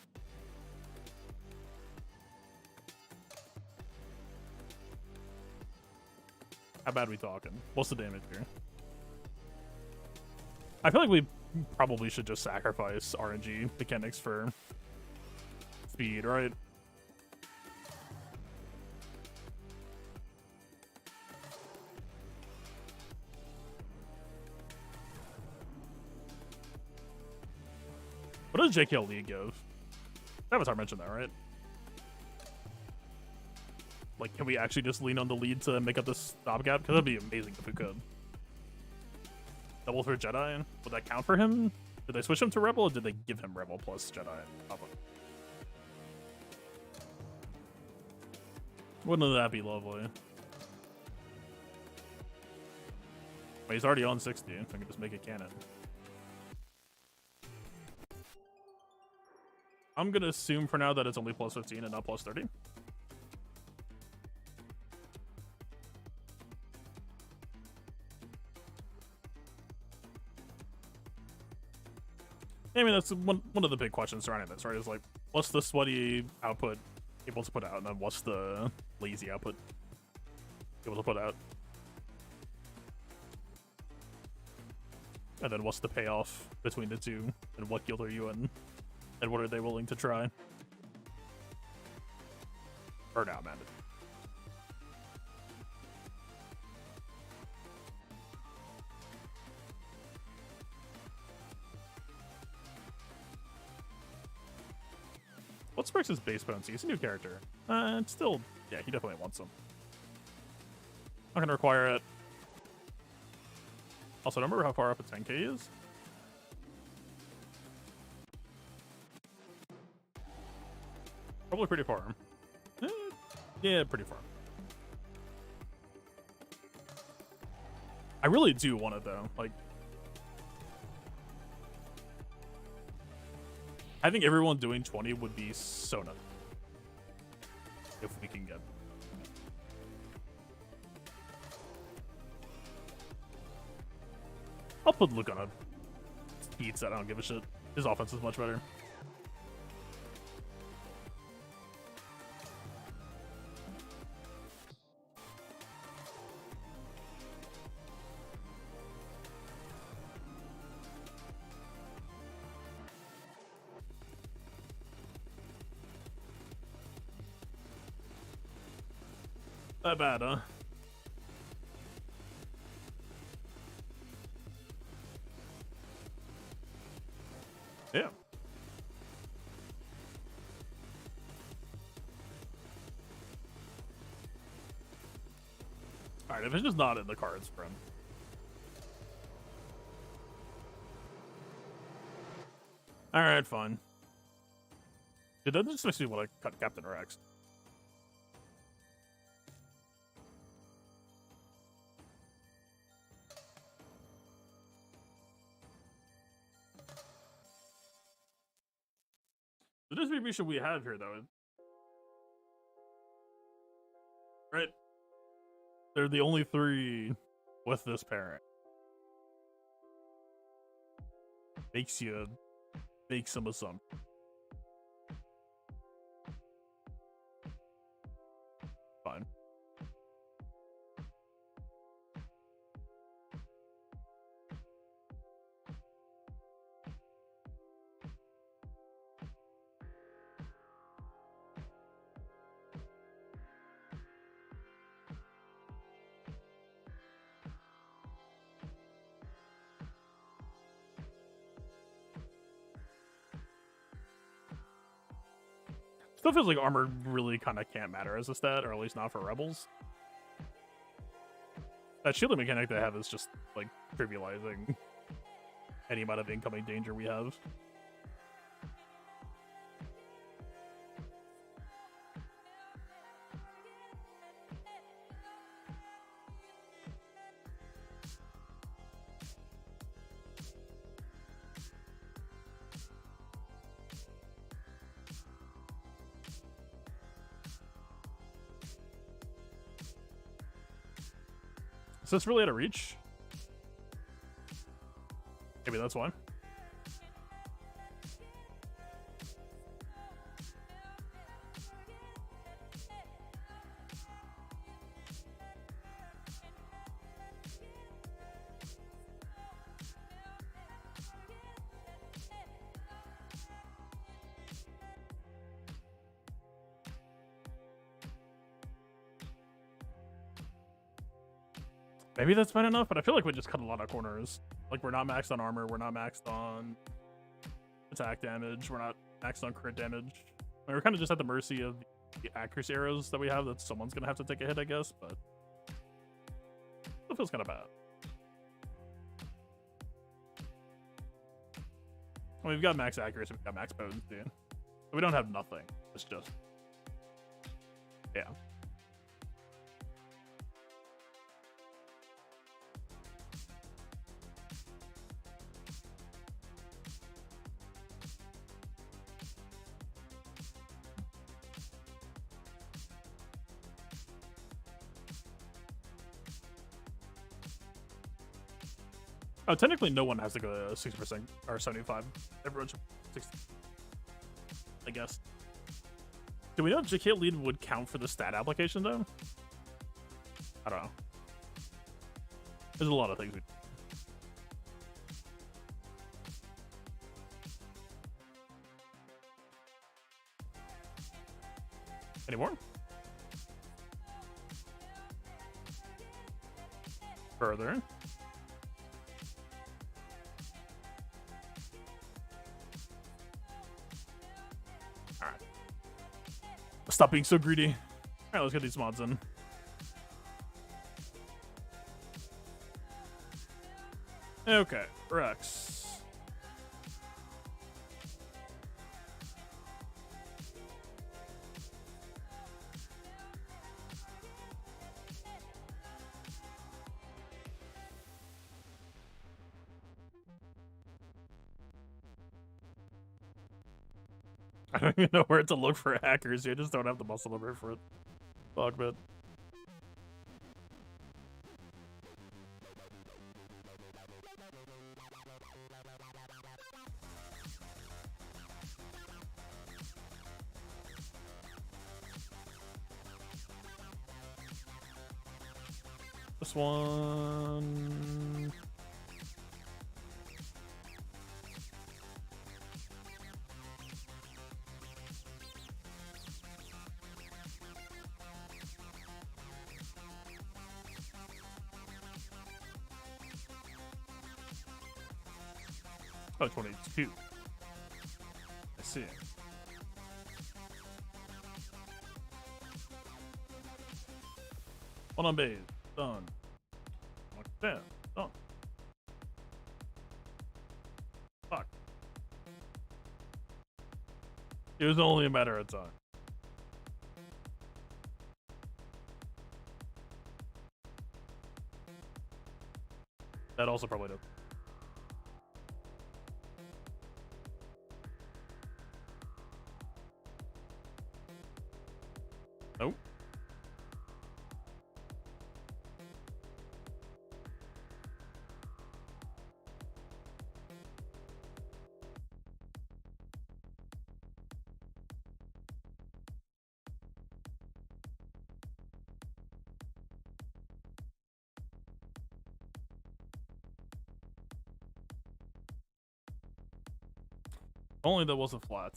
How bad are we talking? What's the damage here? I feel like we probably should just sacrifice RNG mechanics for speed, right? What does JKL League give? Avatar mentioned that, right? Like, can we actually just lean on the lead to make up this stopgap? Because that'd be amazing if we could. Double for Jedi. Would that count for him? Did they switch him to Rebel, or did they give him Rebel plus Jedi? Wouldn't that be lovely? But he's already on 60, so I can just make it canon. I'm gonna assume for now that it's only plus 15 and not plus 30. I mean, that's one of the big questions surrounding this, right? Is like, what's the sweaty output able to put out, and then what's the lazy output able to put out? And then what's the payoff between the two, and what guild are you in, and what are they willing to try? Burn out, man. What sparks his base potency? He's a new character. It's still, yeah, he definitely wants some. Not gonna require it. Also, don't remember how far up a 10k is? Probably pretty far. Yeah, pretty far. I really do want it though. Like, I think everyone doing 20 would be so nuts if we can get. I'll put Luke on a speed set. I don't give a shit. His offense is much better. That bad, huh? Yeah. Alright, if it's just not in the cards for him. Alright, fine. Dude, that just makes me want to cut Captain Rex. The distribution we have here, though, right? They're the only three with this pairing. Makes you make some assumptions. Fine. Still feels like armor really kind of can't matter as a stat, or at least not for rebels. That shielding mechanic they have is just like trivializing any amount of incoming danger we have. Is this really out of reach? Maybe that's why. Maybe that's fine enough, but I feel like we just cut a lot of corners. Like, we're not maxed on armor, we're not maxed on attack damage, we're not maxed on crit damage. I mean, we're kind of just at the mercy of the accuracy arrows that we have that someone's gonna have to take a hit, I guess, but it feels kind of bad. Well, we've got max accuracy, we've got max potency. We don't have nothing. It's just, yeah. Oh, technically no one has to go to 60% or 75. Everyone should 60, I guess. Do we know if GK lead would count for the stat application though? I don't know. There's a lot of things we... Any more? Further. Stop being so greedy. Alright, let's get these mods in. Okay, Rex. I don't even know where to look for hackers. I just don't have the muscle memory for it. Fuck, man. This one... Oh, 22. I see. One on base. Done. Like that. Done. Fuck. It was only a matter of time. That also probably does. Nope. Only that wasn't flat.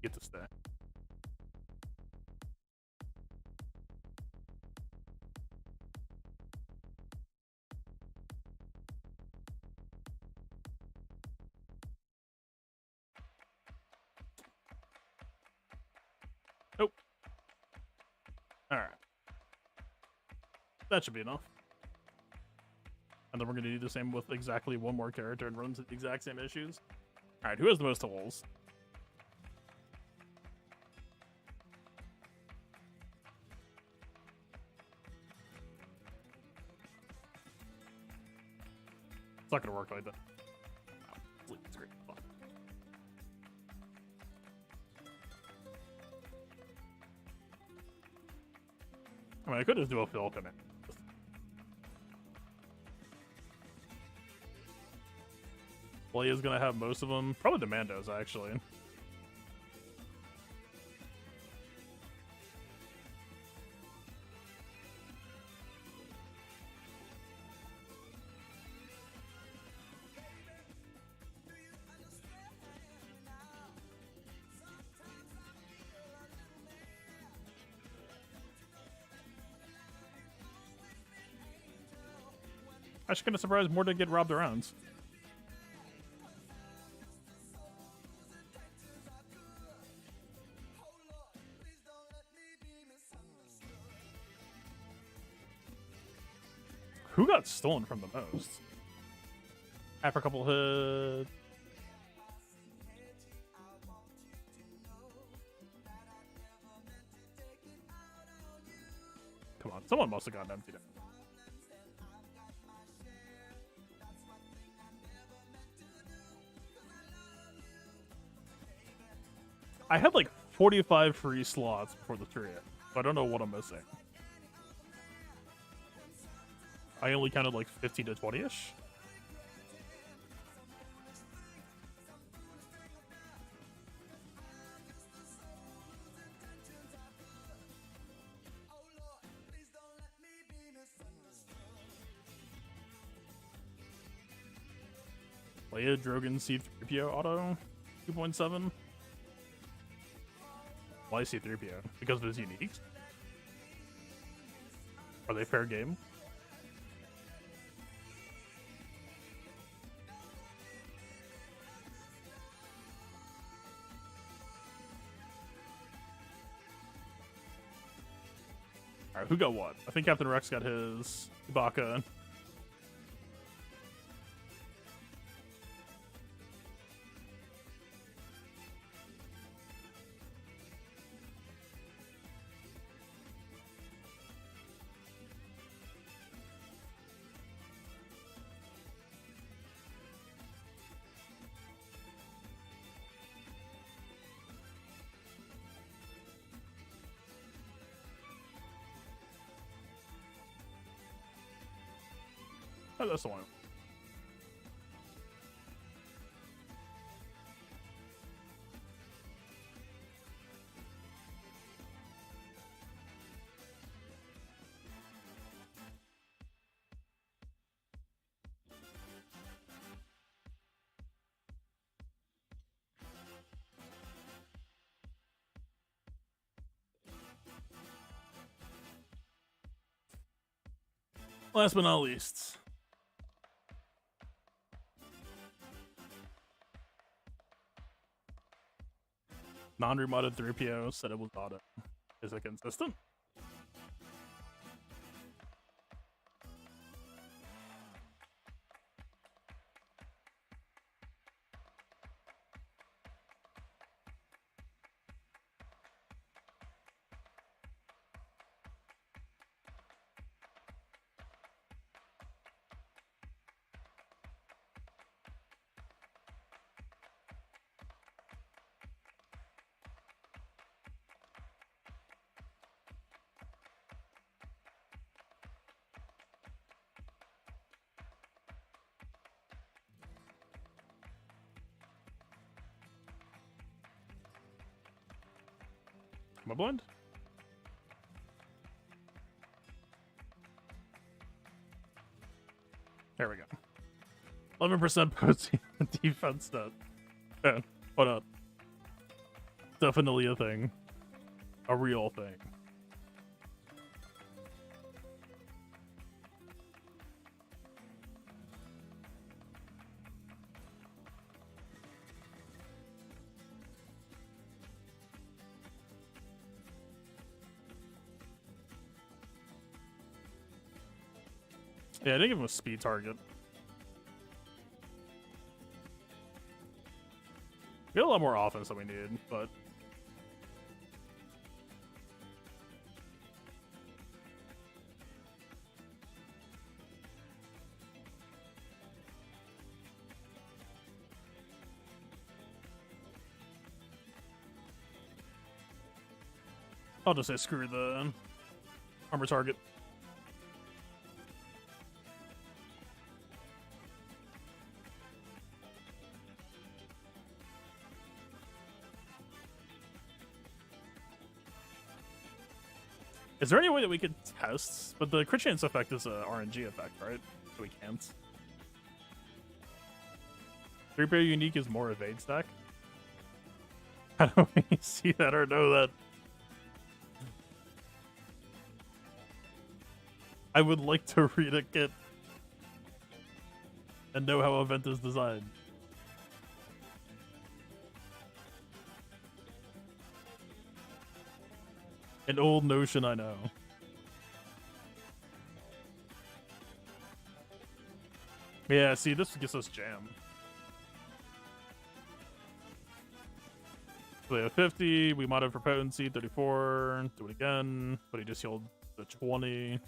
Get to stay. Nope. All right. That should be enough. And then we're going to do the same with exactly one more character and run into the exact same issues. All right, who has the most holes? It's not going to work like that. Oh, sleep is great. Fuck. I mean, I could just do a fill command. Leia's gonna have most of them. Probably the Mandos, actually. Actually, kind of surprised more didn't get robbed around. Who got stolen from the most? After a couple hits. Come on, someone must have gotten emptied out. I had like 45 free slots before the tree, so I don't know what I'm missing. I only counted like 15 to 20-ish. Leia, Drogon, C3PO auto 2.7. Why C3PO? Because of his uniques? Are they fair game? Alright, who got what? I think Captain Rex got his Chewbacca. Oh, that's the one. Last but not least. Non-remodded 3PO said it was auto. Is it consistent? Am I blind? There we go. 11% post defense stat. Yeah, why not? Definitely a thing. A real thing. Yeah, I didn't give him a speed target. We had a lot more offense than we needed, but I'll just say screw the armor target. Is there any way that we could test? But the crit chance effect is a RNG effect, right? So we can't. 3-pair unique is more evade stack. How do we see that or know that? I would like to read a kit. and know how event is designed. An old notion, I know. Yeah, see, this gets us jam. So we have 50, we modded for potency, 34, do it again, but he just healed the 20.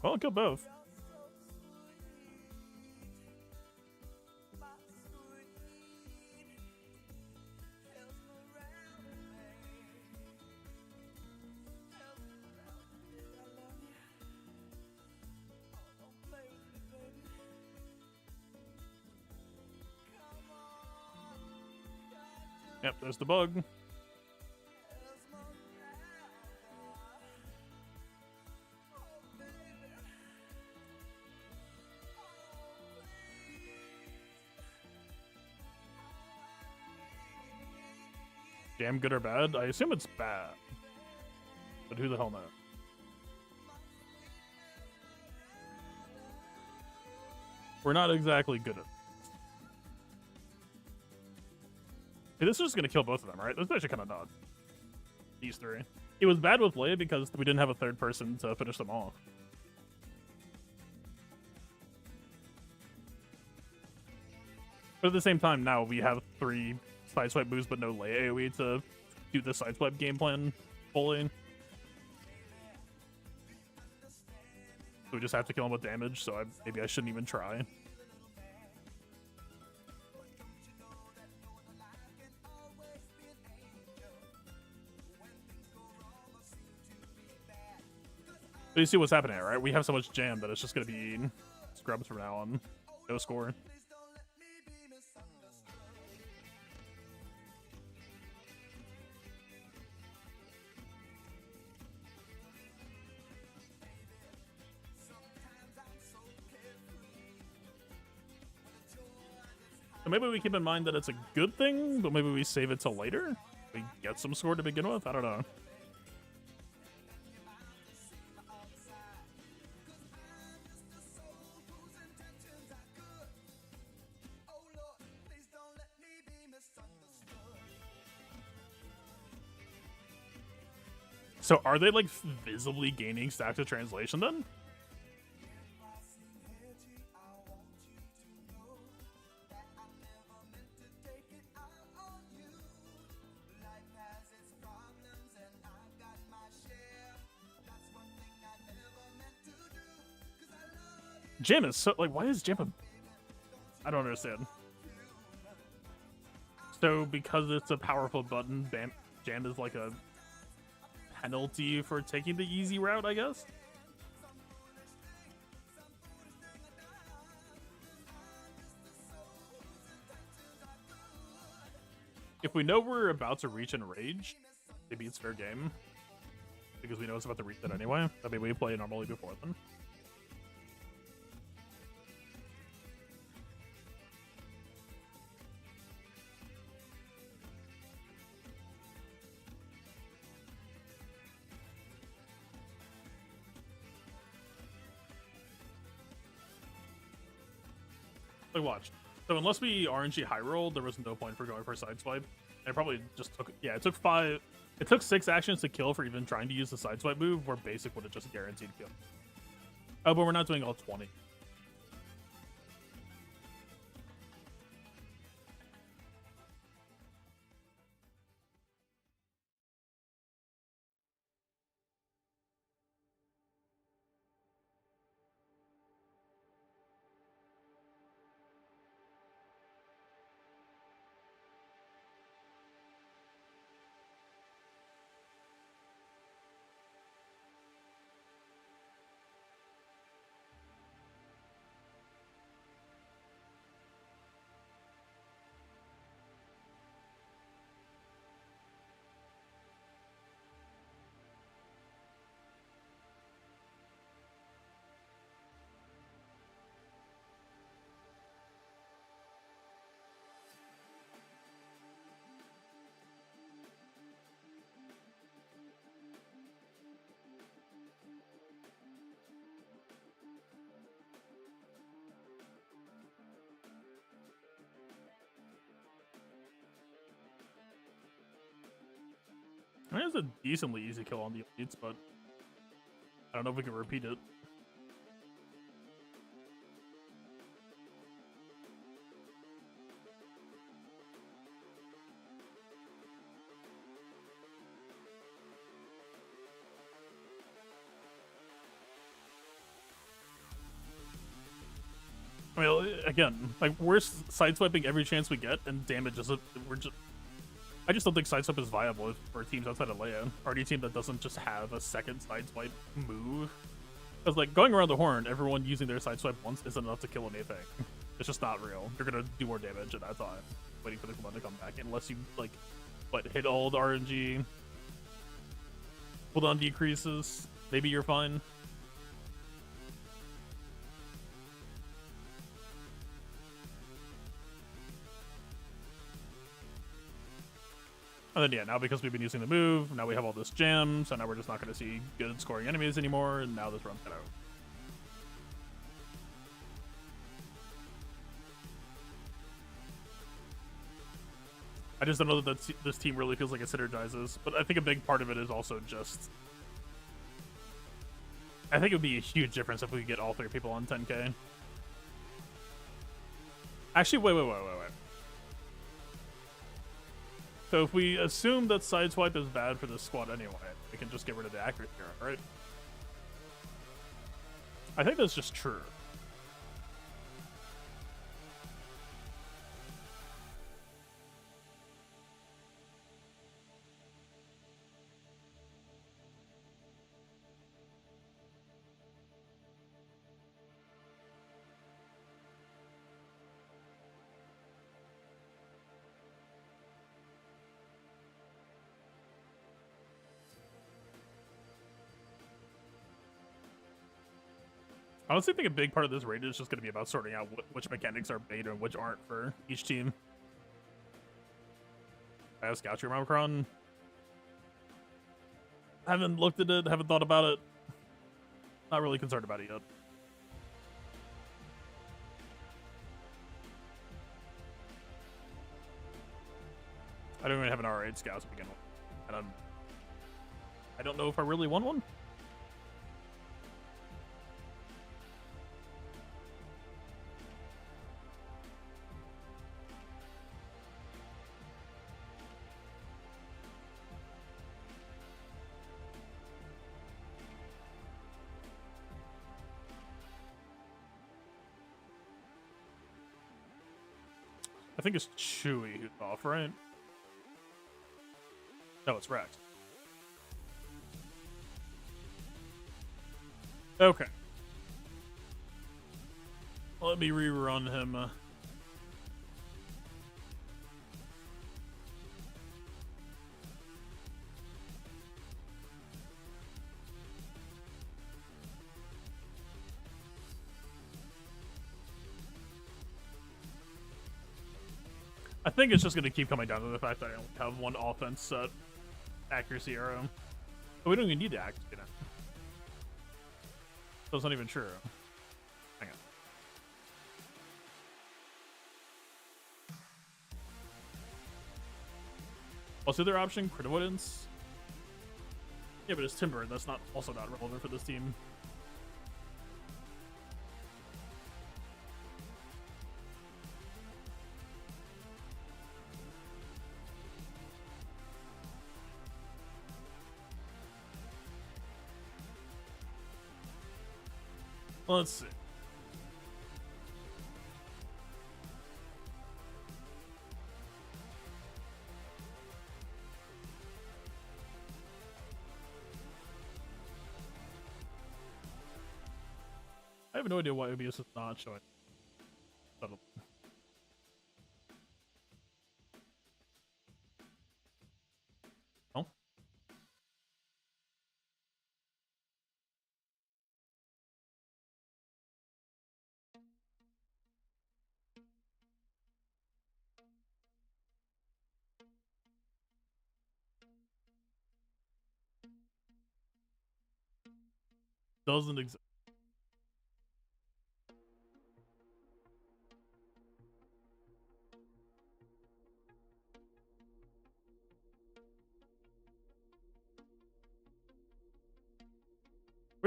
Well, I'll kill both. Yep, there's the bug. Jam good or bad? I assume it's bad. But who the hell knows? We're not exactly good at. Hey, this is just gonna kill both of them, right? This is actually kind of not. These three. It was bad with Leia because we didn't have a third person to finish them off. But at the same time, now we have 3 sideswipe moves but no Leia AoE to do the sideswipe game plan fully. So we just have to kill him with damage, so maybe I shouldn't even try. But you see what's happening, right? We have so much jam that it's just going to be scrubs from now on. No score. So maybe we keep in mind that it's a good thing, but maybe we save it till later? We get some score to begin with? I don't know. So are they like visibly gaining stacks of translation then? Jam is so like, why is Jam I don't understand. So because it's a powerful button, Jam is like a penalty for taking the easy route, I guess. If we know we're about to reach Enrage, maybe it's fair game. Because we know it's about to reach that anyway. I mean, we play normally before then. Like, watch. So unless we RNG high roll, there was no point for going for a sideswipe. It probably just took, yeah, it took 6 actions to kill for even trying to use the sideswipe move, where basic would have just guaranteed kill. Oh, but we're not doing all 20. I mean, it's a decently easy kill on the elites, but I don't know if we can repeat it. I mean, again, like, we're sideswiping every chance we get, and damage is I just don't think sideswipe is viable for teams outside of Leia, or any team that doesn't just have a second sideswipe move. Because, like, going around the horn, everyone using their sideswipe once isn't enough to kill anything. It's just not real. You're gonna do more damage at that time, waiting for the command to come back, unless you, like, hit all the RNG, cooldown decreases, maybe you're fine. And then, yeah, now because we've been using the move, now we have all this jam, so now we're just not going to see good scoring enemies anymore, and now this run's cut out. I just don't know that this team really feels like it synergizes, but I think a big part of it is also just... I think it would be a huge difference if we could get all 3 people on 10k. Actually, wait. So if we assume that sideswipe is bad for this squad anyway, we can just get rid of the accuracy, right? I think that's just true. I honestly think a big part of this raid is just going to be about sorting out which mechanics are beta and which aren't for each team. I have Scout your Omicron. Haven't looked at it, haven't thought about it. Not really concerned about it yet. I don't even have an R8 Scout to begin with. And I don't know if I really want one. I think it's Chewie who's off, right? No, it's Rex. Okay. Let me rerun him. I think it's just going to keep coming down to the fact that I only have one offense set accuracy arrow. But we don't even need the accuracy now. So it's not even true. Hang on. What's the other option? Crit avoidance? Yeah, but it's Timber, and that's also not relevant for this team. Let's see. I have no idea why OBS is not showing. No? Doesn't exist.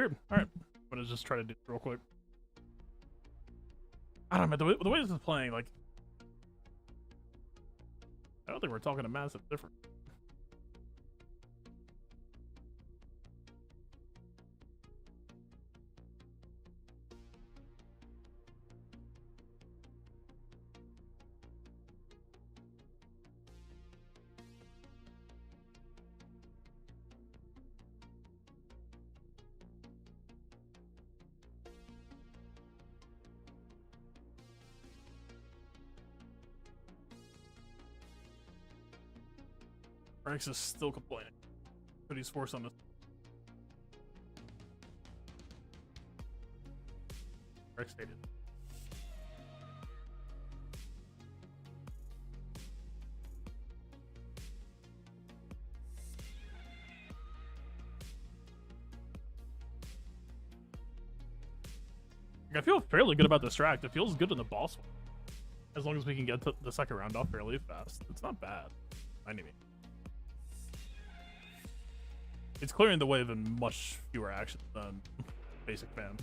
Weird. All right, I'm gonna just try to do it real quick. I don't know, the way this is playing, like, I don't think we're talking a massive difference. Rex is still complaining, but he's forced on this. Rex stated. I feel fairly good about this track. It feels good in the boss one. As long as we can get the second round off fairly fast. It's not bad, by any means. It's clearing the way in much fewer actions than basic fan.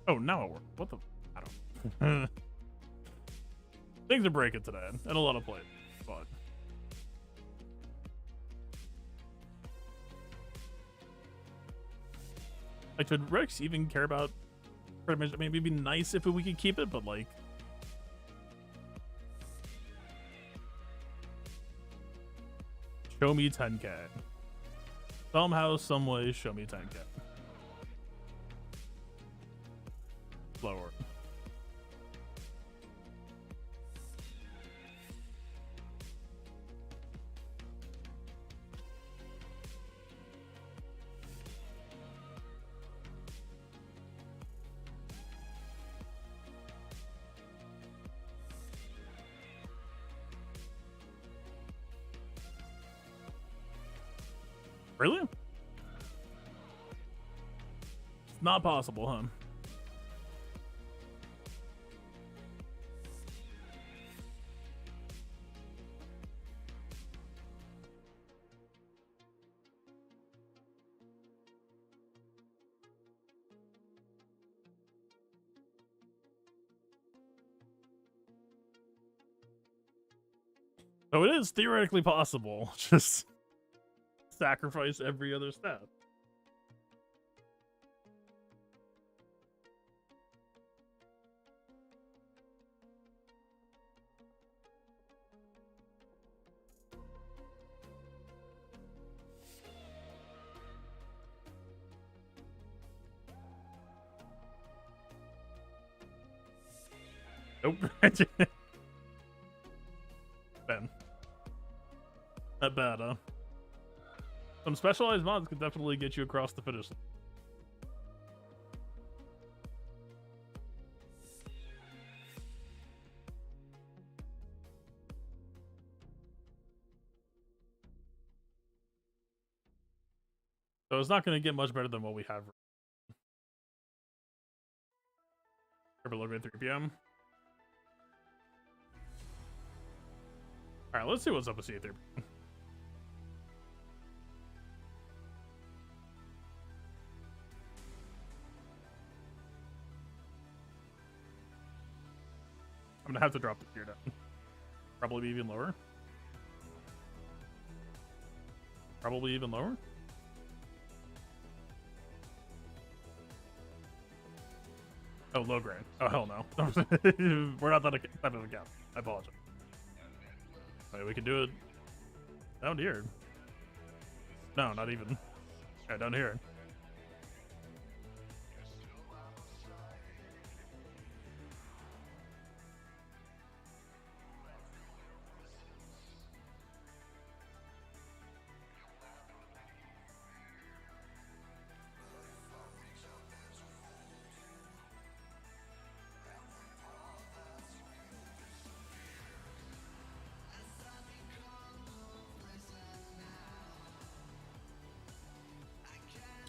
Oh, now it worked. What the? I don't. Things are breaking today, and a lot of plays, but. Like, should Rex even care about pretty much? I mean, it'd be nice if we could keep it, but like, show me 10K. Somehow, some way, show me 10K. Slower. Really? It's not possible, huh? So it is theoretically possible. Just sacrifice every other step. Nope. Ben. Not bad, huh? Some specialized mods could definitely get you across the finish line. So it's not going to get much better than what we have. Look at 3 p.m. Alright, let's see what's up with C3. I'm gonna have to drop the tier down. Probably even lower. Probably even lower. Oh, low grade. Oh, hell no. We're not that type of account. I apologize. Wait, we can do it down here. No, not even. Yeah, down here.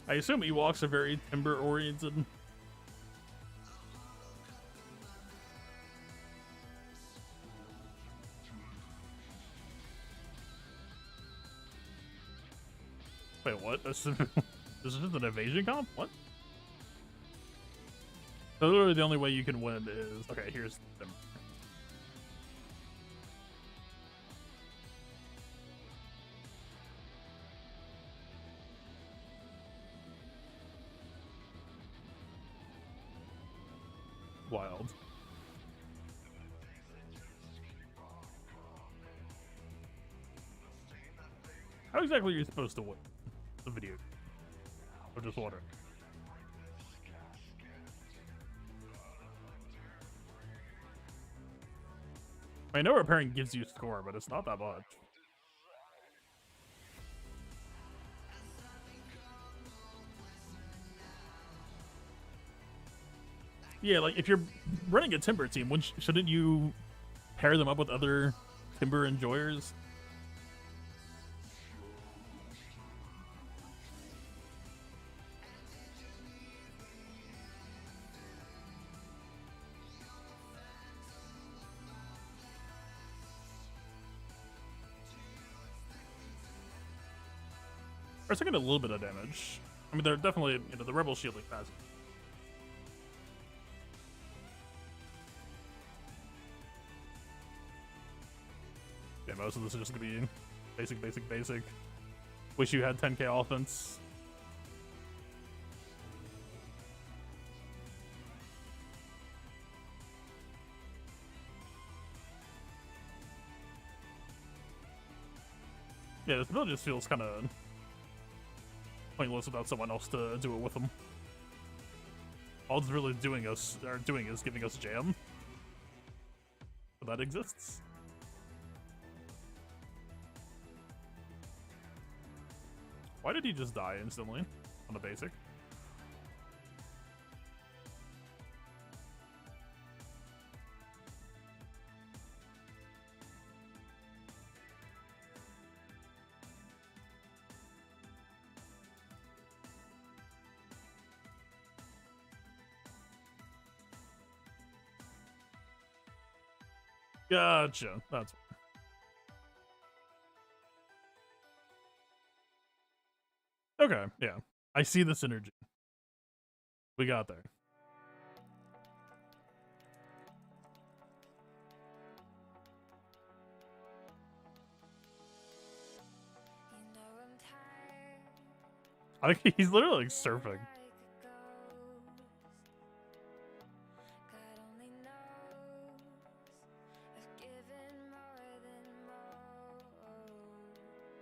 I assume Ewoks are very timber oriented. Wait, what? This is just an evasion comp? What? So literally the only way you can win is... Okay, here's them. Wild. How exactly are you supposed to win the video? Or just water? I know repairing gives you score, but it's not that much. Yeah, like if you're running a timber team, shouldn't you pair them up with other timber enjoyers? Are taking a little bit of damage. I mean, they're definitely, you know, the rebel shielding fast. Yeah, most of this is just gonna be basic. Wish you had 10k offense. Yeah, this build just feels kind of pointless without someone else to do it with them. All it's really doing is giving us jam. But that exists. Why did he just die instantly on the basic? Gotcha. That's okay. Yeah, I see the synergy. We got there. I think he's literally like surfing.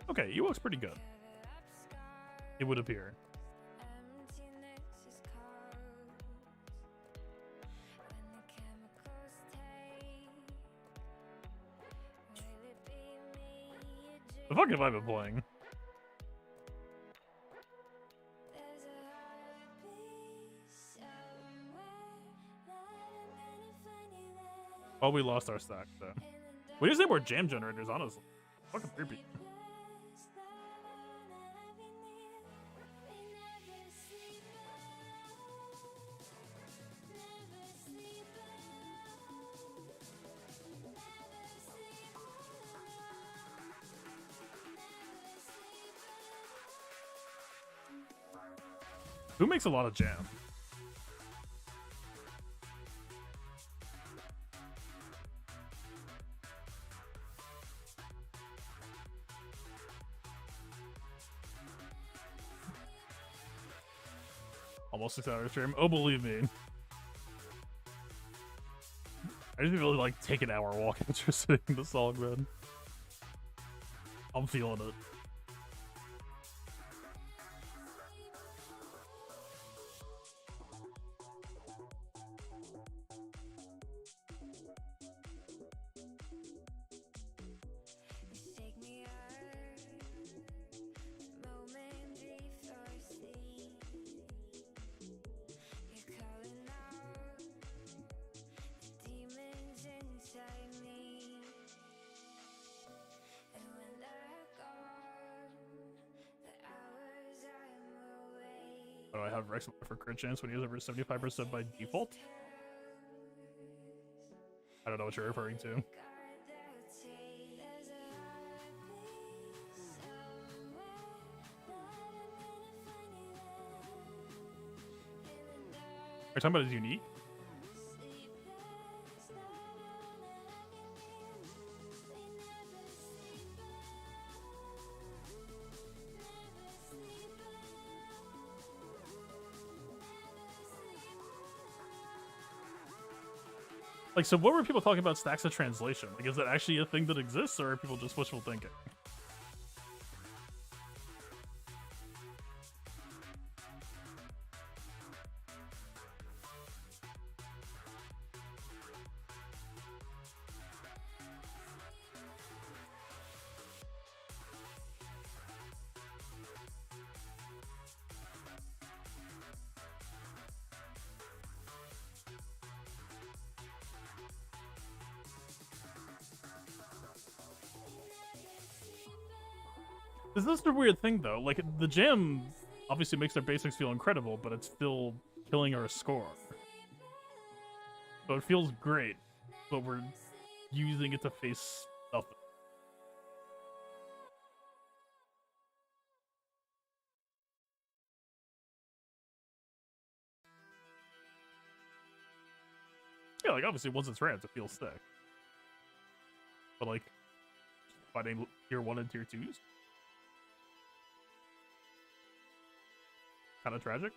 Okay, he looks pretty good. It would appear. The fuck have I been playing? Oh, we lost our stack though. We just need more jam generators, honestly. Fucking creepy. Who makes a lot of jam? Almost 6 hours stream. Oh, believe me. I just really like take an hour walking through sitting the song, man. I'm feeling it. Oh, I have Rex for crit chance when he has over 75% by default? I don't know what you're referring to. Are you talking about his unique? Like, so what were people talking about stacks of translation? Like, is that actually a thing that exists, or are people just wishful thinking? This is a weird thing, though. Like, the jam obviously makes their basics feel incredible, but it's still killing our score. So it feels great, but we're using it to face nothing. Yeah, like, obviously, once it's ramped, it feels sick. But, like, fighting tier 1 and tier 2s? Kind of tragic.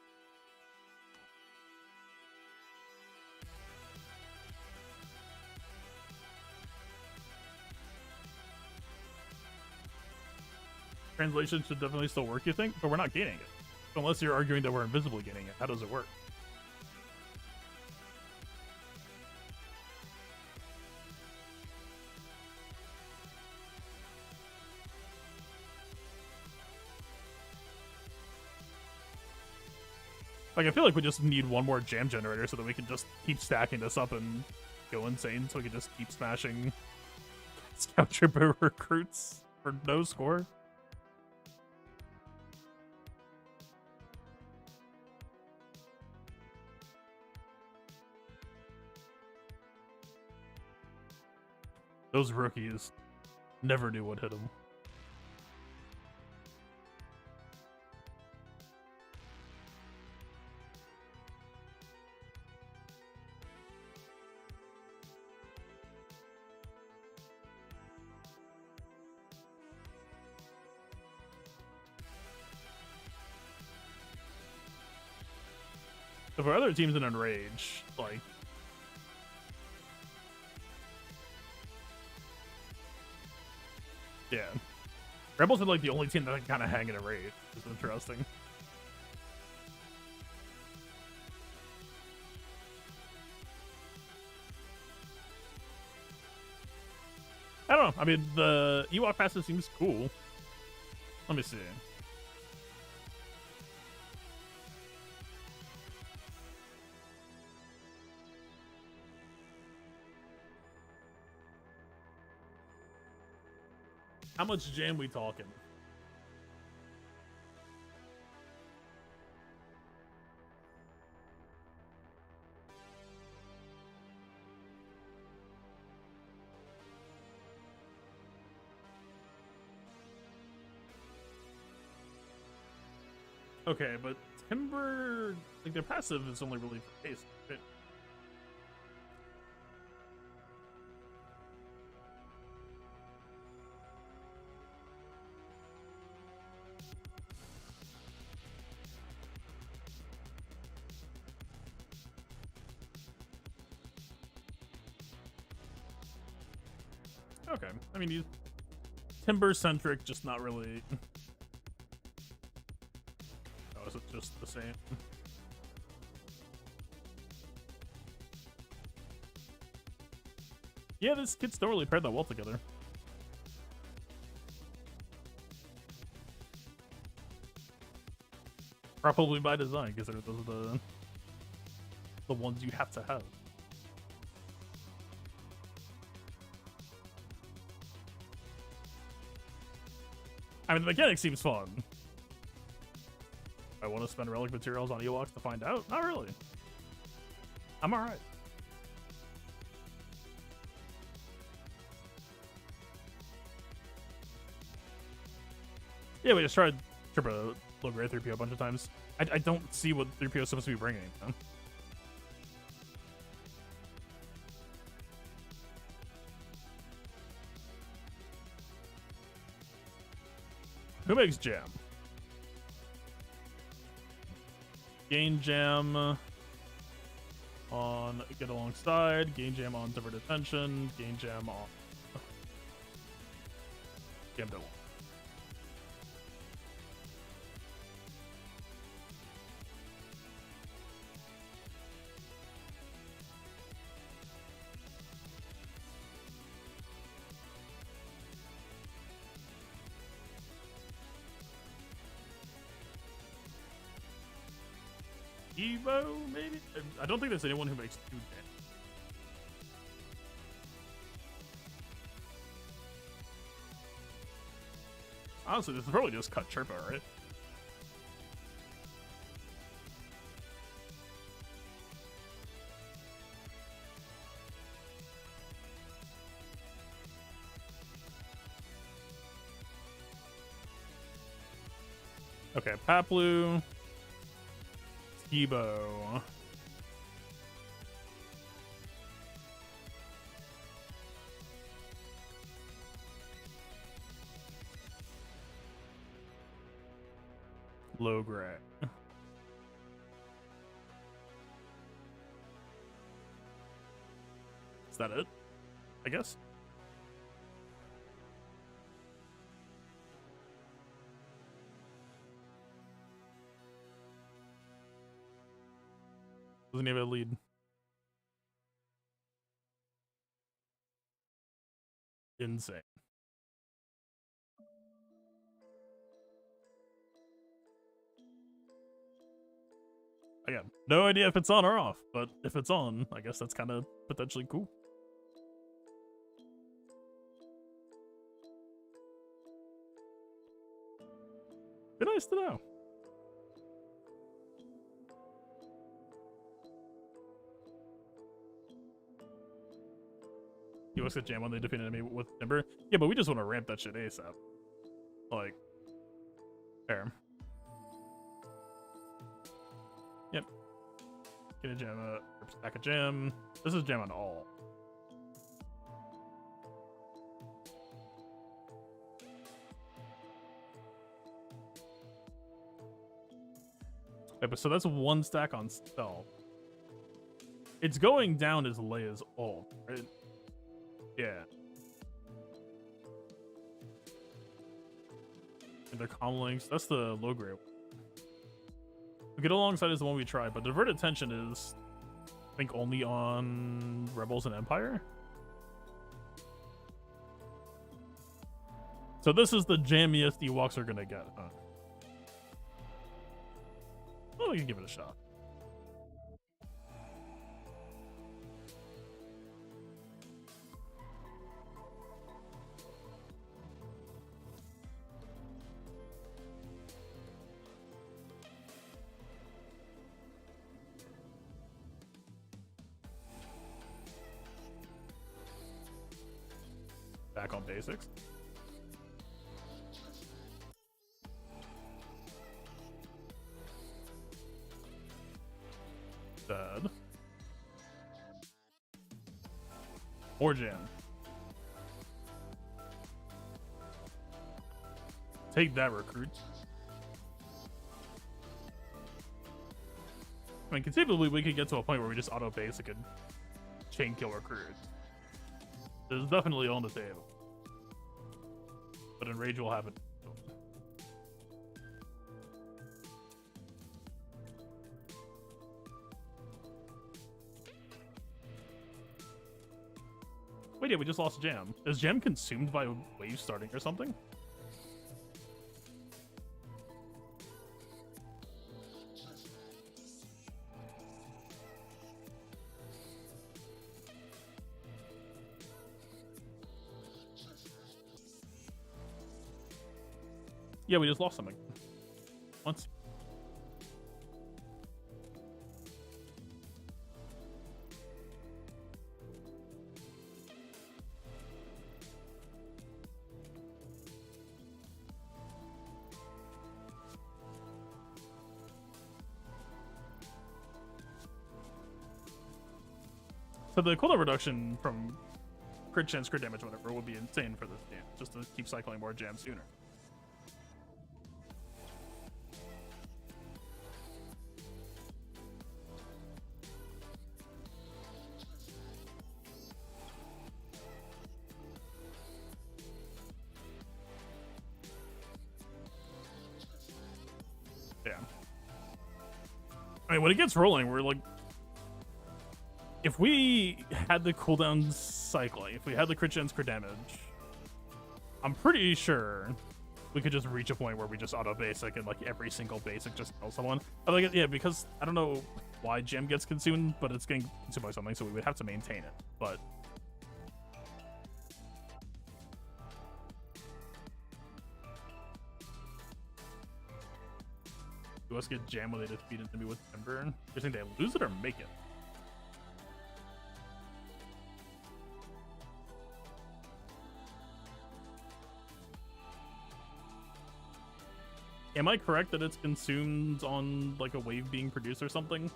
Translation should definitely still work, you think? But we're not gaining it. Unless you're arguing that we're invisibly gaining it. How does it work? Like, I feel like we just need one more jam generator so that we can just keep stacking this up and go insane, so we can just keep smashing Scout Trooper recruits for no score. Those rookies never knew what hit them. If our other team's in Enrage, like... Yeah. Rebels are like the only team that can kind of hang in a raid, which is interesting. I don't know. I mean, the Ewok passive seems cool. Let me see. How much jam we talking? Okay, but Timber, like, their passive is only really for base, right? Okay, I mean, he's Timber-centric, just not really... Oh, is it just the same? Yeah, this kid's don't really pair that well together. Probably by design, because those are the ones you have to have. I mean, the mechanic seems fun. I want to spend relic materials on Ewoks to find out. Not really. I'm alright. Yeah, we just tried Turbo low grade 3PO a bunch of times. I don't see what 3PO is supposed to be bringing. Man. Who makes jam? Gain jam on get alongside, gain jam on divert attention, gain jam on jam double. Evo, maybe? I don't think there's anyone who makes 2 jam. Honestly, this is probably just cut Chirpa, right? Okay, Paplu. Ebo. Low grade. Is that it? I guess. Doesn't even lead. Insane. Again, no idea if it's on or off, but if it's on, I guess that's kind of potentially cool. Be nice to know. He looks at jam when they defeat an enemy with Timber. Yeah, but we just want to ramp that shit ASAP. Like, fair. Yep. Get a jam, stack a jam. This is jam on all. Okay, but so that's 1 stack on stealth. It's going down as Leia's ult, right? Yeah. And the comm links, that's the low grade. Get alongside is the one we tried, but divert attention is, I think, only on Rebels and Empire. So this is the jammiest Ewoks are gonna get, huh? Well, we can give it a shot. Back on basics. Dead. Or jam. Take that, recruit. I mean, conceivably, we could get to a point where we just auto basic and chain kill recruits. It's definitely on the table. But in Rage, we'll have it. Wait, yeah, we just lost Jam. Is Jam consumed by wave starting or something? Yeah, we just lost something. Once. So the cooldown reduction from crit chance, crit damage, whatever, would be insane for this game, just to keep cycling more jams sooner. Yeah. I mean, when it gets rolling, we're like, if we had the cooldown cycling, if we had the crit chance, crit damage, I'm pretty sure we could just reach a point where we just auto basic and like every single basic just kills someone. I like it, yeah, because I don't know why gem gets consumed, but it's getting consumed by something, so we would have to maintain it. But do us get jam when they defeat an enemy with Timber? You think they lose it or make it? Am I correct that it's consumed on like a wave being produced or something?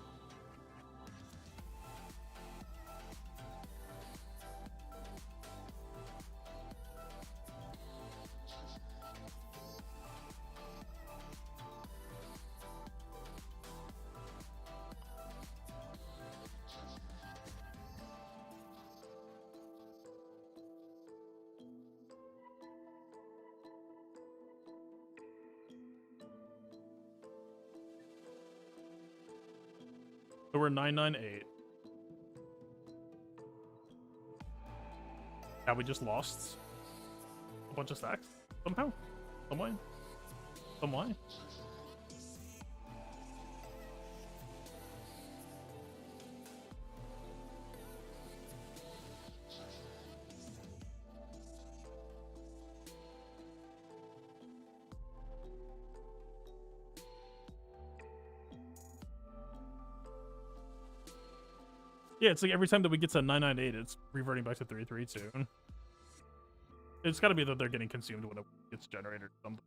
So we're 998. Yeah, we just lost a bunch of stacks somehow, some way, some way. Yeah, it's like every time that we get to 998, it's reverting back to 332. It's got to be that they're getting consumed when it gets generated or something.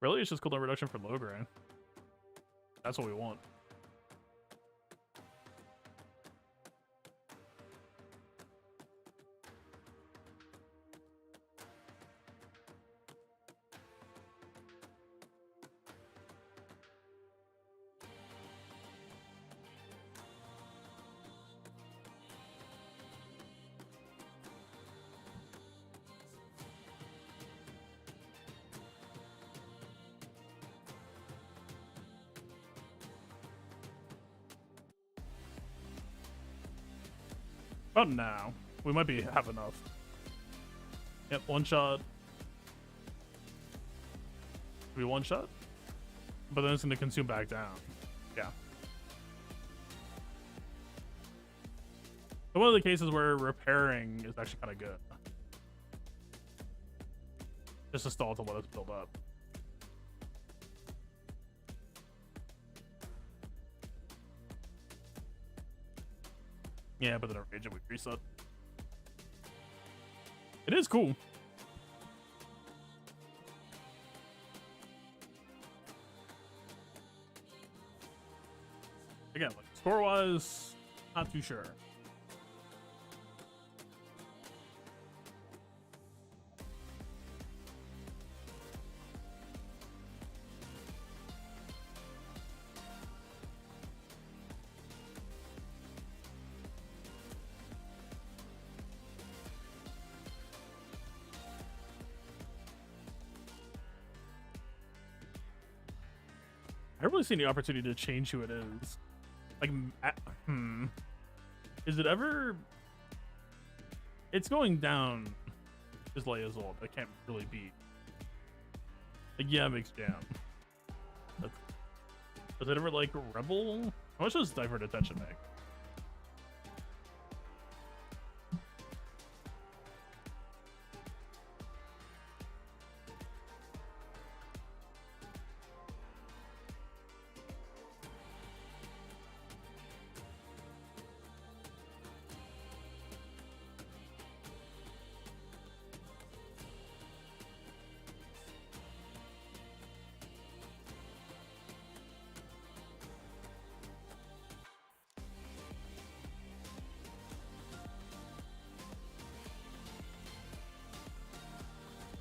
Really? It's just cooldown reduction for low grade. That's what we want. About now. We might have enough. Yep, one shot. We one shot? But then it's gonna consume back down. Yeah. So one of the cases where repairing is actually kind of good. Just to stall to let us build up. Yeah, but then our rage we reset. It is cool. Again, like score-wise, not too sure. I haven't really seen the opportunity to change who it is. Like, is it ever? It's going down. Is Leia's old? I can't really beat. Like, yeah, makes jam. Does it ever like Rebel? How much does Divert Attention make?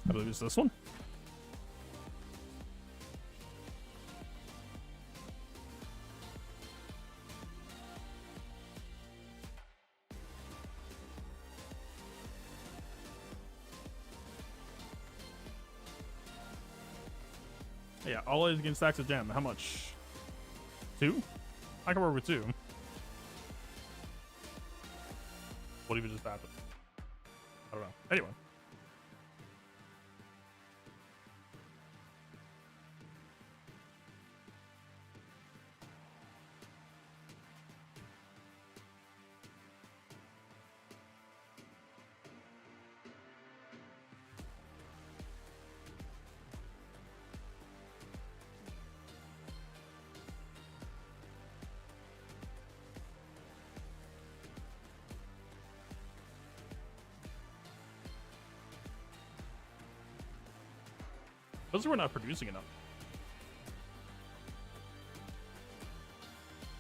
I believe it's this one. Yeah, all is against stacks of gem. How much? 2? I can work with 2. What even just happened? I don't know. Anyway. Those we're not producing enough.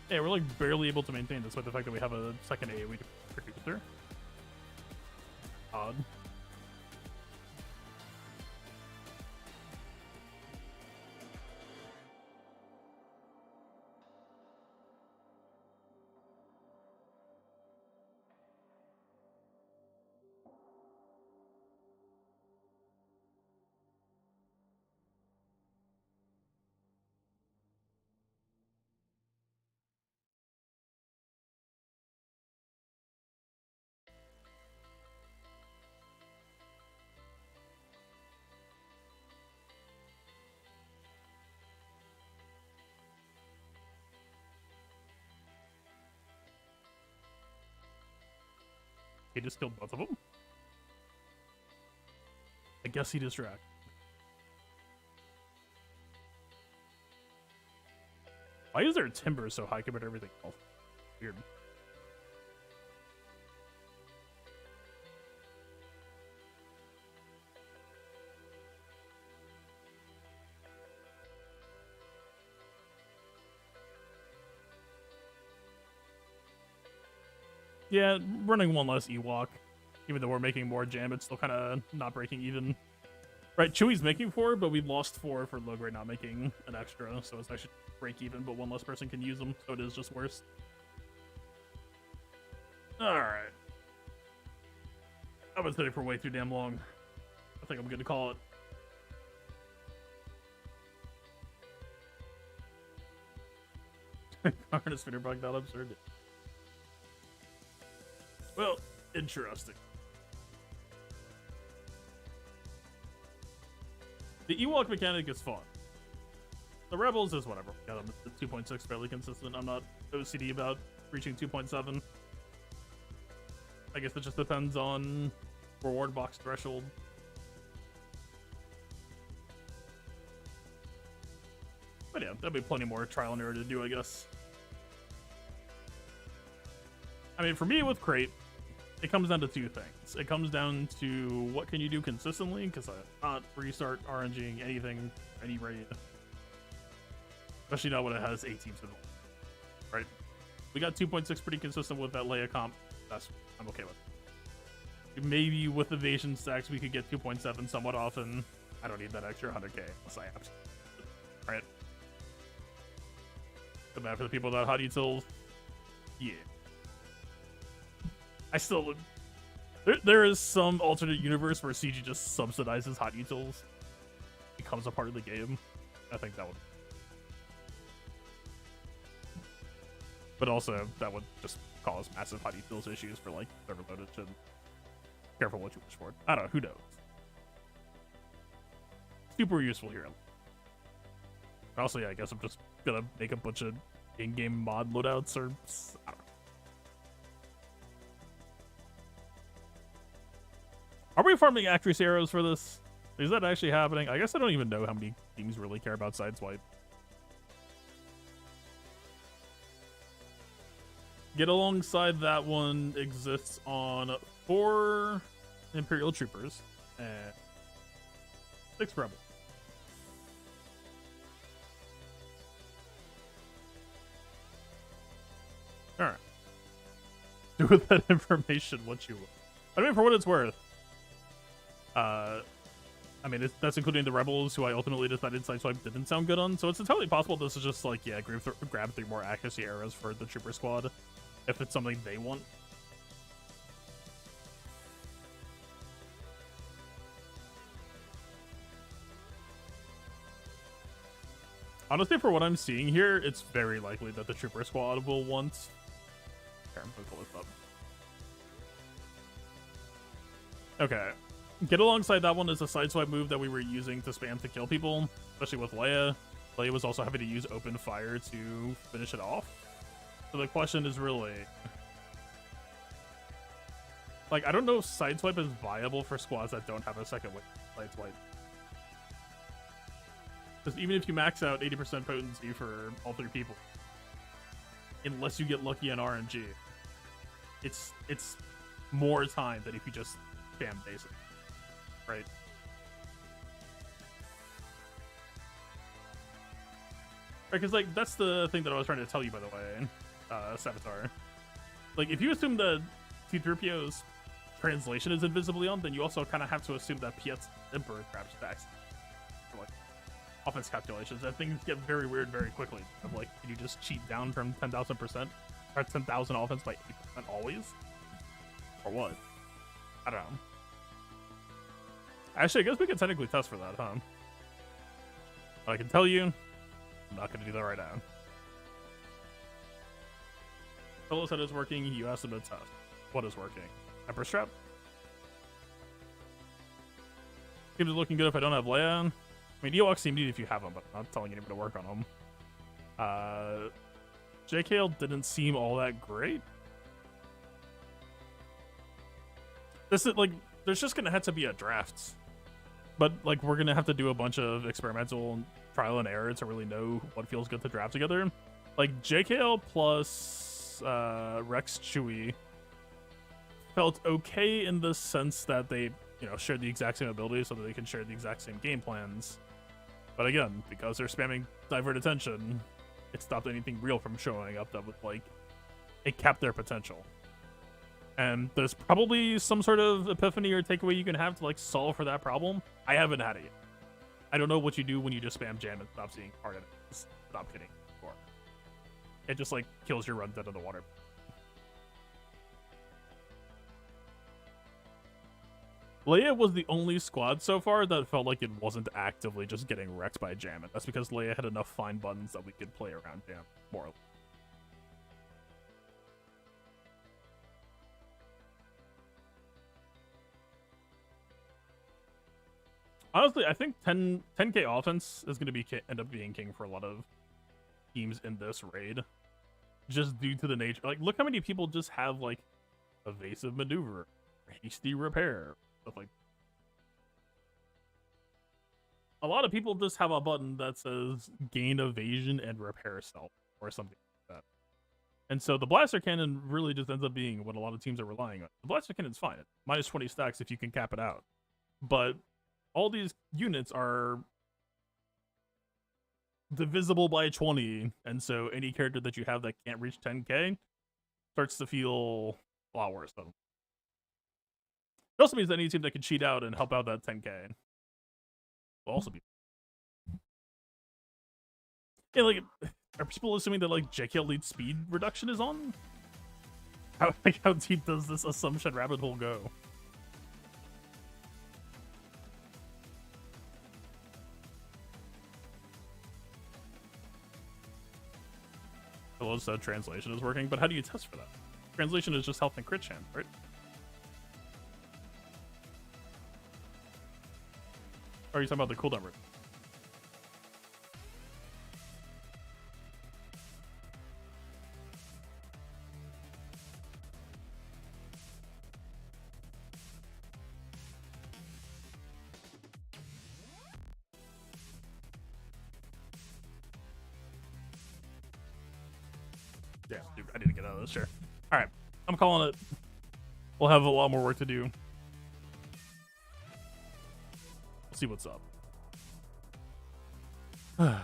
Yeah, we're like barely able to maintain despite the fact that we have a second AoE producer. Odd. He just killed both of them? I guess he distracted. Why is their timber so high compared to everything else? Weird. Yeah, running one less Ewok. Even though we're making more jam, it's still kind of not breaking even. Right, Chewie's making 4, but we lost 4 for Logray not making an extra, so it's actually break even, but one less person can use them, so it is just worse. Alright. I've been sitting for way too damn long. I think I'm good to call it. Harness Fitter bug that absurd. Well, interesting. The Ewok mechanic is fun. The Rebels is whatever. Yeah, the 2.6 fairly consistent. I'm not OCD about reaching 2.7. I guess it just depends on reward box threshold. But yeah, there'll be plenty more trial and error to do, I guess. I mean, for me with Crate, it comes down to 2 things. It comes down to what can you do consistently, because I'm not restart RNGing anything, any raid. Especially not when it has 8 teams involved. Right? We got 2.6 pretty consistent with that Leia comp. I'm okay with. Maybe with evasion stacks we could get 2.7 somewhat often. I don't need that extra 100k unless I have to. Right? But bad for the people that Hotutils. Yeah. I still would. There is some alternate universe where CG just subsidizes Hotutils. Becomes a part of the game. I think that would. But also, that would just cause massive Hotutils issues for like server loadage and careful what you wish for. I don't know, who knows? Super useful here. Also, yeah, I guess I'm just gonna make a bunch of in-game mod loadouts or I don't know. Are we farming actress arrows for this? Is that actually happening? I guess I don't even know how many teams really care about Sideswipe. Get Alongside that one exists on 4 Imperial Troopers and 6 Rebels. Alright. Do with that information what you will. I mean, for what it's worth, I I mean, that's including the rebels, who I ultimately decided Sideswipe didn't sound good on. So it's entirely possible this is just like, yeah, grab 3 more accuracy arrows for the Trooper squad, if it's something they want. Honestly, for what I'm seeing here, it's very likely that the Trooper squad will want... Here, I'm gonna pull this up. Okay. Get alongside that one is a sideswipe move that we were using to spam to kill people, especially with Leia. Leia was also having to use open fire to finish it off. So the question is really... Like, I don't know if sideswipe is viable for squads that don't have a second sideswipe. Because even if you max out 80% potency for all 3 people, unless you get lucky on RNG, it's more time than if you just spam basic, right? Because like that's the thing that I was trying to tell you, by the way, Savitar. Like if you assume that C-3PO's translation is invisibly on, then you also kind of have to assume that Piet's Emperor grabs stacks. Like offense calculations, and things get very weird very quickly. Of like, can you just cheat down from 10,000% or 10,000 offense by 8% always, or what? I don't know. Actually, I guess we could technically test for that, huh? But I can tell you, I'm not going to do that right now. Fellow said it's working. You asked him to test. What is working? Emperor Strap? Seems looking good if I don't have Leia on. I mean, Ewoks seem neat if you have them, but I'm not telling anyone to work on them. JKL didn't seem all that great. This is like, there's just gonna have to be a draft, but like we're gonna have to do a bunch of experimental trial and error to really know what feels good to draft together. Like JKL plus Rex Chewie felt okay in the sense that they, you know, shared the exact same abilities so that they can share the exact same game plans. But again, because they're spamming divert attention, it stopped anything real from showing up that would like it capped their potential. And there's probably some sort of epiphany or takeaway you can have to like solve for that problem. I haven't had it yet. I don't know what you do when you just spam jam and stop seeing hard enemies. Stop hitting before. It just like kills your run dead in the water. Leia was the only squad so far that felt like it wasn't actively just getting wrecked by jam, and that's because Leia had enough fine buttons that we could play around jam more. Honestly, I think 10k offense is going to end up being king for a lot of teams in this raid, just due to the nature. Like, look how many people just have like evasive maneuver, hasty repair, stuff like. A lot of people just have a button that says gain evasion and repair stealth or something like that. And so the blaster cannon really just ends up being what a lot of teams are relying on. The blaster cannon's fine, minus 20 stacks if you can cap it out, but all these units are divisible by 20, and so any character that you have that can't reach 10k starts to feel a lot worse. Though. It also means that any team that can cheat out and help out that 10k will also be. Yeah, like, are people assuming that like JKL lead speed reduction is on? How deep does this assumption rabbit hole go? So translation is working, but how do you test for that? Translation is just health and crit chance, right? Or are you talking about the cooldown rate? Yeah, dude, I need to get out of this chair. Alright, I'm calling it. We'll have a lot more work to do. We'll see what's up. I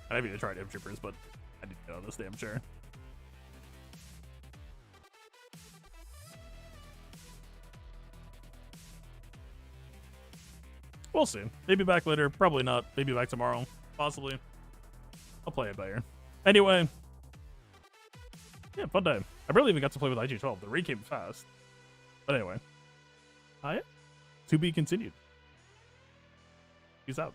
haven't even tried M-Troopers, but I need to get out of this damn chair. We'll see. Maybe back later. Probably not. Maybe back tomorrow. Possibly. I'll play it better. Anyway. Yeah, fun day. I barely even got to play with IG12. The raid came fast. But anyway. To be continued. Peace out.